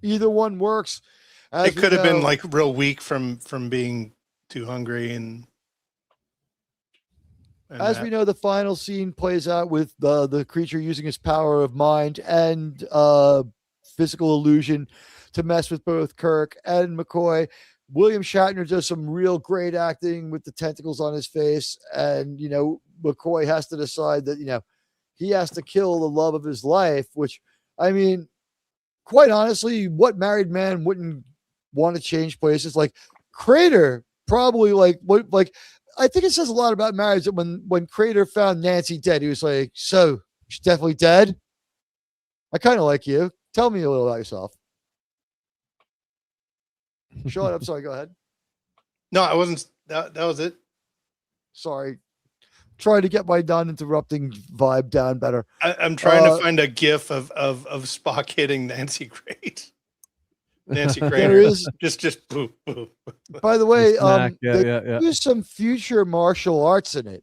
[SPEAKER 3] Either one works.
[SPEAKER 4] It could have been like real weak from being too hungry and
[SPEAKER 3] as we know, the final scene plays out with the creature using his power of mind and physical illusion to mess with both Kirk and McCoy. William Shatner does some real great acting with the tentacles on his face. And, you know, McCoy has to decide that, you know, he has to kill the love of his life, which, I mean, quite honestly, what married man wouldn't want to change places? Like Crater probably I think it says a lot about marriage that when Crater found Nancy dead, he was like, so she's definitely dead? I kind of like you. Tell me a little about yourself. Sean, I'm sorry. Go ahead.
[SPEAKER 4] No, I wasn't. That was it.
[SPEAKER 3] Sorry. Trying to get my non-interrupting vibe down better.
[SPEAKER 4] I'm trying to find a GIF of Spock hitting Nancy Crater. Nancy Crater is just boo, boo.
[SPEAKER 3] By the way,
[SPEAKER 12] they
[SPEAKER 3] use some future martial arts in it.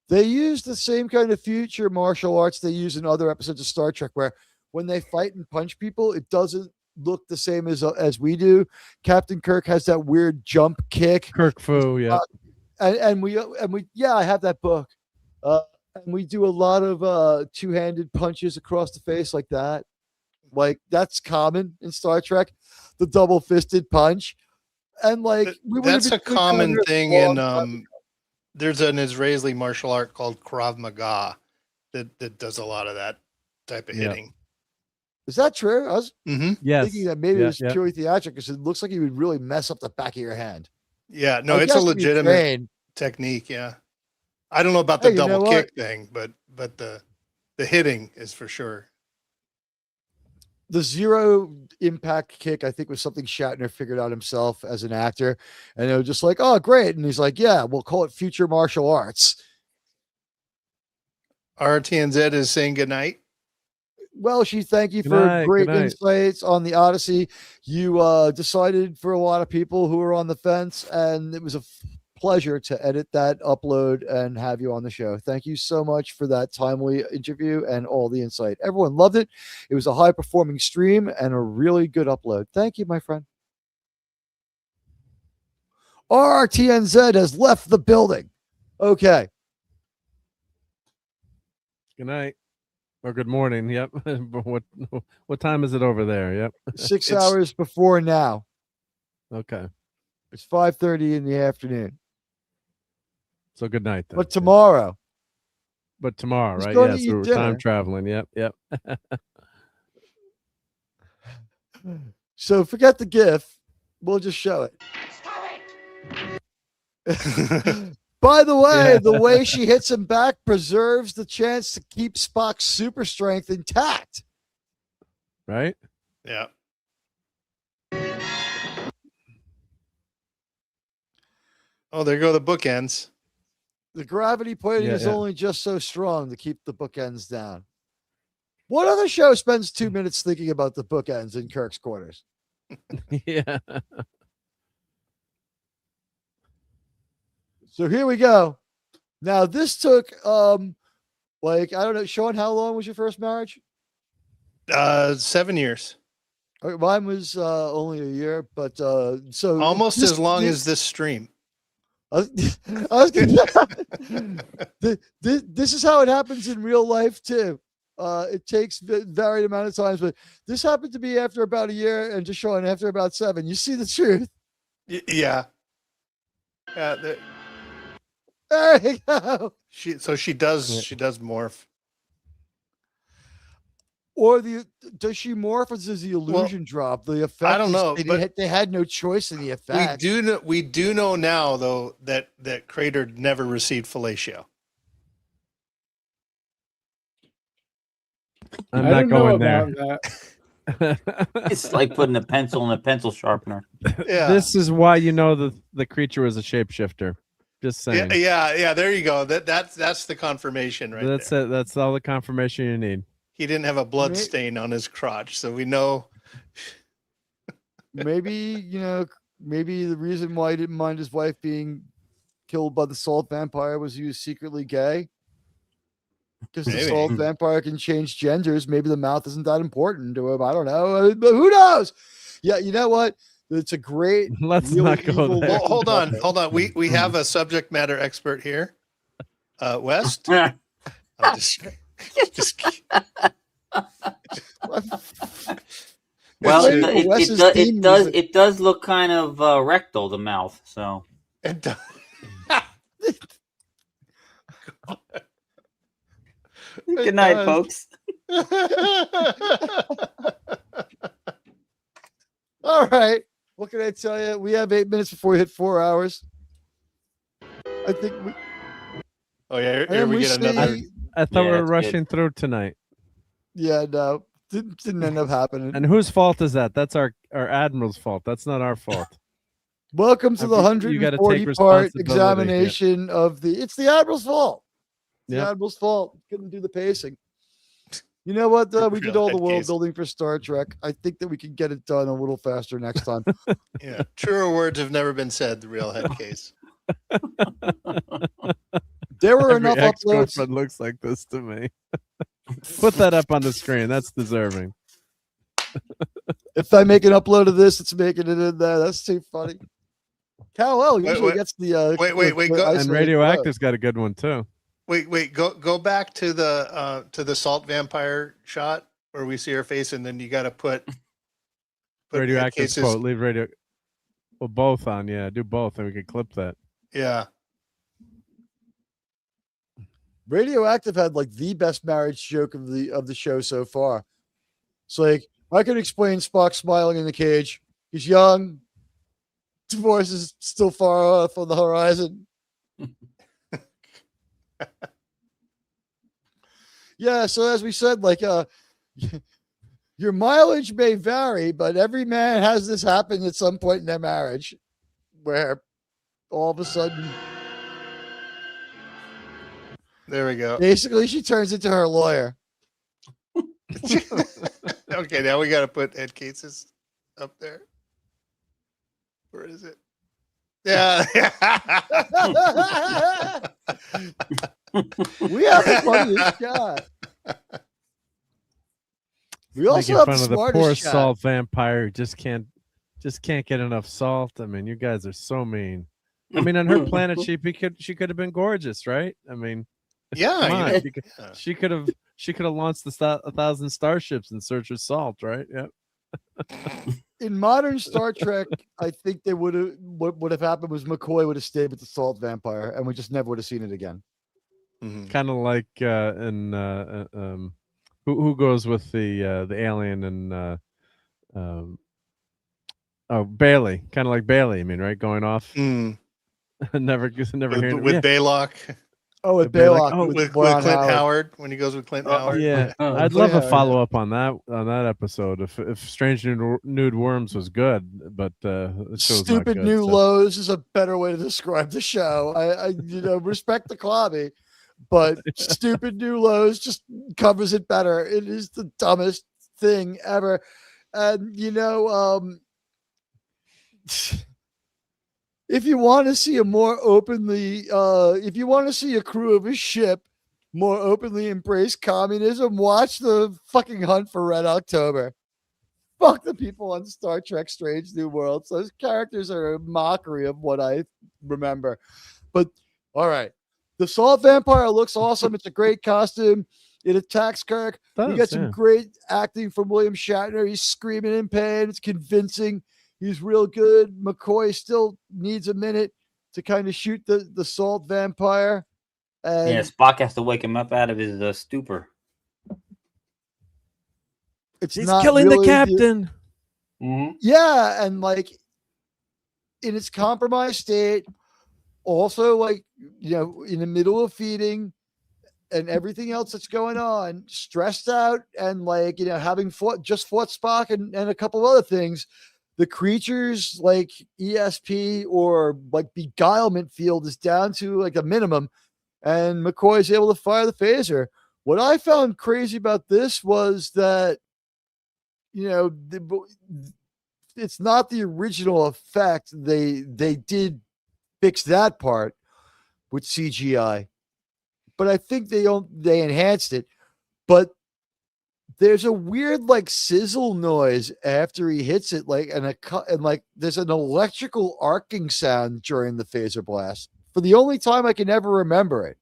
[SPEAKER 3] They use the same kind of future martial arts they use in other episodes of Star Trek, where when they fight and punch people, it doesn't look the same as we do. Captain Kirk has that weird jump kick.
[SPEAKER 12] Kirk Fu, yeah.
[SPEAKER 3] And we I have that book. And we do a lot of two-handed punches across the face like that. Like that's common in Star Trek, the double-fisted punch. And like
[SPEAKER 4] that's a common thing in there's an Israeli martial art called Krav Maga that does a lot of that type of hitting.
[SPEAKER 3] Is that true? I was
[SPEAKER 12] thinking
[SPEAKER 3] that maybe it was purely theatric, because it looks like he would really mess up the back of your hand.
[SPEAKER 4] Yeah, no, it's a legitimate technique. Yeah, I don't know about the double kick thing, but the hitting is for sure.
[SPEAKER 3] the zero impact kick, I think, was something Shatner figured out himself as an actor. And they were just like, oh, great. And he's like, yeah, we'll call it future martial arts.
[SPEAKER 4] RTNZ is saying goodnight.
[SPEAKER 3] Well, thank you for great insights on the Odyssey. You decided for a lot of people who were on the fence, and it was a pleasure to edit that upload and have you on the show. Thank you so much for that timely interview and all the insight. Everyone loved it. It was a high performing stream and a really good upload. Thank you, my friend. RTNZ has left the building. Okay.
[SPEAKER 12] Good night. Or good morning. Yep. What time is it over there? Yep.
[SPEAKER 3] 6 hours before now.
[SPEAKER 12] Okay.
[SPEAKER 3] It's 5:30 in the afternoon.
[SPEAKER 12] So good night. Then.
[SPEAKER 3] But tomorrow.
[SPEAKER 12] Right? Yeah. So we're time traveling. Yep.
[SPEAKER 3] So forget the GIF. We'll just show it. By the way, the way she hits him back preserves the chance to keep Spock's super strength intact.
[SPEAKER 12] Right?
[SPEAKER 4] Yeah. Oh, there go the bookends.
[SPEAKER 3] The gravity plating is only just so strong to keep the bookends down. What other show spends 2 minutes thinking about the bookends in Kirk's quarters?
[SPEAKER 12] Yeah.
[SPEAKER 3] So here we go. Now this took like, I don't know, Sean, how long was your first marriage?
[SPEAKER 4] 7 years.
[SPEAKER 3] Mine was only a year, but so
[SPEAKER 4] almost as long as this stream.
[SPEAKER 3] This is how it happens in real life too. It takes varied amount of times, but this happened to be after about a year, and just showing after about 7. You see the truth.
[SPEAKER 4] Yeah.
[SPEAKER 3] There you go.
[SPEAKER 4] She does morph.
[SPEAKER 3] Or does she morph, or does the illusion drop? The effect,
[SPEAKER 4] I don't know.
[SPEAKER 3] They had no choice in the effect.
[SPEAKER 4] We do know now though that Crater never received fellatio.
[SPEAKER 12] I'm not going there.
[SPEAKER 13] It's like putting a pencil in a pencil sharpener.
[SPEAKER 4] Yeah.
[SPEAKER 12] This is why you know the creature was a shapeshifter. Just saying.
[SPEAKER 4] Yeah. There you go. That's the confirmation, right?
[SPEAKER 12] That's it. That's all the confirmation you need.
[SPEAKER 4] He didn't have a blood stain on his crotch, so we know.
[SPEAKER 3] Maybe the reason why he didn't mind his wife being killed by the salt vampire was he was secretly gay. Because the salt vampire can change genders. Maybe the mouth isn't that important to him. I don't know. But who knows? Yeah, you know what? It's a great.
[SPEAKER 12] Let's not go there.
[SPEAKER 4] Well, hold on. We have a subject matter expert here. West. I'm just
[SPEAKER 13] well, it does look kind of rectal, the mouth. So.
[SPEAKER 4] It does.
[SPEAKER 13] Good night, folks.
[SPEAKER 3] All right. What can I tell you? We have 8 minutes before we hit 4 hours. I think we.
[SPEAKER 4] Oh yeah, here we get another.
[SPEAKER 12] I thought we were rushing through tonight.
[SPEAKER 3] Yeah, no, didn't end up happening.
[SPEAKER 12] And whose fault is that? That's our admiral's fault. That's not our fault.
[SPEAKER 3] Welcome to the 140-part examination of the. It's the admiral's fault. It's the admiral's fault. Couldn't do the pacing. You know what? We did all the world building for Star Trek. I think that we can get it done a little faster next time.
[SPEAKER 4] Yeah, truer words have never been said. The real head case.
[SPEAKER 3] There were enough uploads.
[SPEAKER 12] It looks like this to me. Put that up on the screen. That's deserving.
[SPEAKER 3] If I make an upload of this, it's making it in there. That's too funny. Cal usually gets the
[SPEAKER 4] wait. Go,
[SPEAKER 12] and Radioactive's got a good one too.
[SPEAKER 4] Wait. Go back to the salt vampire shot where we see her face, and then you got to put
[SPEAKER 12] Radioactive quote. Leave radio. Well, both on. Yeah, do both, and we can clip that.
[SPEAKER 4] Yeah.
[SPEAKER 3] Radioactive had like the best marriage joke of the show so far. It's like, I can explain Spock smiling in the cage. He's young. Divorce is still far off on the horizon. Yeah, so as we said, like Your mileage may vary, but every man has this happen at some point in their marriage where all of a sudden,
[SPEAKER 4] there we go.
[SPEAKER 3] Basically, she turns into her lawyer.
[SPEAKER 4] Okay, now we got to put Ed Cases up there. Where is it? Yeah.
[SPEAKER 3] We have the funniest shot. We also
[SPEAKER 12] Making
[SPEAKER 3] have
[SPEAKER 12] fun
[SPEAKER 3] the
[SPEAKER 12] of the
[SPEAKER 3] smartest
[SPEAKER 12] poor
[SPEAKER 3] shot.
[SPEAKER 12] salt vampire who just can't get enough salt. I mean, you guys are so mean. I mean, on her planet, she could have been gorgeous, right? I mean,
[SPEAKER 4] yeah,
[SPEAKER 12] come on,
[SPEAKER 4] yeah.
[SPEAKER 12] she could have launched 1,000 starships in search of salt, right? Yeah.
[SPEAKER 3] In modern Star Trek, I think they would have. What would have happened was McCoy would have stayed with the salt vampire, and we just never would have seen it again.
[SPEAKER 4] Mm-hmm.
[SPEAKER 12] Kind of like in who goes with the alien and Bailey, kind of like Bailey. I mean, right, going off. never hearing
[SPEAKER 4] with Baylock.
[SPEAKER 3] Oh, with Baylock.
[SPEAKER 12] Like,
[SPEAKER 4] with Clint Howard when he goes with Clint Howard.
[SPEAKER 12] Yeah, I'd love a follow up on that episode. If Strange Nude Worms was good, but
[SPEAKER 3] Stupid New Lows is a better way to describe the show. I respect the Klobby, but Stupid New Lows just covers it better. It is the dumbest thing ever, and if you want to see a more openly, if you want to see a crew of a ship more openly embrace communism, watch the fucking Hunt for Red October. Fuck the people on Star Trek Strange New Worlds. Those characters are a mockery of what I remember. But, all right. The Salt Vampire looks awesome. It's a great costume. It attacks Kirk. We got some great acting from William Shatner. He's screaming in pain. It's convincing. He's real good. McCoy still needs a minute to kind of shoot the Salt Vampire. And
[SPEAKER 13] Spock has to wake him up out of his stupor.
[SPEAKER 12] He's killing the captain.
[SPEAKER 3] Yeah, and like in its compromised state, also like in the middle of feeding and everything else that's going on, stressed out and like having fought Spock and a couple other things. The creatures like ESP or like beguilement field is down to like a minimum, and McCoy is able to fire the phaser. What I found crazy about this was that, it's not the original effect. They did fix that part with CGI, but I think they enhanced it. But there's a weird like sizzle noise after he hits it, and like there's an electrical arcing sound during the phaser blast for the only time I can ever remember it.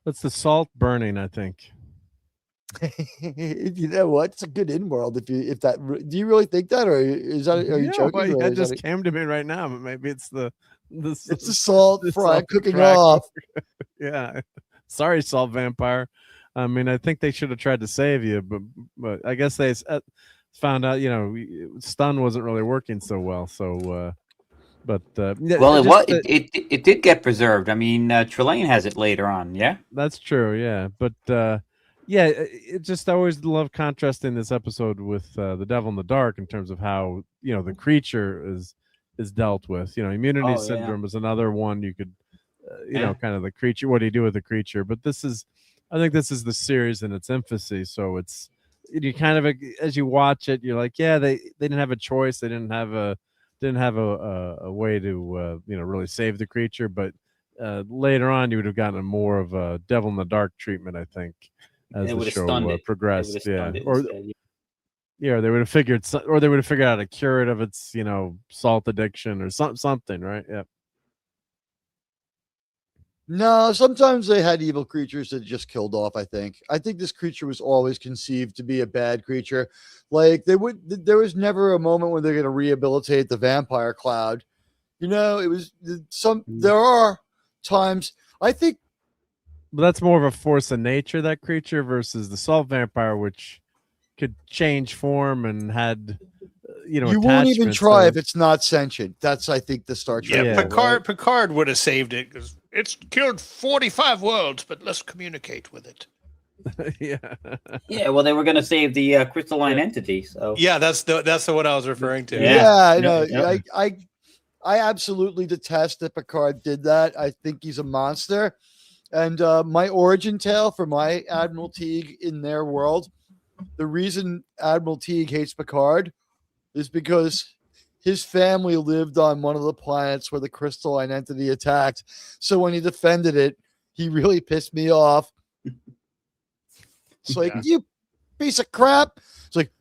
[SPEAKER 12] That's the salt burning, I think.
[SPEAKER 3] You know what? It's a good in-world. Do you really think that, or is that? Are you joking?
[SPEAKER 12] That just came to me right now, but maybe it's
[SPEAKER 3] it's the salt fry cooking off.
[SPEAKER 12] Yeah, sorry, Salt Vampire. I mean, I think they should have tried to save you, but I guess they found out, stun wasn't really working so well. So,
[SPEAKER 13] it did get preserved. I mean, Trelane has it later on. Yeah,
[SPEAKER 12] that's true. Yeah, but it just always love contrasting this episode with the Devil in the Dark in terms of how the creature is dealt with. Immunity syndrome is another one you could, kind of the creature. What do you do with the creature? But I think this is the series in its infancy, so it's you kind of as you watch it, you're like, yeah, they didn't have a choice, they didn't have a way to really save the creature, but later on you would have gotten more of a Devil in the Dark treatment, I think, as the show progressed. Yeah, they would have figured, or they would have figured out a cure it of its salt addiction or something, right? Yeah.
[SPEAKER 3] No, sometimes they had evil creatures that just killed off. I think this creature was always conceived to be a bad creature. Like there was never a moment when they're going to rehabilitate the vampire cloud. There are times I think,
[SPEAKER 12] but that's more of a force of nature, that creature, versus the salt vampire, which could change form and had
[SPEAKER 3] you won't even try if it's not sentient. That's, I think, the Star Trek.
[SPEAKER 4] Yeah, Picard would have saved it because it's killed 45 worlds, but let's communicate with it.
[SPEAKER 12] Yeah.
[SPEAKER 13] Yeah, well, they were going to save the crystalline entity. So
[SPEAKER 4] Yeah, that's the one I was referring to.
[SPEAKER 3] Yeah, I know.
[SPEAKER 13] Yep.
[SPEAKER 3] I absolutely detest that Picard did that. I think he's a monster. And my origin tale for my Admiral Teague in their world, the reason Admiral Teague hates Picard is because his family lived on one of the planets where the crystalline entity attacked. So when he defended it, he really pissed me off. It's like, you piece of crap. It's like,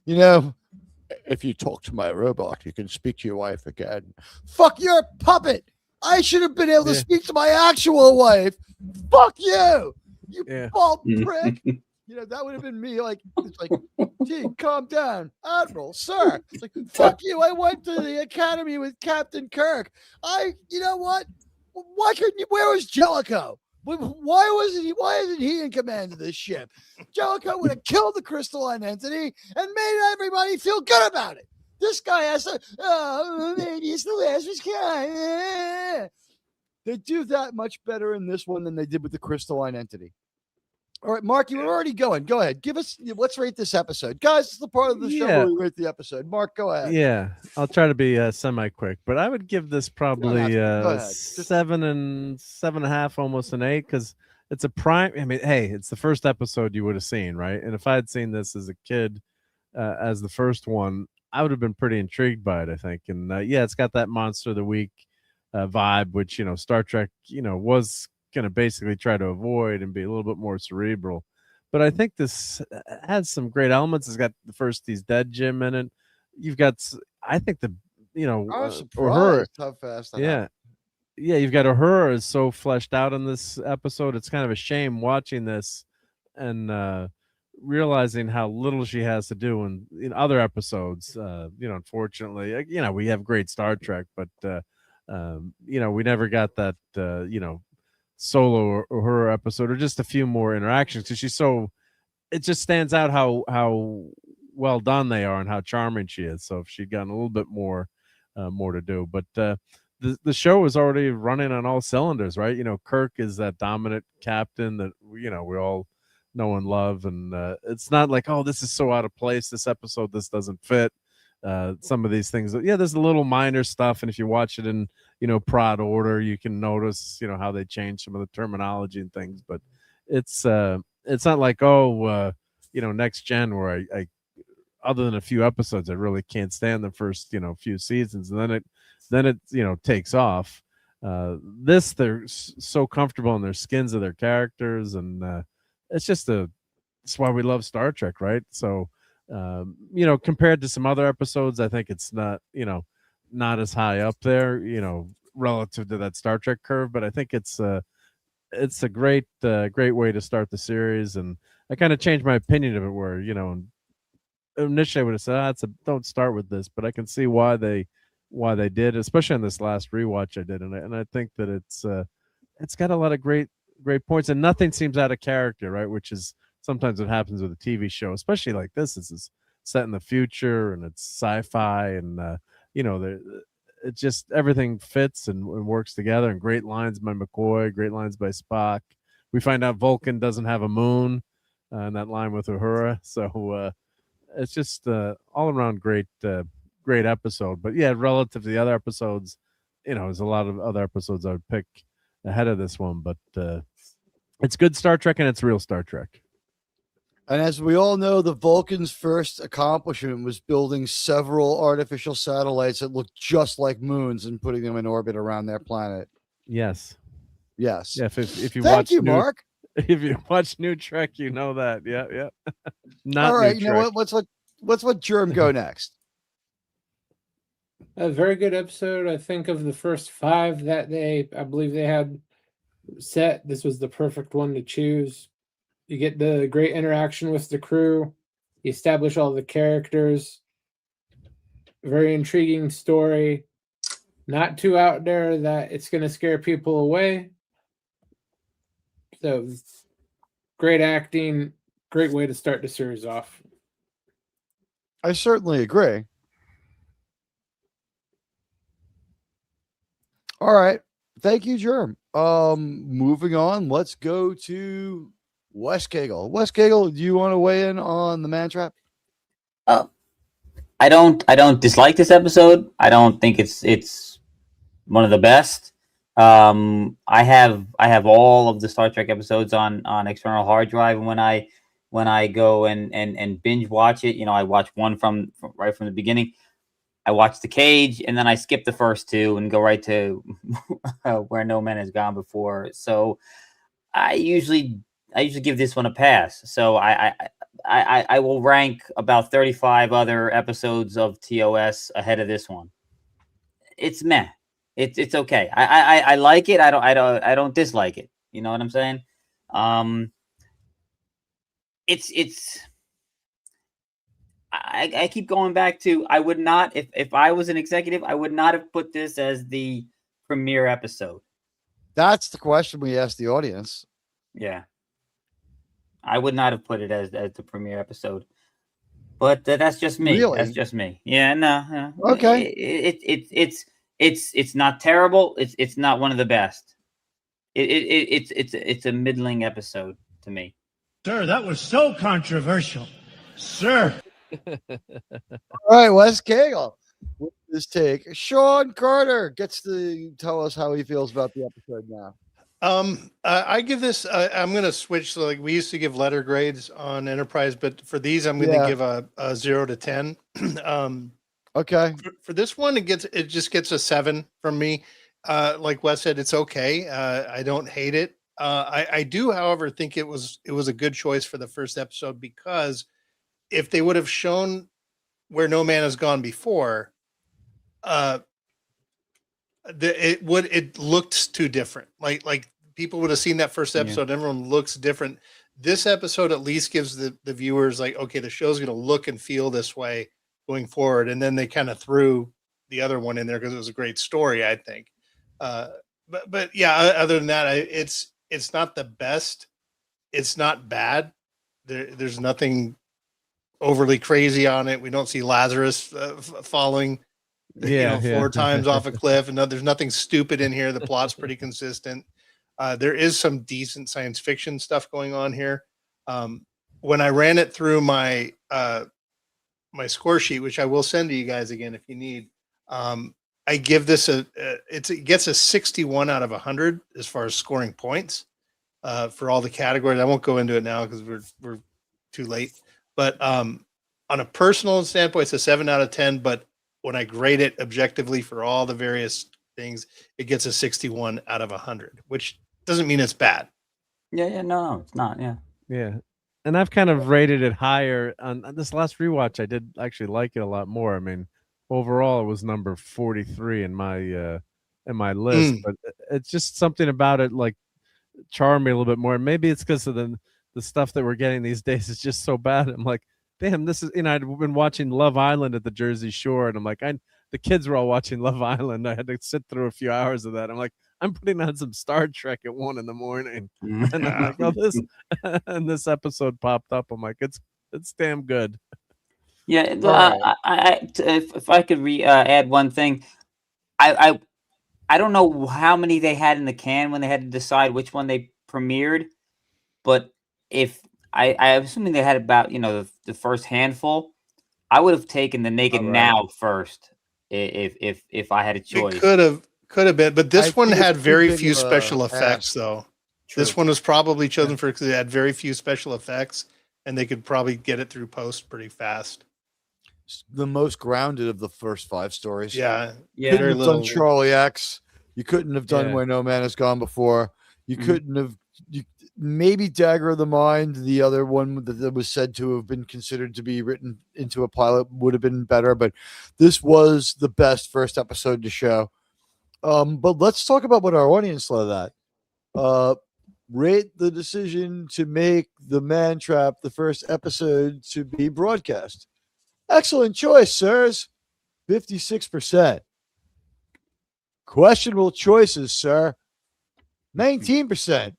[SPEAKER 3] if you talk to my robot, you can speak to your wife again. Fuck, you're a puppet. I should have been able to speak to my actual wife. Fuck you, bald prick. That would have been me. It's like, gee, calm down, Admiral, sir. It's like, fuck you. I went to the academy with Captain Kirk. You know what? Why couldn't you? Where was Jellicoe? Why isn't he in command of this ship? Jellicoe would have killed the crystalline entity and made everybody feel good about it. This guy has to, maybe it's the last guy. They do that much better in this one than they did with the crystalline entity. All right, Mark, you were already going. Go ahead. Let's rate this episode. Guys, it's the part of the show where we rate the episode. Mark, go ahead.
[SPEAKER 12] Yeah, I'll try to be semi-quick, but I would give this probably 7 and 7.5, almost an 8, because it's a prime. I mean, hey, it's the first episode you would have seen, right? And if I had seen this as a kid, as the first one, I would have been pretty intrigued by it, I think. And it's got that Monster of the Week vibe, which Star Trek, was going to basically try to avoid and be a little bit more cerebral. But I think this has some great elements. It's got the first He's Dead Jim in it. You've got, I think
[SPEAKER 3] Uhura, how fast.
[SPEAKER 12] Yeah, you've got Uhura is so fleshed out in this episode. It's kind of a shame watching this and realizing how little she has to do in other episodes. Unfortunately, we have great Star Trek, but we never got that solo or her episode, or just a few more interactions, because it just stands out how well done they are and how charming she is. So if she'd gotten a little bit more to do, but the show is already running on all cylinders, right? Kirk is that dominant captain that we all know and love, and it's not like, oh, this is so out of place this episode, this doesn't fit. Some of these things, there's a little minor stuff, and if you watch it in prod order, you can notice how they change some of the terminology and things. But it's not like Next Gen, where I other than a few episodes, I really can't stand the first few seasons, and then it takes off. This, they're so comfortable in their skins of their characters, and it's why we love Star Trek, right? So compared to some other episodes, I think it's not as high up there, relative to that Star Trek curve, but I think it's a great way to start the series. And I kind of changed my opinion of it, where initially I would have said, don't start with this, but I can see why they did, especially on this last rewatch I did, and I think that it's got a lot of great points, and nothing seems out of character, right? Which is sometimes what happens with a TV show, especially like this. This is set in the future, and it's sci-fi, and it just, everything fits and works together. And great lines by McCoy, great lines by Spock. We find out Vulcan doesn't have a moon, in that line with Uhura. So it's just all around great episode. But yeah, relative to the other episodes, there's a lot of other episodes I would pick ahead of this one. But it's good Star Trek, and it's real Star Trek.
[SPEAKER 3] And as we all know, the Vulcans' first accomplishment was building several artificial satellites that looked just like moons and putting them in orbit around their planet.
[SPEAKER 12] Yes.
[SPEAKER 3] Yeah.
[SPEAKER 12] If you
[SPEAKER 3] Thank you, Mark.
[SPEAKER 12] If you watch New Trek, you know that. Yeah. Not
[SPEAKER 3] all right.
[SPEAKER 12] New Trek.
[SPEAKER 3] Let's let Germ go next.
[SPEAKER 5] A very good episode. I think of the first 5 that I believe they had set, this was the perfect one to choose. You get the great interaction with the crew. You establish all the characters. Very intriguing story. Not too out there that it's going to scare people away. So, great acting. Great way to start the series off.
[SPEAKER 3] I certainly agree. All right. Thank you, Germ. Moving on. Let's go to Wes Cagle. Wes Cagle, do you want to weigh in on the Man Trap?
[SPEAKER 13] I don't dislike this episode. I don't think it's one of the best. I have all of the Star Trek episodes on external hard drive, and when I go and binge watch it, I watch one from right from the beginning. I watch The Cage, and then I skip the first two and go right to Where No Man Has Gone Before. So I usually give this one a pass. So I will rank about 35 other episodes of TOS ahead of this one. It's meh. It's okay. I like it. I don't dislike it. You know what I'm saying? I keep going back to, I would not, if I was an executive, I would not have put this as the premiere episode.
[SPEAKER 3] That's the question we asked the audience.
[SPEAKER 13] Yeah. I would not have put it as the premiere episode. But that's just me.
[SPEAKER 3] Really?
[SPEAKER 13] That's just me. Yeah, no.
[SPEAKER 3] Okay.
[SPEAKER 13] It's not terrible. It's not one of the best. It's a middling episode to me.
[SPEAKER 6] Sir, that was so controversial. Sir.
[SPEAKER 3] All right, Wes Cagle with this take. Sean Carter gets to tell us how he feels about the episode now.
[SPEAKER 4] I give this. I'm going to switch. So like we used to give letter grades on Enterprise, but for these, I'm going to give a 0 to 10.
[SPEAKER 3] Okay.
[SPEAKER 4] For this one, it just gets a 7 from me. Like Wes said, it's okay. I don't hate it. I do, however, think it was a good choice for the first episode, because if they would have shown Where No Man Has Gone Before, it looked too different. Like people would have seen that first episode. Yeah. Everyone looks different. This episode at least gives the viewers like, okay, the show's going to look and feel this way going forward. And then they kind of threw the other one in there because it was a great story, I think. But yeah, other than that, it's not the best. It's not bad. There's nothing overly crazy on it. We don't see Lazarus falling 4 times off a cliff, and there's nothing stupid in here. The plot's pretty consistent. There is some decent science fiction stuff going on here. When I ran it through my my score sheet, which I will send to you guys again if you need, I give this it gets a 61 out of 100 as far as scoring points for all the categories. I won't go into it now because we're too late. But on a personal standpoint, it's a 7 out of 10. But when I grade it objectively for all the various things, it gets a 61 out of 100, which doesn't mean it's bad.
[SPEAKER 13] Yeah, no, it's not.
[SPEAKER 12] Yeah. And I've kind of rated it higher on this last rewatch. I did actually like it a lot more. I mean, overall, it was number 43 in my list, but it's just something about it like charmed me a little bit more. Maybe it's because of the stuff that we're getting these days is just so bad. I'm like, damn, this is, I'd been watching Love Island at the Jersey Shore, and I'm like, the kids were all watching Love Island. I had to sit through a few hours of that. I'm like, I'm putting on some Star Trek at 1 a.m. And I'm like, oh, this, and this episode popped up. I'm like, it's damn good.
[SPEAKER 13] Yeah. If I could add one thing, I don't know how many they had in the can when they had to decide which one they premiered, but if I'm assuming they had about, the first handful, I would have taken The Naked Now first if I had a choice.
[SPEAKER 4] It could have been, but this one had very few special effects, though. True. This one was probably chosen for because it had very few special effects, and they could probably get it through post pretty fast.
[SPEAKER 3] The most grounded of the first 5 stories.
[SPEAKER 4] Yeah.
[SPEAKER 3] Couldn't have done Charlie X. You couldn't have done Where No Man Has Gone Before. You couldn't have. Maybe Dagger of the Mind, the other one that was said to have been considered to be written into a pilot, would have been better, but this was the best first episode to show. But let's talk about what our audience thought of that. Rate the decision to make The Man Trap the first episode to be broadcast. Excellent choice, sirs. 56%. Questionable choices, sir. 19%.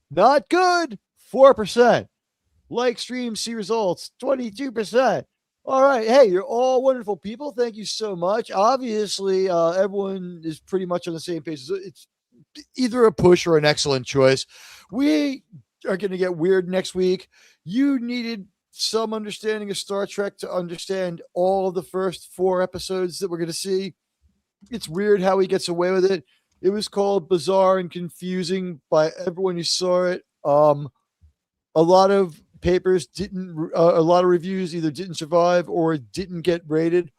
[SPEAKER 3] Not good. 4%. Like, stream, see results. 22%. All right. Hey, you're all wonderful people. Thank you so much. Obviously, everyone is pretty much on the same page. It's either a push or an excellent choice. We are going to get weird next week. You needed some understanding of Star Trek to understand all of the first 4 episodes that we're going to see. It's weird how he gets away with it. It was called bizarre and confusing by everyone who saw it. A lot of papers didn't, a lot of reviews either didn't survive or didn't get rated.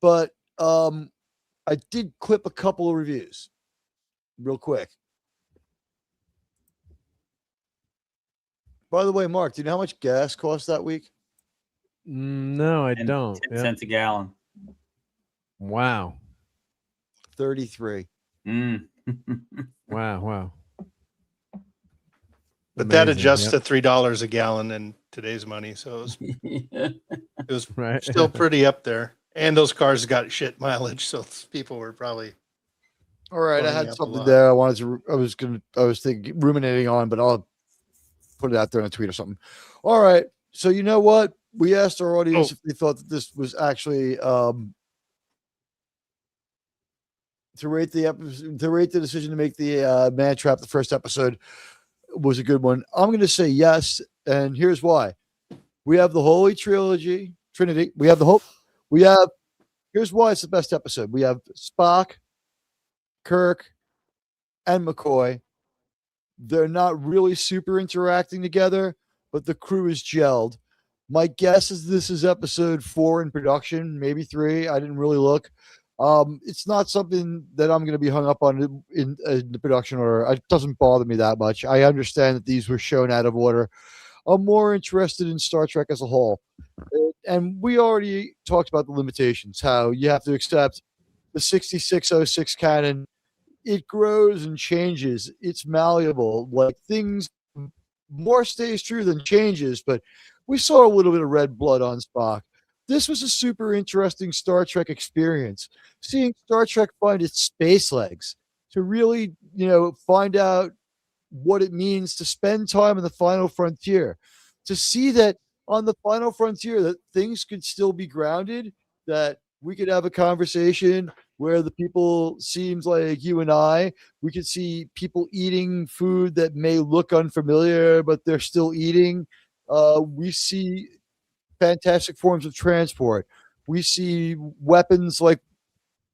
[SPEAKER 3] But I did clip a couple of reviews real quick. By the way, Mark, do you know how much gas cost that week?
[SPEAKER 12] No, I don't.
[SPEAKER 13] 10 cents a gallon.
[SPEAKER 12] Wow.
[SPEAKER 3] 33.
[SPEAKER 12] Wow.
[SPEAKER 4] But that
[SPEAKER 12] Amazing,
[SPEAKER 4] adjusts
[SPEAKER 12] yep.
[SPEAKER 4] to $3 a gallon in today's money. So it was
[SPEAKER 12] Right.
[SPEAKER 4] still pretty up there. And those cars got shit mileage. So people were probably.
[SPEAKER 3] All right. I
[SPEAKER 4] running
[SPEAKER 3] had
[SPEAKER 4] up a
[SPEAKER 3] something
[SPEAKER 4] lot.
[SPEAKER 3] there I was thinking, ruminating on, but I'll put it out there in a tweet or something. All right. So you know what? We asked our audience if they thought that this was actually to rate the decision to make the Man Trap the first episode was a good one. I'm going to say yes, and here's why. We have the Holy Trinity. Here's why it's the best episode. We have Spock, Kirk, and McCoy. They're not really super interacting together, but the crew is gelled. My guess is this is episode 4 in production, maybe 3. I didn't really look. It's not something that I'm going to be hung up on in the production order. It doesn't bother me that much. I understand that these were shown out of order. I'm more interested in Star Trek as a whole. And we already talked about the limitations, how you have to accept the 6606 canon. It grows and changes. It's malleable. Like things more stays true than changes, but we saw a little bit of red blood on Spock. This was a super interesting Star Trek experience. Seeing Star Trek find its space legs to really, find out what it means to spend time in the final frontier, to see that on the final frontier that things could still be grounded, that we could have a conversation where the people seems like you and we could see people eating food that may look unfamiliar, but they're still eating. We see fantastic forms of transport. We see weapons like,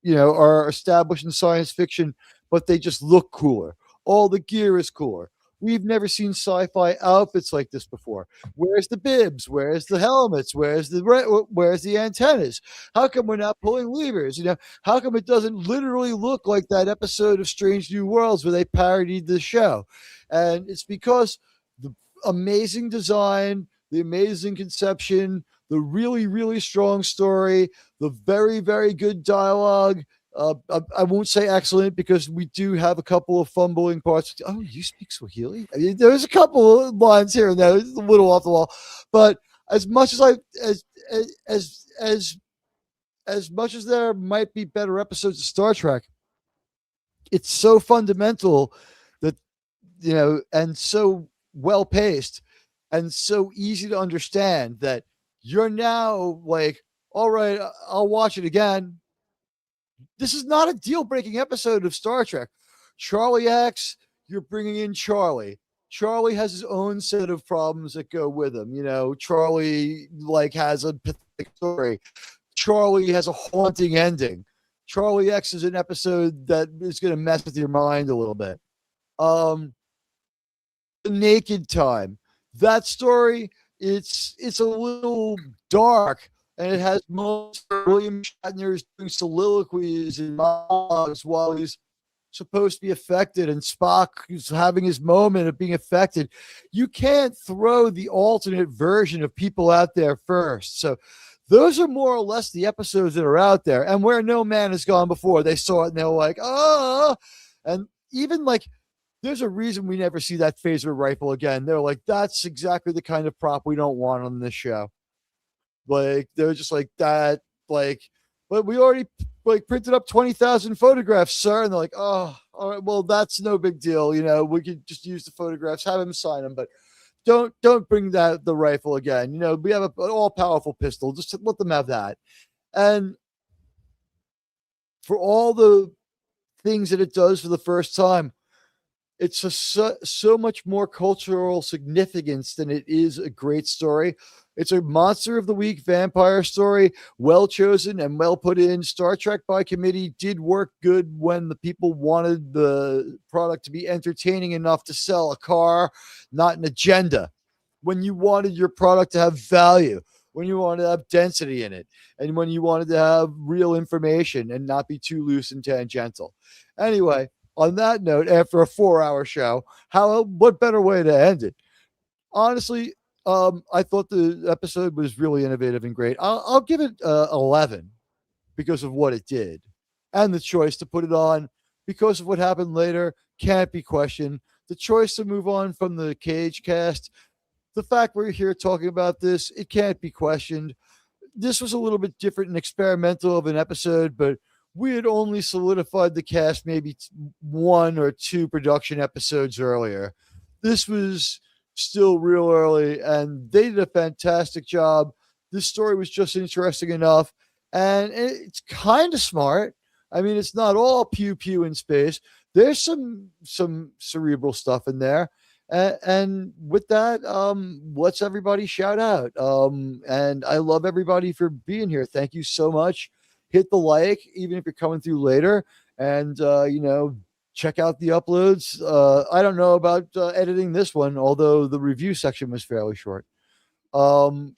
[SPEAKER 3] are established in science fiction, but they just look cooler. All the gear is cooler. We've never seen sci-fi outfits like this before. Where's the bibs? Where's the helmets? Where's the antennas? How come we're not pulling levers? How come it doesn't literally look like that episode of Strange New Worlds where they parodied the show? And it's because the amazing design, the amazing conception, the really, really strong story, the very, very good dialogue. I won't say excellent because we do have a couple of fumbling parts. Oh, you speak Swahili? I mean, there's a couple of lines here and there. It's a little off the wall, but as much as there might be better episodes of Star Trek, it's so fundamental that and so well paced and so easy to understand that you're now like, all right, I'll watch it again. This is not a deal-breaking episode of Star Trek. Charlie X, you're bringing in Charlie. Charlie has his own set of problems that go with him. Charlie has a pathetic story. Charlie has a haunting ending. Charlie X is an episode that is going to mess with your mind a little bit. The Naked Time. That story, it's a little dark. And it has most William Shatner's doing soliloquies and monologues while he's supposed to be affected, and Spock is having his moment of being affected. You can't throw the alternate version of people out there first. So those are more or less the episodes that are out there. And where no man has gone before, they saw it and they're like, and even there's a reason we never see that phaser rifle again. They're like, that's exactly the kind of prop we don't want on this show. They're just like that, but we already printed up 20,000 photographs, sir. And they're like, oh, all right, well, that's no big deal. We could just use the photographs, have him sign them, but don't bring the rifle again. We have an all powerful pistol. Just let them have that. And for all the things that it does for the first time, it's so much more cultural significance than it is a great story. It's a monster of the week vampire story, well chosen and well put in. Star Trek by committee did work good when the people wanted the product to be entertaining enough to sell a car, not an agenda. When you wanted your product to have value, when you wanted to have density in it, and when you wanted to have real information and not be too loose and tangential. Anyway, on that note, after a 4-hour show, what better way to end it? Honestly, I thought the episode was really innovative and great. I'll give it 11 because of what it did, and the choice to put it on because of what happened later can't be questioned. The choice to move on from the Cage cast, the fact we're here talking about this, it can't be questioned. This was a little bit different and experimental of an episode, but we had only solidified the cast maybe 1 or 2 production episodes earlier. This was still real early, and they did a fantastic job. This story was just interesting enough, and it's kind of smart. I mean, it's not all pew pew in space. There's some cerebral stuff in there. And with that, let's everybody shout out. And I love everybody for being here. Thank you so much. Hit the like, even if you're coming through later, and check out the uploads. I don't know about editing this one, although the review section was fairly short. Guys,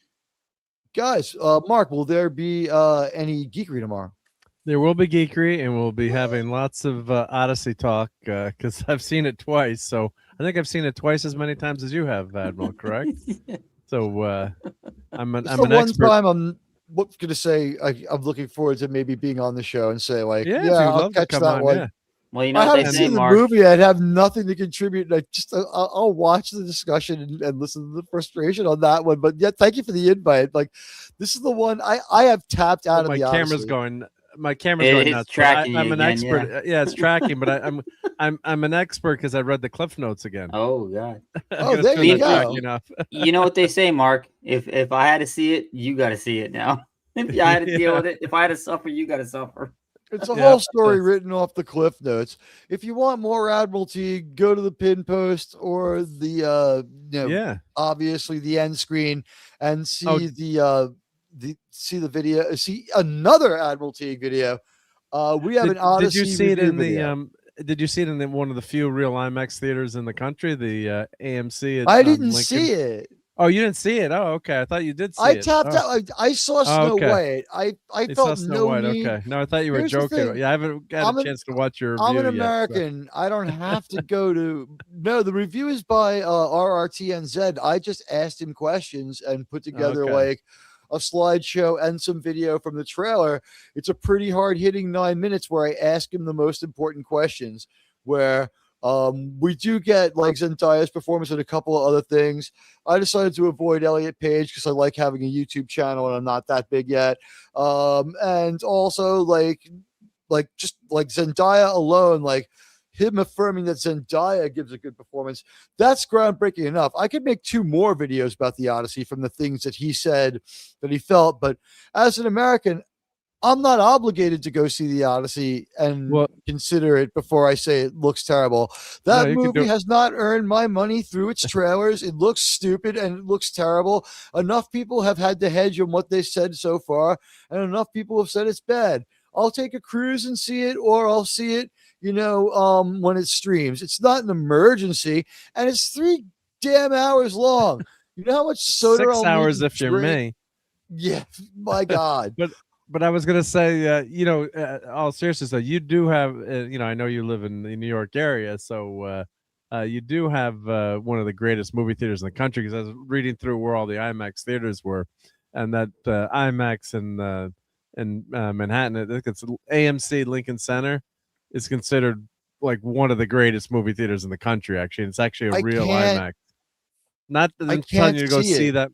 [SPEAKER 3] Mark, will there be any geekery tomorrow?
[SPEAKER 12] There will be geekery, and we'll be having lots of Odyssey talk because I've seen it twice. So I think I've seen it twice as many times as you have, Admiral, correct? So I'm an expert.
[SPEAKER 3] Time I'm going to say I'm looking forward to maybe being on the show and say, like, I'll catch that one.
[SPEAKER 12] Yeah.
[SPEAKER 13] Well, you know
[SPEAKER 3] I
[SPEAKER 13] what
[SPEAKER 3] haven't
[SPEAKER 13] they say,
[SPEAKER 3] seen the
[SPEAKER 13] Mark.
[SPEAKER 3] movie. I'd have nothing to contribute. I'll watch the discussion and listen to the frustration on that one. But yeah, thank you for the invite. Like, this is the one I have tapped out of
[SPEAKER 12] my
[SPEAKER 3] the
[SPEAKER 12] camera's
[SPEAKER 3] Odyssey.
[SPEAKER 12] going. My camera's going nuts.
[SPEAKER 13] Tracking
[SPEAKER 12] I'm
[SPEAKER 13] you
[SPEAKER 12] an
[SPEAKER 13] again,
[SPEAKER 12] expert. Yeah, it's tracking, but I'm an expert because I read the Cliff Notes again.
[SPEAKER 13] Oh God.
[SPEAKER 3] Oh, there you go.
[SPEAKER 13] You know what they say, Mark? If I had to see it, you got to see it now. If I had to deal with it, if I had to suffer, you got to suffer.
[SPEAKER 3] It's a whole story written off the Cliff Notes. If you want more Admiralty, go to the pin post or the obviously the end screen and see see the video. See another Admiralty video. We have an Odyssey.
[SPEAKER 12] Did you see it in
[SPEAKER 3] video.
[SPEAKER 12] Did you see it in one of the few real IMAX theaters in the country? The AMC.
[SPEAKER 3] I didn't see it.
[SPEAKER 12] Oh, you didn't see it? Oh, okay. I thought you did see
[SPEAKER 3] it.
[SPEAKER 12] I
[SPEAKER 3] tapped out. I saw Snow White. I felt
[SPEAKER 12] Snow White.
[SPEAKER 3] need.
[SPEAKER 12] Okay. No, I thought you were joking. Yeah, I haven't got a chance to watch your review
[SPEAKER 3] I'm an
[SPEAKER 12] yet,
[SPEAKER 3] American. So. I don't have to go to. No, the review is by RRTNZ. I just asked him questions and put together like a slideshow and some video from the trailer. It's a pretty hard hitting 9 minutes where I ask him the most important questions. Where we do get like Zendaya's performance and a couple of other things. I decided to avoid Elliot Page because I like having a YouTube channel and I'm not that big yet. And also like just like Zendaya alone, like him affirming that Zendaya gives a good performance. That's groundbreaking enough. I could make 2 more videos about the Odyssey from the things that he said that he felt. But as an American, I'm not obligated to go see the Odyssey and consider it before I say it looks terrible. That movie has not earned my money through its trailers. It looks stupid and it looks terrible. Enough people have had to hedge on what they said so far, and enough people have said it's bad. I'll take a cruise and see it, or I'll see it, when it streams. It's not an emergency, and it's 3 damn hours long. You know how much soda
[SPEAKER 12] 6 hours if you're me.
[SPEAKER 3] Yeah, my God.
[SPEAKER 12] But I was going to say, all seriousness, though, you do have, I know you live in the New York area, so you do have one of the greatest movie theaters in the country, because I was reading through where all the IMAX theaters were, and that IMAX in Manhattan, I think it's AMC Lincoln Center, is considered like one of the greatest movie theaters in the country, actually. And it's actually a real IMAX. Not that I'm telling you to go see that.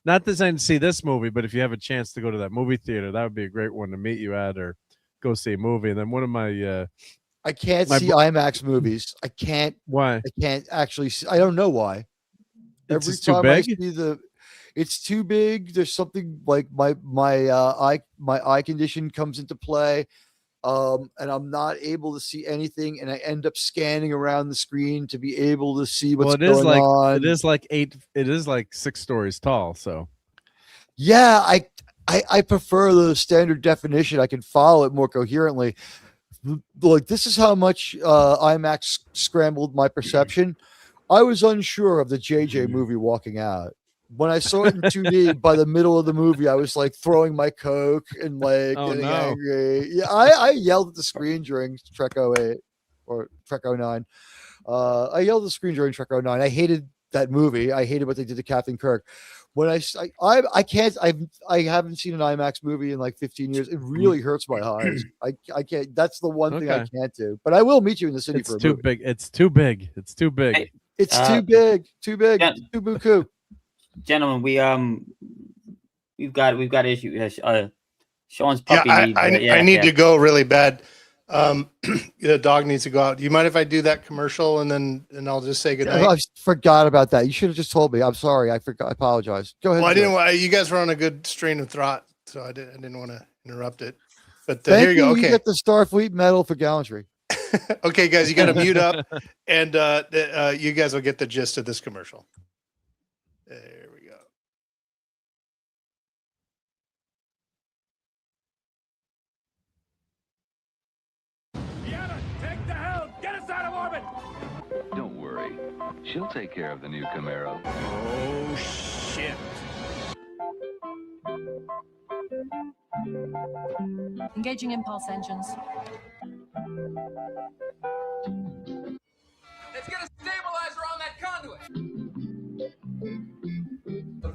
[SPEAKER 12] Not designed to see this movie, but if you have a chance to go to that movie theater, that would be a great one to meet you at or go see a movie. And then one of my
[SPEAKER 3] I can't see IMAX movies. I can't.
[SPEAKER 12] Why?
[SPEAKER 3] I can't actually see. I don't know why.
[SPEAKER 12] Every time I see
[SPEAKER 3] it's too big. There's something like my eye condition comes into play. and I'm not able to see anything, and I end up scanning around the screen to be able to see what's going on.
[SPEAKER 12] It is like 6 stories tall. So
[SPEAKER 3] yeah, I prefer the standard definition. I can follow it more coherently. Like, this is how much IMAX scrambled my perception. I was unsure of the JJ movie walking out. When I saw it in 2D, by the middle of the movie, I was like throwing my Coke and like getting angry. Yeah, I yelled at the screen during Trek 08 or Trek 09. I yelled at the screen during Trek 09. I hated that movie. I hated what they did to Captain Kirk. When I haven't seen an IMAX movie in like 15 years. It really hurts my eyes. I can't. That's the one thing I can't do. But I will meet you in the city for a movie.
[SPEAKER 12] Big. It's too big. It's too big.
[SPEAKER 13] Hey,
[SPEAKER 3] it's too big. Too big. Too buku.
[SPEAKER 13] Gentlemen, we've got issues. Sean's puppy needs.
[SPEAKER 4] I need to go really bad. The dog needs to go out. Do you mind if I do that commercial and I'll just say goodnight?
[SPEAKER 3] I forgot about that. You should have just told me. I'm sorry. I forgot. I apologize. Go ahead.
[SPEAKER 4] Well, I didn't want. You guys were on a good strain of thought, so I didn't want to interrupt it. But here you go. Okay,
[SPEAKER 3] you get the Starfleet Medal for gallantry.
[SPEAKER 4] Okay, guys, you got to mute up, and you guys will get the gist of this commercial. There we go.
[SPEAKER 9] Deanna, take the helm! Get us out of orbit!
[SPEAKER 7] Don't worry. She'll take care of the new Camaro.
[SPEAKER 9] Oh, shit.
[SPEAKER 8] Engaging impulse engines.
[SPEAKER 9] Let's get a stabilizer on that conduit!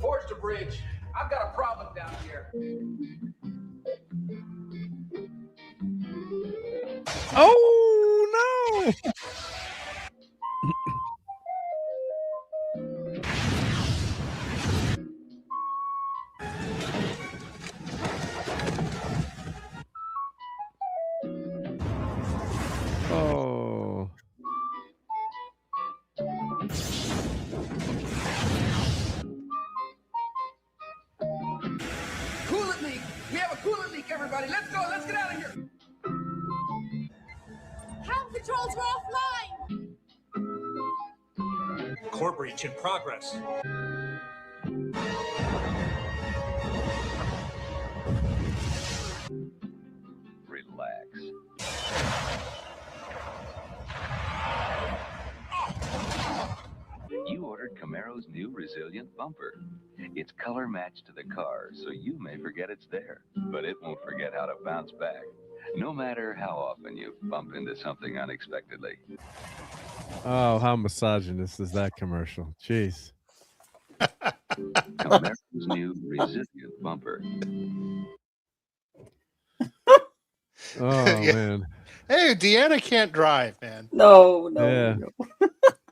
[SPEAKER 9] Forge the bridge. I've got a problem down here.
[SPEAKER 12] Oh, no! Oh.
[SPEAKER 9] Coolant leak! We have a coolant leak, everybody! Let's go! Let's get out of here!
[SPEAKER 14] Helm controls are offline!
[SPEAKER 6] Core breach in progress.
[SPEAKER 7] Relax. You ordered Camaro's new resilient bumper. It's color matched to the car, so you may forget it's there, but it won't forget how to bounce back, no matter how often you bump into something unexpectedly.
[SPEAKER 12] Oh, how misogynist is that commercial? Jeez.
[SPEAKER 7] Camaro's new resilient bumper.
[SPEAKER 12] Oh,
[SPEAKER 4] Yeah.
[SPEAKER 12] man.
[SPEAKER 4] Hey, Deanna can't drive, man.
[SPEAKER 13] No.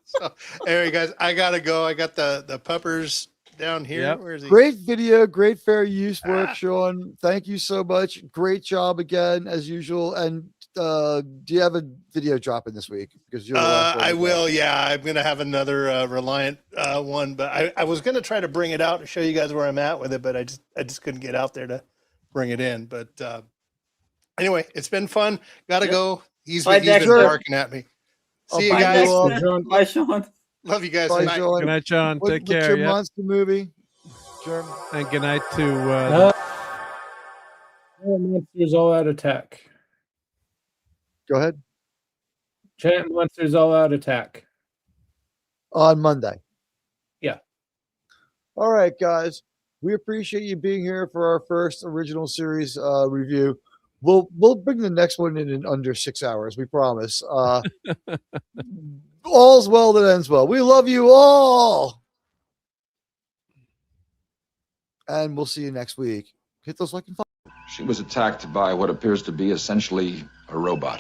[SPEAKER 4] So, anyway, guys, I gotta go. I got the puppers down here.
[SPEAKER 12] Yep.
[SPEAKER 4] Where is he?
[SPEAKER 3] Great video, great fair use work, Sean. Thank you so much. Great job again, as usual. And do you have a video dropping this week? Because you're the last one
[SPEAKER 4] I will. Yeah, I'm gonna have another Reliant one, but I was gonna try to bring it out and show you guys where I'm at with it, but I just couldn't get out there to bring it in. But anyway, it's been fun. Gotta go. He's been barking at me. See you guys.
[SPEAKER 13] Bye, Sean.
[SPEAKER 4] Love you guys.
[SPEAKER 3] Bye, Sean.
[SPEAKER 12] Good night, Sean. Take care.
[SPEAKER 3] What's your
[SPEAKER 12] Yep.
[SPEAKER 3] monster movie? Jeremy?
[SPEAKER 12] And good night to
[SPEAKER 5] Monsters All Out Attack.
[SPEAKER 3] Go ahead.
[SPEAKER 5] Giant Monsters All Out Attack.
[SPEAKER 3] On Monday.
[SPEAKER 5] Yeah.
[SPEAKER 3] All right, guys. We appreciate you being here for our first original series review. We'll bring the next one in under 6 hours. We promise. All's well that ends well. We love you all. And we'll see you next week. Hit those like and follow.
[SPEAKER 15] She was attacked by what appears to be essentially a robot.